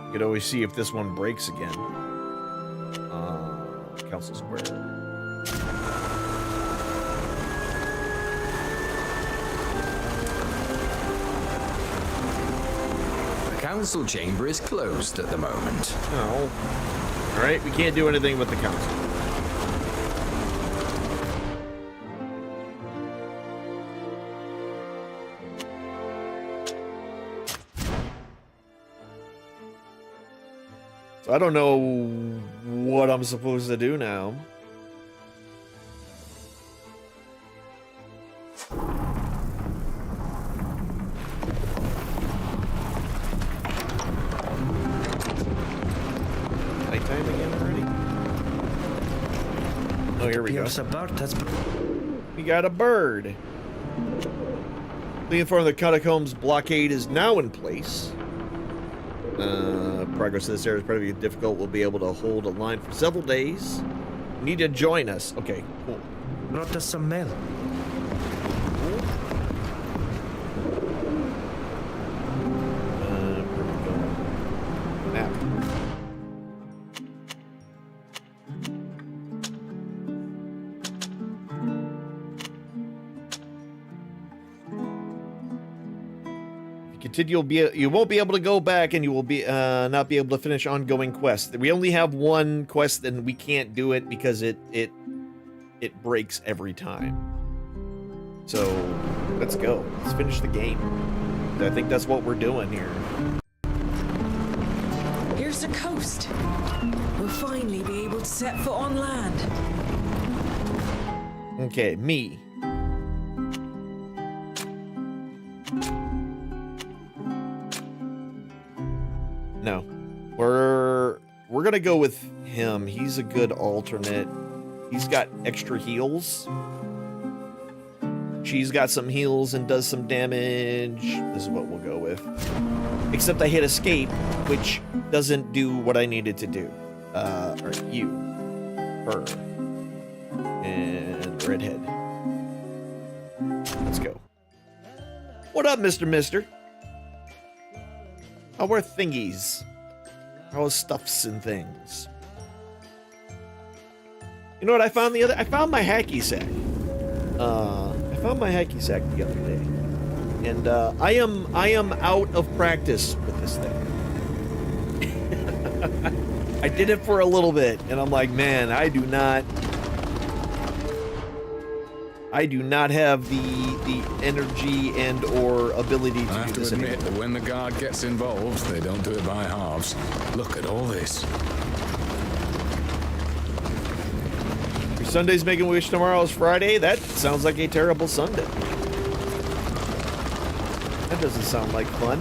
You could always see if this one breaks again. Council Square.
The council chamber is closed at the moment.
Oh. Alright, we can't do anything with the council. So I don't know what I'm supposed to do now. Nighttime again already? Oh, here we go. We got a bird. The informed the catacombs blockade is now in place. Progress to this area is pretty difficult. We'll be able to hold a line for several days. You need to join us. Okay, cool.
Brought us some mail.
Map. You won't be able to go back, and you will be not be able to finish ongoing quests. We only have one quest, and we can't do it because it breaks every time. So let's go. Let's finish the game. I think that's what we're doing here.
Here's the coast. We'll finally be able to set foot on land.
Okay, me. No. We're gonna go with him. He's a good alternate. He's got extra heals. She's got some heals and does some damage. This is what we'll go with. Except I hit escape, which doesn't do what I needed to do. Alright, you. Her. And redhead. Let's go. What up, Mr. How are thingies? How are stuffs and things? You know what I found I found my hacky sack. I found my hacky sack the other day. And I am out of practice with this thing. I did it for a little bit, and I'm like, man, I do not have the energy and or ability to do this anymore.
I have to admit that when the guard gets involved, they don't do it by halves. Look at all this.
Your Sunday's Making a Wish, tomorrow is Friday. That sounds like a terrible Sunday. That doesn't sound like fun.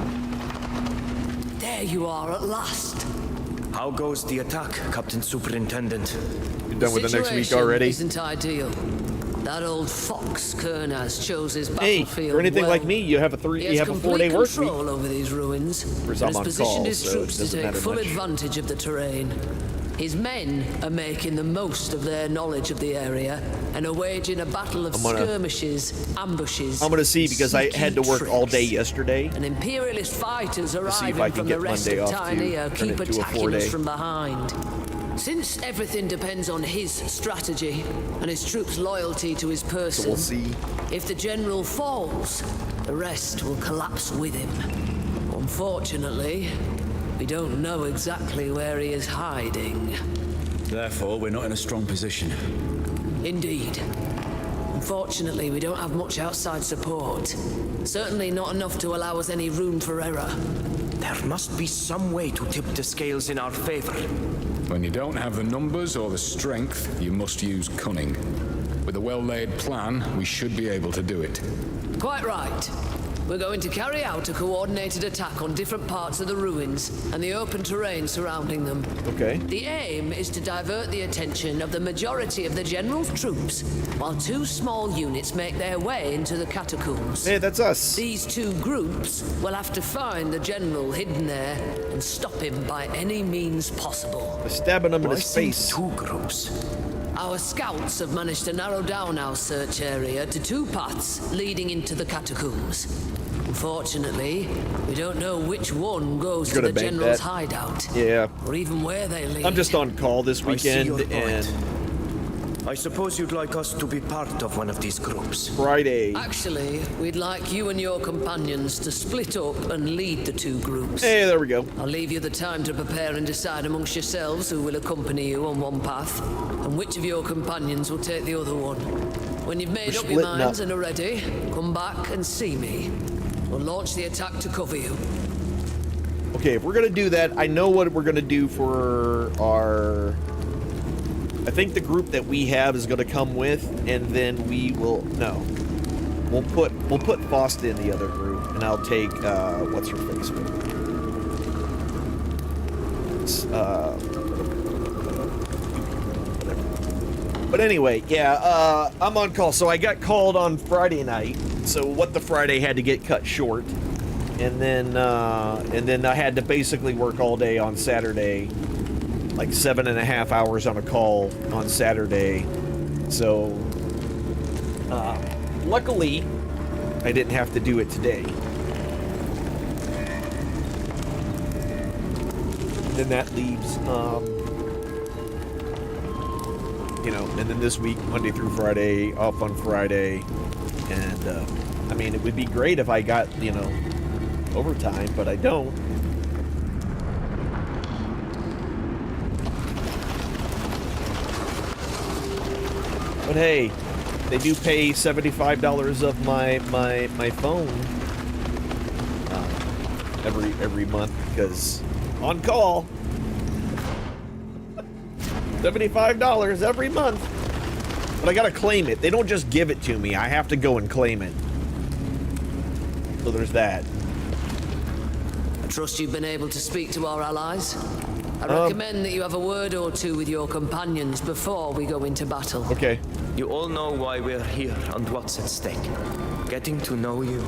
There you are at last.
How goes the attack, Captain Superintendent?
You're done with the next week already?
Isn't ideal. That old fox Kernaz chose his
Hey,
battlefield.
for anything
well.
like me, you have a 4-day work week.
Control over these ruins.
Whereas
And
I'm
has
on
positioned
call,
his
so
troops
it
to
doesn't
take
matter
full
much.
advantage of the terrain. His men are making the most of their knowledge of the area and are waging a battle of skirmishes, ambushes.
I'm gonna see, because I had to work all day yesterday.
And imperialist fighters
see if I
arriving
can
from
get
the rest
Monday
of
off to
Tynea
turn
keep
it to a
attacking
4-day.
us from behind. Since everything depends on his strategy and his troops' loyalty to his person,
So we'll see.
If the general falls, the rest will collapse with him. Unfortunately, we don't know exactly where he is hiding.
Therefore, we're not in a strong position.
Indeed. Unfortunately, we don't have much outside support. Certainly not enough to allow us any room for error.
There must be some way to tip the scales in our favor.
When you don't have the numbers or the strength, you must use cunning. With a well-laid plan, we should be able to do it.
Quite right. We're going to carry out a coordinated attack on different parts of the ruins and the open terrain surrounding them.
Okay.
The aim is to divert the attention of the majority of the general's troops, while 2 small units make their way into the catacombs.
Hey, that's us.
These 2 groups will have to find the general hidden there and stop him by any means possible.
By stabbing him in his face.
2 groups.
Our scouts have managed to narrow down our search area to 2 paths leading into the catacombs. Unfortunately, we don't know which one goes to the general's hideout.
Yeah.
Or even where they lead.
I'm just on call this weekend, and
I suppose you'd like us to be part of one of these groups.
Friday.
Actually, we'd like you and your companions to split up and lead the 2 groups.
Hey, there we go.
I'll leave you the time to prepare and decide amongst yourselves who will accompany you on one path, and which of your companions will take the other one. When you've made up your minds and are ready, come back and see me. We'll launch the attack to cover you.
Okay, if we're gonna do that, I know what we're gonna do for our... I think the group that we have is gonna come with, and then we will... No. We'll put Faust in the other group, and I'll take, what's her face with whatever. But anyway, yeah, I'm on call. So I got called on Friday night, so What the Friday had to get cut short. And then I had to basically work all day on Saturday, like 7.5 hours on a call on Saturday. So, luckily, I didn't have to do it today. Then that leaves, you know, and then this week, Monday through Friday, off on Friday. And, I mean, it would be great if I got, you know, overtime, but I don't. But hey, they do pay $75 of my phone every month because on call. $75 every month. But I gotta claim it. They don't just give it to me. I have to go and claim it. So there's that.
I trust you've been able to speak to our allies. I recommend that you have a word or two with your companions before we go into battle.
Okay.
You all know why we're here and what's at stake. Getting to know you.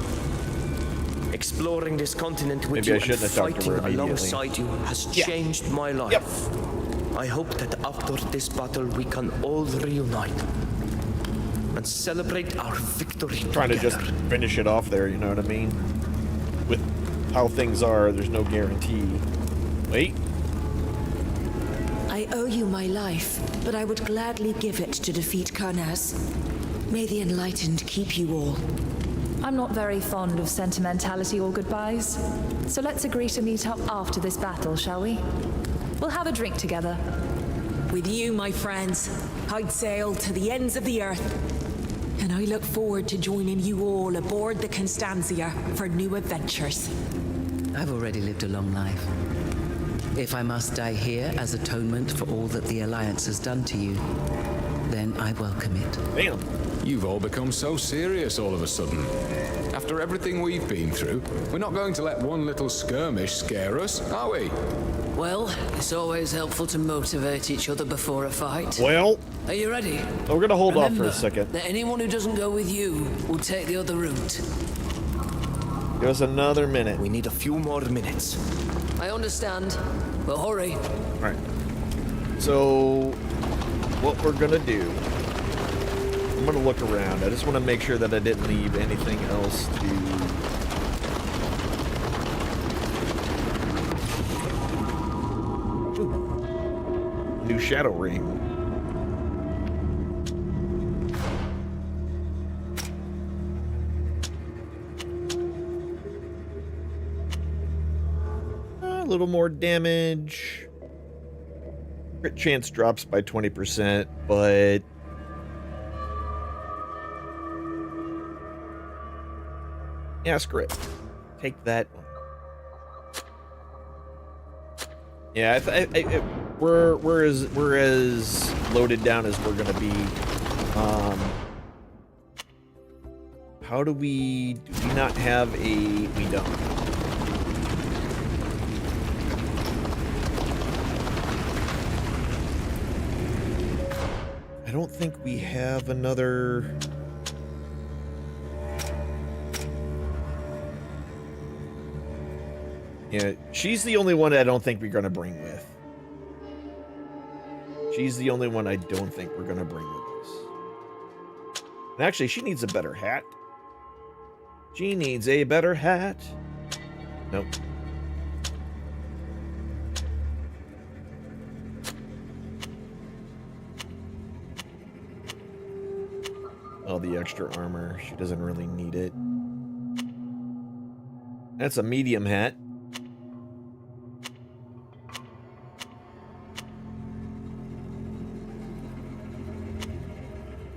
Exploring this continent with you and fighting alongside you has changed my life. Yep. I hope that after this battle we can all reunite and celebrate our victory
Trying
together.
to just finish it off there, you know what I mean? With how things are, there's no guarantee. Wait.
I owe you my life, but I would gladly give it to defeat Karnaz. May the Enlightened keep you all.
I'm not very fond of sentimentality or goodbyes, so let's agree to meet up after this battle, shall we? We'll have a drink together.
With you, my friends, I'd sail to the ends of the earth. And I look forward to joining you all aboard the Constantia for new adventures.
I've already lived a long life. If I must die here as atonement for all that the Alliance has done to you, then I welcome it.
Damn.
You've all become so serious all of a sudden. After everything we've been through, we're not going to let one little skirmish scare us, are we?
Well, it's always helpful to motivate each other before a fight.
Well,
are you ready?
We're gonna hold off
Remember
for a second.
that anyone who doesn't go with you will take the other route.
Give us another minute.
We need a few more minutes.
I understand, but hurry.
All right. So, what we're gonna do? I'm gonna look around. I just want to make sure that I didn't leave anything else to. Ooh. New shadow ring. A little more damage. Crit chance drops by 20%, but yeah, screw it. Take that. Yeah, we're as loaded down as we're gonna be. How do we not have a? We don't. I don't think we have another. Yeah, she's the only one I don't think we're gonna bring with. She's the only one I don't think we're gonna bring with us. And actually, she needs a better hat. She needs a better hat. Nope. Oh, the extra armor. She doesn't really need it. That's a medium hat.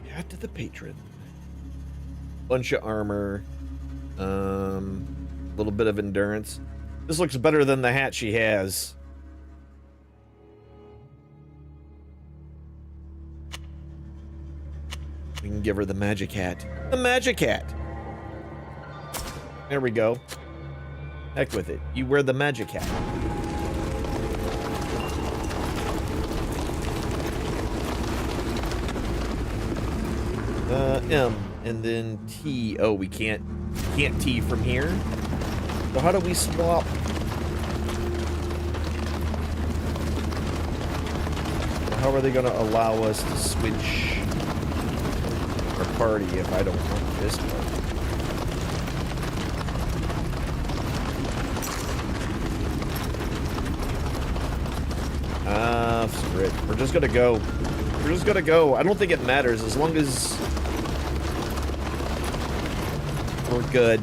Hat to the patron. Bunch of armor. A little bit of endurance. This looks better than the hat she has. We can give her the magic hat. The magic hat! There we go. Heck with it. You wear the magic hat. M, and then T. Oh, we can't T from here. So how do we swap? How are they going to allow us to switch our party if I don't want this one? Screw it. We're just gonna go. We're just gonna go. I don't think it matters as long as we're good.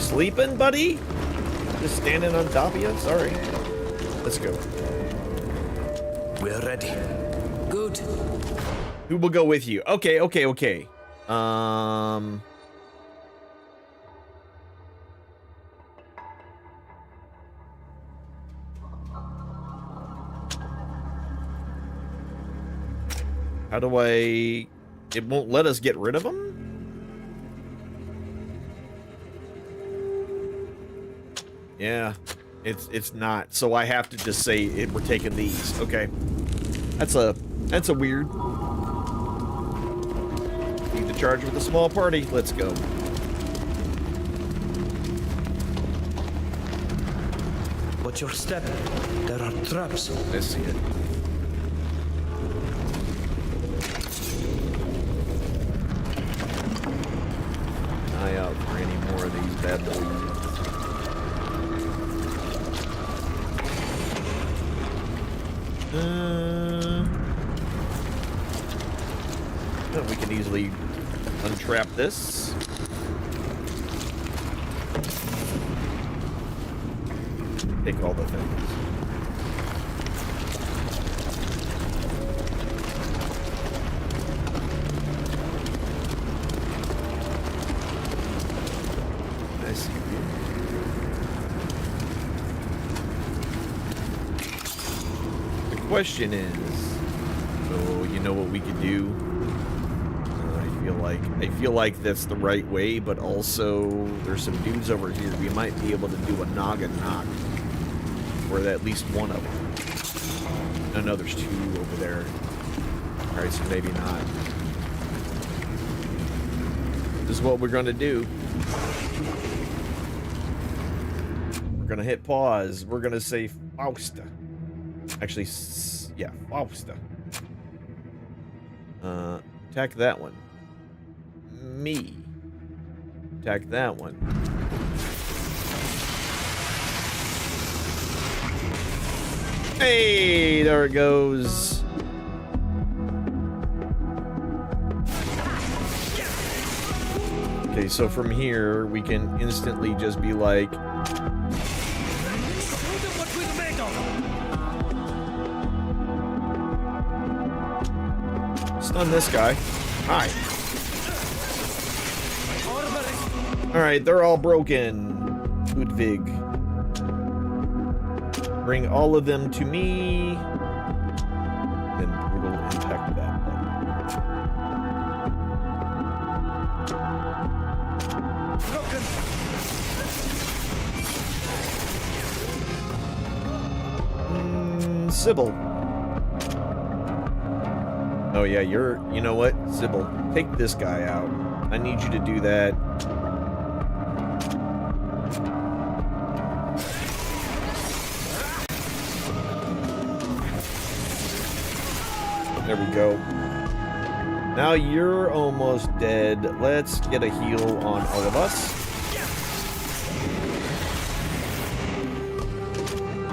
Sleeping, buddy? Just standing on top of you? Sorry. Let's go.
We're ready.
Good.
Who will go with you? Okay, okay, okay. How do I... It won't let us get rid of them? Yeah, it's not. So I have to just say we're taking these. Okay. That's a weird. Need to charge with a small party. Let's go.
Watch your step. There are traps.
I see it. Eye out for any more of these bad boys. We can easily untrap this. Take all the things. I see. The question is, so you know what we could do? I feel like that's the right way, but also there's some dudes over here. We might be able to do a noggin knock, or at least one of them. I know there's two over there. All right, so maybe not. This is what we're gonna do. We're gonna hit pause. We're gonna say Fausta. Actually, yeah, Fausta. Attack that one. Me. Attack that one. Hey, there it goes. Okay, so from here, we can instantly just be like... Stun this guy. Hi. Alright, they're all broken. Ludwig. Bring all of them to me. Then brutal impact that one. Sybil. Oh yeah, you know what? Sybil, take this guy out. I need you to do that. There we go. Now you're almost dead. Let's get a heal on all of us.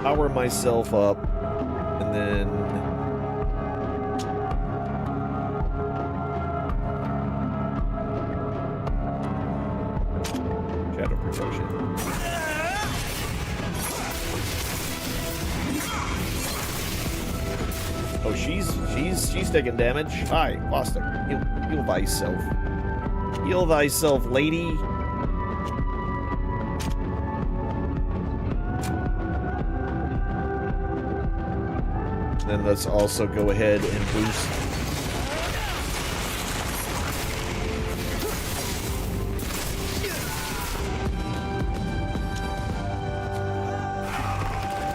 Power myself up. And then... Shadow protection. Oh, she's taking damage. Hi, Foster. Heal thyself. Heal thyself, lady. Then let's also go ahead and boost.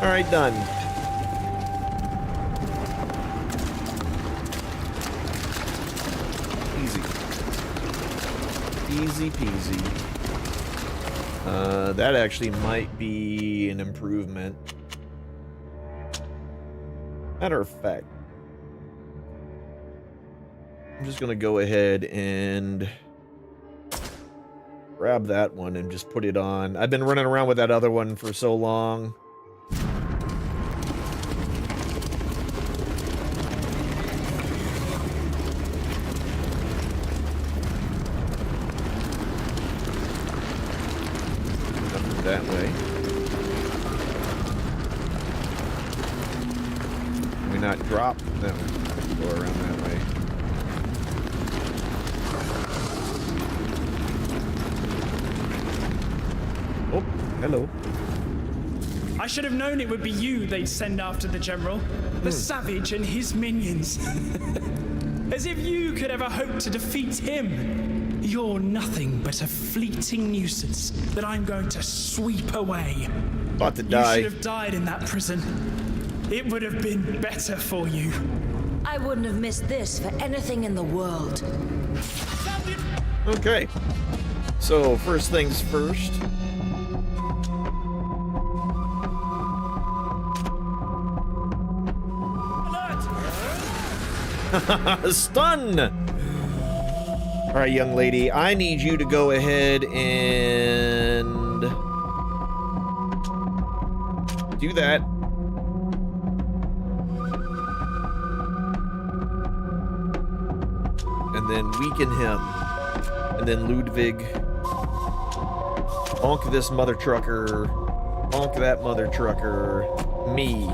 All right, done. Easy peasy. That actually might be an improvement. Matter of fact, I'm just gonna go ahead and grab that one and just put it on. I've been running around with that other one for so long. that way. Can we not drop? No. Go around that way. Oh, hello.
I should have known it would be you they'd send after the General. The Savage and his minions. As if you could ever hope to defeat him. You're nothing but a fleeting nuisance that I'm going to sweep away.
About to die.
You should have died in that prison. It would have been better for you.
I wouldn't have missed this for anything in the world.
Okay. So, first things first. Stun! Alright, young lady, I need you to go ahead and do that. And then weaken him. And then Ludwig. Bonk this mother trucker. Bonk that mother trucker. Me.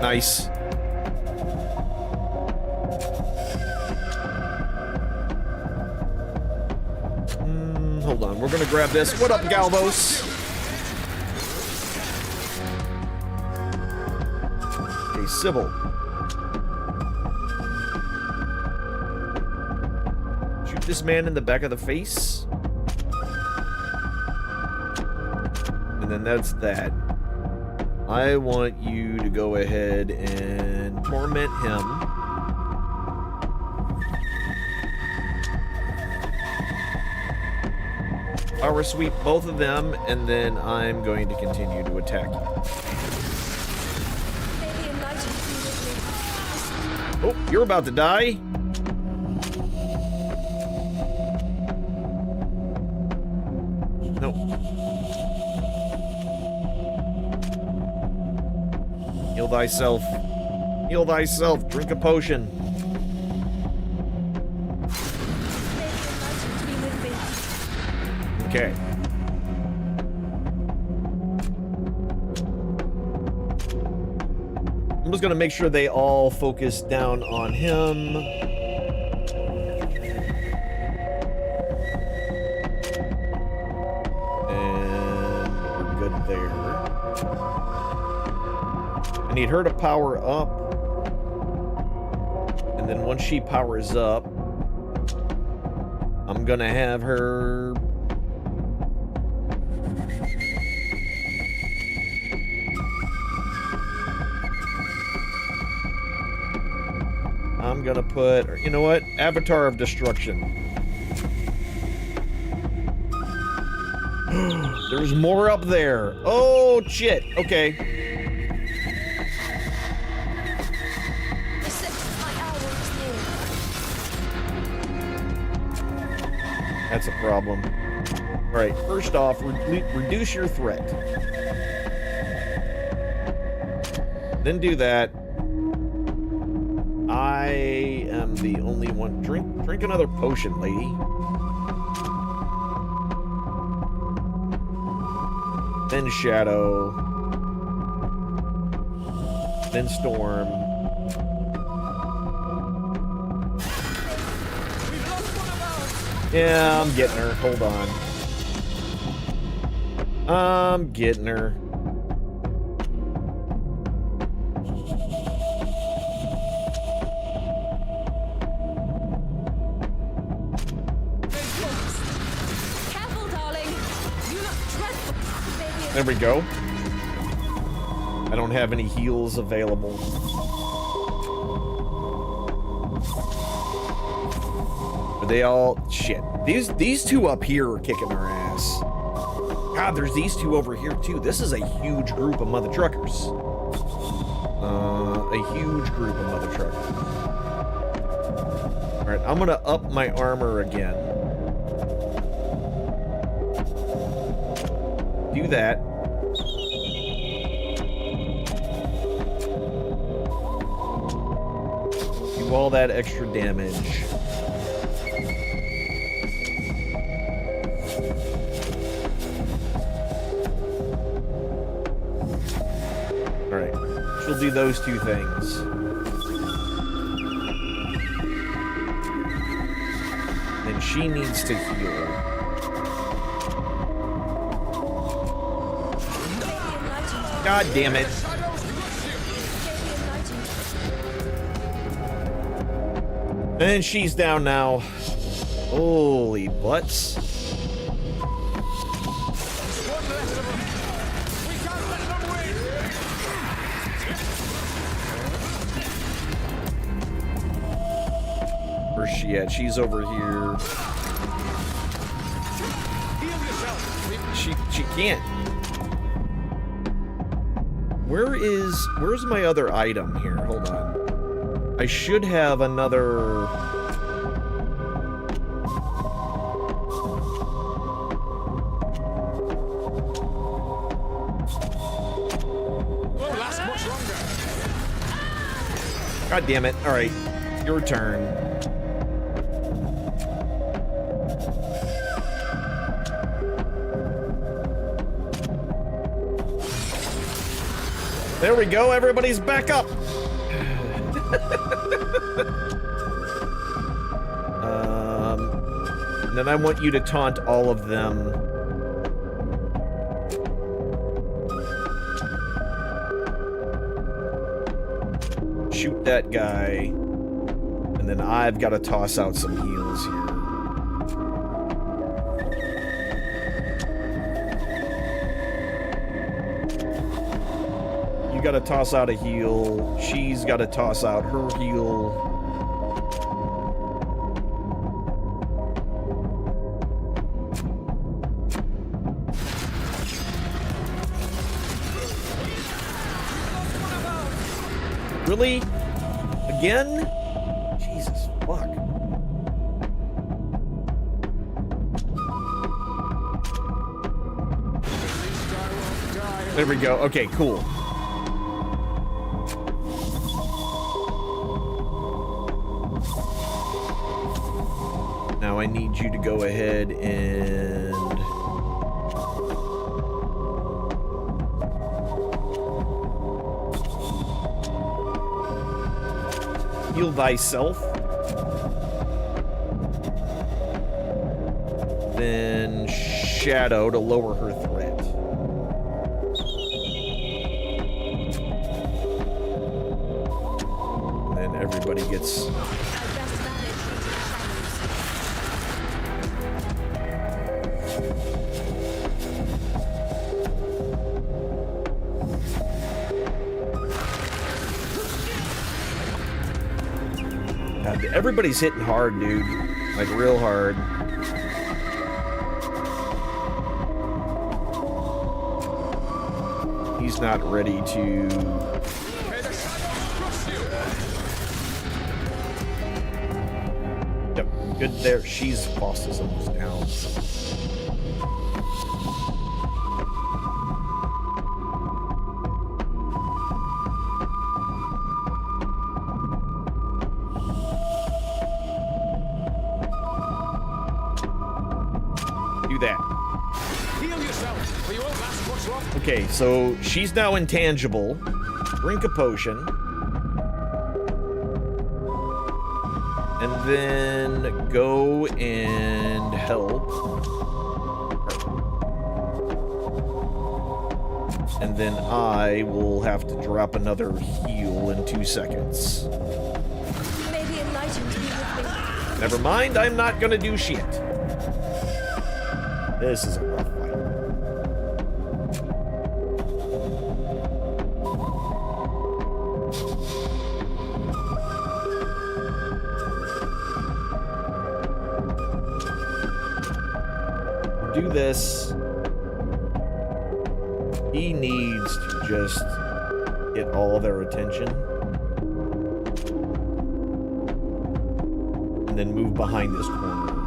Nice. Hold on, we're gonna grab this. What up, Galvos? Okay, Sybil. Shoot this man in the back of the face. And then that's that. I want you to go ahead and torment him. Power sweep both of them, and then I'm going to continue to attack you. Oh, you're about to die. No. Heal thyself. Heal thyself. Drink a potion. Okay. I'm just gonna make sure they all focus down on him. And we're good there. I need her to power up. And then once she powers up, I'm gonna have her... I'm gonna put, you know what? Avatar of Destruction. There's more up there. Oh, shit. Okay. That's a problem. All right, first off, reduce your threat. Then do that. I am the only one. Drink another potion, lady. Then Shadow. Then Storm. Yeah, I'm getting her. Hold on. I'm getting her. There we go. I don't have any heals available. Are they all... Shit. These two up here are kicking our ass. God, there's these two over here too. This is a huge group of mother truckers. A huge group of mother truckers. Alright, I'm gonna up my armor again. Do that. Do all that extra damage. she'll do those two things. And she needs to heal. God damn it. And she's down now. Holy butts. Where's she at? She's over here. She can't. Where's my other item here? Hold on. I should have another.
Won't last much longer.
God damn it. All right. Your turn. There we go, everybody's back up. And then I want you to taunt all of them. Shoot that guy. And then I've got to toss out some heals here. You gotta toss out a heal. She's gotta toss out her heal. Really? Again? Jesus, fuck. There we go. Okay, cool. Now I need you to go ahead and heal thyself. Then Shadow to lower her threat. And then everybody gets... Everybody's hitting hard, dude. Like, real hard. He's not ready to... Yep, good there. She's boss is almost down. Okay, so she's now intangible. Drink a potion. And then go and help. And then I will have to drop another heal in 2 seconds.
Maybe enlightened me with me.
Never mind, I'm not gonna do shit. This is a rough fight. Do this. He needs to just get all their attention. And then move behind this corner.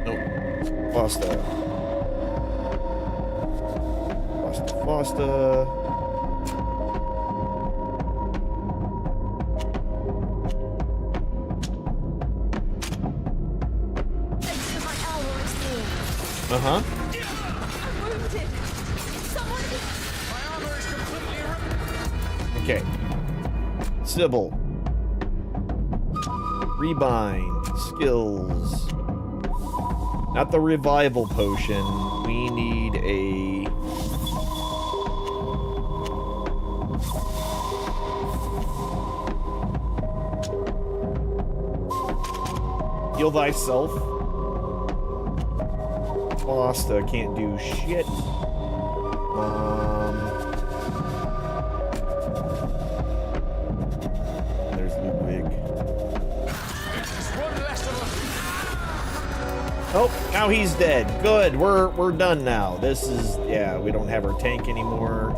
Nope. Faster. Faster. Uh-huh. Okay. Sybil. Rebind. Skills. Not the revival potion. We need a... Heal thyself. Fosta can't do shit. There's Ludwig. Oh, now he's dead. Good. We're done now. This is, yeah, we don't have our tank anymore.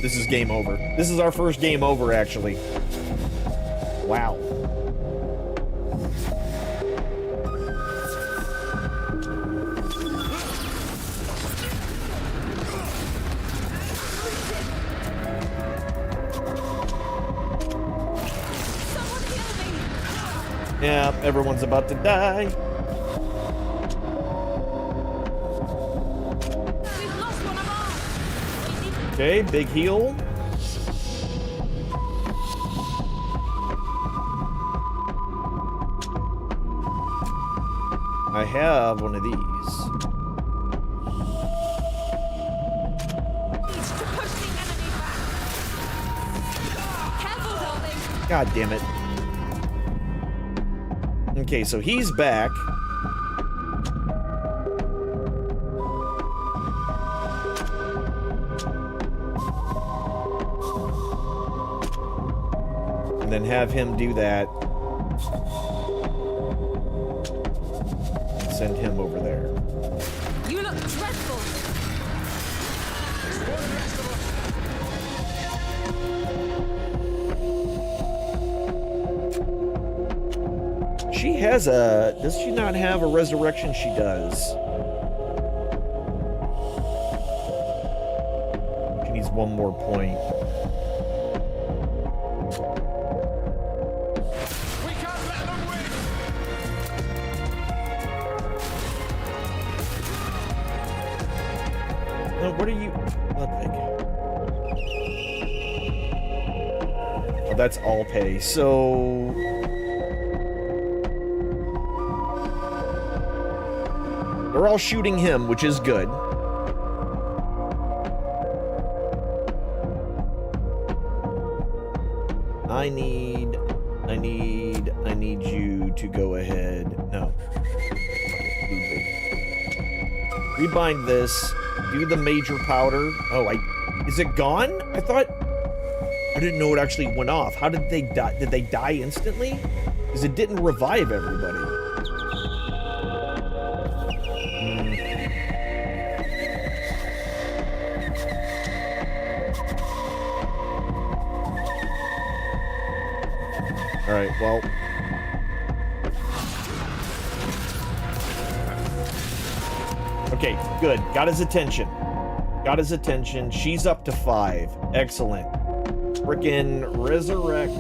This is game over. This is our first game over, actually. Wow. Yeah, everyone's about to die. Okay, big heal. I have one of these. God damn it. Okay, so he's back. And then have him do that. And send him over there.
You look dreadful.
She has a... Does she not have a resurrection? She does. She needs one more point.
We can't let them win.
No, what are you... Ludwig. Oh, that's all pay. So... They're all shooting him, which is good. I need you to go ahead. No. Rebind this. Do the major powder. Oh, is it gone? I thought... I didn't know it actually went off. How did they die? Did they die instantly? Because it didn't revive everybody. All right, well. Okay, good. Got his attention. Got his attention. She's up to 5. Excellent. Frickin' resurrect.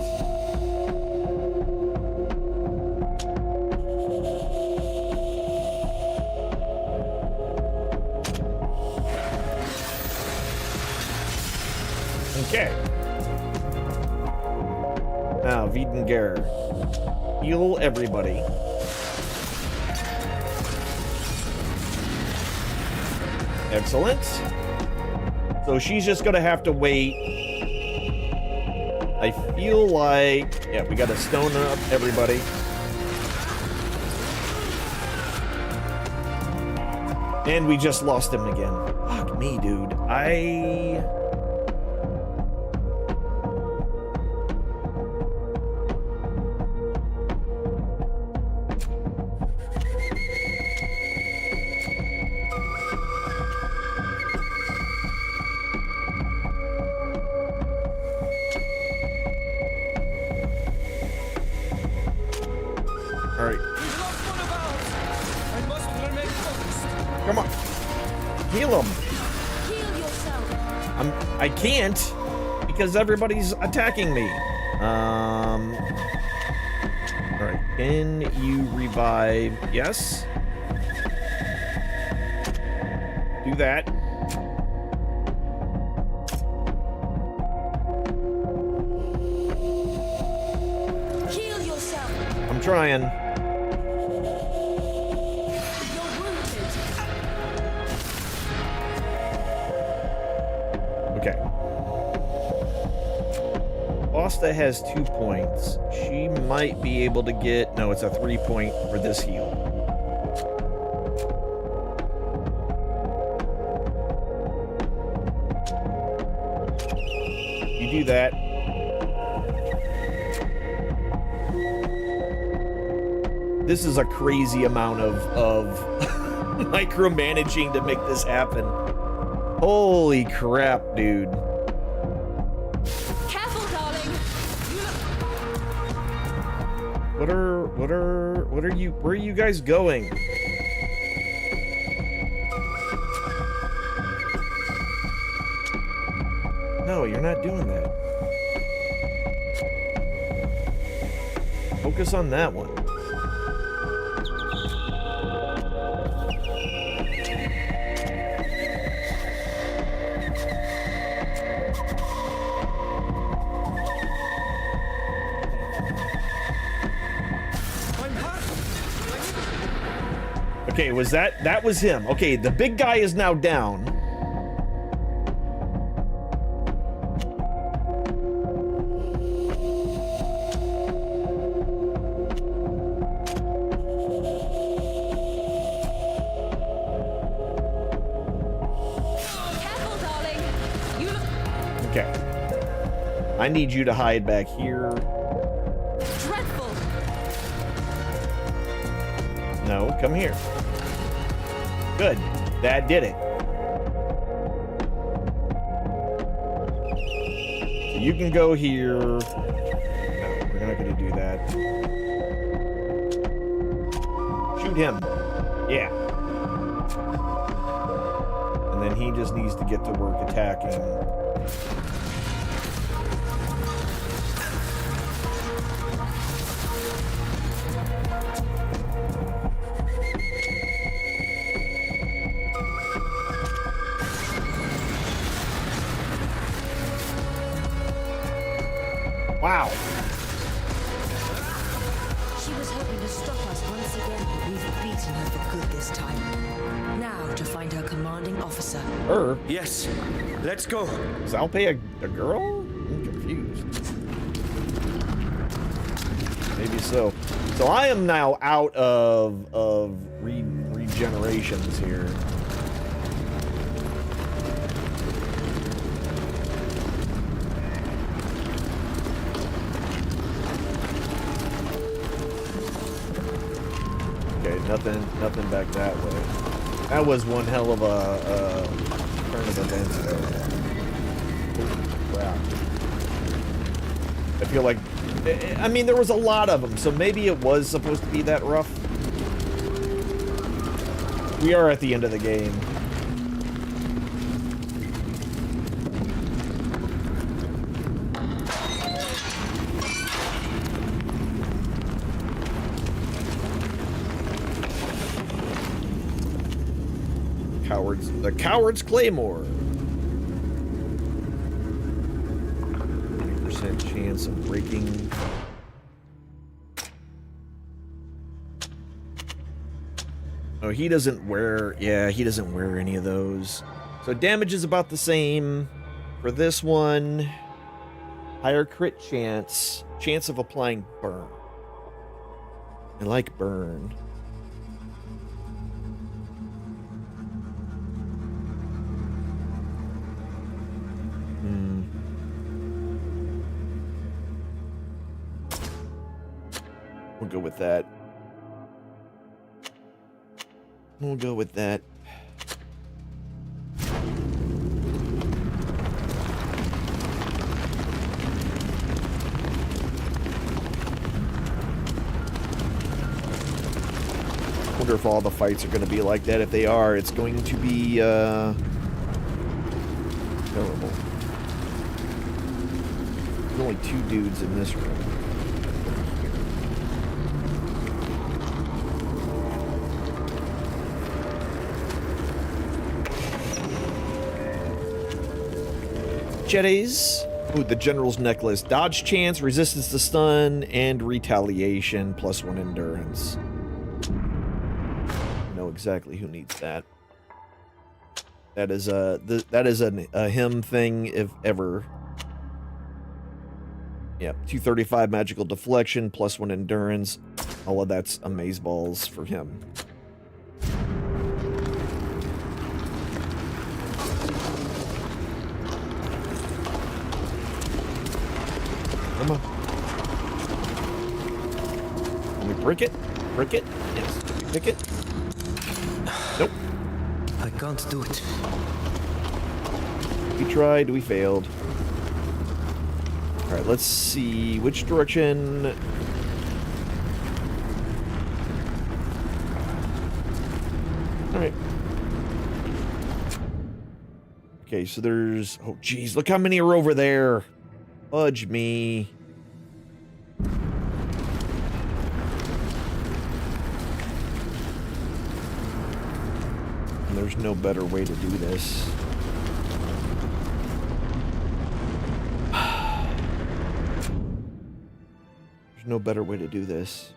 Okay. Now, Wiedengerer. Heal everybody. Excellent. So she's just gonna have to wait. I feel like... Yeah, we gotta stone up everybody. And we just lost him again. Fuck me, dude. Come on. Heal him.
Heal yourself.
I can't because everybody's attacking me. All right. Can you revive? Yes. Do that. trying. Okay. Asta has 2 points. She might be able to get... No, it's a 3-point for this heal. You do that. This is a crazy amount of micromanaging to make this happen. Holy crap, dude.
Careful, darling.
What are you, where are you guys going? No, you're not doing that. Focus on that one. Okay, was that was him. Okay, the big guy is now down.
Careful, darling. You look
Okay. I need you to hide back here.
dreadful.
No, come here. Good. That did it. So you can go here. No, we're not going to do that. Shoot him. Yeah. And then he just needs to get to work attacking. Wow.
She was hoping to stop us once again, but we've beaten her for good this time. Now to find her commanding officer.
Her?
Yes. Let's go.
Is Alpay a girl? I'm confused. Maybe so. So I am now out of regenerations here. Okay, nothing back that way. That was one hell of a turn of events there. Holy crap. I feel like, I mean, there was a lot of them, so maybe it was supposed to be that rough. We are at the end of the game. The Coward's Claymore. 90% chance of breaking. Oh, he doesn't wear, yeah, he doesn't wear any of those. So damage is about the same for this one. Higher crit chance. Chance of applying burn. I like burn. We'll go with that. We'll go with that. Wonder if all the fights are going to be like that. If they are, it's going to be terrible. There's only 2 dudes in this room. Jetties. Ooh, the General's Necklace. Dodge chance, resistance to stun, and retaliation, +1 endurance. I know exactly who needs that. That is a him thing, if ever. Yeah, 235 magical deflection, +1 endurance. All of that's amazeballs for him. Come on. Can we brick it? Brick it? Yes. Can we pick it? Nope.
I can't do it.
We tried, we failed. Alright, let's see which direction. Alright. Okay, so there's... Oh, geez, look how many are over there. Fudge me. And there's no better way to do this. There's no better way to do this.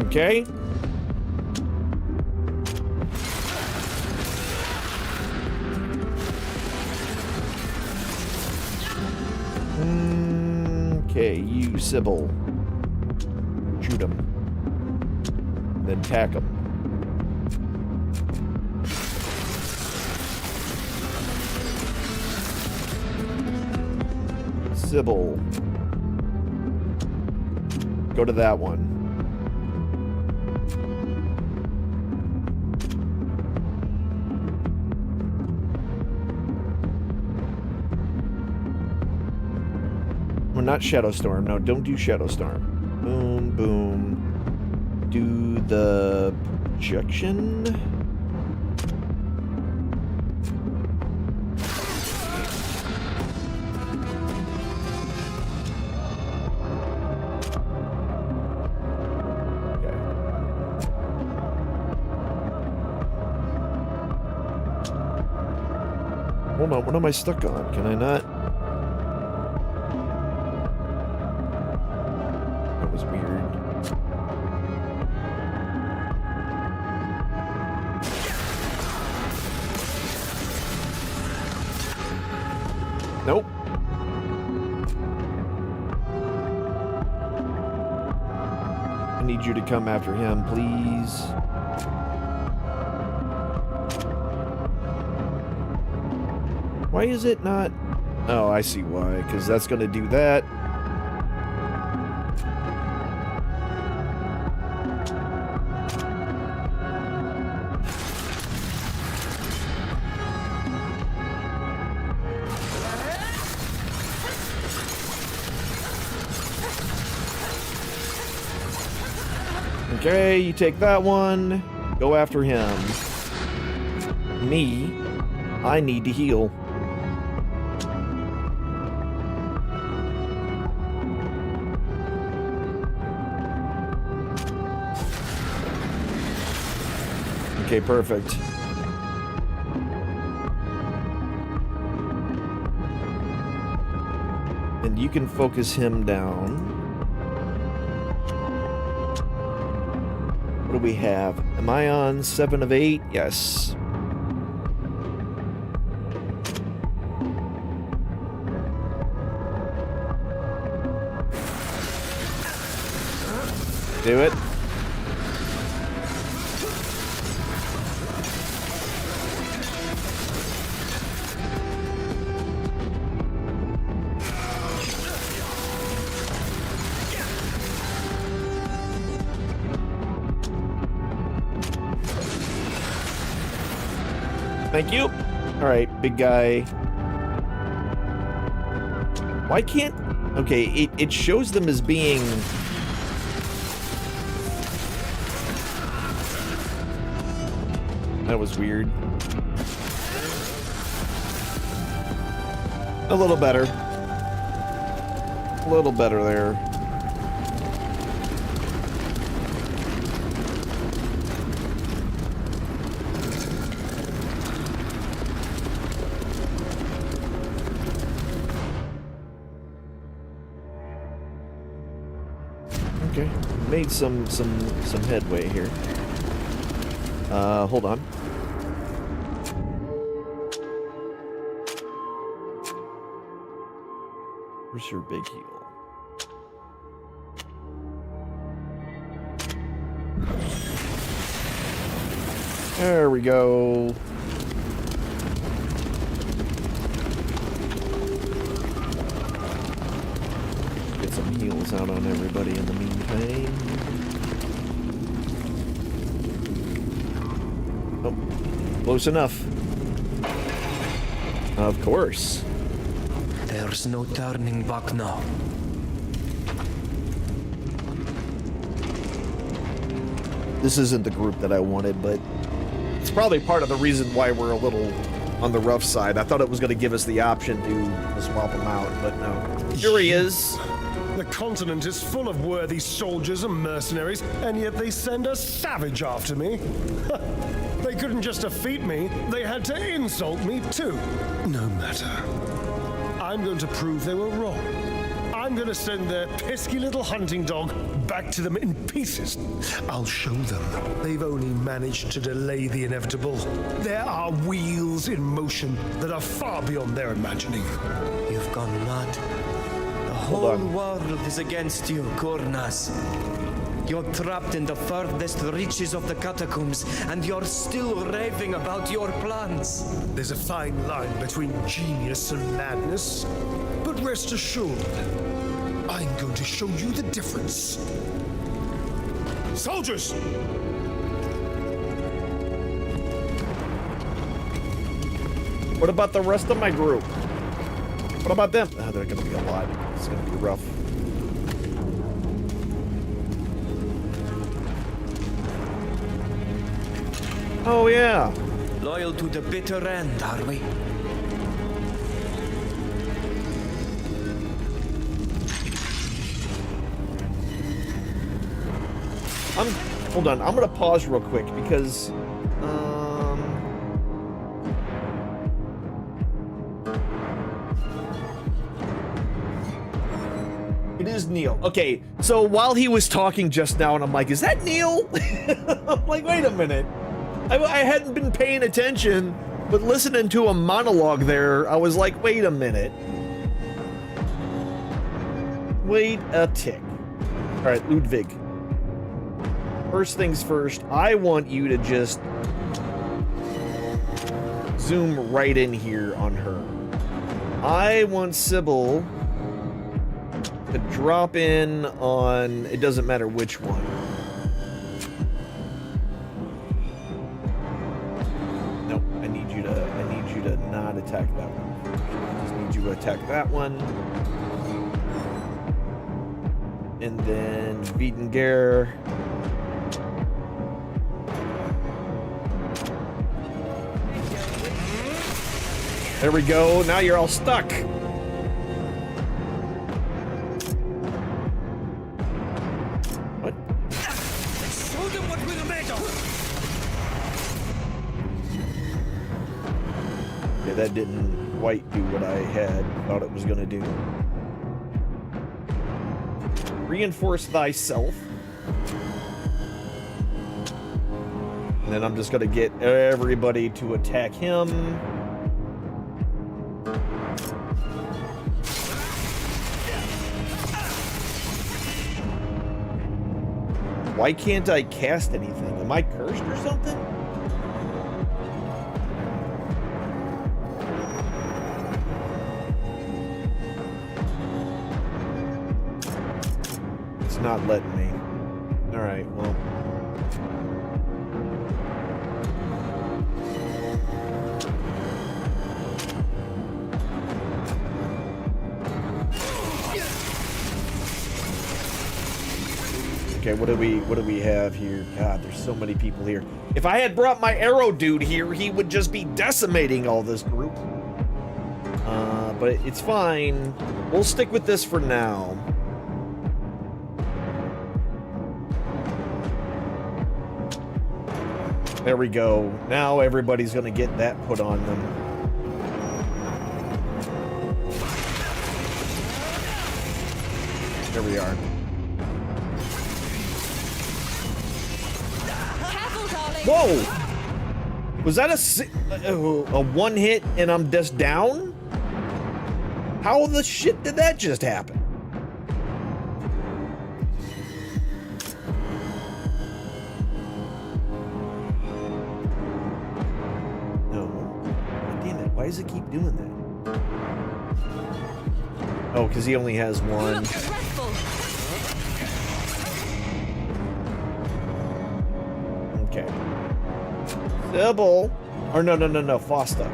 Okay. Okay, you Sybil. Shoot him. Then tack him. Sybil. Go to that one. Well, not Shadowstorm. No, don't do Shadowstorm. Boom, boom. Do the projection. Hold on, what am I stuck on? Can I not? That was weird. Nope. I need you to come after him, please. Why is it not? Oh, I see why. Because that's going to do that. Okay, you take that one. Go after him. Me, I need to heal. Okay, perfect. And you can focus him down. What do we have? Am I on 7 of 8? Yes. Do it. Thank you. All right, big guy. Why can't... Okay, it shows them as being... That was weird. A little better. A little better there. Okay, made some headway here. Hold on. Where's your big heal? There we go. Get some heals out on everybody in the meantime. Oh, close enough. Of course.
There's no turning back now.
This isn't the group that I wanted, but it's probably part of the reason why we're a little on the rough side. I thought it was going to give us the option to swap them out, but no. Here he is.
The continent is full of worthy soldiers and mercenaries, and yet they send a savage after me. They couldn't just defeat me, they had to insult me too. No matter. I'm going to prove they were wrong. I'm going to send their pesky little hunting dog back to them in pieces. I'll show them they've only managed to delay the inevitable. There are wheels in motion that are far beyond their imagining.
You've gone mad. The whole world is against you, Kurnas. You're trapped in the furthest reaches of the catacombs, and you're still raving about your plans.
There's a fine line between genius and madness, but rest assured, I'm going to show you the difference. Soldiers!
What about the rest of my group? What about them? Oh, they're gonna be a lot. It's gonna be rough. Oh, yeah.
Loyal to the bitter end, are we?
Hold on. I'm gonna pause real quick because, it is Neil. Okay, so while he was talking just now, and I'm like, is that Neil? I'm like, wait a minute. I hadn't been paying attention, but listening to a monologue there, I was like, wait a minute. Wait a tick. All right, Ludwig. First things first, I want you to just zoom right in here on her. I want Sybil to drop in on, it doesn't matter which one. Nope, I need you to not attack that one. Just need you to attack that one. And then Beetengare. There we go. Now you're all stuck. What?
Show them what we're made of.
Okay, that didn't quite do what I had thought it was going to do. Reinforce thyself. And then I'm just going to get everybody to attack him. Why can't I cast anything? Am I cursed or something? It's not letting me. All right, well. Okay, what do we have here? God, there's so many people here. If I had brought my arrow dude here, he would just be decimating all this group. But it's fine. We'll stick with this for now. There we go. Now everybody's gonna get that put on them. There we are. Whoa! Was that a one hit and I'm just down? How the shit did that just happen? Why does it keep doing that? Oh, because he only has one. Okay. Sybil. Or no, Fosta.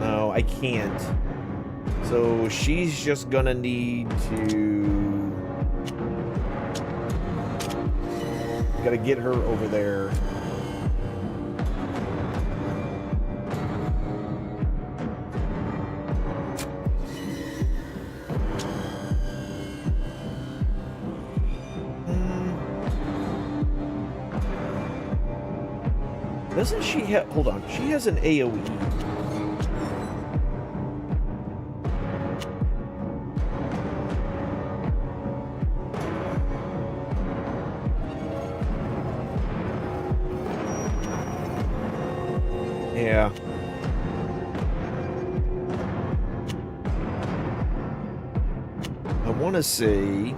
No, I can't. So she's just gonna need to... Gotta get her over there. Doesn't she have... Hold on. She has an AoE. Yeah. I want to say...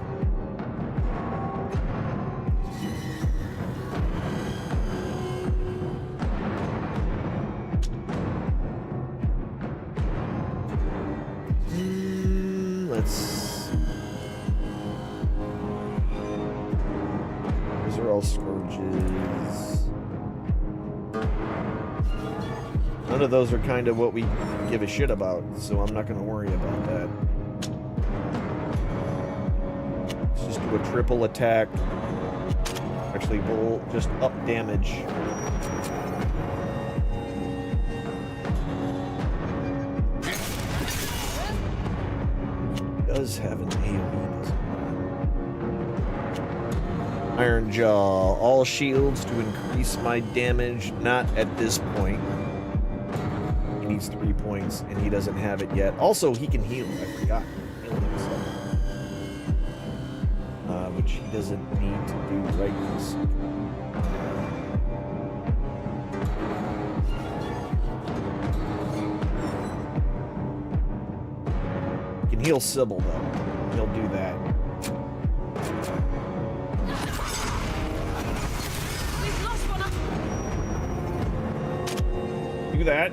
let's see. Those are all scourges. None of those are kind of what we give a shit about, so I'm not going to worry about that. Let's just do a triple attack. Actually, we'll just up damage. He does have an AoE, doesn't he? Iron Jaw. All shields to increase my damage. Not at this point. He needs 3 points, and he doesn't have it yet. Also, he can heal. I forgot. Healing himself. Which he doesn't need to do right this second. He can heal Sybil, though. He'll do that.
We've lost one of...
Do that.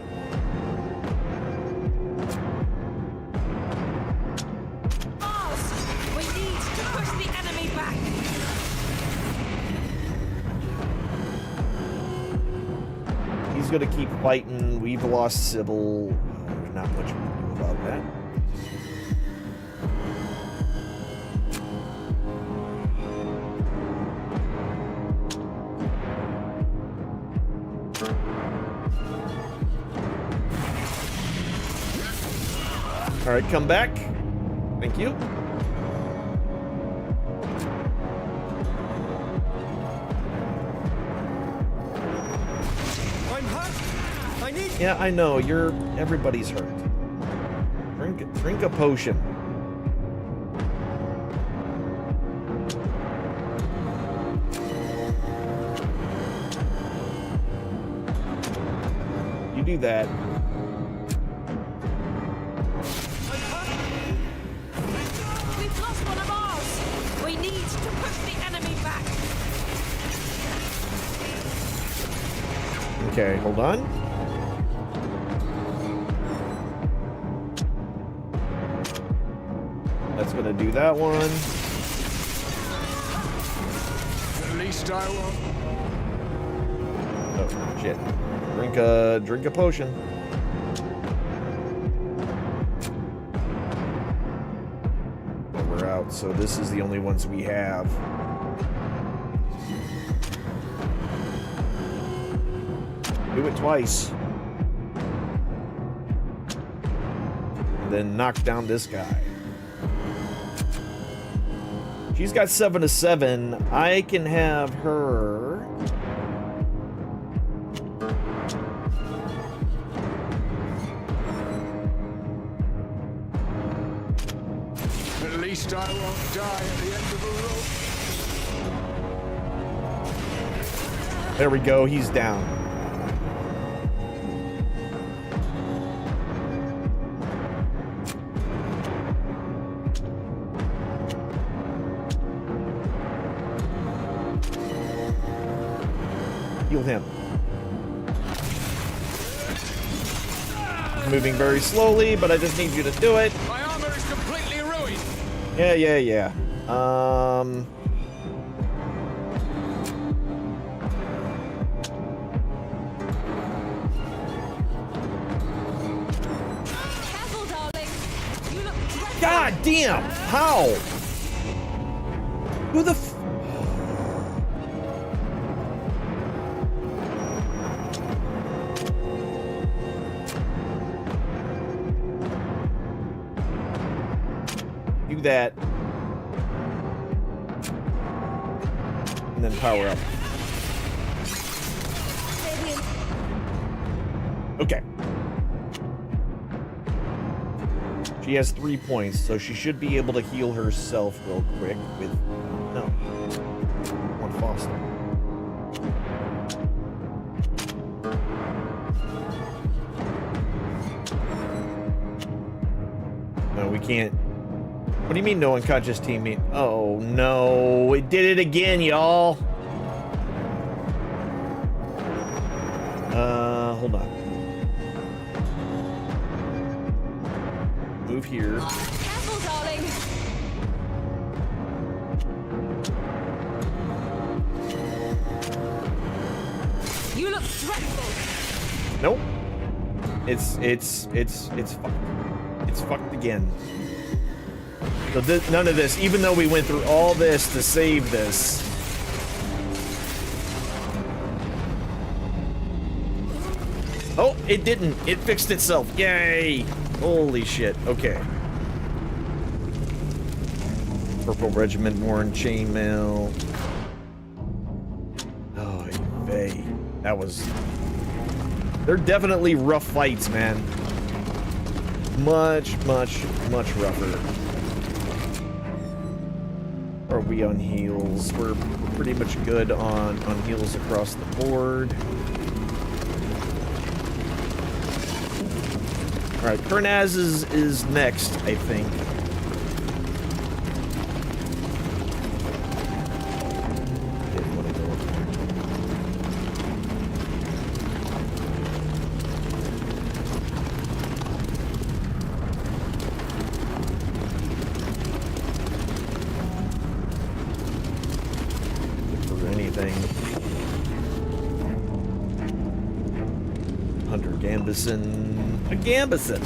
Gonna keep fighting. We've lost Sybil. There's not much we can do about that. All right, come back. Thank you. Yeah, I know. Everybody's hurt. Drink a potion. You do that.
We've lost one of ours. We need to push the enemy back.
Okay, hold on. That's gonna do that one.
At least I will.
Oh shit! Drink a potion. power out, so this is the only ones we have. Do it twice. And then knock down this guy. She's got 7 to 7. I can have her.
At least I won't die at the end of the rope.
There we go. He's down. Heal him. Moving very slowly, but I just need you to do it.
My armor is completely ruined.
Yeah.
Careful, darling. You look dreadful.
God damn! How? Who the f- Do that. And then power up. Okay. She has 3 points, so she should be able to heal herself real quick with... No. One Foster. No, we can't... What do you mean no unconscious teammate? Oh, no. It did it again, y'all. Hold on. Move here.
Careful, darling. You look dreadful.
Nope. It's fucked. It's fucked again. So none of this, even though we went through all this to save this. Oh, it didn't. It fixed itself. Yay. Holy shit. Okay. Purple Regiment worn chainmail. Oh, Vey. That was... They're definitely rough fights, man. Much rougher. Are we on heals? We're pretty much good on heals across the board. All right, Kernaz is next, I think. Didn't want to go up there. For anything. Hunter Gambison. A Gambison.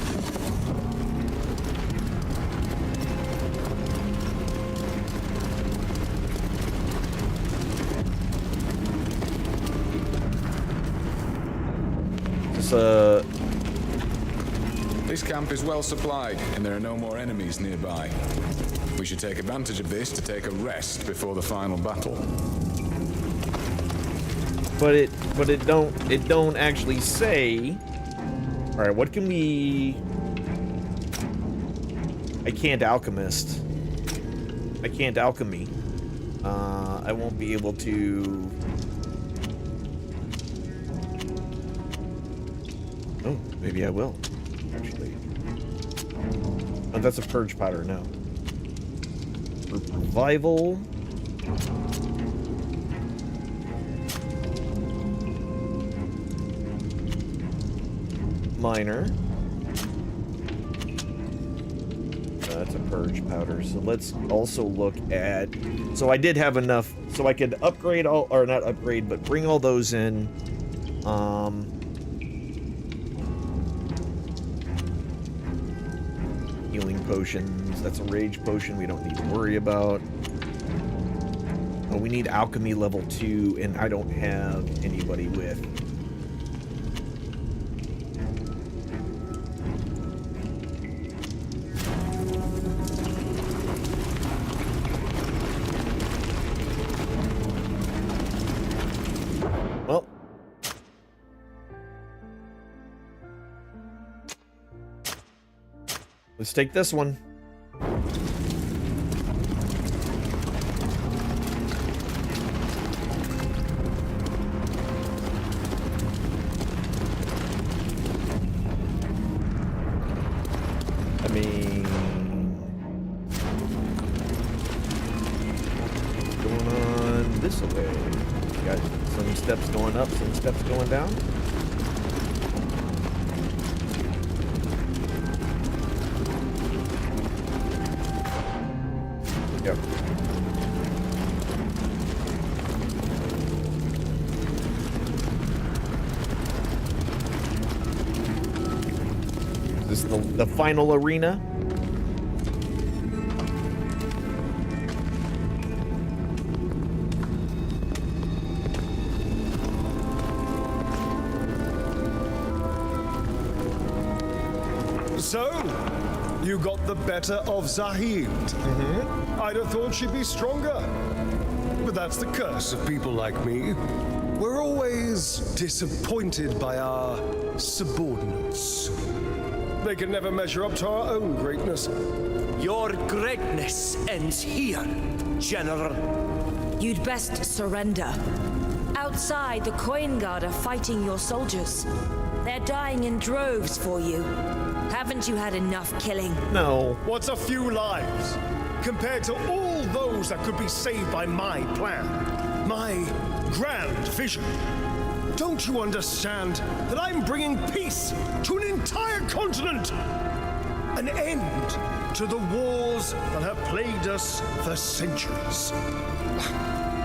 This camp is well supplied, and there are no more enemies nearby. We should take advantage of this to take a rest before the final battle.
But it don't actually say. All right, what can we? I can't alchemist. I can't alchemy. I won't be able to. Oh, maybe I will. Actually. Oh, that's a purge powder now. Revival. Minor. That's a purge powder. So let's also look at. So I did have enough, so I could upgrade all, or not upgrade, but bring all those in. Healing potions. That's a rage potion we don't need to worry about. Oh, we need alchemy level 2, and I don't have anybody with. Well. Let's take this one. I mean, going on this way. Got some steps going up, some steps going down. Yep. Is this the final arena?
So, you got the better of Zahid. I'd have thought she'd be stronger. But that's the curse of people like me. We're always disappointed by our subordinates. They can never measure up to our own greatness.
Your greatness ends here, General.
You'd best surrender. Outside, the Coin Guard are fighting your soldiers. They're dying in droves for you. Haven't you had enough killing?
No.
What's a few lives compared to all those that could be saved by my plan? My grand vision. Don't you understand that I'm bringing peace to an entire continent? An end to the wars that have plagued us for centuries.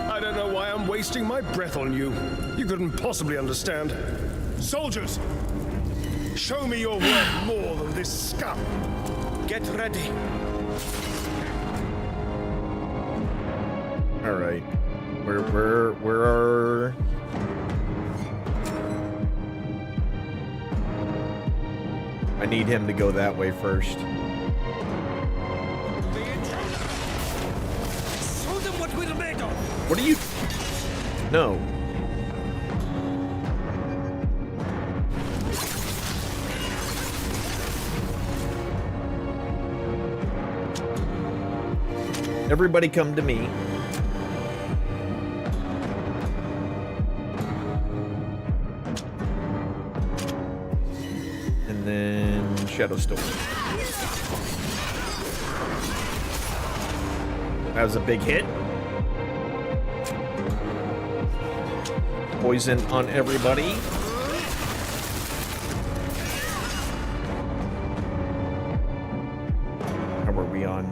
I don't know why I'm wasting my breath on you. You couldn't possibly understand. Soldiers, show me you're worth more than this scum. Get ready.
All right. Where are... I need him to go that way first.
Show them what we're made of.
What are you... No. Everybody come to me. And then Shadow Storm. That was a big hit. Poison on everybody. How are we on?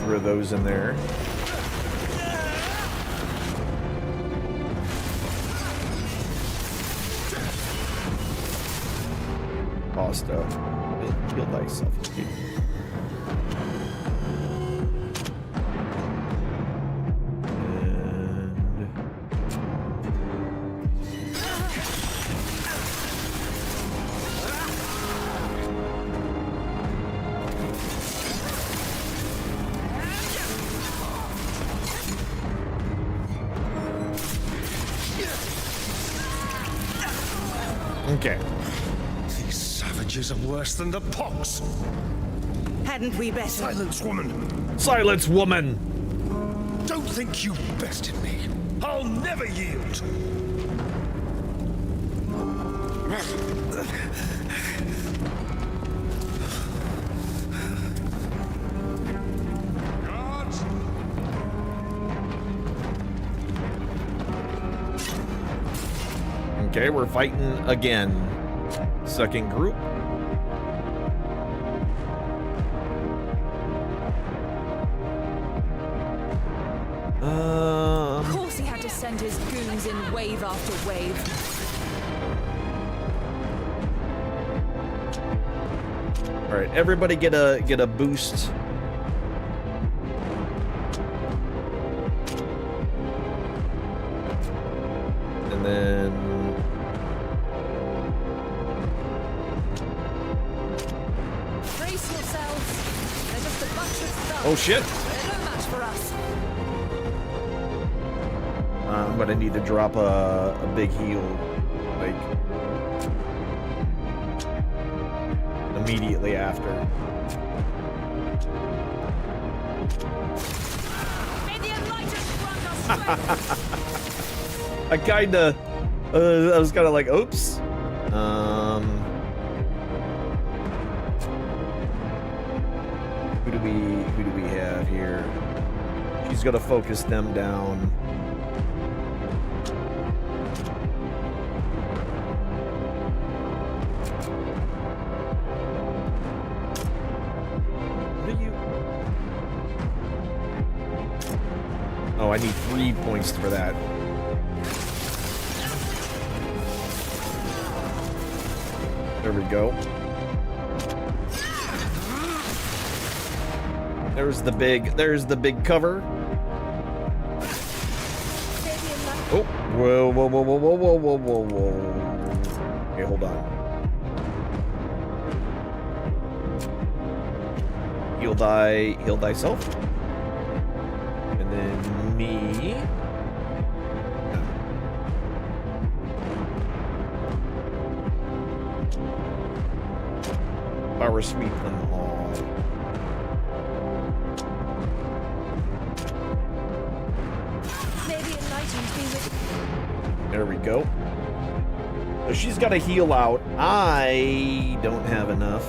Throw those in there. Pasta. Heal thyself. Okay.
These savages are worse than the pox.
Hadn't we better?
Silence, woman.
Silence, woman.
Don't think you bested me. I'll never yield.
Okay, we're fighting again. Second group.
Of course he had to send his goons in wave after wave.
All right, everybody get a boost. And then
Brace yourselves. They're just a bunch of stuff.
oh shit.
They're no match for us.
I'm gonna need to drop a big heal, like immediately after.
May the Enlightened grant us strength.
I kinda, I was kinda like, oops. Who do we have here? She's gonna focus them down. Oh, I need 3 points for that. There we go. There's the big cover. Oh, whoa, whoa, whoa, whoa, whoa, whoa, whoa, whoa, whoa. Okay, hold on. Heal thyself. And then me. Power sweep them all.
May the Enlightened be with you.
There we go. So she's got to heal out. I don't have enough.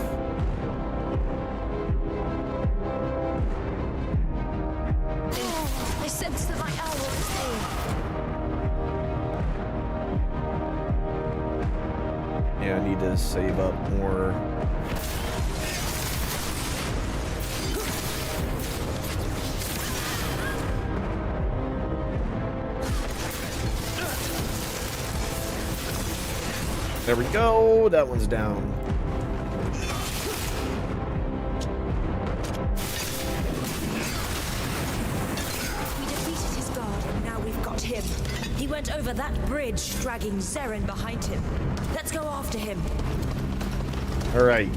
I sense that my hour is near.
Yeah, I need to save up more. There we go. That one's down.
We defeated his guard, and now we've got him. He went over that bridge, dragging Zeren behind him. Let's go after him.
All right.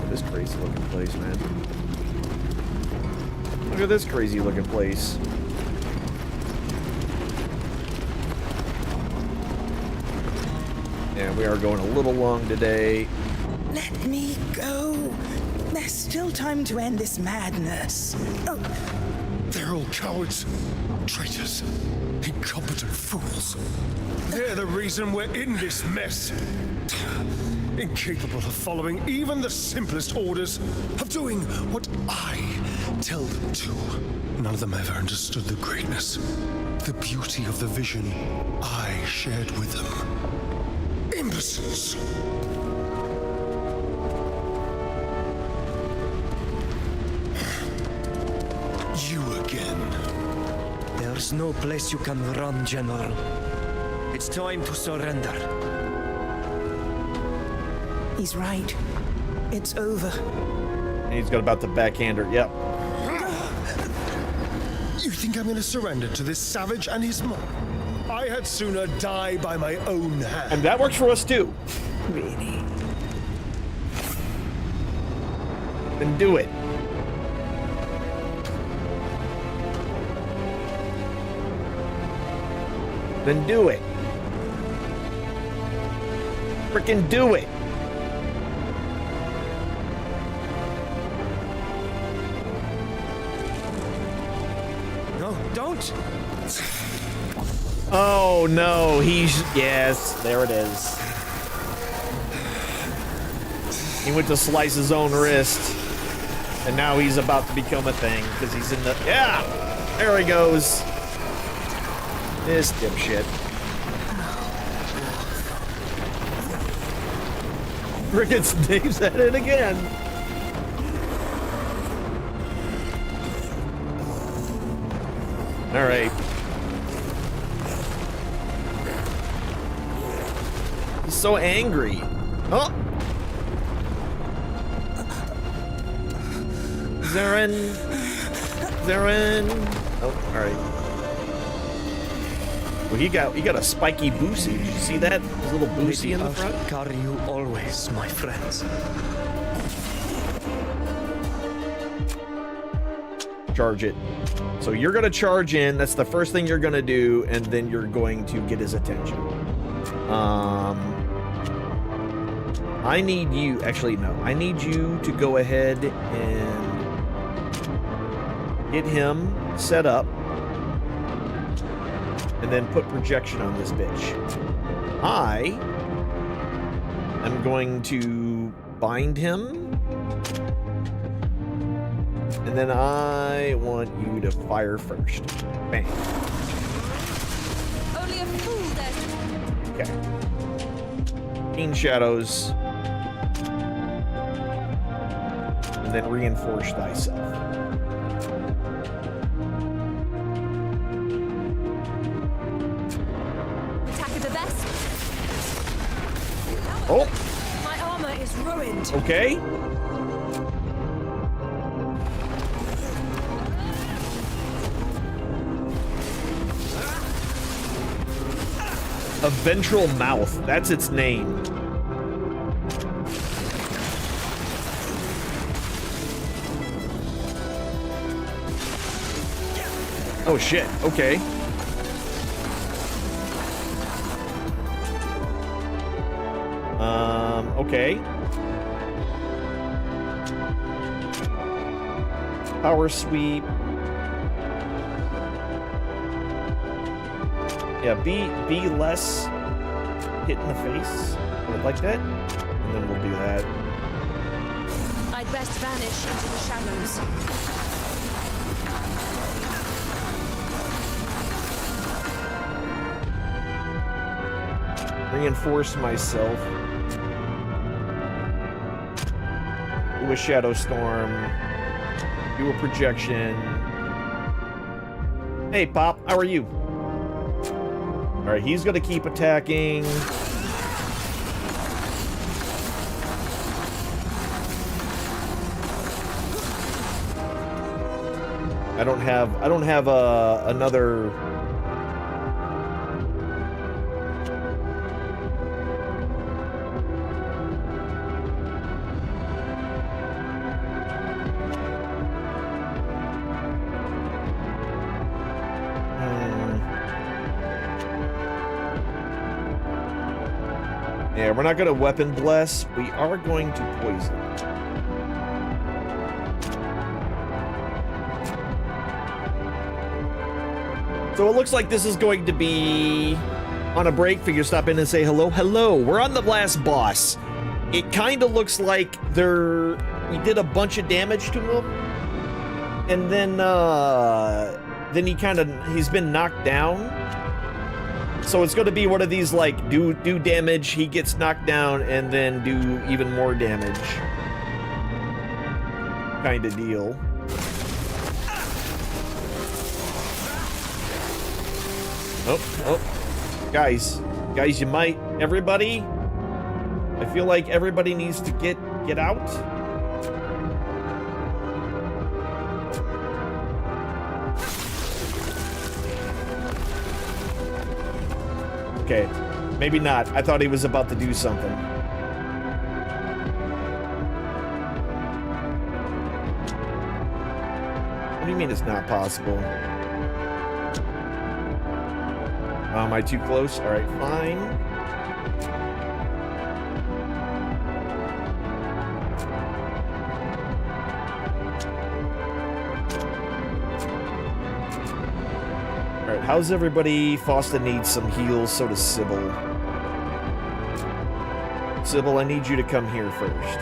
This crazy looking place, man. Look at this crazy looking place. Yeah, we are going a little long today.
Let me go. There's still time to end this madness. Oh.
They're all cowards, traitors, incompetent fools. They're the reason we're in this mess. Incapable of following even the simplest orders, of doing what I tell them to. None of them ever understood the greatness, the beauty of the vision I shared with them. Imbeciles. You again.
There's no place you can run, General. It's time to surrender.
He's right. It's over.
And he's got about to backhand her. Yep.
You think I'm going to surrender to this savage and his mob? I had sooner die by my own hand.
And that works for us too.
Really?
Then do it. Then do it. Frickin' do it.
No, don't.
Oh no, yes, there it is. He went to slice his own wrist, and now he's about to become a thing because he's in the, yeah, there he goes. This dipshit. Frickin' Dave's at it again. All right. He's so angry. Oh. Zarin. Oh, all right. Well, he got a spiky boosie. Did you see that? His little boosie in the front.
Carry you always, my friends.
Charge it. So you're gonna charge in. That's the first thing you're gonna do, and then you're going to get his attention. I need you. Actually, no. I need you to go ahead and get him set up, and then put projection on this bitch. I am going to bind him, and then I want you to fire first. Bang.
Only a fool dares.
Okay. Keen shadows, and then reinforce thyself. Oh.
My armor is ruined.
Okay. A ventral mouth. That's its name. Oh shit. Okay. Okay. Power sweep. Yeah, be less hit in the face. Like that. And then we'll do that.
I'd best vanish into the shadows.
Reinforce myself. Do a shadow storm. Do a projection. Hey, Pop, how are you? Alright, he's gonna keep attacking. I don't have another. Yeah, we're not going to weapon bless. We are going to poison. So it looks like this is going to be on a break for you to stop in and say hello. Hello, we're on the last boss. It kind of looks like we did a bunch of damage to him. And then he's been knocked down. So it's going to be one of these, like, do damage, he gets knocked down, and then do even more damage kind of deal. Oh. Guys, you might, everybody, I feel like everybody needs to get out. Okay, maybe not. I thought he was about to do something. What do you mean it's not possible? Am I too close? All right, fine. All right, how's everybody? Foster needs some heals, so does Sybil. Sybil, I need you to come here first.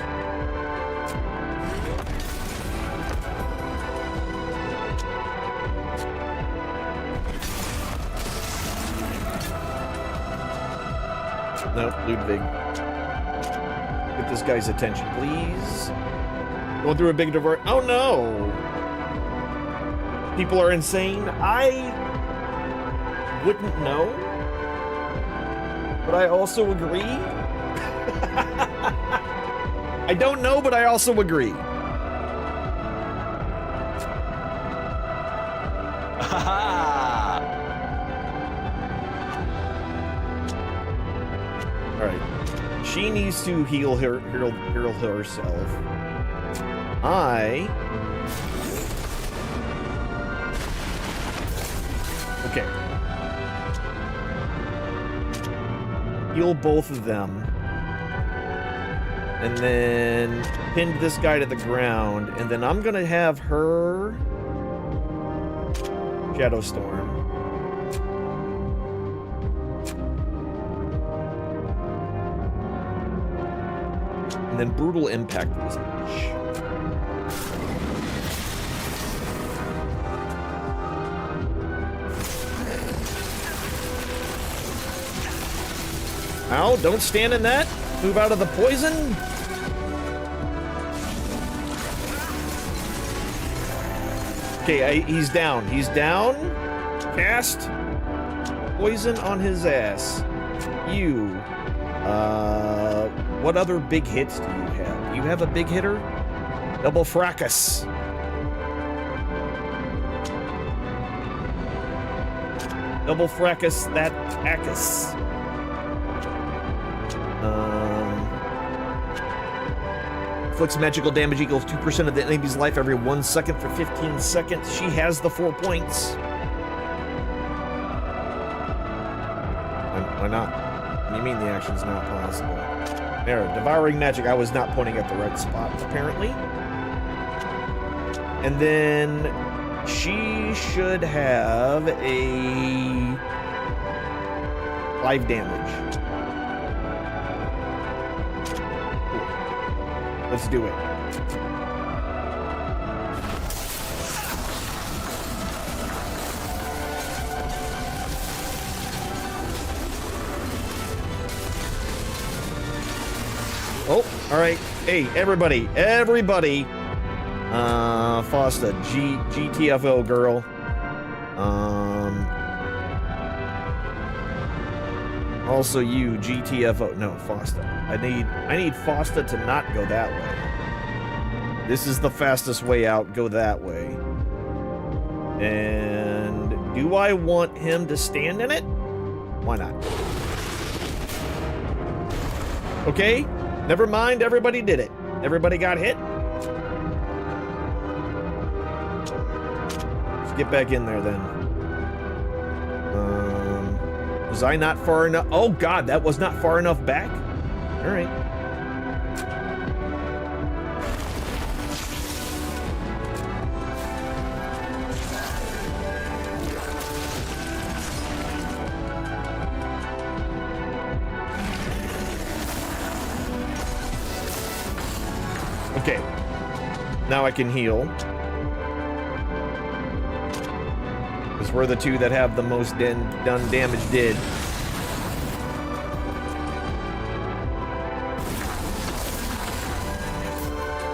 Nope, Ludwig. Get this guy's attention, please. Going through a big divert. Oh no! people are insane. I wouldn't know, but I also agree. I don't know, but I also agree. All right, she needs to heal herself. Okay. Heal both of them. And then pin this guy to the ground. And then I'm gonna have her Shadow Storm. And then Brutal Impact this bitch. Ow, don't stand in that. Move out of the poison. Okay, he's down. He's down. Cast poison on his ass. You. What other big hits do you have? Do you have a big hitter? Double fracas. Double fracas that acus. Inflicts magical damage equals 2% of the enemy's life every 1 second for 15 seconds. She has the 4 points. Why not? What do you mean the action's not possible? There, devouring magic. I was not pointing at the right spot, apparently. And then she should have a 5 damage. Let's do it. Oh, all right. Hey, everybody. Fosta, GTFO girl. Also you, GTFO. No, Fosta. I need Fosta to not go that way. This is the fastest way out. Go that way. And do I want him to stand in it? Why not? Okay. Never mind. Everybody did it. Everybody got hit. Let's get back in there then. Was I not far enough? Oh God, that was not far enough back. All right. Okay. Now I can heal. Because we're the two that have the most done damage did.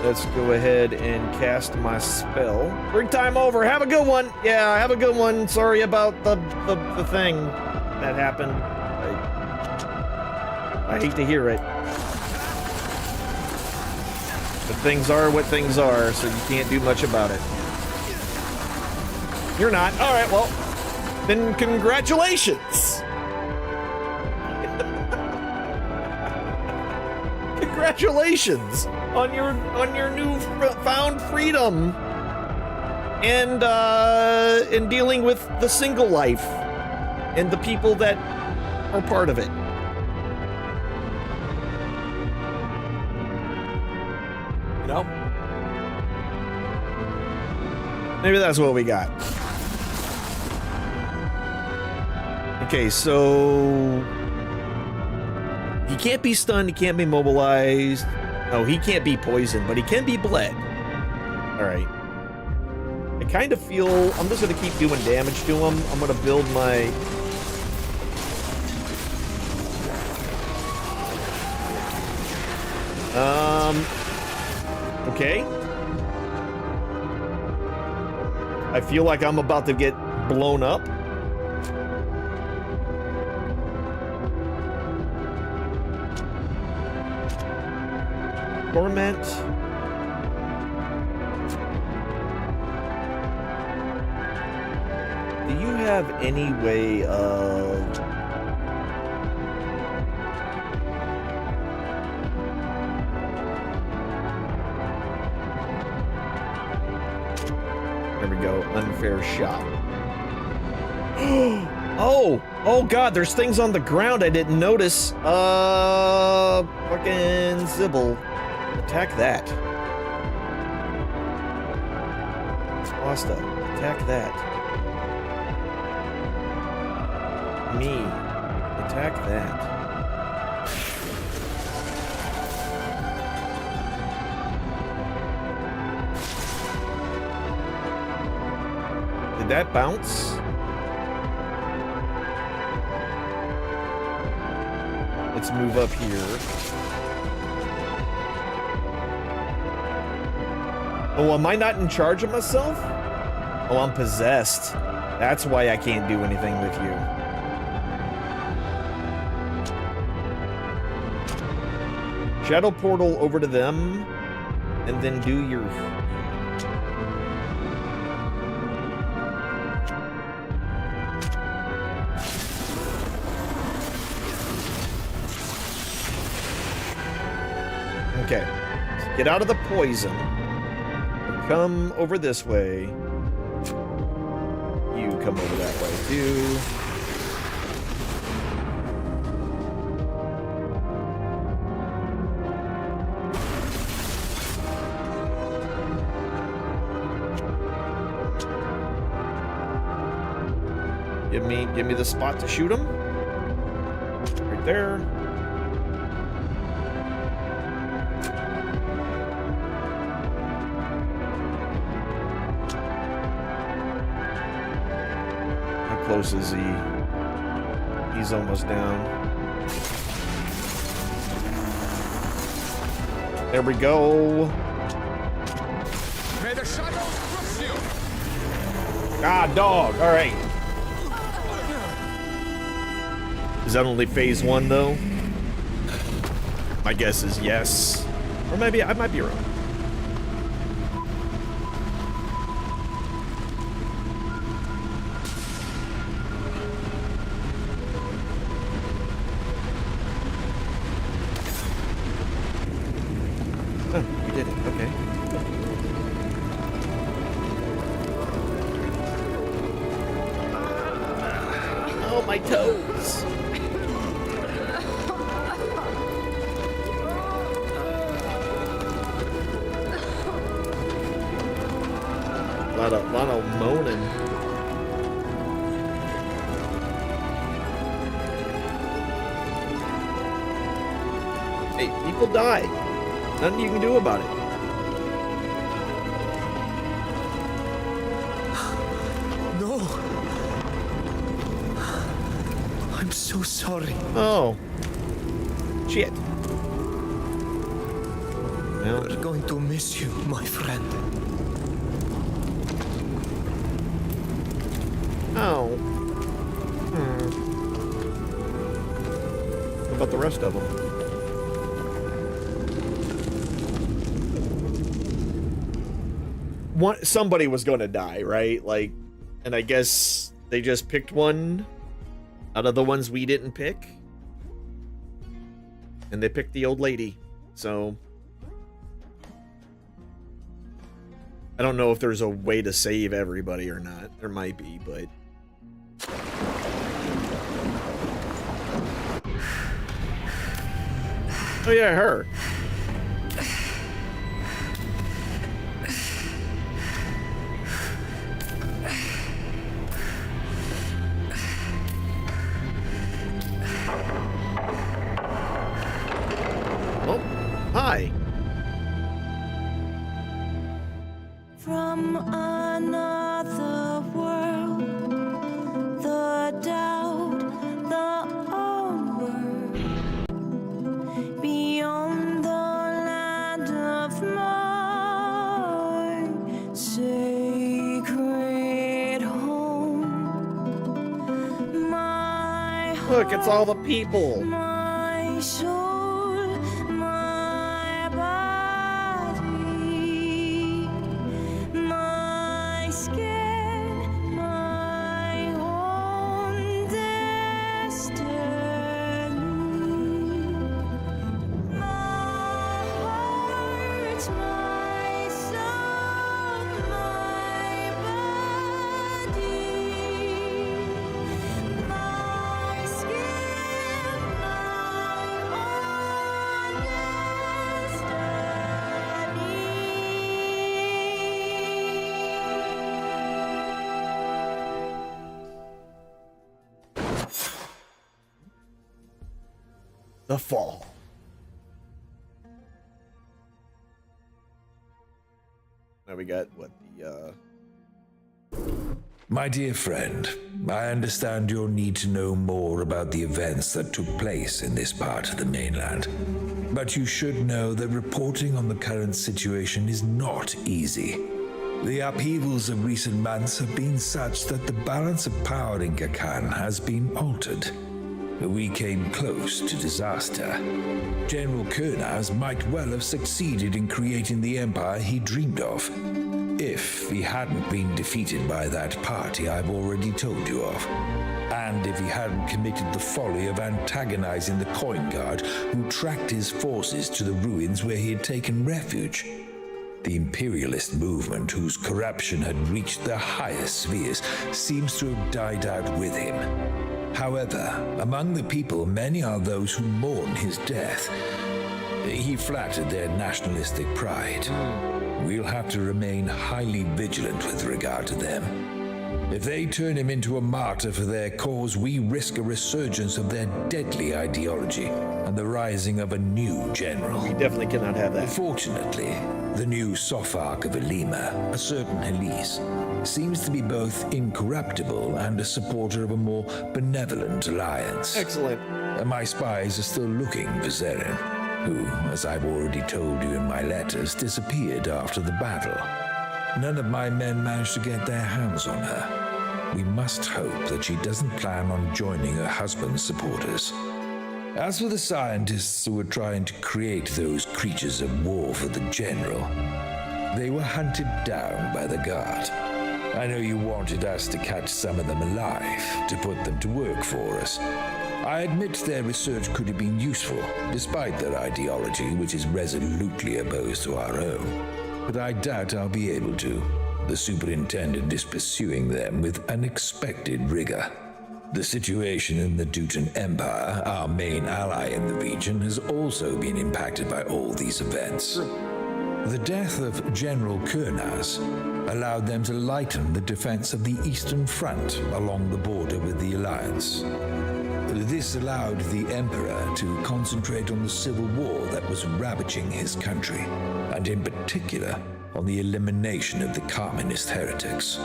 Let's go ahead and cast my spell. Break time over. Have a good one. Yeah, have a good one. Sorry about the thing that happened. I hate to hear it. But things are what things are, so you can't do much about it. You're not. All right, well, then congratulations. Congratulations on your new found freedom and in dealing with the single life and the people that are part of it. You know? Maybe that's what we got. Okay, so he can't be stunned, he can't be mobilized. Oh, he can't be poisoned, but he can be bled. All right. I kind of feel I'm just going to keep doing damage to him. I'm going to build my... Okay. I feel like I'm about to get blown up. Torment. Do you have any way of... There we go. Unfair shot. Oh God, there's things on the ground I didn't notice. Fucking Sybil. Attack that. Wasta, attack that. Me, attack that. Did that bounce? Let's move up here. Oh, am I not in charge of myself? Oh, I'm possessed. That's why I can't do anything with you. Shadow portal over to them, and then do your... Okay, get out of the poison. Come over this way. You come over that way too. Give me the spot to shoot him. Right there. How close is he? He's almost down. There we go.
May the shadows crush you.
Ah, dog. All right. Is that only phase 1 though? My guess is yes. Or maybe I might be wrong. Oh, we did it. Okay. Oh, my toes. Lot of moaning. Hey, people die. Nothing you can do about it.
No. I'm so sorry.
Oh. Shit. Well,
we're going to miss you, my friend.
Oh. What about the rest of them? Somebody was going to die, right? Like, and I guess they just picked one out of the ones we didn't pick. And they picked the old lady. So I don't know if there's a way to save everybody or not. There might be, but oh yeah, her. Oh, hi.
From another world, the doubt, the onward, beyond the land of my sacred
Look, it's all the people.
My soul, my body, my skin, my own destiny. My heart, my soul, my body, my skin, my own
The Fall. Now we got what the
My dear friend, I understand your need to know more about the events that took place in this part of the mainland. But you should know that reporting on the current situation is not easy. The upheavals of recent months have been such that the balance of power in Kakan has been altered. We came close to disaster. General Kurnaz might well have succeeded in creating the empire he dreamed of, if he hadn't been defeated by that party I've already told you of, and if he hadn't committed the folly of antagonizing the Coin Guard who tracked his forces to the ruins where he had taken refuge. The imperialist movement, whose corruption had reached the highest spheres, seems to have died out with him. However, among the people, many are those who mourn his death. He flattered their nationalistic pride. We'll have to remain highly vigilant with regard to them. If they turn him into a martyr for their cause, we risk a resurgence of their deadly ideology and the rising of a new general.
We definitely cannot have that.
Fortunately, the new Sopharch of Elima, a certain Helise, seems to be both incorruptible and a supporter of a more benevolent alliance.
Excellent.
My spies are still looking for Zeren, who, as I've already told you in my letters, disappeared after the battle. None of my men managed to get their hands on her. We must hope that she doesn't plan on joining her husband's supporters. As for the scientists who were trying to create those creatures of war for the general, they were hunted down by the Guard. I know you wanted us to catch some of them alive, to put them to work for us. I admit their research could have been useful, despite their ideology, which is resolutely opposed to our own. But I doubt I'll be able to. The superintendent is pursuing them with unexpected rigor. The situation in the Dutan Empire, our main ally in the region, has also been impacted by all these events. The death of General Kurnaz allowed them to lighten the defense of the Eastern Front along the border with the Alliance. This allowed the Emperor to concentrate on the civil war that was ravaging his country, and in particular on the elimination of the communist heretics.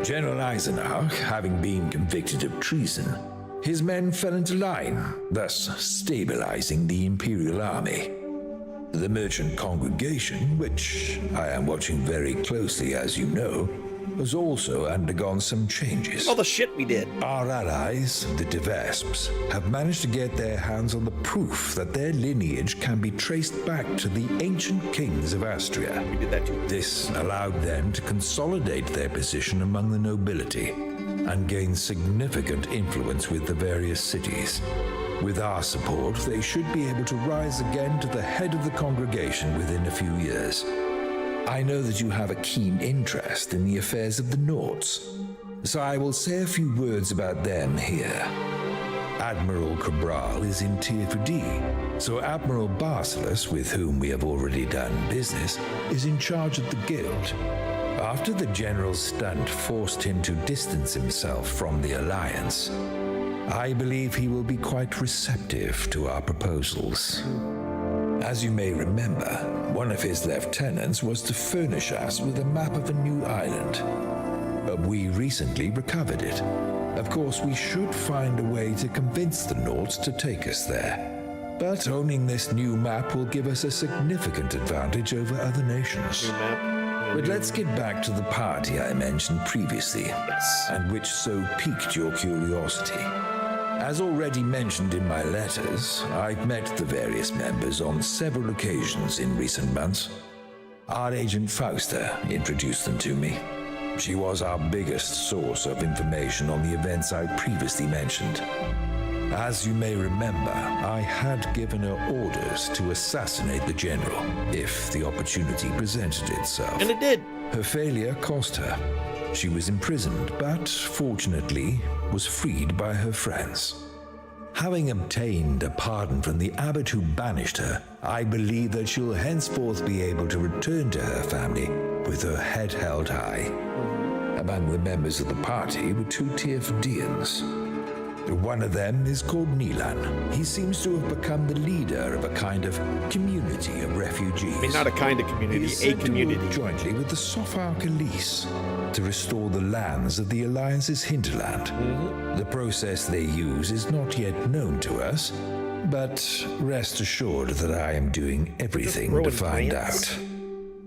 General Eisenach, having been convicted of treason, his men fell into line, thus stabilizing the Imperial Army. The merchant congregation, which I am watching very closely as you know, has also undergone some changes.
All the shit we did.
Our allies, the De Vesps, have managed to get their hands on the proof that their lineage can be traced back to the ancient kings of Astria.
We did that too.
This allowed them to consolidate their position among the nobility and gain significant influence with the various cities. With our support, they should be able to rise again to the head of the congregation within a few years. I know that you have a keen interest in the affairs of the Nords, so I will say a few words about them here. Admiral Cabral is in Tirfudi, so Admiral Basileus, with whom we have already done business, is in charge of the guild. After the general's stunt forced him to distance himself from the Alliance, I believe he will be quite receptive to our proposals. As you may remember, one of his lieutenants was to furnish us with a map of a new island. But we recently recovered it. Of course, we should find a way to convince the Nords to take us there. But owning this new map will give us a significant advantage over other nations. But let's get back to the party I mentioned previously, and which so piqued your curiosity. As already mentioned in my letters, I've met the various members on several occasions in recent months. Our agent Fausta introduced them to me. She was our biggest source of information on the events I previously mentioned. As you may remember, I had given her orders to assassinate the general if the opportunity presented itself.
And it did.
Her failure cost her. She was imprisoned, but fortunately was freed by her friends. Having obtained a pardon from the abbot who banished her, I believe that she'll henceforth be able to return to her family with her head held high. Among the members of the party were 2 Tearfadians. One of them is called Nilan. He seems to have become the leader of a kind of community of refugees.
I mean, not a kind of community, a community.
Jointly with the Sophark Elise to restore the lands of the Alliance's hinterland. The process they use is not yet known to us, but rest assured that I am doing everything to find out.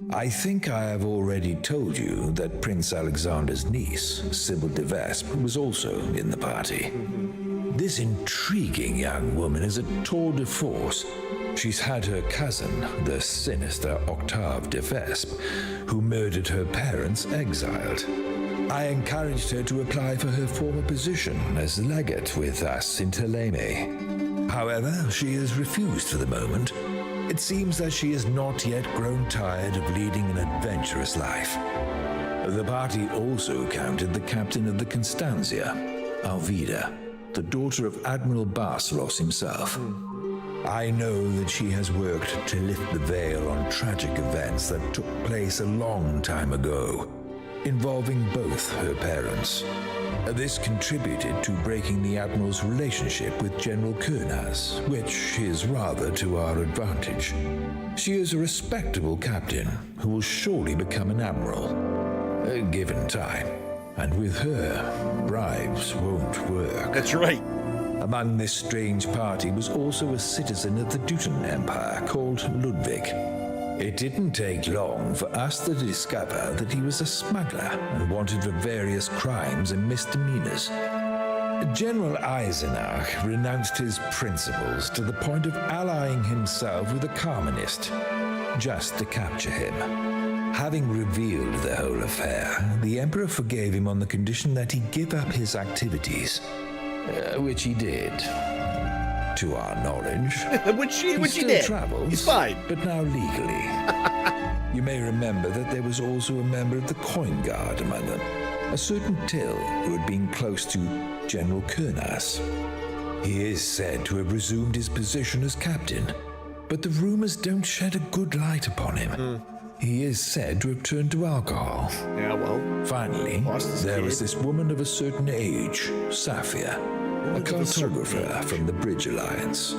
I think I have already told you that Prince Alexander's niece, Sybil de Vespe, was also in the party. This intriguing young woman is a tour de force. She's had her cousin, the sinister Octave de Vespe, who murdered her parents, exiled. I encouraged her to apply for her former position as legate with us in Teleme. However, she has refused for the moment. It seems that she has not yet grown tired of leading an adventurous life. The party also counted the captain of the Constantia, Alvida, the daughter of Admiral Barcelos himself. I know that she has worked to lift the veil on tragic events that took place a long time ago, involving both her parents. This contributed to breaking the Admiral's relationship with General Kurnaz, which is rather to our advantage. She is a respectable captain who will surely become an admiral, given time. And with her, bribes won't work.
That's right.
Among this strange party was also a citizen of the Deuton Empire called Ludwig. It didn't take long for us to discover that he was a smuggler and wanted for various crimes and misdemeanors. General Eisenach renounced his principles to the point of allying himself with a communist, just to capture him. Having revealed the whole affair, the Emperor forgave him on the condition that he give up his activities, which he did. To our knowledge,
which he
still
did.
Travels,
He's fine,
but now legally. You may remember that there was also a member of the Coin Guard among them, a certain Till who had been close to General Kurnaz. He is said to have resumed his position as captain, but the rumors don't shed a good light upon him. He is said to have turned to alcohol.
Yeah, well.
Finally, there was this woman of a certain age, Safia, a cartographer from the Bridge Alliance.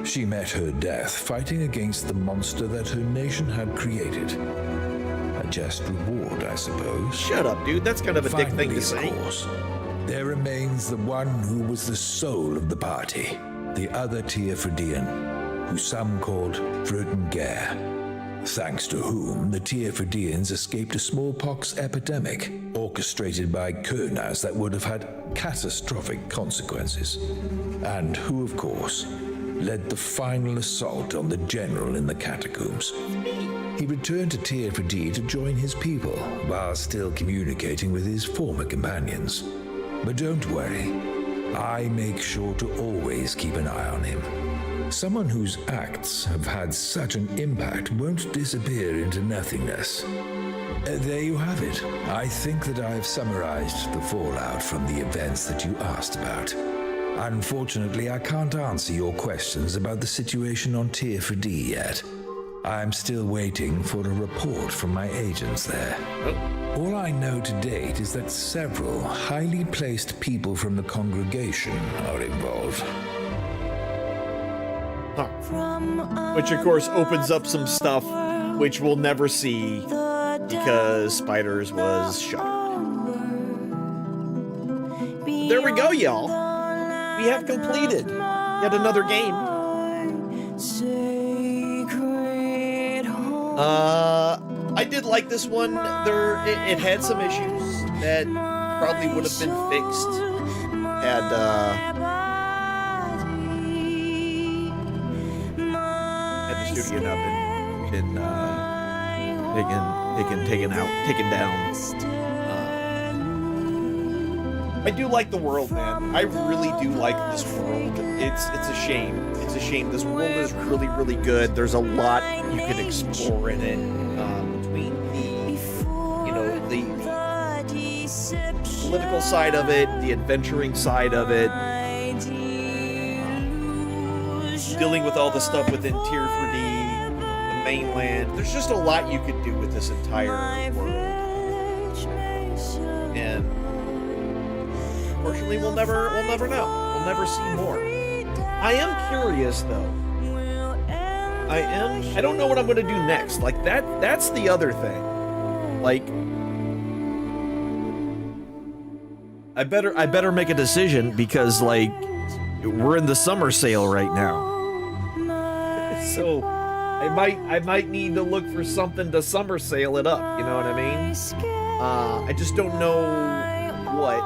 She met her death fighting against the monster that her nation had created. A just reward, I suppose.
Shut up, dude. That's kind of a dick thing to say.
Of course, there remains the one who was the soul of the party, the other Tearfadian, who some called Vrötengare, thanks to whom the Tearfadians escaped a smallpox epidemic orchestrated by Kurnaz that would have had catastrophic consequences, and who, of course, led the final assault on the general in the catacombs. He returned to Tearfadi to join his people while still communicating with his former companions. But don't worry, I make sure to always keep an eye on him. Someone whose acts have had such an impact won't disappear into nothingness. There you have it. I think that I've summarized the fallout from the events that you asked about. Unfortunately, I can't answer your questions about the situation on Tearfadi yet. I'm still waiting for a report from my agents there. All I know to date is that several highly placed people from the congregation are involved.
Which, of course, opens up some stuff which we'll never see because Spiders was shot. There we go, y'all. We have completed yet another game. I did like this one. It had some issues that probably would have been fixed had the studio up and taken down. I do like the world, man. I really do like this world. It's a shame. It's a shame. This world is really, really good. There's a lot you can explore in it. Between the political side of it, the adventuring side of it, dealing with all the stuff within Tier 4D, the mainland. There's just a lot you could do with this entire world. And unfortunately, we'll never know. We'll never see more. I am curious, though. I don't know what I'm going to do next. Like, that's the other thing. Like, I better make a decision because, like, we're in the summer sale right now. So I might need to look for something to summer sale it up, you know what I mean? I just don't know what.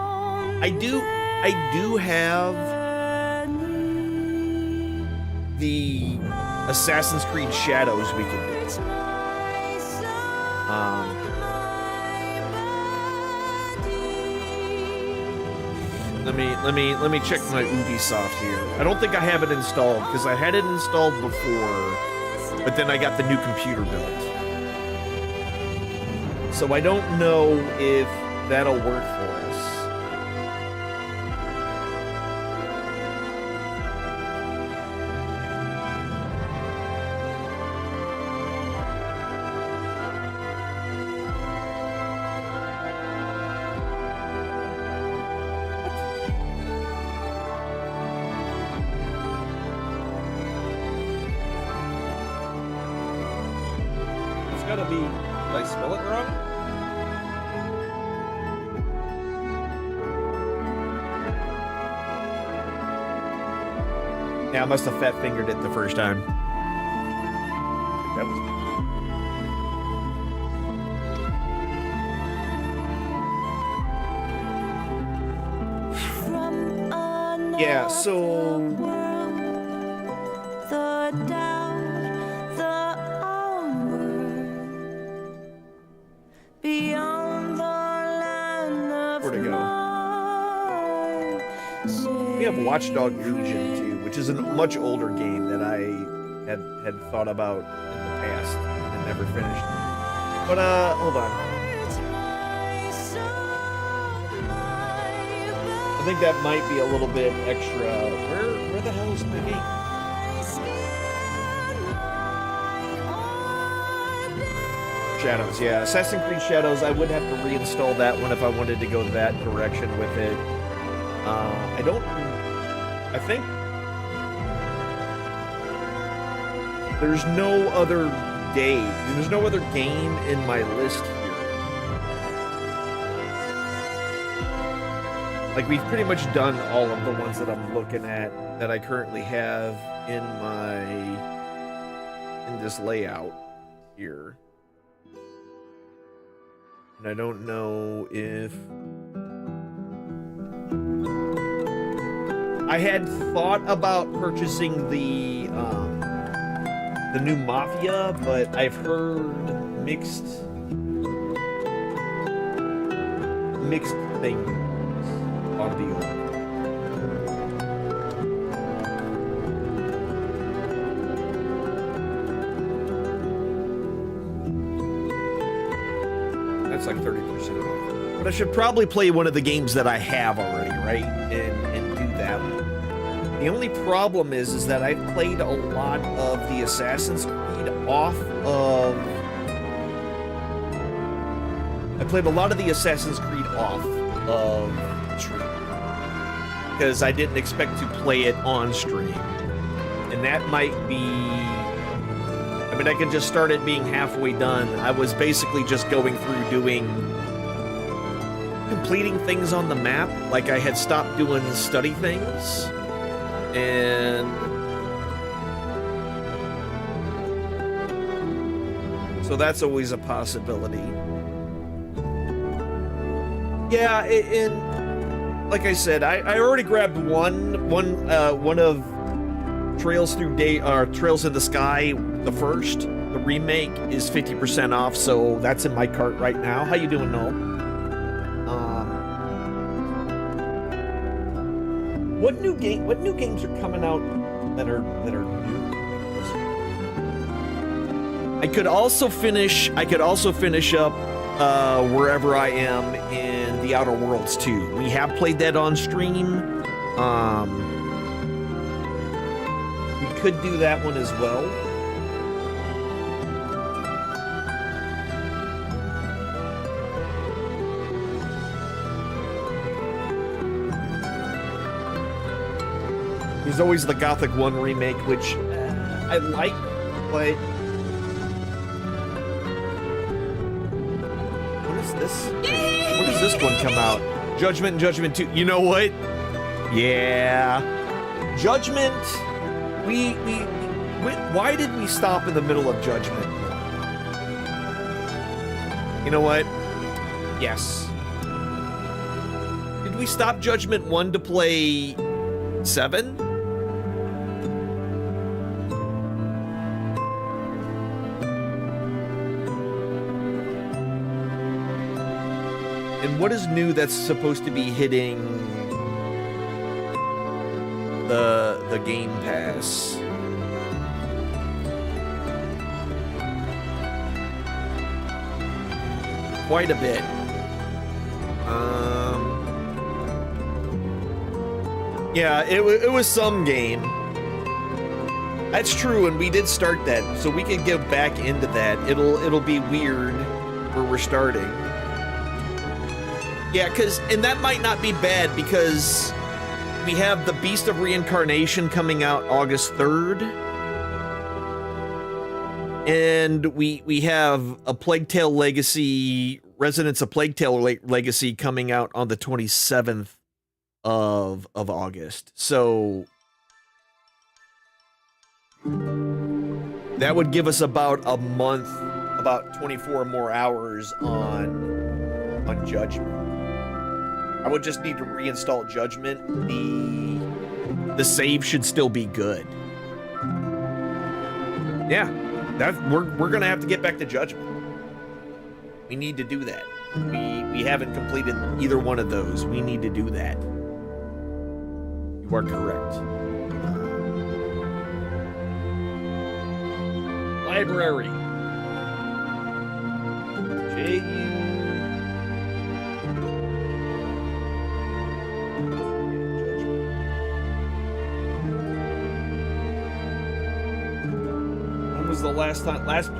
I do have the Assassin's Creed Shadows we can do. Let me check my Ubisoft here. I don't think I have it installed because I had it installed before, but then I got the new computer built. So I don't know if that'll work for us. Gotta be. Did I spell it wrong? Yeah, I must have fat fingered it the first time. I think that was. Yeah, so. Watchdog Legion 2, which is a much older game that I had thought about in the past and never finished. But hold on. I think that might be a little bit extra. Where the hell is my game? Shadows, yeah. Assassin's Creed Shadows, I would have to reinstall that one if I wanted to go that direction with it. I think there's no other there's no other game in my list here. Like, we've pretty much done all of the ones that I'm looking at that I currently have in this layout here. And I don't know if I had thought about purchasing the new Mafia, but I've heard mixed things on the old. That's like 30% off. But I should probably play one of the games that I have already, right? And do that one. The only problem is that I've played a lot of the Assassin's Creed off of stream. Because I didn't expect to play it on stream. And that might be... I mean, I can just start it being halfway done. I was basically just going through completing things on the map. Like, I had stopped doing study things. And so that's always a possibility. Yeah, like I said, I already grabbed one of Trails in the Sky, the first. The remake is 50% off, so that's in my cart right now. How you doing, Noel? What new games are coming out that are new? I could also finish up Wherever I Am in The Outer Worlds 2. We have played that on stream. We could do that one as well. There's always the Gothic 1 remake, which I like, but when does this one come out? Judgment and Judgment 2. You know what? Yeah. Judgment. Why did we stop in the middle of Judgment? You know what? Yes. Did we stop Judgment 1 to play 7? And what is new that's supposed to be hitting the Game Pass? Quite a bit. Yeah, it was some game. That's true, and we did start that, so we can get back into that. It'll be weird where we're starting. Yeah, and that might not be bad because we have the Beast of Reincarnation coming out August 3rd. And we have a Plague Tale Legacy, Resonance of Plague Tale Legacy coming out on the 27th of August. So that would give us about a month, about 24 more hours on Judgment. I would just need to reinstall Judgment. The save should still be good. Yeah, we're gonna have to get back to Judgment. We need to do that. We haven't completed either one of those. We need to do that. You are correct. Library. J-U. Was the last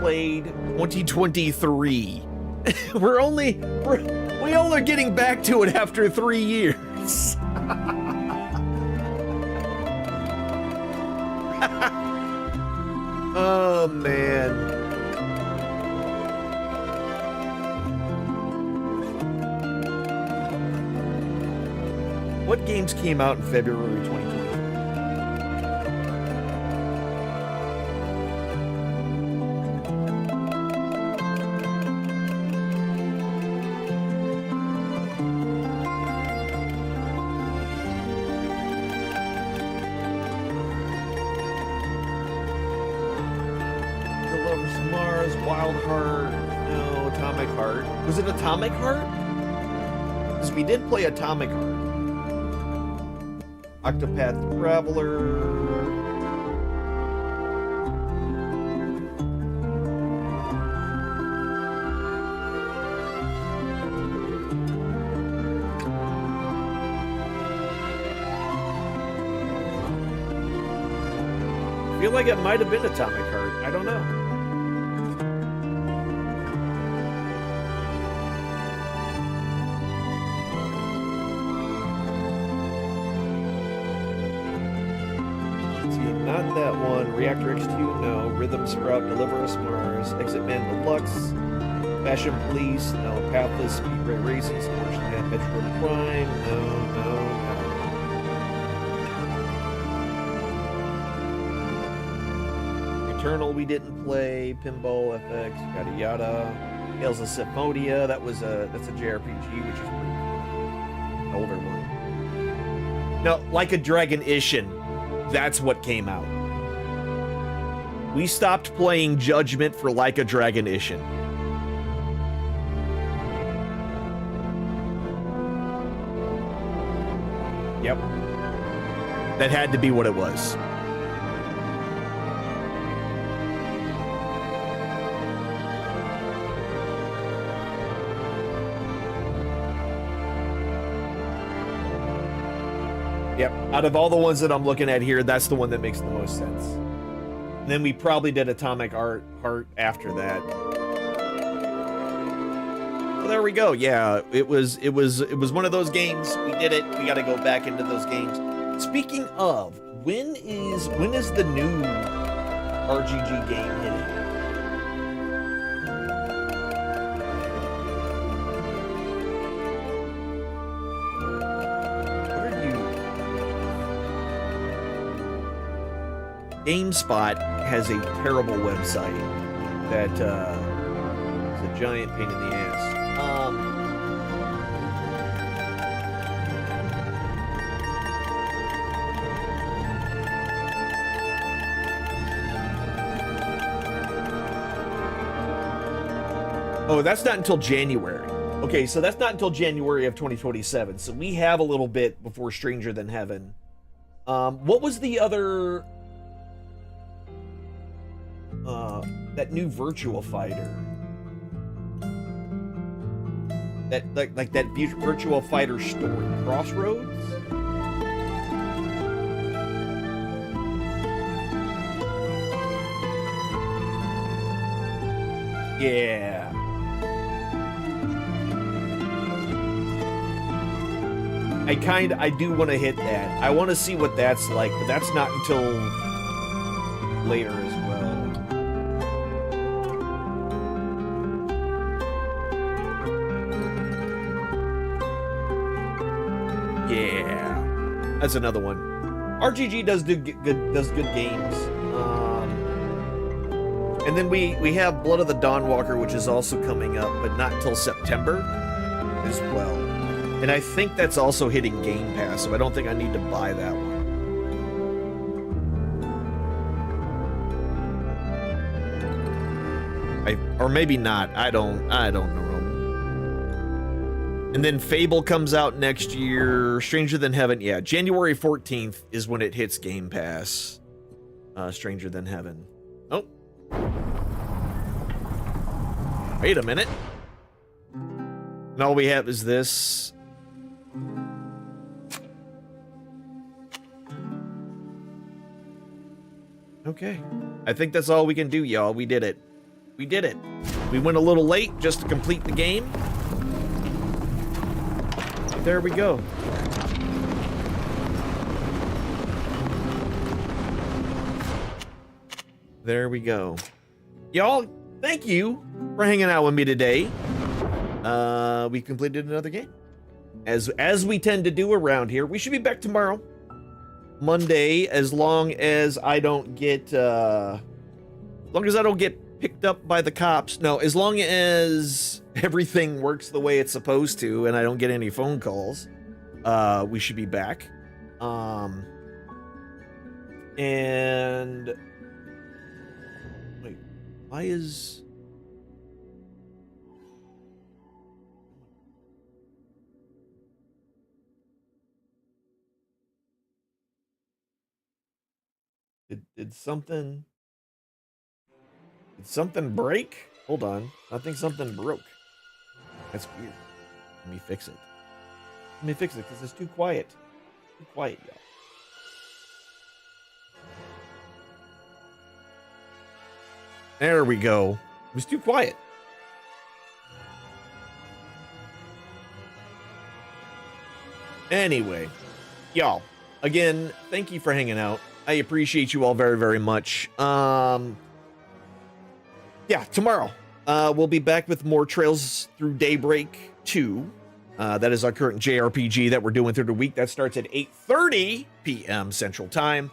played 2023. we only getting back to it after 3 years. Oh man. What games came out in February 2020? Was it Atomic Heart? Because we did play Atomic Heart. Octopath Traveler. I feel like it might have been Atomic Heart. I don't know. Reactor X2, no. Rhythm Sprout, Deliver Us Mars, Exit Man Deluxe, Fashion Police, no. Pathless, Speed Ray Racing, Scorched Land, Metroid Prime, no. Eternal, we didn't play. Pinball FX, yada yada. Tales of Symphonia, that's a JRPG, which is pretty cool. An older one. No, Like a Dragon Ishin. That's what came out. We stopped playing Judgment for Like a Dragon Ishin. Yep. That had to be what it was. Yep. Out of all the ones that I'm looking at here, that's the one that makes the most sense. And then we probably did Atomic Heart after that. Well, there we go. Yeah, it was one of those games. We did it. We got to go back into those games. Speaking of, when is the new RGG game hitting? GameSpot has a terrible website that is a giant pain in the ass. Oh, that's not until January. Okay, so that's not until January of 2027. So we have a little bit before Stranger Than Heaven. What was the other... that new Virtua Fighter. That like that Virtua Fighter story, Crossroads. Yeah. I do want to hit that. I want to see what that's like, but that's not until later as well. Yeah, that's another one. RGG does good games. And then we have Blood of the Dawnwalker, which is also coming up, but not until September as well. And I think that's also hitting Game Pass, so I don't think I need to buy that one. Or maybe not. I don't know. And then Fable comes out next year. Stranger Than Heaven, yeah, January 14th is when it hits Game Pass. Stranger Than Heaven. Oh. Wait a minute. And all we have is this. Okay. I think that's all we can do, y'all. We did it. We did it. We went a little late just to complete the game. There we go. There we go. Y'all, thank you for hanging out with me today. We completed another game. As we tend to do around here. We should be back tomorrow. Monday, as long as I don't get picked up by the cops. No, as long as everything works the way it's supposed to and I don't get any phone calls, we should be back. And wait, why is did something break? Hold on. I think something broke. That's weird. Let me fix it. Let me fix it because it's too quiet. Too quiet, y'all. There we go. It was too quiet. Anyway, y'all, again, thank you for hanging out. I appreciate you all very, very much. Yeah, tomorrow we'll be back with more Trails Through Daybreak 2. That is our current JRPG that we're doing through the week. That starts at 8:30 p.m. Central Time.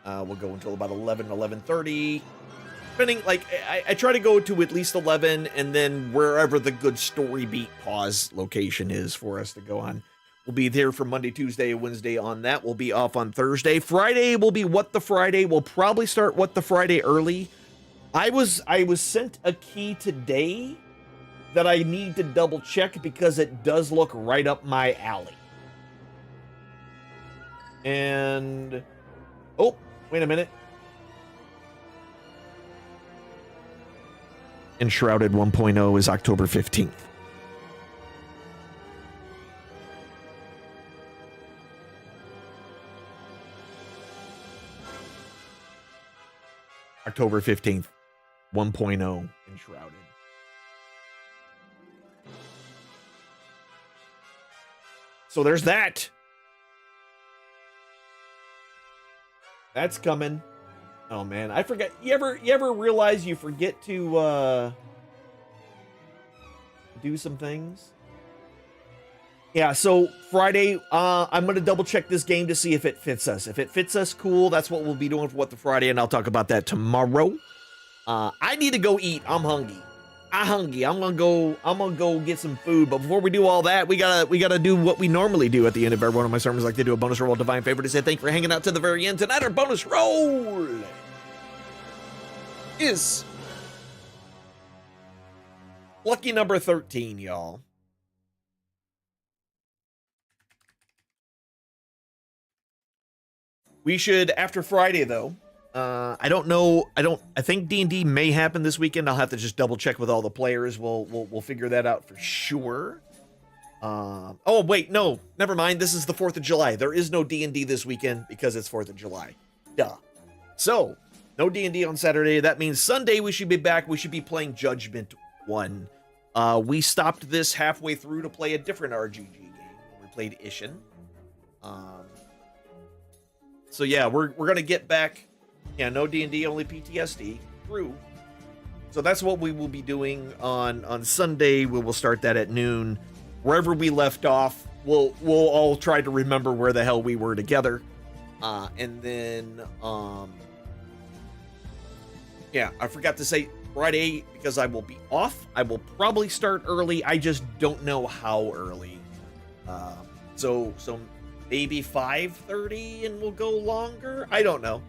We'll go until about 11:30. Depending, like, I try to go to at least 11, and then wherever the good story beat pause location is for us to go on. We'll be there for Monday, Tuesday, and Wednesday on that. We'll be off on Thursday. Friday will be What the Friday. We'll probably start What the Friday early. I was sent a key today that I need to double check because it does look right up my alley. And oh, wait a minute. Enshrouded 1.0 is October 15th. October 15th, 1.0 Enshrouded. So there's that. That's coming. Oh man, I forget. You ever realize you forget to do some things? Yeah, so Friday, I'm going to double check this game to see if it fits us. If it fits us, cool. That's what we'll be doing for What the Friday, and I'll talk about that tomorrow. I need to go eat. I'm hungry. I'm gonna go get some food. But before we do all that, we gotta do what we normally do at the end of every one of my sermons. I like to do a bonus roll, divine favor, to say thank you for hanging out to the very end. Tonight, our bonus roll is lucky number 13, y'all. We should, after Friday, though, I don't know, I think D&D may happen this weekend. I'll have to just double check with all the players. We'll figure that out for sure. Oh, wait, no, never mind. This is the 4th of July. There is no D&D this weekend because it's 4th of July. Duh. So, no D&D on Saturday. That means Sunday we should be back. We should be playing Judgment 1. We stopped this halfway through to play a different RGG game. We played Ishin. So yeah, we're gonna get back. Yeah, no D&D, only PTSD. True. So that's what we will be doing on Sunday. We will start that at noon. Wherever we left off, we'll all try to remember where the hell we were together. And then yeah, I forgot to say Friday, because I will be off. I will probably start early. I just don't know how early. So maybe 5:30 and we'll go longer. I don't know.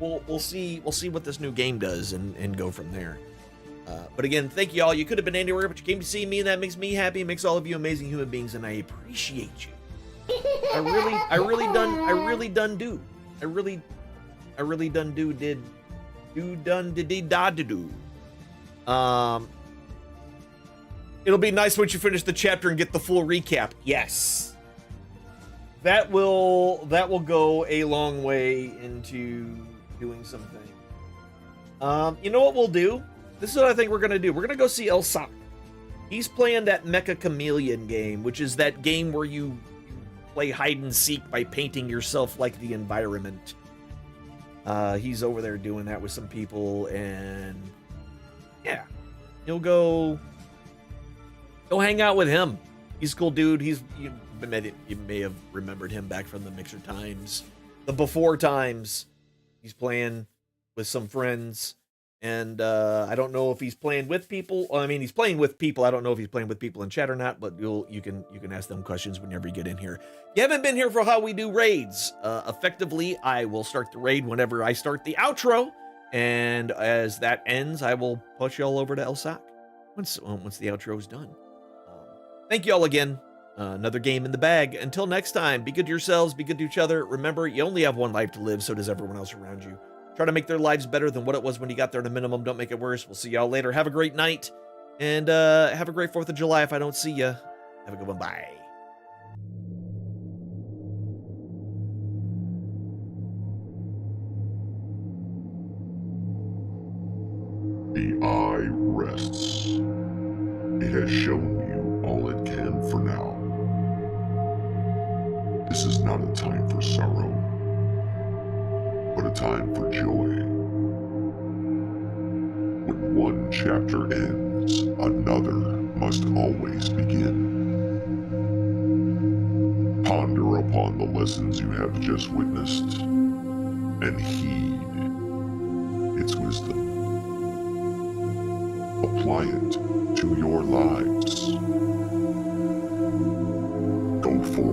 We'll see what this new game does and go from there. But again, thank you all. You could have been anywhere, but you came to see me, and that makes me happy. It makes all of you amazing human beings, and I appreciate you. I really done do. It'll be nice once you finish the chapter and get the full recap. Yes. That will go a long way into doing something. You know what we'll do? This is what I think we're gonna do. We're gonna go see Elsak. He's playing that Mecha Chameleon game, which is that game where you play hide and seek by painting yourself like the environment. He's over there doing that with some people, and yeah, you'll go hang out with him. He's a cool dude. You may have remembered him back from the Mixer times, the before times. He's playing with some friends, and I don't know if he's playing with people. I mean, he's playing with people. I don't know if he's playing with people in chat or not, but you can ask them questions whenever you get in here. You haven't been here for how we do raids. Effectively, I will start the raid whenever I start the outro, and as that ends, I will push y'all over to Elsak once the outro is done. Thank you all again. Another game in the bag. Until next time, be good to yourselves, be good to each other. Remember, you only have one life to live, so does everyone else around you. Try to make their lives better than what it was when you got there at a minimum. Don't make it worse. We'll see y'all later. Have a great night, and have a great 4th of July if I don't see you. Have a good one. Bye.
The eye rests. It has shown you all it can for now. This is not a time for sorrow, but a time for joy. When one chapter ends, another must always begin. Ponder upon the lessons you have just witnessed, and heed its wisdom. Apply it to your lives. Go forth.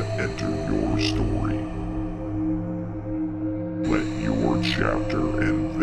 that enter your story. Let your chapter end